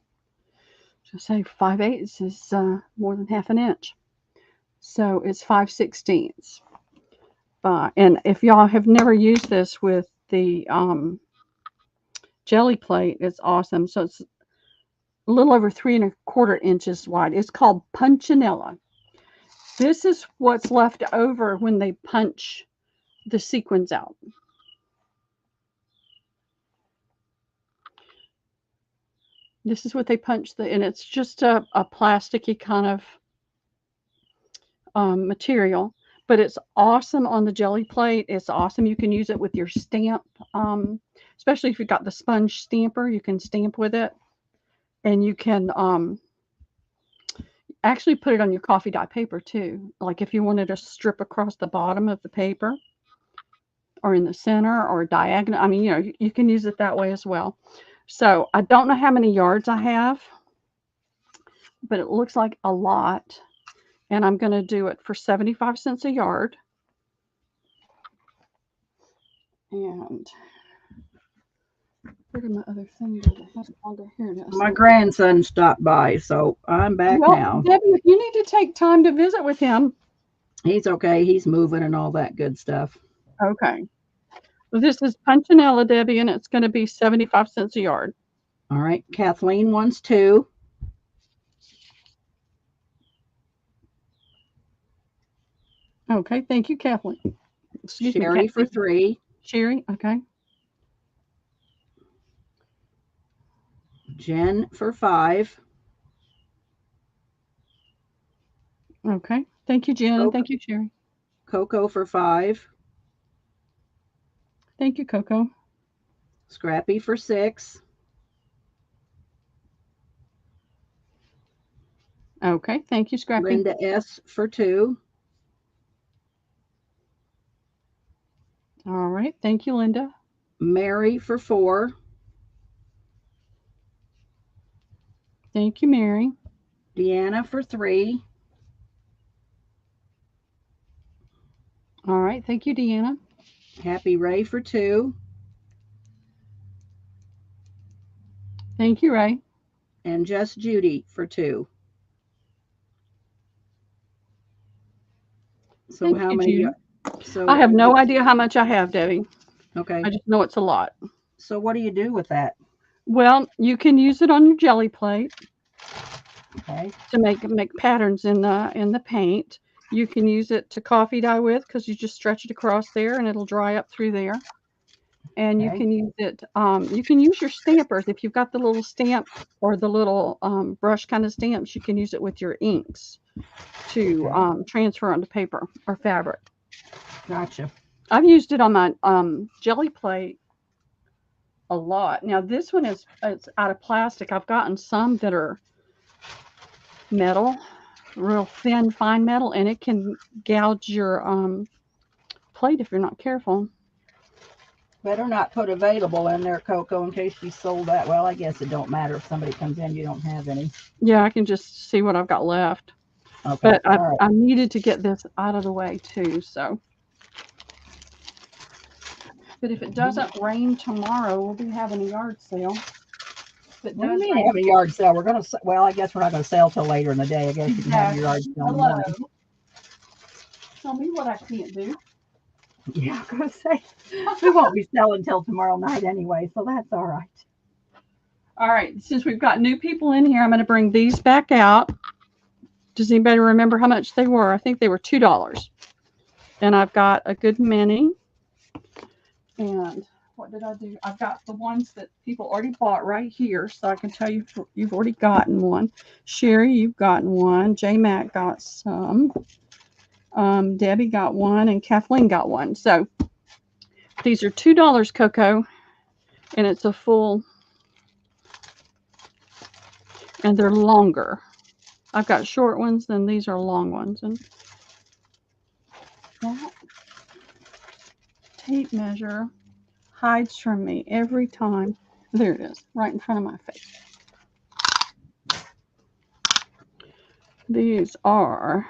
So say 5/8 is more than half an inch. So it's 5/16. And if y'all have never used this with the jelly plate, it's awesome. So it's a little over 3 1/4 inches wide. It's called Punchinella. This is what's left over when they punch the sequins out. This is what they punch and it's just a plasticky kind of material, but it's awesome on the jelly plate. It's awesome. You can use it with your stamp, especially if you've got the sponge stamper. You can stamp with it, and you can actually put it on your coffee dye paper too. Like if you wanted to strip across the bottom of the paper or in the center or diagonal. I mean, you can use it that way as well. So I don't know how many yards I have, but it looks like a lot. And I'm going to do it for 75 cents a yard. And where did my other thing go? Here it is. My grandson stopped by, so I'm back now. Debbie, if you need to take time to visit with him. He's okay. He's moving and all that good stuff. Okay. Well, this is Punchinella, Debbie, and it's going to be 75 cents a yard. All right. Kathleen wants 2. Okay. Thank you, Kathleen. Excuse Sherry me, for 3. Sherry. Okay. Jen for 5. Okay. Thank you, Jen. And thank you, Sherry. Coco for 5. Thank you, Coco. Scrappy for 6. Okay. Thank you, Scrappy. Linda S for 2. All right. Thank you, Linda. Mary for 4. Thank you, Mary. Deanna for 3. All right. Thank you, Deanna. Happy Ray for 2. Thank you, Ray. And Just Judy for 2. So Thank how you, many? Judy. So I have no idea how much I have, Debbie. Okay. I just know it's a lot. So what do you do with that? Well, you can use it on your jelly plate. Okay. To make patterns in the paint. You can use it to coffee dye with because you just stretch it across there and it'll dry up through there. And you can use it. You can use your stampers if you've got the little stamp or the little brush kind of stamps. You can use it with your inks to transfer onto paper or fabric. Gotcha. I've used it on my jelly plate a lot. Now this one it's out of plastic. I've gotten some that are metal, real thin, fine metal, and it can gouge your plate if you're not careful. Better not put available in there, Coco, in case you sold that. Well, I guess it don't matter if somebody comes in, you don't have any. Yeah, I can just see what I've got left. Okay. But I needed to get this out of the way too, so. But if it doesn't rain tomorrow, we'll be having a yard sale. What do you mean have a yard sale? We're going to, well, I guess we're not going to sell till later in the day. I guess you can have your yard sale in the morning. Tell me what I can't do. Yeah, I was going to say, we won't be selling till tomorrow night anyway, so that's all right. All right, since we've got new people in here, I'm going to bring these back out. Does anybody remember how much they were? I think they were $2. And I've got a good many. And what did I do? I've got the ones that people already bought right here, so I can tell you you've already gotten one. Sherry, you've gotten one. J Mac got some. Debbie got one, and Kathleen got one. So these are $2, Coco, and it's a full, and they're longer. I've got short ones, and these are long ones. And that tape measure hides from me every time. There it is, right in front of my face. These are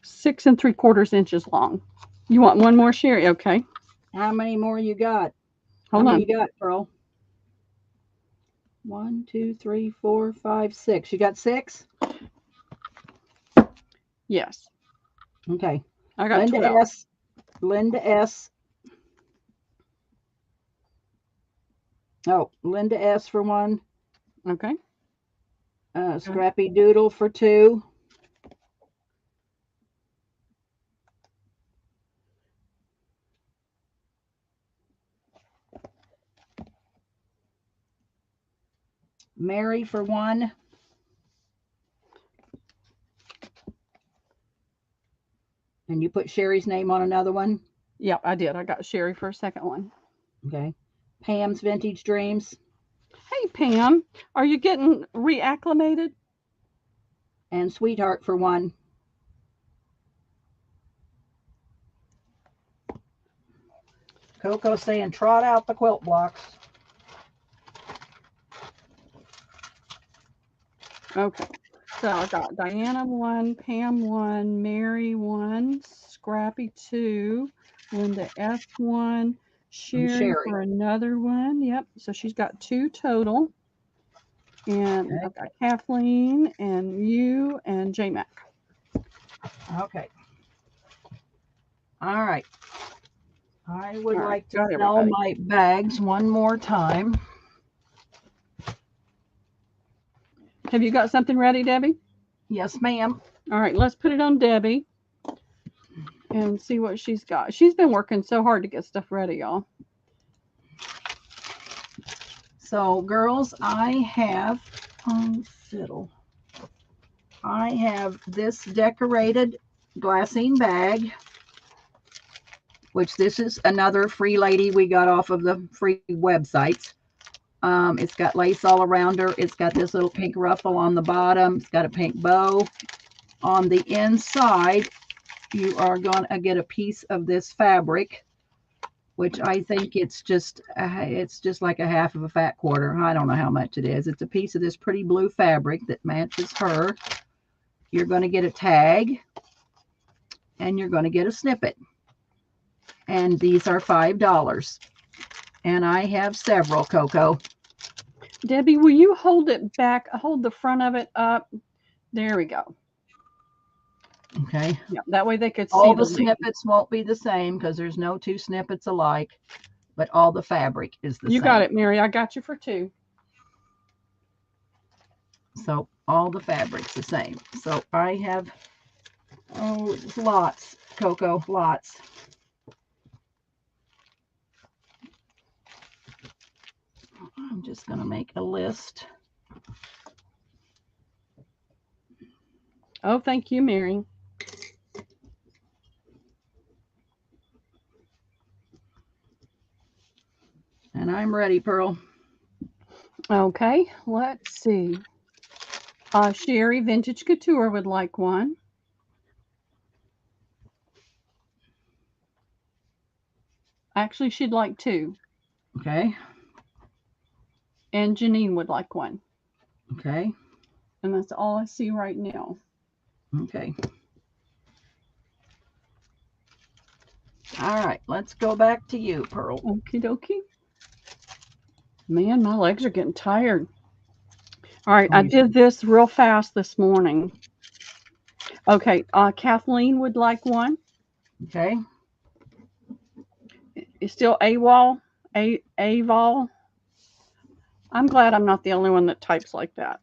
6 3/4 inches long. You want one more, Sherry? Okay. How many more you got? Hold on. How many you got, Pearl? 1, 2, 3, 4, 5, 6. You got 6? Yes. Okay. I got Linda 12. S. Linda S. Oh, Linda S for 1. Okay. Scrappy Doodle for 2. Mary for 1. And you put Sherry's name on another one? Yep, I did. I got Sherry for a second one. Okay. Pam's Vintage Dreams. Hey, Pam. Are you getting reacclimated? and Sweetheart for one. Coco saying trot out the quilt blocks. Okay. So I got Diana 1, Pam 1, Mary 1, Scrappy 2, Linda F1, Sherry for another one. Yep. So she's got 2 total. And I've got Kathleen and you and J Mac. Okay. All right. I would like to sell my bags one more time. Have you got something ready, Debbie? Yes, ma'am. All right, let's put it on Debbie and see what she's got. She's been working so hard to get stuff ready, y'all. So, girls, I have fiddle. I have this decorated glassine bag, which this is another free lady we got off of the free websites. It's got lace all around her. It's got this little pink ruffle on the bottom. It's got a pink bow. On the inside, you are going to get a piece of this fabric, which I think it's just like a half of a fat quarter. I don't know how much it is. It's a piece of this pretty blue fabric that matches her. You're going to get a tag, and you're going to get a snippet. And these are $5. And I have several, Coco. Debbie, will you hold it back? Hold the front of it up. There we go. Okay. Yeah, that way they could see all the snippets won't be the same because there's no 2 snippets alike, but all the fabric is the same. You got it, Mary. I got you for 2. So all the fabric's the same. So I have lots, Coco, lots. I'm just going to make a list. Oh, thank you, Mary. And I'm ready, Pearl. Okay, let's see. Sherry Vintage Couture would like one. Actually, she'd like 2. Okay. And Janine would like one. Okay. And that's all I see right now. Okay. All right, let's go back to you, Pearl. Okie dokie. Man, my legs are getting tired. All right, I did this real fast this morning. Okay, Kathleen would like one. Okay. It's still AWOL. AVOL. I'm glad I'm not the only one that types like that.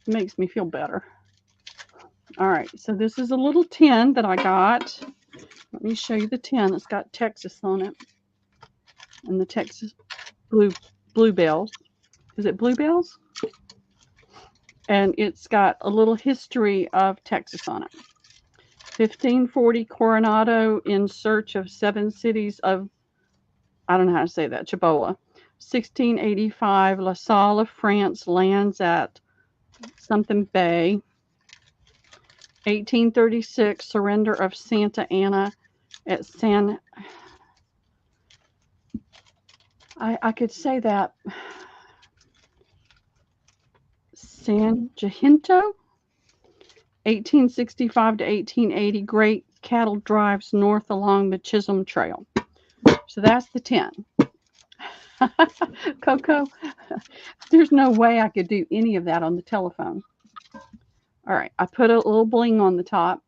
It makes me feel better. All right, so this is a little tin that I got. Let me show you the tin. It's got Texas on it. And the Texas bluebells. Is it bluebells? And it's got a little history of Texas on it. 1540 Coronado in search of 7 cities of, I don't know how to say that, Cibola. 1685 La Salle of France lands at something Bay. 1836 surrender of Santa Ana at I could say that. San Jacinto. 1865 to 1880, great cattle drives north along the Chisholm Trail. So that's the 10. Coco, there's no way I could do any of that on the telephone. All right, I put a little bling on the top.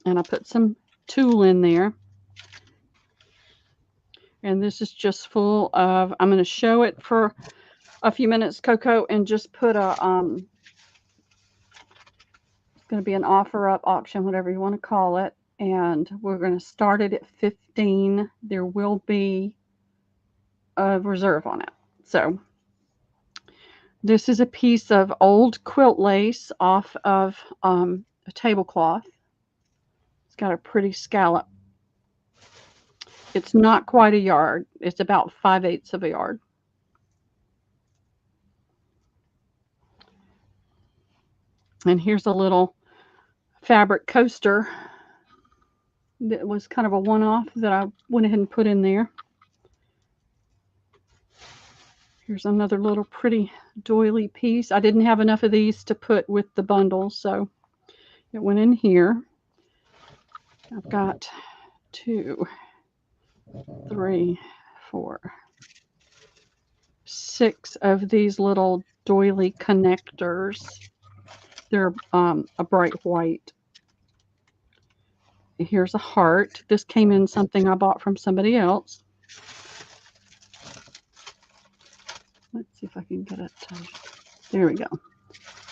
And I put some tulle in there. And this is just full of, I'm going to show it for a few minutes, Coco, and just put a, it's going to be an offer up auction, whatever you want to call it. And we're going to start it at 15. There will be a reserve on it. So this is a piece of old quilt lace off of a tablecloth. It's got a pretty scallop. It's not quite a yard. It's about 5/8 of a yard. And here's a little fabric coaster that was kind of a one-off that I went ahead and put in there. Here's another little pretty doily piece. I didn't have enough of these to put with the bundle, so it went in here. I've got 2, 3, 4, 6 of these little doily connectors. They're a bright white. Here's a heart. This came in something I bought from somebody else. Let's see if I can get it. There we go.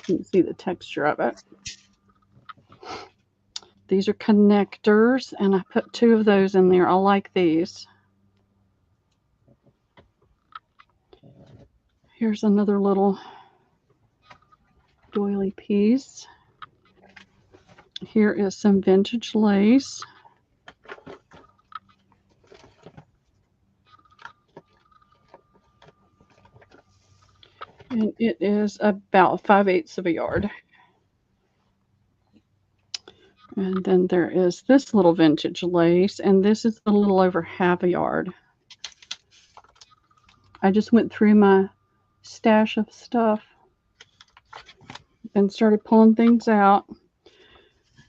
You can see the texture of it. These are connectors, and I put 2 of those in there. I like these. Here's another little doily piece. Here is some vintage lace. And it is about 5/8 of a yard. And then there is this little vintage lace, and this is a little over half a yard. I just went through my stash of stuff and started pulling things out.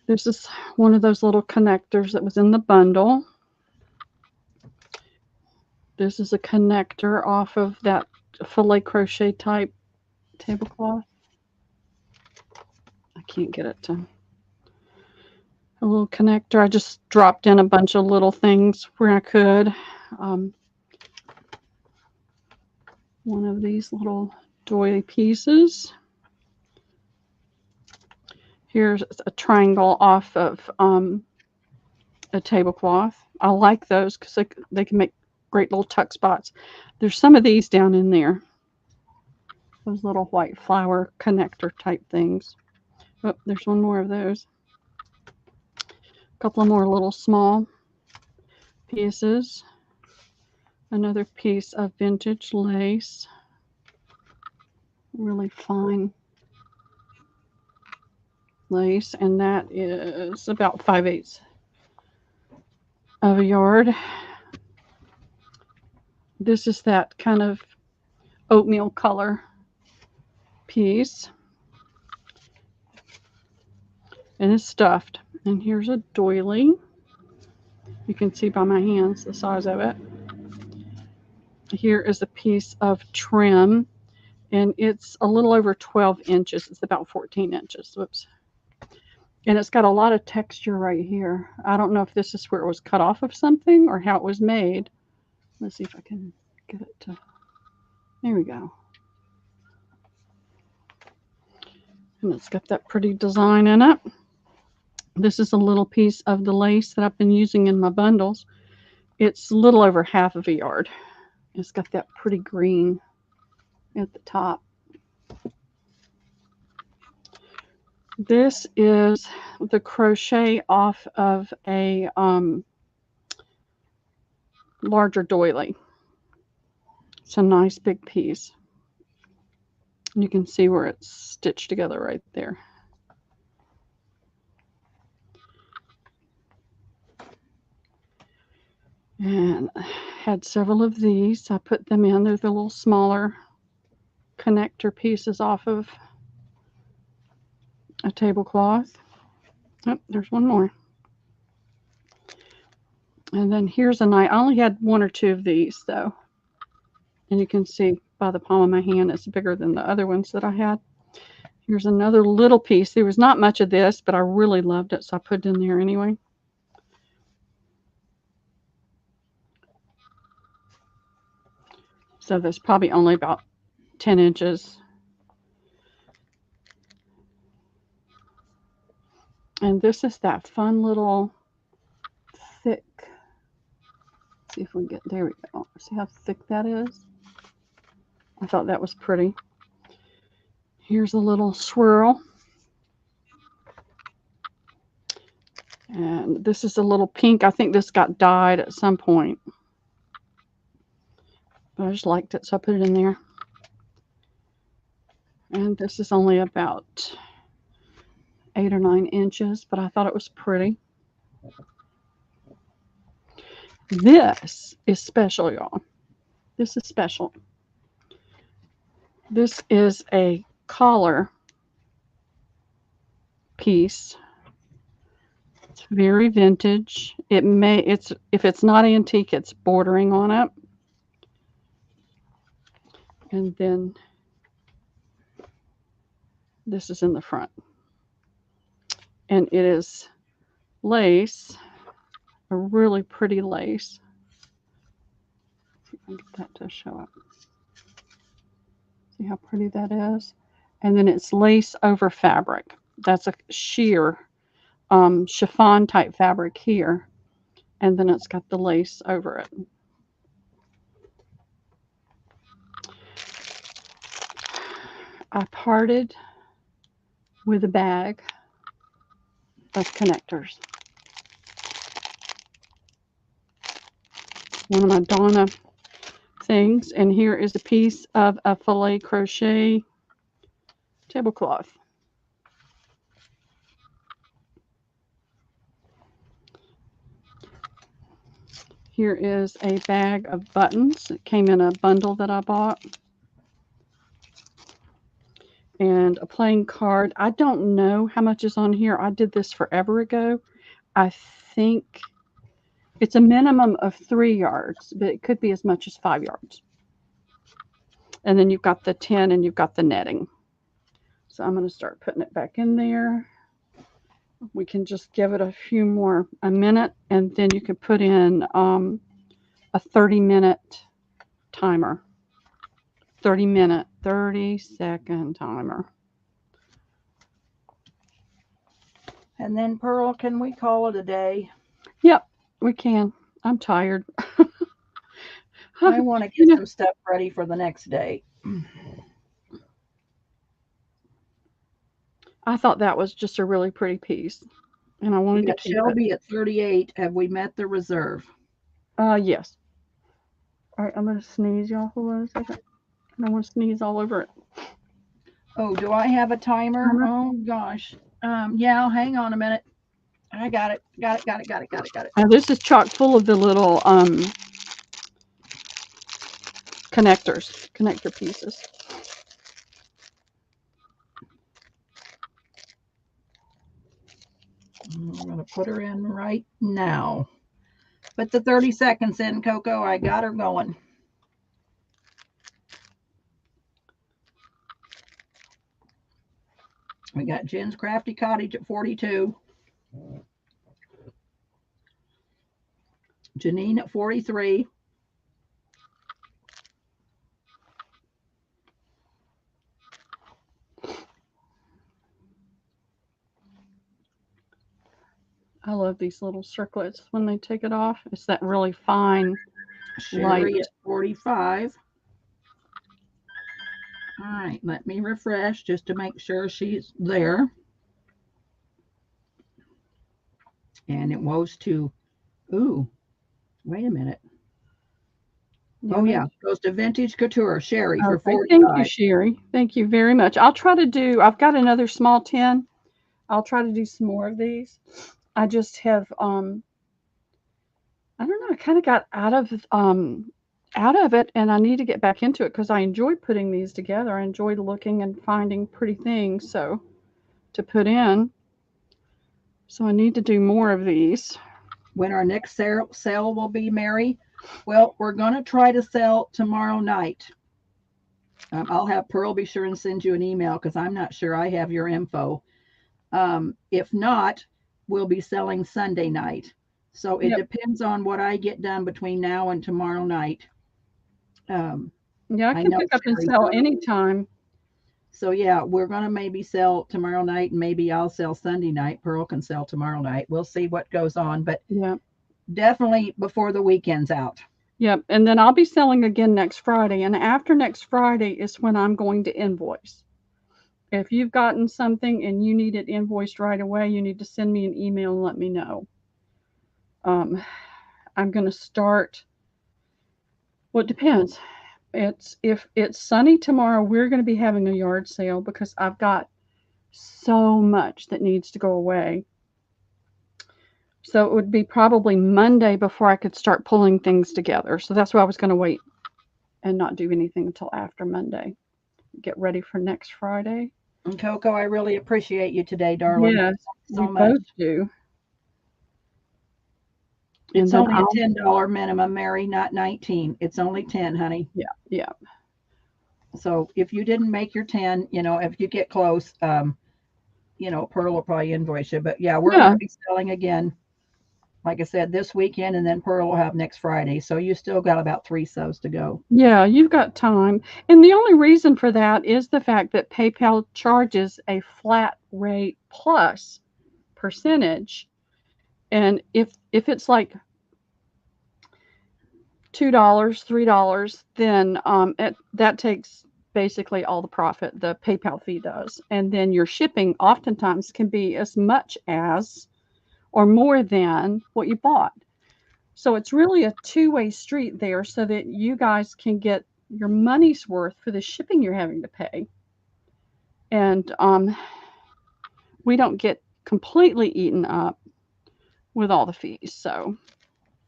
This is one of those little connectors that was in the bundle. This is a connector off of that filet crochet type tablecloth. I can't get it to. A little connector. I just dropped in a bunch of little things where I could. One of these little doily pieces. Here's a triangle off of a tablecloth. I like those because they can make great little tuck spots. There's some of these down in there. Those little white flower connector type things. Oh, there's one more of those. A couple of more little small pieces. Another piece of vintage lace. Really fine lace, and that is about 5/8 of a yard. This is that kind of oatmeal color piece, and it's stuffed. And here's a doily. You can see by my hands the size of it. Here is a piece of trim, and it's a little over 12 inches. It's about 14 inches. Whoops. And it's got a lot of texture right here. I don't know if this is where it was cut off of something or how it was made. Let's see if I can get it to. There we go. And it's got that pretty design in it. This is a little piece of the lace that I've been using in my bundles. It's a little over half of a yard. It's got that pretty green at the top. This is the crochet off of a larger doily. It's a nice big piece. You can see where it's stitched together right there. And I had several of these. I put them in. They're the little smaller connector pieces off of a tablecloth. Oh, there's one more. And then here's a knife. I only had 1 or 2 of these though. And you can see by the palm of my hand, it's bigger than the other ones that I had. Here's another little piece. There was not much of this, but I really loved it, so I put it in there anyway. So there's probably only about 10 inches. And this is that fun little thick. Let's see if we can get, there we go. See how thick that is? I thought that was pretty. Here's a little swirl. And this is a little pink. I think this got dyed at some point. But I just liked it, so I put it in there. And this is only about 8 or 9 inches, but I thought it was pretty. This is special, y'all. This is special. This is a collar piece. It's very vintage. If it's not antique, it's bordering on it. And then this is in the front. And it is lace, a really pretty lace. See if I can get that to show up. See how pretty that is? And then it's lace over fabric. That's a sheer chiffon type fabric here. And then it's got the lace over it. I parted with a bag of connectors. One of my Donna things, and here is a piece of a filet crochet tablecloth. Here is a bag of buttons. It came in a bundle that I bought. And a playing card. I don't know how much is on here. I did this forever ago. I think it's a minimum of 3 yards, but it could be as much as 5 yards. And then you've got the 10 and you've got the netting. So I'm going to start putting it back in there. We can just give it a minute, and then you can put in a 30-minute timer. 30-second timer. And then, Pearl, can we call it a day? Yep, we can. I'm tired. I want to get some stuff ready for the next day. I thought that was just a really pretty piece, and I wanted to keep Shelby at 38. Have we met the reserve? Yes. All right, I'm going to sneeze, y'all. Hold on a second. I don't want to sneeze all over it. Oh, do I have a timer? Oh, gosh. Yeah, hang on a minute. I got it. Got it. Now, this is chock full of the little connector pieces. I'm going to put her in right now. Put the 30 seconds in, Coco. I got her going. We got Jen's Crafty Cottage at 42. Janine at 43. I love these little circlets when they take it off. It's that really fine Sherry light. at 45. All right, let me refresh just to make sure she's there. And it goes to, ooh, wait a minute. Yeah, oh, yeah, it goes to Vintage Couture, Sherry, for 45. Thank you, Sherry. Thank you very much. I've got another small tin. I'll try to do some more of these. I just have, I don't know, I kind of got out of it, and I need to get back into it because I enjoy putting these together. I enjoy looking and finding pretty things to put in. So I need to do more of these. When our next sale will be, Mary? Well, we're going to try to sell tomorrow night. I'll have Pearl be sure and send you an email because I'm not sure I have your info. If not, we'll be selling Sunday night. So it depends on what I get done between now and tomorrow night. Yeah, I can pick up and sell anytime. So yeah, we're going to maybe sell tomorrow night, and maybe I'll sell Sunday night. Pearl can sell tomorrow night. We'll see what goes on, but yeah, definitely before the weekend's out. Yep, and then I'll be selling again next Friday, and after next Friday is when I'm going to invoice. If you've gotten something and you need it invoiced right away, you need to send me an email and let me know. I'm going to start, well, it depends. If it's sunny tomorrow, we're going to be having a yard sale because I've got so much that needs to go away. So it would be probably Monday before I could start pulling things together. So that's why I was going to wait and not do anything until after Monday. Get ready for next Friday. And Coco, I really appreciate you today, darling. Yes, So we much. both do. It's only a $10 minimum, Mary, not 19. It's only 10, honey. Yeah, yeah. So if you didn't make your 10, if you get close, Pearl will probably invoice you. But yeah, we're going to be selling again, like I said, this weekend, and then Pearl will have next Friday. So you still got about 3 sews to go. Yeah, you've got time. And the only reason for that is the fact that PayPal charges a flat rate plus percentage. And if it's like $2, $3, then that takes basically all the profit, the PayPal fee does. And then your shipping oftentimes can be as much as or more than what you bought. So it's really a two-way street there so that you guys can get your money's worth for the shipping you're having to pay. And we don't get completely eaten up with all the fees. So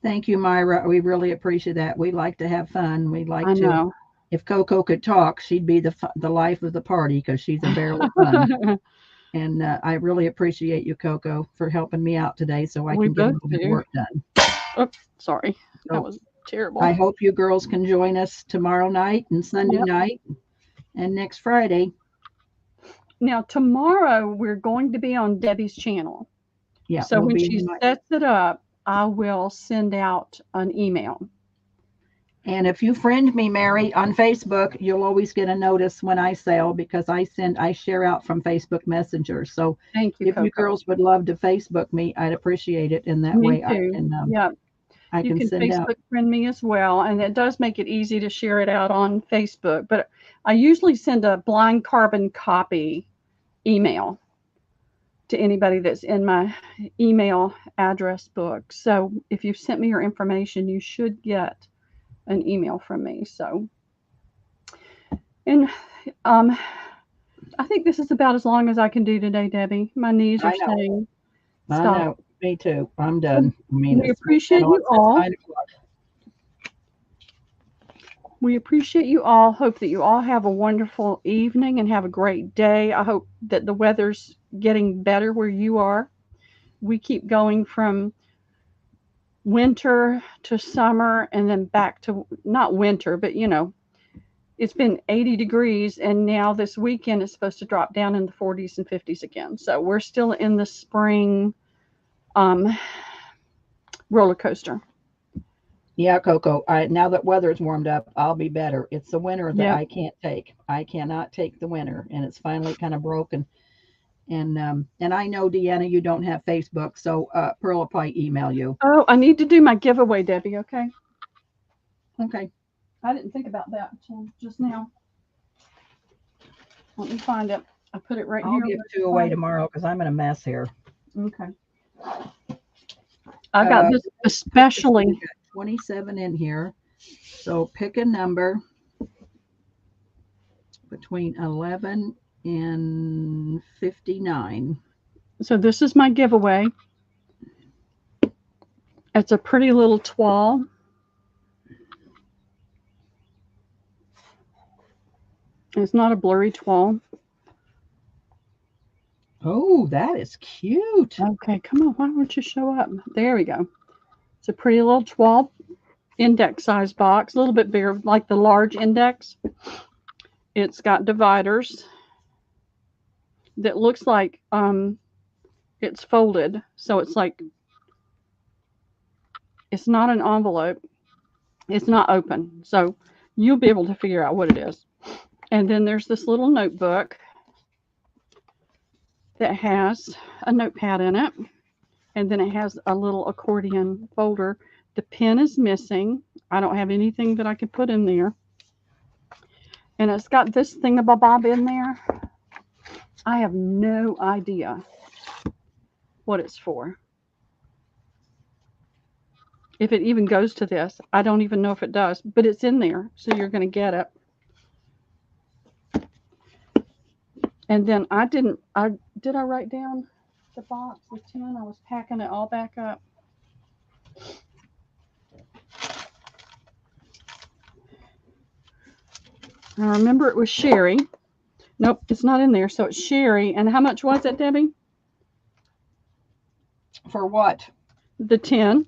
thank you, Myra. We really appreciate that. We like to have fun. We like I to. know. If Coco could talk, she'd be the life of the party because she's a barrel of fun. And I really appreciate you, Coco, for helping me out today so I can get a little bit of work done. Oops, sorry. So that was terrible. I hope you girls can join us tomorrow night and Sunday night and next Friday. Now, tomorrow we're going to be on Debbie's channel. Yeah. So when she sets it up, I will send out an email. And if you friend me, Mary, on Facebook, you'll always get a notice when I sell because I share out from Facebook Messenger. So thank you, if Coco. you girls would love to Facebook me, I'd appreciate it. And that way I can I can send Facebook out. friend me as well. And it does make it easy to share it out on Facebook. But I usually send a blind carbon copy email to anybody that's in my email address book. So if you've sent me your information, you should get an email from me. So, and I think this is about as long as I can do today, Debbie. My knees are saying stop. I know. Me too. I'm done. We appreciate you all. We appreciate you all. Hope that you all have a wonderful evening and have a great day. I hope that the weather's getting better where you are. We keep going from winter to summer and then back to not winter, but it's been 80 degrees and now this weekend it's supposed to drop down in the 40s and 50s again. So we're still in the spring roller coaster. Yeah, Coco. Now that weather's warmed up, I'll be better. It's the winter that I can't take. I cannot take the winter, and it's finally kind of broken. And I know, Deanna, you don't have Facebook, so Pearl will probably email you. Oh, I need to do my giveaway, Debbie. Okay. Okay. I didn't think about that until just now. Let me find it. I put it right here. I'll give 2 away tomorrow because I'm in a mess here. Okay. I got this especially. 27 in here. So pick a number between 11 and 59. So this is my giveaway. It's a pretty little toile. It's not a blurry toile. Oh, that is cute. Okay, come on. Why don't you show up? There we go. It's a pretty little toile index size box, a little bit bigger, like the large index. It's got dividers that looks like it's folded. So it's like, it's not an envelope. It's not open. So you'll be able to figure out what it is. And then there's this little notebook that has a notepad in it. And then it has a little accordion folder. The pen is missing. I don't have anything that I could put in there. And it's got this thingamabob in there. I have no idea what it's for. If it even goes to this, I don't even know if it does, but it's in there. So you're going to get it. And then did I write down the box, the 10? I was packing it all back up. I remember it was Sherry. Nope, it's not in there. So it's Sherry. And how much was it, Debbie? For what? The 10.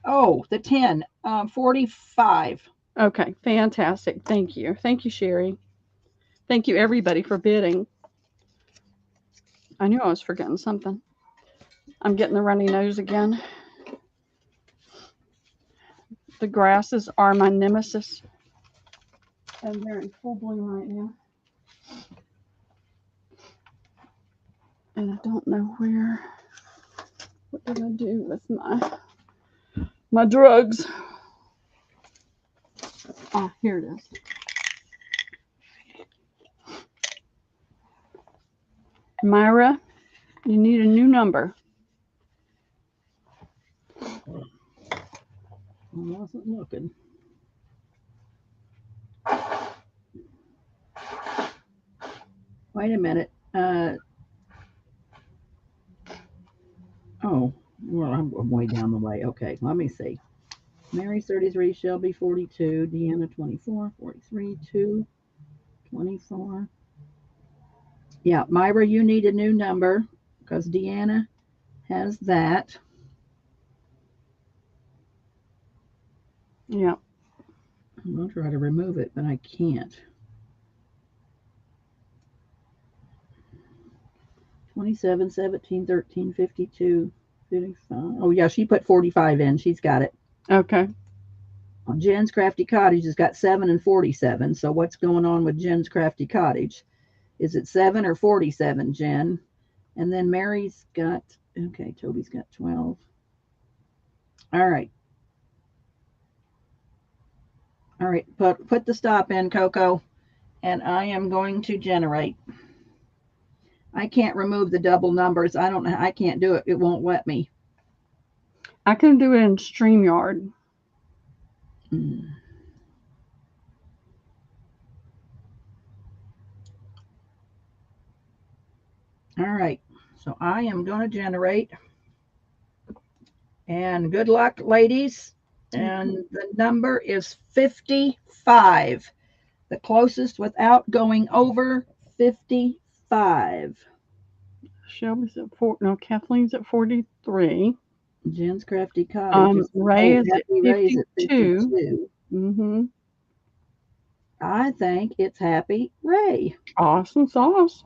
Oh, the 10. 45. Okay, fantastic. Thank you. Thank you, Sherry. Thank you, everybody, for bidding. I knew I was forgetting something. I'm getting the runny nose again. The grasses are my nemesis. And they're in full bloom right now. And I don't know where. What did I do with my drugs? Ah, here it is. Myra, you need a new number. I wasn't looking. Wait a minute. Oh, well, I'm way down the way. Okay, let me see. Mary's 33, Shelby 42, Deanna 24, 43, 2, 24. Yeah, Myra, you need a new number because Deanna has that. Yeah. I'm going to try to remove it, but I can't. 27, 17, 13, 52, 55. Oh, yeah, she put 45 in. She's got it. Okay. Jen's Crafty Cottage has got 7 and 47. So what's going on with Jen's Crafty Cottage? Is it 7 or 47, Jen? And then Mary's got, okay, Toby's got 12. All right. All right, put the stop in, Coco, and I am going to generate. I can't remove the double numbers. I don't know. I can't do it. It won't let me. I can do it in StreamYard. All right, so I am going to generate. And good luck, ladies. And the number is 55. The closest without going over 55. Shelby's at 4. No, Kathleen's at 43. Jen's Crafty Cottage. Ray is at Ray is 52. 52. Mm-hmm. I think it's Happy Ray. Awesome sauce.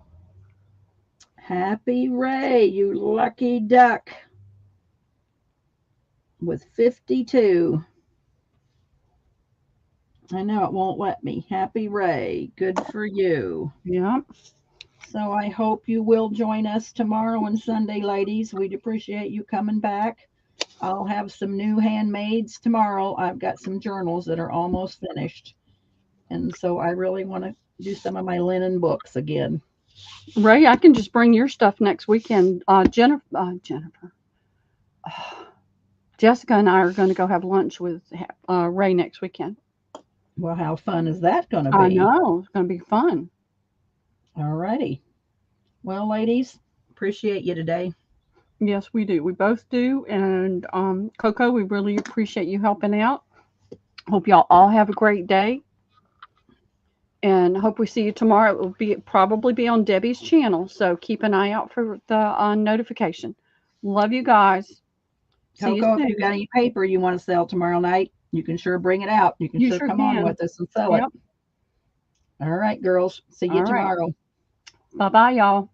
Happy Ray, you lucky duck. With 52. I know it won't let me. Happy Ray, good for you. Yep. So I hope you will join us tomorrow and Sunday, ladies. We'd appreciate you coming back. I'll have some new handmaids tomorrow. I've got some journals that are almost finished. And so I really want to do some of my linen books again. Ray, I can just bring your stuff next weekend. Jennifer. Jessica and I are going to go have lunch with Ray next weekend. Well, how fun is that going to be? I know. It's going to be fun. All righty. Well, ladies, appreciate you today. Yes, we do. We both do. And Coco, we really appreciate you helping out. Hope y'all all have a great day. And hope we see you tomorrow. It will probably be on Debbie's channel. So keep an eye out for the notification. Love you guys. Coco, if you got any paper you want to sell tomorrow night, you can sure bring it out. You can sure come on with us and sell it. All right, girls. See you tomorrow. Bye-bye, y'all.